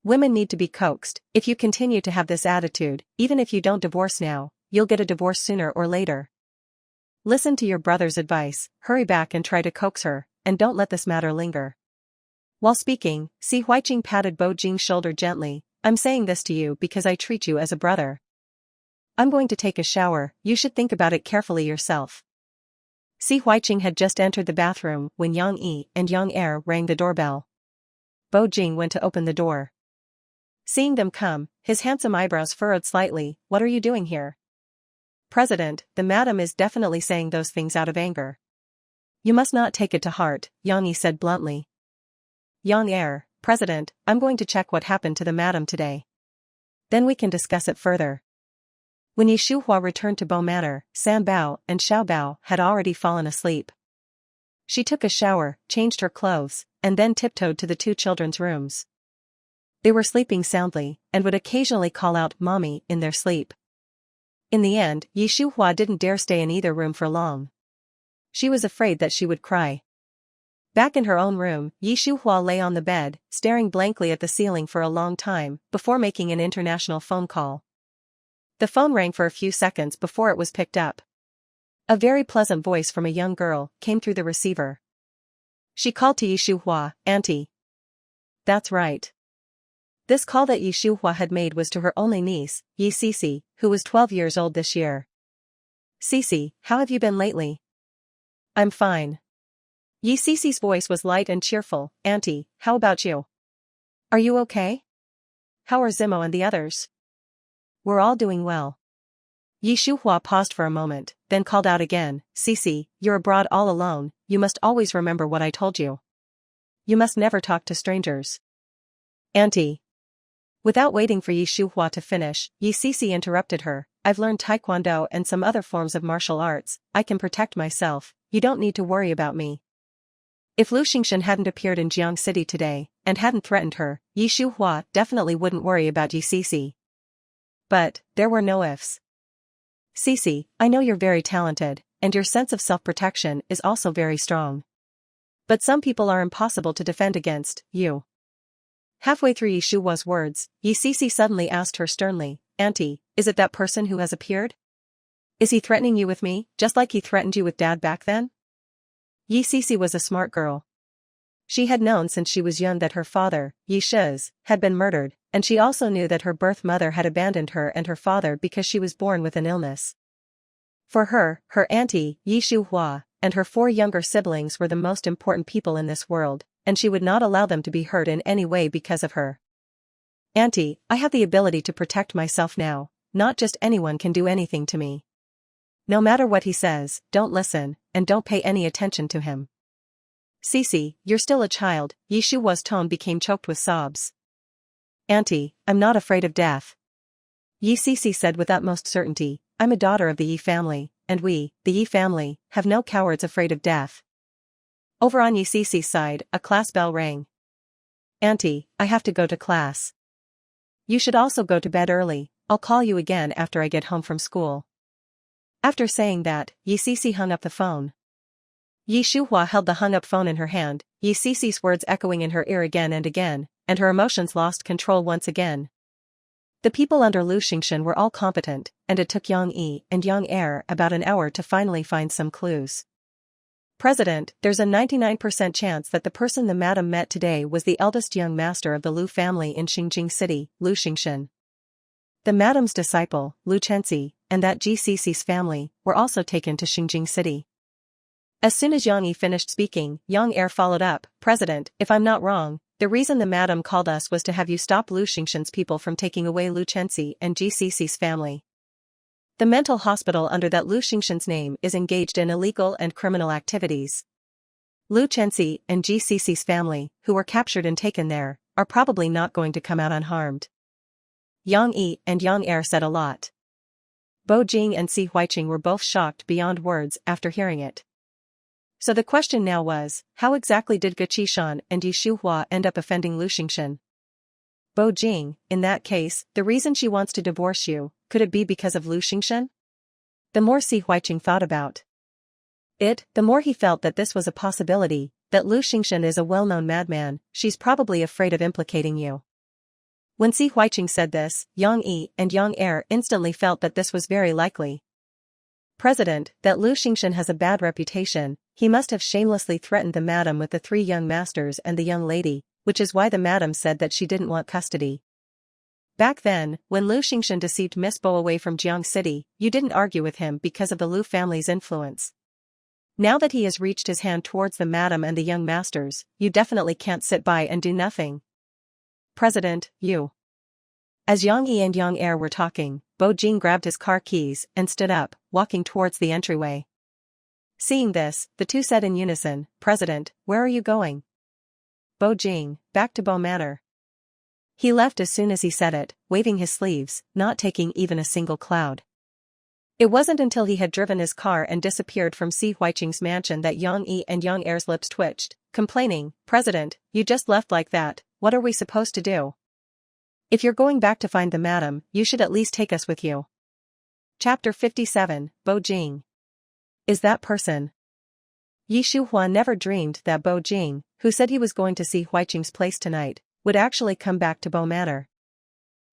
Women need to be coaxed. If you continue to have this attitude, even if you don't divorce now, you'll get a divorce sooner or later. Listen to your brother's advice, hurry back and try to coax her, and don't let this matter linger. While speaking, Si Huiqing patted Bo Jing's shoulder gently. I'm saying this to you because I treat you as a brother. I'm going to take a shower, you should think about it carefully yourself. Si Huiqing had just entered the bathroom when Yang Yi and Yang Er rang the doorbell. Bo Jing went to open the door. Seeing them come, his handsome eyebrows furrowed slightly. What are you doing here? President, the madam is definitely saying those things out of anger. You must not take it to heart, Yang Yi said bluntly. Yang Er, President, I'm going to check what happened to the madam today. Then we can discuss it further. When Yi Shuhua returned to Bo Manor, Sam Bao and Xiao Bao had already fallen asleep. She took a shower, changed her clothes, and then tiptoed to the two children's rooms. They were sleeping soundly, and would occasionally call out "mommy" in their sleep. In the end, Yi Shuhua didn't dare stay in either room for long. She was afraid that she would cry. Back in her own room, Yi Shuhua lay on the bed, staring blankly at the ceiling for a long time, before making an international phone call. The phone rang for a few seconds before it was picked up. A very pleasant voice from a young girl came through the receiver. She called to Yi Shuhua, "Auntie." That's right. This call that Yi Shuhua had made was to her only niece, Yi Sisi, who was 12 years old this year. "Sisi, how have you been lately?" "I'm fine." Yi Sisi's voice was light and cheerful. "Auntie, how about you? Are you okay? How are Zimo and the others?" "We're all doing well." Yi Shuhua paused for a moment, then called out again, "Sisi, you're abroad all alone, you must always remember what I told you. You must never talk to strangers." "Auntie." Without waiting for Yi Shuhua to finish, Yi Sisi interrupted her. "I've learned taekwondo and some other forms of martial arts, I can protect myself, you don't need to worry about me." If Lu Xingshan hadn't appeared in Jiang City today, and hadn't threatened her, Yi Shuhua definitely wouldn't worry about Yi Sisi. But there were no ifs. "Sisi, I know you're very talented, and your sense of self-protection is also very strong. But some people are impossible to defend against, you." Halfway through Yi Shuhua's words, Yi Sisi suddenly asked her sternly, "Auntie, is it that person who has appeared? Is he threatening you with me, just like he threatened you with Dad back then?" Yi Sisi was a smart girl. She had known since she was young that her father, Yi Shiz, had been murdered, and she also knew that her birth mother had abandoned her and her father because she was born with an illness. For her, her auntie, Yi Shuhua, and her 4 younger siblings were the most important people in this world, and she would not allow them to be hurt in any way because of her. Auntie, I have the ability to protect myself now, not just anyone can do anything to me. No matter what he says, don't listen, and don't pay any attention to him. Cece, you're still a child, Yi Shuhua's tone became choked with sobs. Auntie, I'm not afraid of death. Yi Cece said with utmost certainty, I'm a daughter of the Yi family, and we, the Yi family, have no cowards afraid of death. Over on Yi Cece's side, a class bell rang. Auntie, I have to go to class. You should also go to bed early, I'll call you again after I get home from school. After saying that, Yi Cece hung up the phone. Yi Shuhua held the hung-up phone in her hand, Yi Cece's words echoing in her ear again, and her emotions lost control once again. The people under Lu Xingshan were all competent, and it took Yang Yi and Yang Er about an hour to finally find some clues. President, there's a 99% chance that the person the madam met today was the eldest young master of the Lu family in Xingjing City, Lu Xingshan. The madam's disciple, Lu Chenxi, and that GCC's family, were also taken to Xingjing City. As soon as Yang Yi finished speaking, Yang Er followed up, President, if I'm not wrong, the reason the madam called us was to have you stop Lu Xingshan's people from taking away Lu Chenxi and GCC's family. The mental hospital under that Lu Xingshan's name is engaged in illegal and criminal activities. Lu Chenxi and GCC's family, who were captured and taken there, are probably not going to come out unharmed. Yang Yi and Yang Er said a lot. Bo Jing and Si Huiqing were both shocked beyond words after hearing it. So the question now was, how exactly did Ge Qishan and Yi Shuhua end up offending Lu Xingshan? Bo Jing, in that case, the reason she wants to divorce you, could it be because of Lu Xingshan? The more Si Huiqing thought about it, the more he felt that this was a possibility, that Lu Xingshan is a well-known madman, she's probably afraid of implicating you. When Si Huiqing said this, Yang Yi and Yang Er instantly felt that this was very likely. President, that Lu Xingshan has a bad reputation, he must have shamelessly threatened the madam with the 3 young masters and the young lady, which is why the madam said that she didn't want custody. Back then, when Lu Xingshan deceived Miss Bo away from Jiang City, you didn't argue with him because of the Lu family's influence. Now that he has reached his hand towards the madam and the young masters, you definitely can't sit by and do nothing. President, you. As Yang Yi and Yang Er were talking, Bo Jing grabbed his car keys and stood up, walking towards the entryway. Seeing this, the two said in unison, President, where are you going? Bo Jing, back to Bo Manor. He left as soon as he said it, waving his sleeves, not taking even a single cloud. It wasn't until he had driven his car and disappeared from Si Huiqing's mansion that Yang Yi and Yang Er's lips twitched, complaining, President, you just left like that, what are we supposed to do? If you're going back to find the madam, you should at least take us with you. Chapter 57, Bo Jing. Is that person? Yi Shuhua never dreamed that Bo Jing, who said he was going to see Huiqing's place tonight, would actually come back to Bo Manor.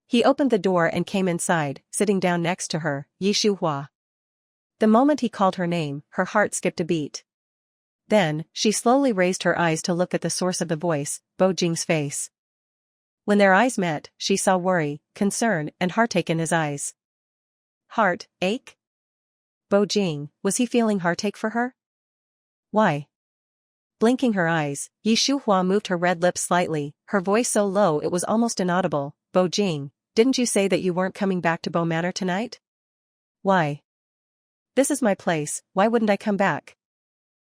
He opened the door and came inside, sitting down next to her, Yi Shuhua. The moment he called her name, her heart skipped a beat. Then, she slowly raised her eyes to look at the source of the voice, Bo Jing's face. When their eyes met, she saw worry, concern, and heartache in his eyes. Heartache? Bo Jing, was he feeling heartache for her? Why? Blinking her eyes, Yi Shuhua moved her red lips slightly, her voice so low it was almost inaudible. Bo Jing, didn't you say that you weren't coming back to Bo Manor tonight? Why? This is my place, why wouldn't I come back?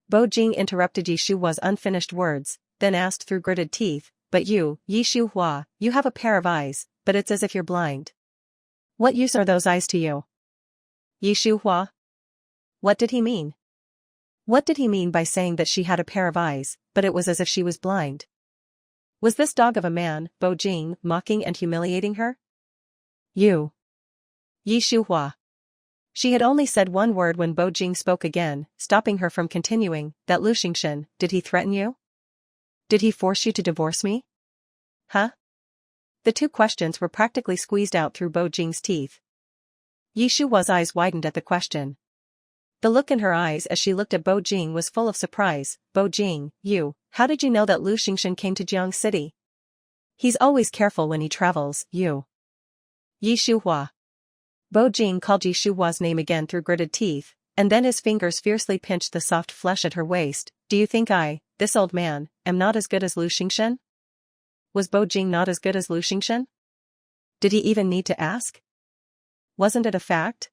Bo Jing interrupted Yi Shuhua's unfinished words, then asked through gritted teeth, but you, Yi Shuhua, you have a pair of eyes, but it's as if you're blind. What use are those eyes to you? Yi Shuhua? What did he mean? What did he mean by saying that she had a pair of eyes, but it was as if she was blind? Was this dog of a man, Bo Jing, mocking and humiliating her? You. Yi Shuhua. She had only said one word when Bo Jing spoke again, stopping her from continuing, that Lu Xingshan, did he threaten you? Did he force you to divorce me? Huh? The two questions were practically squeezed out through Bo Jing's teeth. Yi Shuhua's eyes widened at the question. The look in her eyes as she looked at Bo Jing was full of surprise. Bo Jing, how did you know that Lu Xingshan came to Jiang City? He's always careful when he travels, you. Yi Shuhua. Bo Jing called Yi Shuhua's name again through gritted teeth, and then his fingers fiercely pinched the soft flesh at her waist. Do you think I, this old man, am not as good as Lu Xingshan? Was Bo Jing not as good as Lu Xingshan? Did he even need to ask? Wasn't it a fact?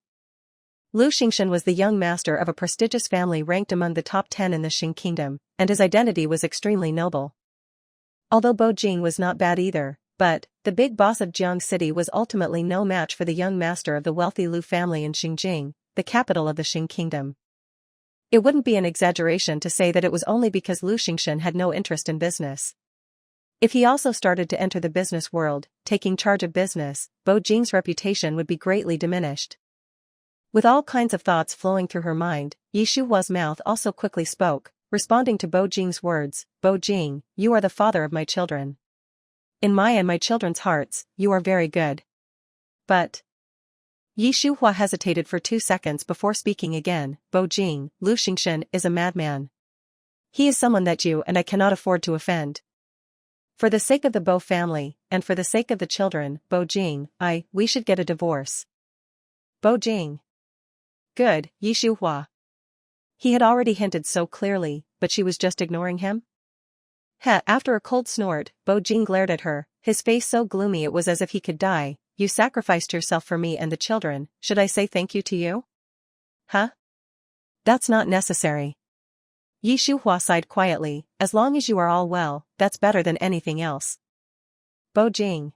Lu Xingshan was the young master of a prestigious family ranked among the top 10 in the Qing kingdom, and his identity was extremely noble. Although Bo Jing was not bad either, but the big boss of Jiang City was ultimately no match for the young master of the wealthy Lu family in Xinjiang, the capital of the Qing kingdom. It wouldn't be an exaggeration to say that it was only because Lu Xingshan had no interest in business. If he also started to enter the business world, taking charge of business, Bo Jing's reputation would be greatly diminished. With all kinds of thoughts flowing through her mind, Yi Shuhua's mouth also quickly spoke, responding to Bo Jing's words. Bo Jing, you are the father of my children. In my and my children's hearts, you are very good. But Yi Shuhua hesitated for 2 seconds before speaking again. Bo Jing, Lu Xingshan is a madman. He is someone that you and I cannot afford to offend. For the sake of the Bo family, and for the sake of the children, Bo Jing, we should get a divorce. Bo Jing. Good, Yi Shuhua. He had already hinted so clearly, but she was just ignoring him? After a cold snort, Bo Jing glared at her, his face so gloomy it was as if he could die. You sacrificed yourself for me and the children, should I say thank you to you? Huh? That's not necessary. Yi Shuhua sighed quietly, as long as you are all well, that's better than anything else. Bo Jing.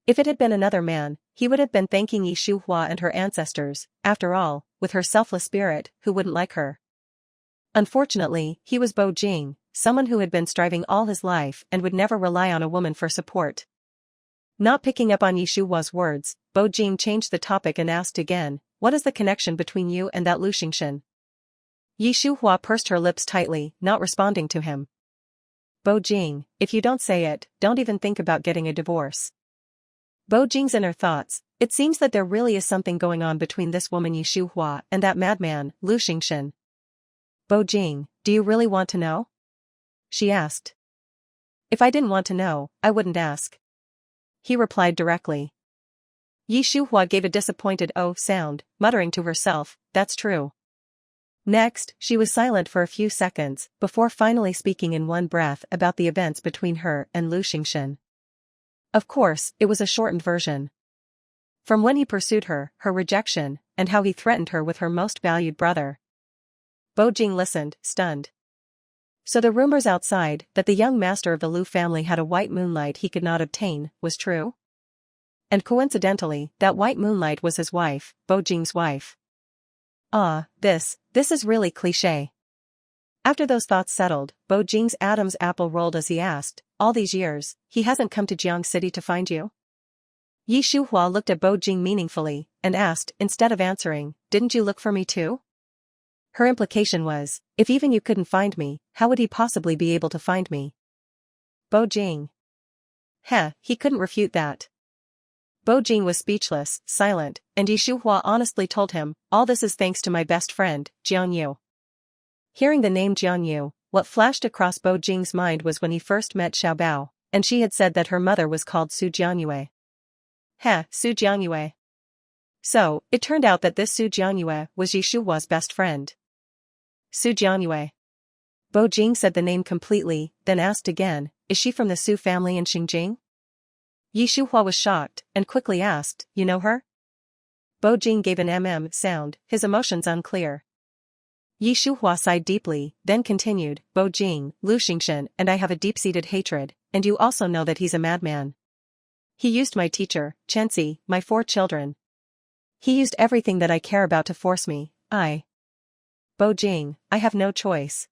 If it had been another man, he would have been thanking Yi Shuhua and her ancestors. After all, with her selfless spirit, who wouldn't like her? Unfortunately, he was Bo Jing, someone who had been striving all his life and would never rely on a woman for support. Not picking up on Yi Shuhua's words, Bo Jing changed the topic and asked again, what is the connection between you and that Lu Xingshan? Yi Shuhua pursed her lips tightly, not responding to him. Bo Jing, if you don't say it, don't even think about getting a divorce. Bo Jing's inner thoughts, it seems that there really is something going on between this woman Yi Shuhua and that madman, Lu Xingshan. Bo Jing, do you really want to know? She asked. If I didn't want to know, I wouldn't ask. He replied directly. Yi Shuhua gave a disappointed oh sound, muttering to herself, that's true. Next, she was silent for a few seconds, before finally speaking in one breath about the events between her and Lu Xingshan. Of course, it was a shortened version. From when he pursued her, her rejection, and how he threatened her with her most valued brother. Bo Jing listened, stunned. So the rumors outside, that the young master of the Lu family had a white moonlight he could not obtain, was true? And coincidentally, that white moonlight was his wife, Bo Jing's wife. This is really cliché. After those thoughts settled, Bo Jing's Adam's apple rolled as he asked, all these years, he hasn't come to Jiang City to find you? Yi Shuhua looked at Bo Jing meaningfully, and asked, instead of answering, didn't you look for me too? Her implication was, if even you couldn't find me, how would he possibly be able to find me? Bo Jing. He couldn't refute that. Bo Jing was speechless, silent, and Yi Shuhua honestly told him, all this is thanks to my best friend, Jiang Yu. Hearing the name Jiang Yu, what flashed across Bo Jing's mind was when he first met Xiao Bao, and she had said that her mother was called Su Jiangyue. Su Jiangyue. So, it turned out that this Su Jiangyue was Yi Shuhua's best friend. Su Jiangyue. Bo Jing said the name completely, then asked again, is she from the Su family in Xinjiang? Yi Shuhua was shocked, and quickly asked, you know her? Bo Jing gave an sound, his emotions unclear. Yi Shuhua sighed deeply, then continued, Bo Jing, Lu Xingshan and I have a deep-seated hatred, and you also know that he's a madman. He used my teacher, Chenzi, my 4 children. He used everything that I care about to force me. Bo Jing, I have no choice.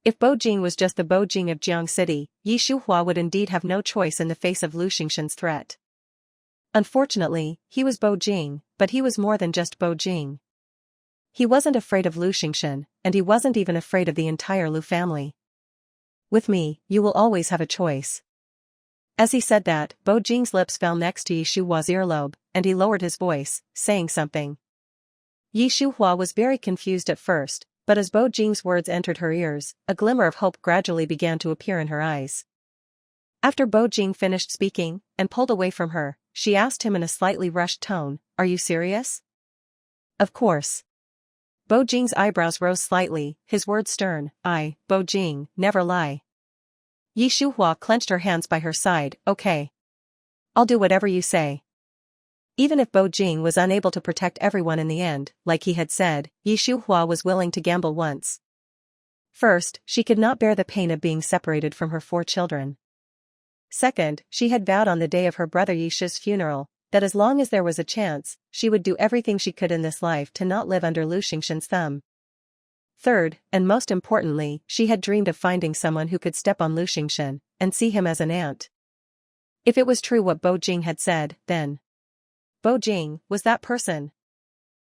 If Bo Jing was just the Bo Jing of Jiang City, Yi Shuhua would indeed have no choice in the face of Lu Xingshan's threat. Unfortunately, he was Bo Jing, but he was more than just Bo Jing. He wasn't afraid of Lu Xingshan, and he wasn't even afraid of the entire Lu family. With me, you will always have a choice. As he said that, Bo Jing's lips fell next to Yi Shuhua's earlobe, and he lowered his voice, saying something. Yi Shuhua was very confused at first, but as Bo Jing's words entered her ears, a glimmer of hope gradually began to appear in her eyes. After Bo Jing finished speaking, and pulled away from her, she asked him in a slightly rushed tone, are you serious? Of course. Bo Jing's eyebrows rose slightly, his words stern, Bo Jing, never lie. Yi Shuhua clenched her hands by her side, okay. I'll do whatever you say. Even if Bo Jing was unable to protect everyone in the end, like he had said, Shuhua was willing to gamble once. First, she could not bear the pain of being separated from her 4 children. Second, she had vowed on the day of her brother Yishi's funeral, that as long as there was a chance, she would do everything she could in this life to not live under Lu Xingshan's thumb. Third, and most importantly, she had dreamed of finding someone who could step on Lu Xingshan, and see him as an aunt. If it was true what Bo Jing had said, then Bo Jing was that person.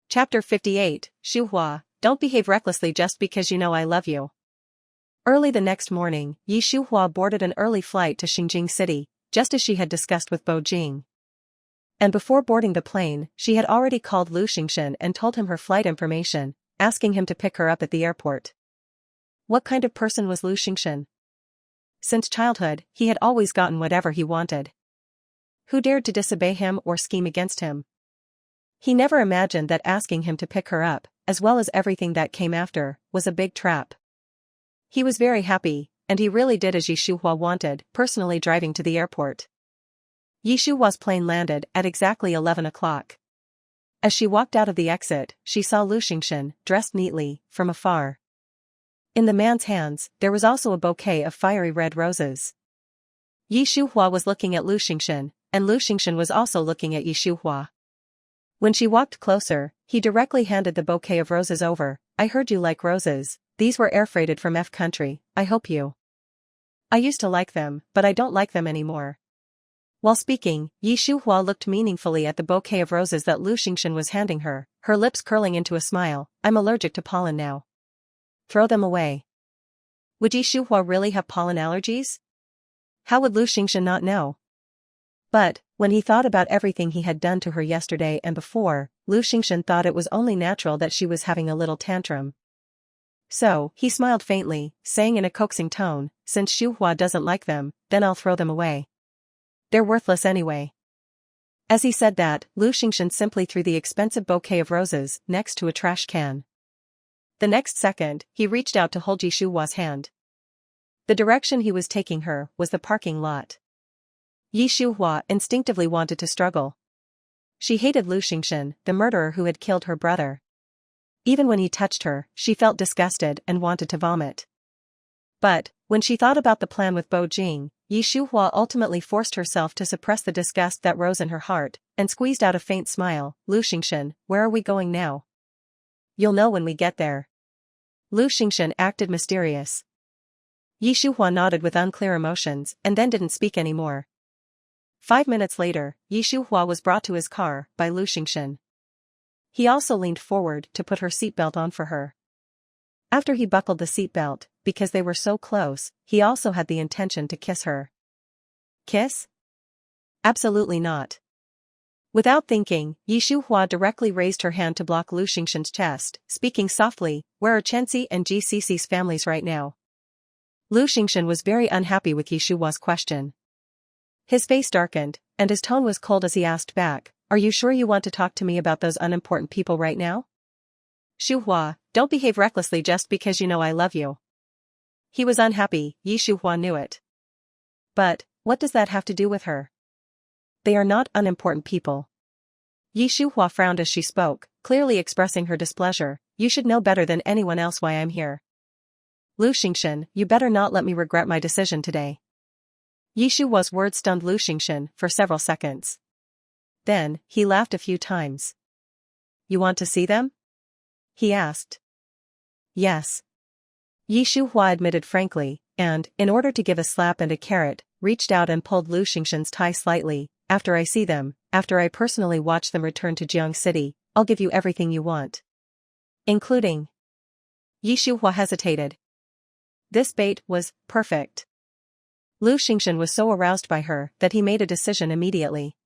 Chapter 58, Shuhua, don't behave recklessly just because you know I love you. Early the next morning, Shuhua boarded an early flight to Xinjing City, just as she had discussed with Bo Jing. And before boarding the plane, she had already called Lu Xingshan and told him her flight information, asking him to pick her up at the airport. What kind of person was Lu Xingshan? Since childhood, he had always gotten whatever he wanted. Who dared to disobey him or scheme against him? He never imagined that asking him to pick her up, as well as everything that came after, was a big trap. He was very happy, and he really did as Shuhua wanted, personally driving to the airport. Shuhua's plane landed at exactly 11 o'clock. As she walked out of the exit, she saw Lu Xingshan, dressed neatly, from afar. In the man's hands, there was also a bouquet of fiery red roses. Shuhua was looking at Lu Xingshan, and Lu Xingshan was also looking at Shuhua. When she walked closer, he directly handed the bouquet of roses over. I heard you like roses, these were air freighted from F country, I hope you. I used to like them, but I don't like them anymore. While speaking, Shuhua looked meaningfully at the bouquet of roses that Lu Xingshan was handing her, her lips curling into a smile. I'm allergic to pollen now. Throw them away. Would Shuhua really have pollen allergies? How would Lu Xingshan not know? But, when he thought about everything he had done to her yesterday and before, Lu Xingshan thought it was only natural that she was having a little tantrum. So, he smiled faintly, saying in a coaxing tone, since Shuhua doesn't like them, then I'll throw them away. They're worthless anyway. As he said that, Lu Xingshan simply threw the expensive bouquet of roses next to a trash can. The next second, he reached out to hold Shuhua's hand. The direction he was taking her was the parking lot. Shuhua instinctively wanted to struggle. She hated Lu Xingshan, the murderer who had killed her brother. Even when he touched her, she felt disgusted and wanted to vomit. But, when she thought about the plan with Bo Jing, Shuhua ultimately forced herself to suppress the disgust that rose in her heart, and squeezed out a faint smile. Lu Xingshan, where are we going now? You'll know when we get there. Lu Xingshan acted mysterious. Shuhua nodded with unclear emotions, and then didn't speak anymore. 5 minutes later, Shuhua was brought to his car by Lu Xingshan. He also leaned forward to put her seatbelt on for her. After he buckled the seatbelt, because they were so close, he also had the intention to kiss her. Kiss? Absolutely not. Without thinking, Shuhua directly raised her hand to block Lu Xingshan's chest, speaking softly, where are Chenxi and GCC's families right now? Lu Xingshan was very unhappy with Shuhua's question. His face darkened, and his tone was cold as he asked back, are you sure you want to talk to me about those unimportant people right now? Shuhua, don't behave recklessly just because you know I love you. He was unhappy, Shuhua knew it. But, what does that have to do with her? They are not unimportant people. Shuhua frowned as she spoke, clearly expressing her displeasure. You should know better than anyone else why I'm here. Lu Xingshan, you better not let me regret my decision today. Shuhua's words stunned Lu Xingshan for several seconds. Then, he laughed a few times. You want to see them? He asked. Yes. Shuhua admitted frankly, and, in order to give a slap and a carrot, reached out and pulled Lu Xingshan's tie slightly. After I see them, after I personally watch them return to Jiang City, I'll give you everything you want. Including. Shuhua hesitated. This bait was perfect. Lu Xingshan was so aroused by her that he made a decision immediately.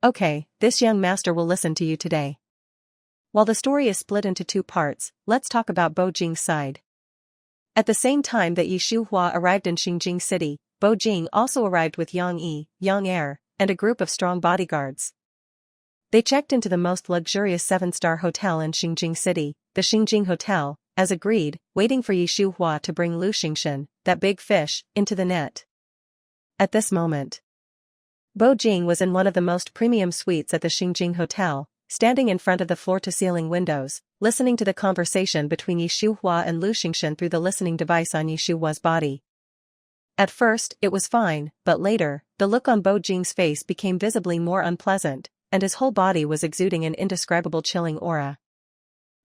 Okay, this young master will listen to you today. While the story is split into 2 parts, let's talk about Bo Jing's side. At the same time that Shuhua arrived in Xinjing City, Bo Jing also arrived with Yang Yi, Yang Er, and a group of strong bodyguards. They checked into the most luxurious 7-star hotel in Xinjing City, the Xinjing Hotel, as agreed, waiting for Shuhua to bring Lu Xingshan, that big fish, into the net. At this moment, Bo Jing was in one of the most premium suites at the Xingjing Hotel, standing in front of the floor-to-ceiling windows, listening to the conversation between Shuhua and Lu Xingshan through the listening device on Shuhua's body. At first, it was fine, but later, the look on Bo Jing's face became visibly more unpleasant, and his whole body was exuding an indescribable chilling aura.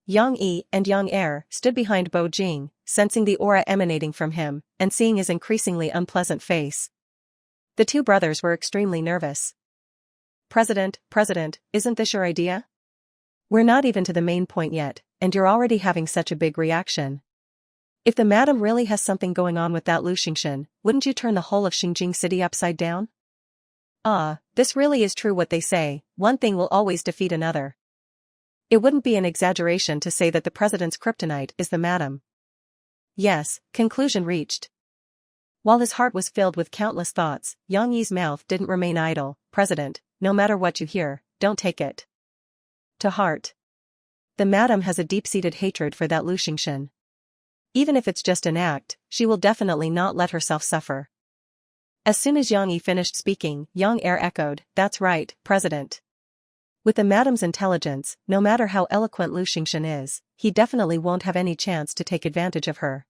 Yang Yi and Yang Er stood behind Bo Jing, sensing the aura emanating from him, and seeing his increasingly unpleasant face. The two brothers were extremely nervous. President, isn't this your idea? We're not even to the main point yet, and you're already having such a big reaction. If the madam really has something going on with that Lu Xingshan, wouldn't you turn the whole of Xingjing City upside down? This really is true what they say, one thing will always defeat another. It wouldn't be an exaggeration to say that the president's kryptonite is the madam. Yes, conclusion reached. While his heart was filled with countless thoughts, Yang Yi's mouth didn't remain idle. President, no matter what you hear, don't take it to heart. The madam has a deep-seated hatred for that Lu Xingshan. Even if it's just an act, she will definitely not let herself suffer. As soon as Yang Yi finished speaking, Yang Er echoed, that's right, President. With the madam's intelligence, no matter how eloquent Lu Xingshan is, he definitely won't have any chance to take advantage of her.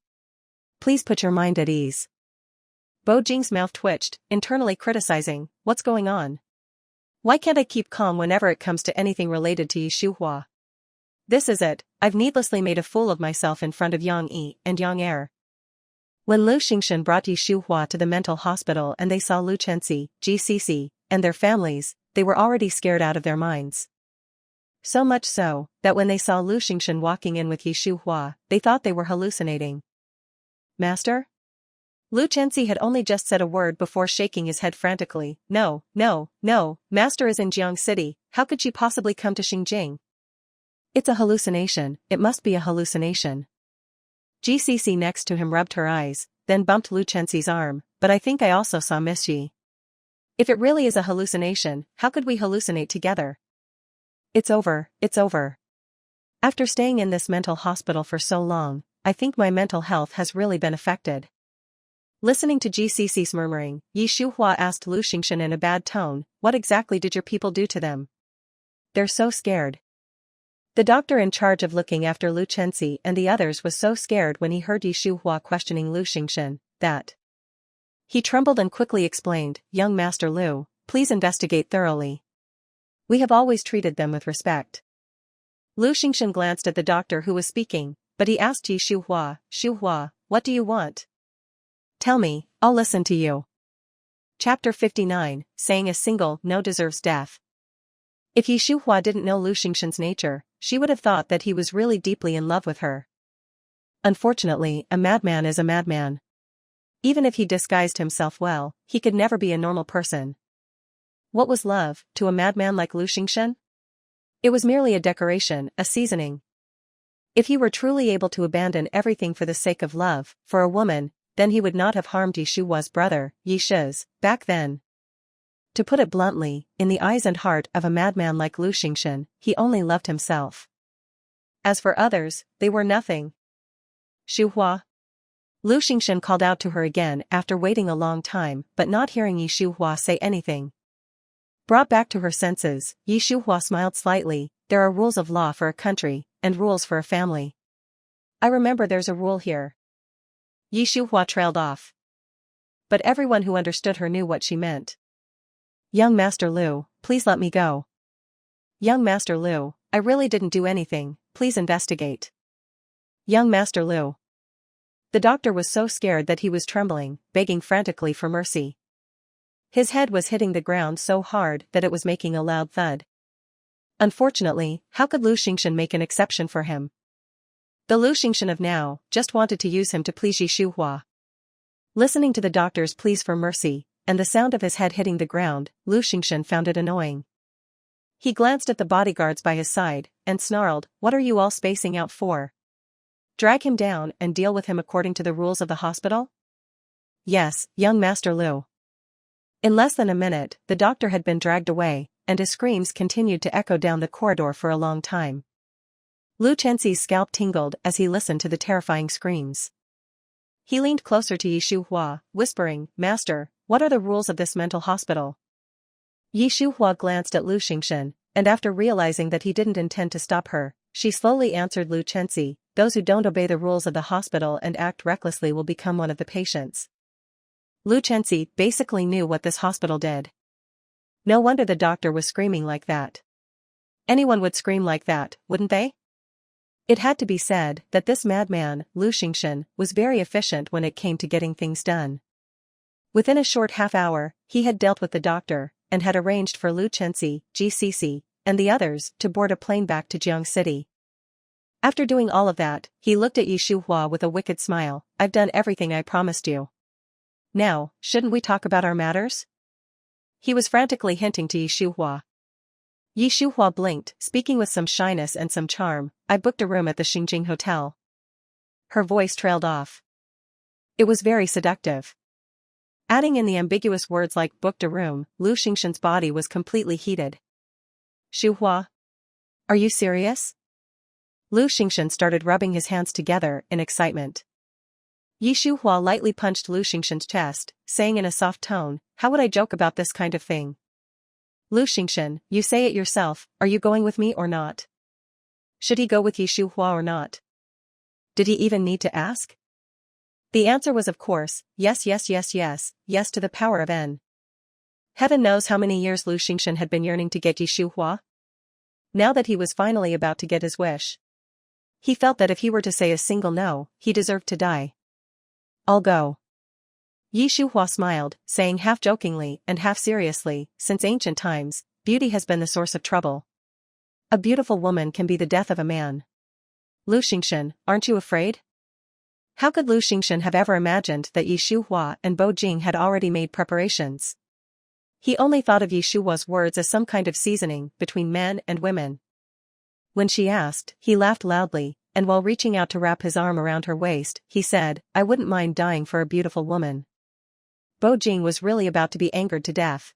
Please put your mind at ease. Bo Jing's mouth twitched, internally criticizing, what's going on? Why can't I keep calm whenever it comes to anything related to Shuhua? This is it, I've needlessly made a fool of myself in front of Yang Yi and Yang Er. When Lu Xingshan brought Shuhua to the mental hospital and they saw Lu Chenxi, GCC, and their families, they were already scared out of their minds. So much so, that when they saw Lu Xingshan walking in with Shuhua, they thought they were hallucinating. Master? Lu Chenxi had only just said a word before shaking his head frantically. No, Master is in Jiang City, how could she possibly come to Xingjing? It's a hallucination, it must be a hallucination. GCC next to him rubbed her eyes, then bumped Lu Chenxi's arm, but I think I also saw Miss Yi. If it really is a hallucination, how could we hallucinate together? It's over. After staying in this mental hospital for so long, I think my mental health has really been affected. Listening to GCC's murmuring, Shuhua asked Lu Xingshan in a bad tone, what exactly did your people do to them? They're so scared. The doctor in charge of looking after Lu Chenxi and the others was so scared when he heard Shuhua questioning Lu Xingshan, that he trembled and quickly explained, young Master Lu, please investigate thoroughly. We have always treated them with respect. Lu Xingshan glanced at the doctor who was speaking, but he asked Shuhua, what do you want? Tell me, I'll listen to you. Chapter 59, saying a single no deserves death. If Shuhua didn't know Lu Xingshan's nature, she would have thought that he was really deeply in love with her. Unfortunately, a madman is a madman. Even if he disguised himself well, he could never be a normal person. What was love, to a madman like Lu Xingshan? It was merely a decoration, a seasoning. If he were truly able to abandon everything for the sake of love, for a woman, then he would not have harmed Shuhua's brother, Shi's, back then. To put it bluntly, in the eyes and heart of a madman like Lu Xingshan, he only loved himself. As for others, they were nothing. Shuhua? Lu Xingshan called out to her again after waiting a long time but not hearing Shuhua say anything. Brought back to her senses, Shuhua smiled slightly, there are rules of law for a country, and rules for a family. I remember there's a rule here. Shuhua trailed off. But everyone who understood her knew what she meant. Young Master Lu, please let me go. Young Master Lu, I really didn't do anything, please investigate. Young Master Lu. The doctor was so scared that he was trembling, begging frantically for mercy. His head was hitting the ground so hard that it was making a loud thud. Unfortunately, how could Lu Xingshan make an exception for him? The Lu Xingshan of now just wanted to use him to please Shuhua. Listening to the doctor's pleas for mercy, and the sound of his head hitting the ground, Lu Xingshan found it annoying. He glanced at the bodyguards by his side, and snarled, what are you all spacing out for? Drag him down and deal with him according to the rules of the hospital? Yes, young Master Lu. In less than a minute, the doctor had been dragged away, and his screams continued to echo down the corridor for a long time. Lu Chenxi's scalp tingled as he listened to the terrifying screams. He leaned closer to Shuhua, whispering, Master, what are the rules of this mental hospital? Yi Shuhua glanced at Lu Xingxin, and after realizing that he didn't intend to stop her, she slowly answered Lu Chenxi, those who don't obey the rules of the hospital and act recklessly will become one of the patients. Lu Chenxi basically knew what this hospital did. No wonder the doctor was screaming like that. Anyone would scream like that, wouldn't they? It had to be said that this madman, Lu Xingxin, was very efficient when it came to getting things done. Within a short half-hour, he had dealt with the doctor, and had arranged for Lu Chenxi, GCC, and the others to board a plane back to Jiang City. After doing all of that, he looked at Yi Shuhua with a wicked smile. I've done everything I promised you. Now, shouldn't we talk about our matters? He was frantically hinting to Yi Shuhua. Yi Shuhua blinked, speaking with some shyness and some charm. I booked a room at the Xingjing Hotel. Her voice trailed off. It was very seductive. Adding in the ambiguous words like booked a room, Lu Xingxin's body was completely heated. Shuhua? Are you serious? Lu Xingxin started rubbing his hands together in excitement. Yi Shuhua lightly punched Lu Xingxin's chest, saying in a soft tone, how would I joke about this kind of thing? Lu Xingxin, you say it yourself, are you going with me or not? Should he go with Yi Shuhua or not? Did he even need to ask? The answer was of course, yes, yes, yes, yes, yes to the power of n. Heaven knows how many years Lu Xingxin had been yearning to get Yi Shuhua. Now that he was finally about to get his wish, he felt that if he were to say a single no, he deserved to die. I'll go. Yi Shuhua smiled, saying half jokingly and half seriously, since ancient times, beauty has been the source of trouble. A beautiful woman can be the death of a man. Lu Xingxin, aren't you afraid? How could Lu Xingxin have ever imagined that Yi Shuhua and Bo Jing had already made preparations? He only thought of Yi Shuhua's words as some kind of seasoning between men and women. When she asked, he laughed loudly, and while reaching out to wrap his arm around her waist, he said, I wouldn't mind dying for a beautiful woman. Bo Jing was really about to be angered to death.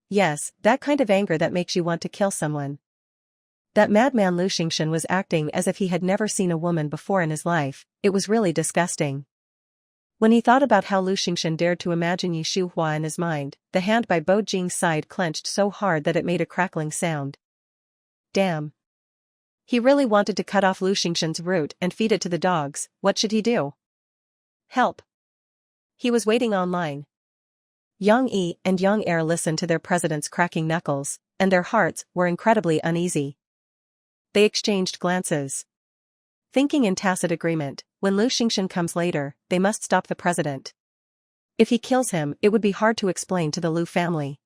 Yes, that kind of anger that makes you want to kill someone. That madman Lu Xingxin was acting as if he had never seen a woman before in his life. It was really disgusting. When he thought about how Lu Xingxin dared to imagine Yi Shuhua in his mind, the hand by Bo Jing's side clenched so hard that it made a crackling sound. Damn. He really wanted to cut off Lu Xingxin's root and feed it to the dogs. What should he do? Help. He was waiting online. Yang Yi and Yang Er listened to their president's cracking knuckles, and their hearts were incredibly uneasy. They exchanged glances. Thinking in tacit agreement, when Lu Xingxin comes later, they must stop the president. If he kills him, it would be hard to explain to the Lu family.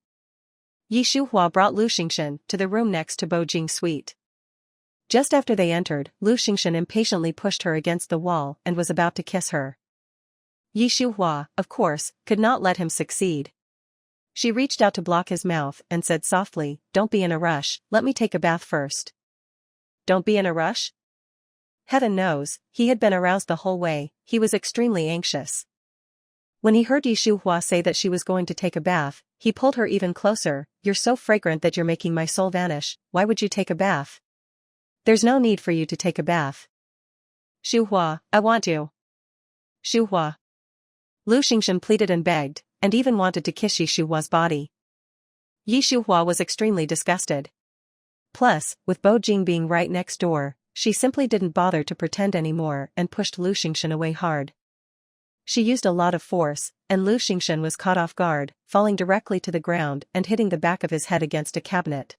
Yi Shuhua brought Lu Xingxin to the room next to Bo Jing's suite. Just after they entered, Lu Xingxin impatiently pushed her against the wall and was about to kiss her. Yi Shuhua, of course, could not let him succeed. She reached out to block his mouth and said softly, don't be in a rush, let me take a bath first. Don't be in a rush? Heaven knows, he had been aroused the whole way, he was extremely anxious. When he heard Yi Shuhua say that she was going to take a bath, he pulled her even closer. You're so fragrant that you're making my soul vanish, why would you take a bath? There's no need for you to take a bath. Shuhua, I want you. Shuhua. Lu Xingxin pleaded and begged, and even wanted to kiss Yi Shuhua's body. Yi Shuhua was extremely disgusted. Plus, with Bo Jing being right next door, she simply didn't bother to pretend anymore and pushed Lu Xingxin away hard. She used a lot of force, and Lu Xingxin was caught off guard, falling directly to the ground and hitting the back of his head against a cabinet.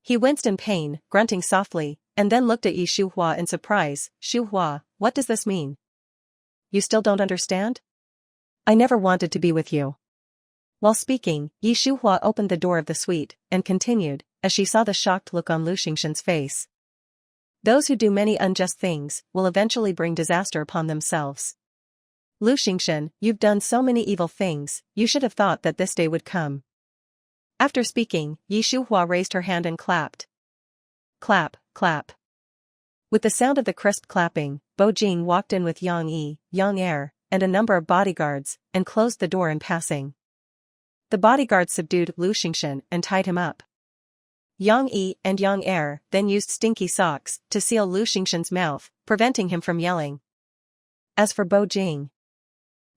He winced in pain, grunting softly, and then looked at Yi Shuhua in surprise. Shuhua, what does this mean? You still don't understand? I never wanted to be with you. While speaking, Yi Shuhua opened the door of the suite, and continued, as she saw the shocked look on Lu Xingxin's face. Those who do many unjust things, will eventually bring disaster upon themselves. Lu Xingxin, you've done so many evil things, you should have thought that this day would come. After speaking, Yi Shuhua raised her hand and clapped. Clap, clap. With the sound of the crisp clapping, Bo Jing walked in with Yang Yi, Yang Er, and a number of bodyguards, and closed the door in passing. The bodyguards subdued Lu Xingxin and tied him up. Yang Yi and Yang Er then used stinky socks to seal Lu Xingxin's mouth, preventing him from yelling. As for Bo Jing,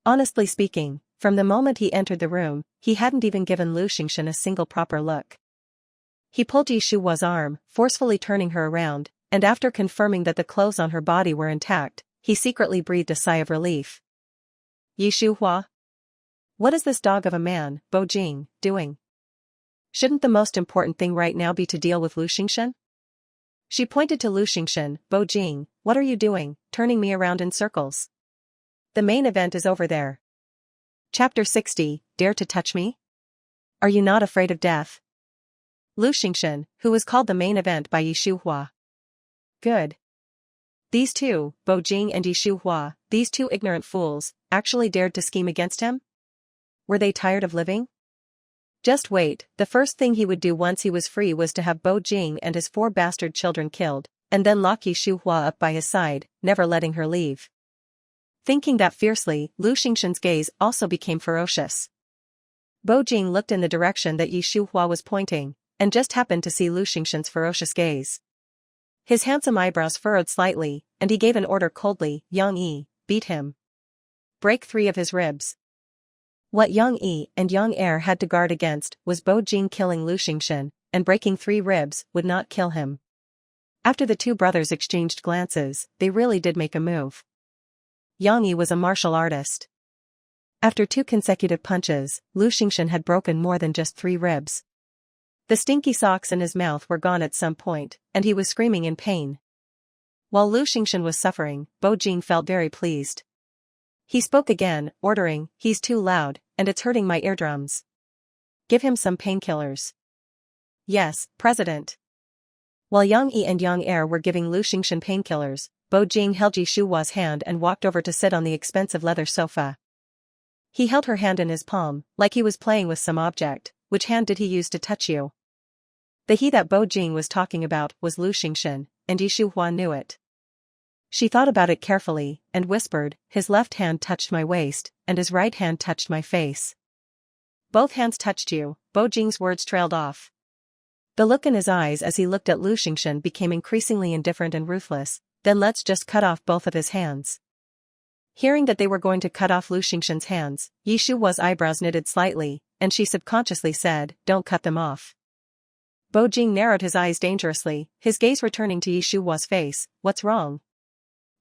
honestly speaking, From the moment he entered the room, he hadn't even given Lu Xingxin a single proper look. He pulled Yi Shuhua's arm, forcefully turning her around, and after confirming that the clothes on her body were intact, he secretly breathed a sigh of relief. Yi Shuhua? What is this dog of a man, Bo Jing, doing? Shouldn't the most important thing right now be to deal with Lu Xingxin? She pointed to Lu Xingxin. Bo Jing, what are you doing, turning me around in circles? The main event is over there. Chapter 60, Dare to Touch Me? Are you not afraid of death? Lu Xingxin, who was called the main event by Yi Shuhua. Good. These two, Bo Jing and Yi Shuhua, these two ignorant fools, actually dared to scheme against him? Were they tired of living? Just wait, the first thing he would do once he was free was to have Bo Jing and his 4 bastard children killed, and then lock Yi Shuhua up by his side, never letting her leave. Thinking that fiercely, Lu Xingxin's gaze also became ferocious. Bo Jing looked in the direction that Yi Shuhua was pointing, and just happened to see Lu Xingxin's ferocious gaze. His handsome eyebrows furrowed slightly, and he gave an order coldly, Yang Yi, beat him. Break 3 of his ribs. What Yang Yi and Yang Er had to guard against was Bo Jing killing Lu Xingxin, and breaking 3 ribs would not kill him. After the 2 brothers exchanged glances, they really did make a move. Yang Yi was a martial artist. After 2 consecutive punches, Lu Xingxin had broken more than just 3 ribs. The stinky socks in his mouth were gone at some point, and he was screaming in pain. While Lu Xingxin was suffering, Bo Jing felt very pleased. He spoke again, ordering, he's too loud, and it's hurting my eardrums. Give him some painkillers. Yes, President. While Yang Yi and Yang Er were giving Lu Xingxin painkillers, Bo Jing held Yi Shuhua's hand and walked over to sit on the expensive leather sofa. He held her hand in his palm, like he was playing with some object. Which hand did he use to touch you? The he that Bo Jing was talking about was Lu Xingxin, and Yi Shuhua knew it. She thought about it carefully, and whispered, his left hand touched my waist, and his right hand touched my face. Both hands touched you, Bo Jing's words trailed off. The look in his eyes as he looked at Lu Xingxin became increasingly indifferent and ruthless, then let's just cut off both of his hands. Hearing that they were going to cut off Lu Xingxin's hands, Yi Shuhua's eyebrows knitted slightly, and she subconsciously said, don't cut them off. Bo Jing narrowed his eyes dangerously, his gaze returning to Yi Shuhua's face. What's wrong?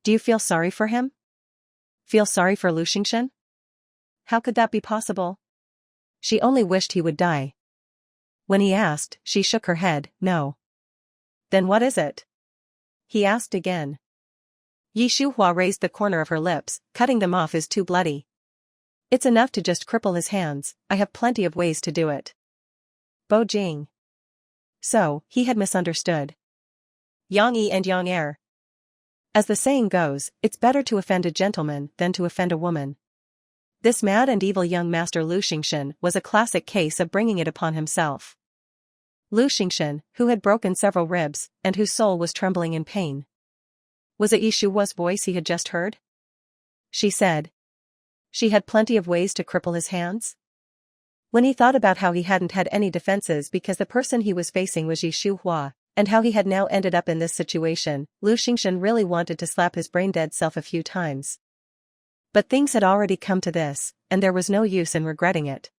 Do you feel sorry for him? Feel sorry for Lu Xingxin? How could that be possible? She only wished he would die. When he asked, she shook her head, no. Then what is it? He asked again. Yi Shuhua raised the corner of her lips, cutting them off is too bloody. It's enough to just cripple his hands, I have plenty of ways to do it. Bo Jing. So, he had misunderstood. Yang Yi and Yang Er. As the saying goes, it's better to offend a gentleman than to offend a woman. This mad and evil young master Lu Xingxin was a classic case of bringing it upon himself. Lu Xingxin, who had broken several ribs, and whose soul was trembling in pain. Was it Yi Shuhua's voice he had just heard? She said. She had plenty of ways to cripple his hands? When he thought about how he hadn't had any defenses because the person he was facing was Yi Shuhua, and how he had now ended up in this situation, Lu Xingxin really wanted to slap his brain-dead self a few times. But things had already come to this, and there was no use in regretting it.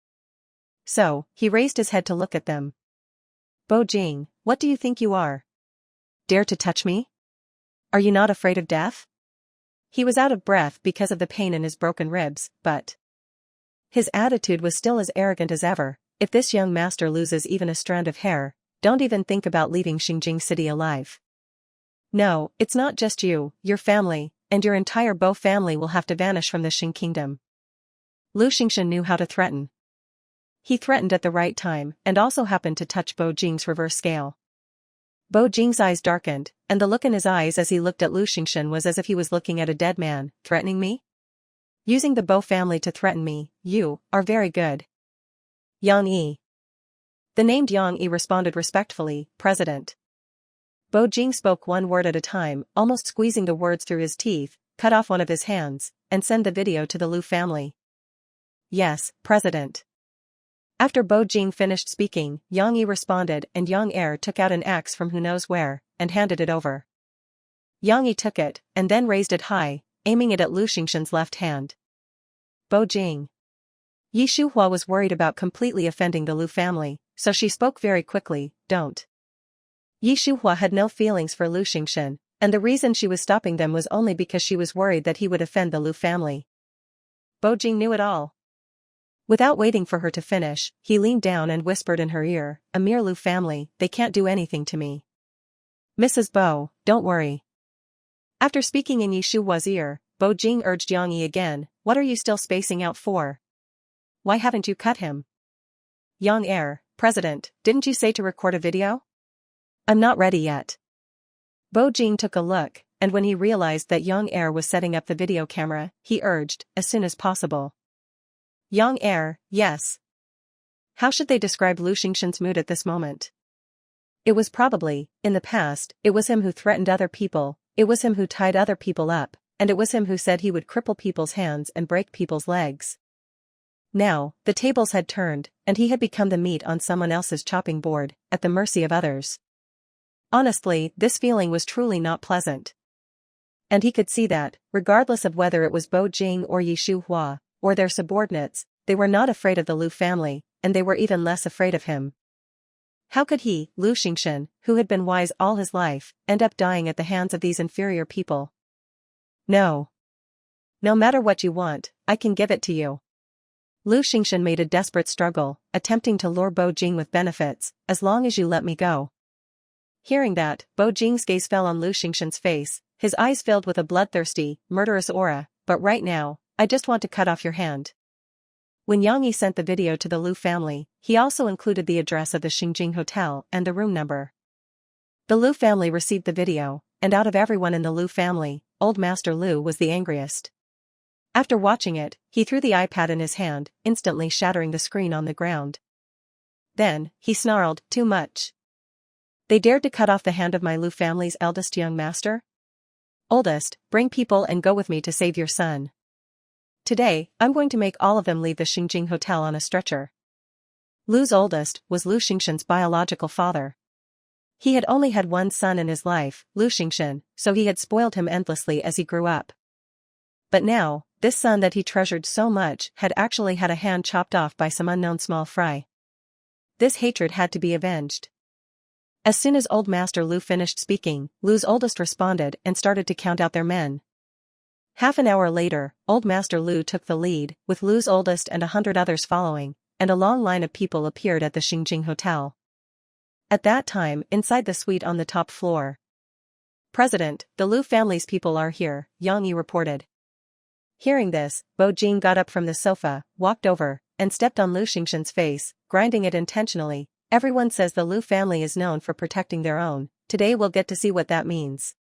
So, he raised his head to look at them. Bo Jing, what do you think you are? Dare to touch me? Are you not afraid of death? He was out of breath because of the pain in his broken ribs, but his attitude was still as arrogant as ever. If this young master loses even a strand of hair, don't even think about leaving Xingjing City alive. No, it's not just you, your family, and your entire Bo family will have to vanish from the Xing kingdom. Lu Xingxin knew how to threaten. He threatened at the right time and also happened to touch Bo Jing's reverse scale. Bo Jing's eyes darkened, and the look in his eyes as he looked at Lu Xingxin was as if he was looking at a dead man. Threatening me? Using the Bo family to threaten me, you are very good. Yang Yi. The named Yang Yi responded respectfully, President. Bo Jing spoke one word at a time, almost squeezing the words through his teeth, cut off one of his hands, and send the video to the Lu family. Yes, President. After Bo Jing finished speaking, Yang Yi responded and Yang Er took out an axe from who knows where, and handed it over. Yang Yi took it, and then raised it high, aiming it at Lu Xingxin's left hand. Bo Jing. Yi Shuhua was worried about completely offending the Lu family, so she spoke very quickly, don't. Yi Shuhua had no feelings for Lu Xingshan, and the reason she was stopping them was only because she was worried that he would offend the Lu family. Bo Jing knew it all. Without waiting for her to finish, he leaned down and whispered in her ear, "A mere Lu family, they can't do anything to me. Mrs. Bo, don't worry." After speaking in Yi Shuhua's ear, Bo Jing urged Yang Yi again, "What are you still spacing out for? Why haven't you cut him? Yang Air, President, didn't you say to record a video? I'm not ready yet." Bo Jing took a look, and when he realized that Yang Air was setting up the video camera, he urged, "As soon as possible." Yang Air, yes. How should they describe Lu Xingshan's mood at this moment? It was probably, in the past, it was him who threatened other people, it was him who tied other people up, and it was him who said he would cripple people's hands and break people's legs. Now, the tables had turned, and he had become the meat on someone else's chopping board, at the mercy of others. Honestly, this feeling was truly not pleasant. And he could see that, regardless of whether it was Bo Jing or Yi Shuhua, or their subordinates, they were not afraid of the Lu family, and they were even less afraid of him. How could he, Lu Xingshan, who had been wise all his life, end up dying at the hands of these inferior people? No. No matter what you want, I can give it to you. Lu Xingshan made a desperate struggle, attempting to lure Bo Jing with benefits, "As long as you let me go." Hearing that, Bo Jing's gaze fell on Lu Xingshan's face, his eyes filled with a bloodthirsty, murderous aura, "But right now, I just want to cut off your hand." When Yang Yi sent the video to the Lu family, he also included the address of the Xingjing Hotel and the room number. The Lu family received the video, and out of everyone in the Lu family, Old Master Lu was the angriest. After watching it, he threw the iPad in his hand, instantly shattering the screen on the ground. Then, he snarled, "Too much. They dared to cut off the hand of my Lu family's eldest young master? Oldest, bring people and go with me to save your son. Today, I'm going to make all of them leave the Xingjing Hotel on a stretcher." Lu's oldest was Lu Xingshan's biological father. He had only had one son in his life, Lu Xingshan, so he had spoiled him endlessly as he grew up. But now, this son that he treasured so much had actually had a hand chopped off by some unknown small fry. This hatred had to be avenged. As soon as Old Master Lu finished speaking, Lu's oldest responded and started to count out their men. Half an hour later, Old Master Lu took the lead, with Lu's oldest and 100 others following, and a long line of people appeared at the Xingjing Hotel. At that time, inside the suite on the top floor. "President, the Lu family's people are here," Yang Yi reported. Hearing this, Bo Jing got up from the sofa, walked over, and stepped on Lu Xingshan's face, grinding it intentionally. "Everyone says the Lu family is known for protecting their own, today we'll get to see what that means."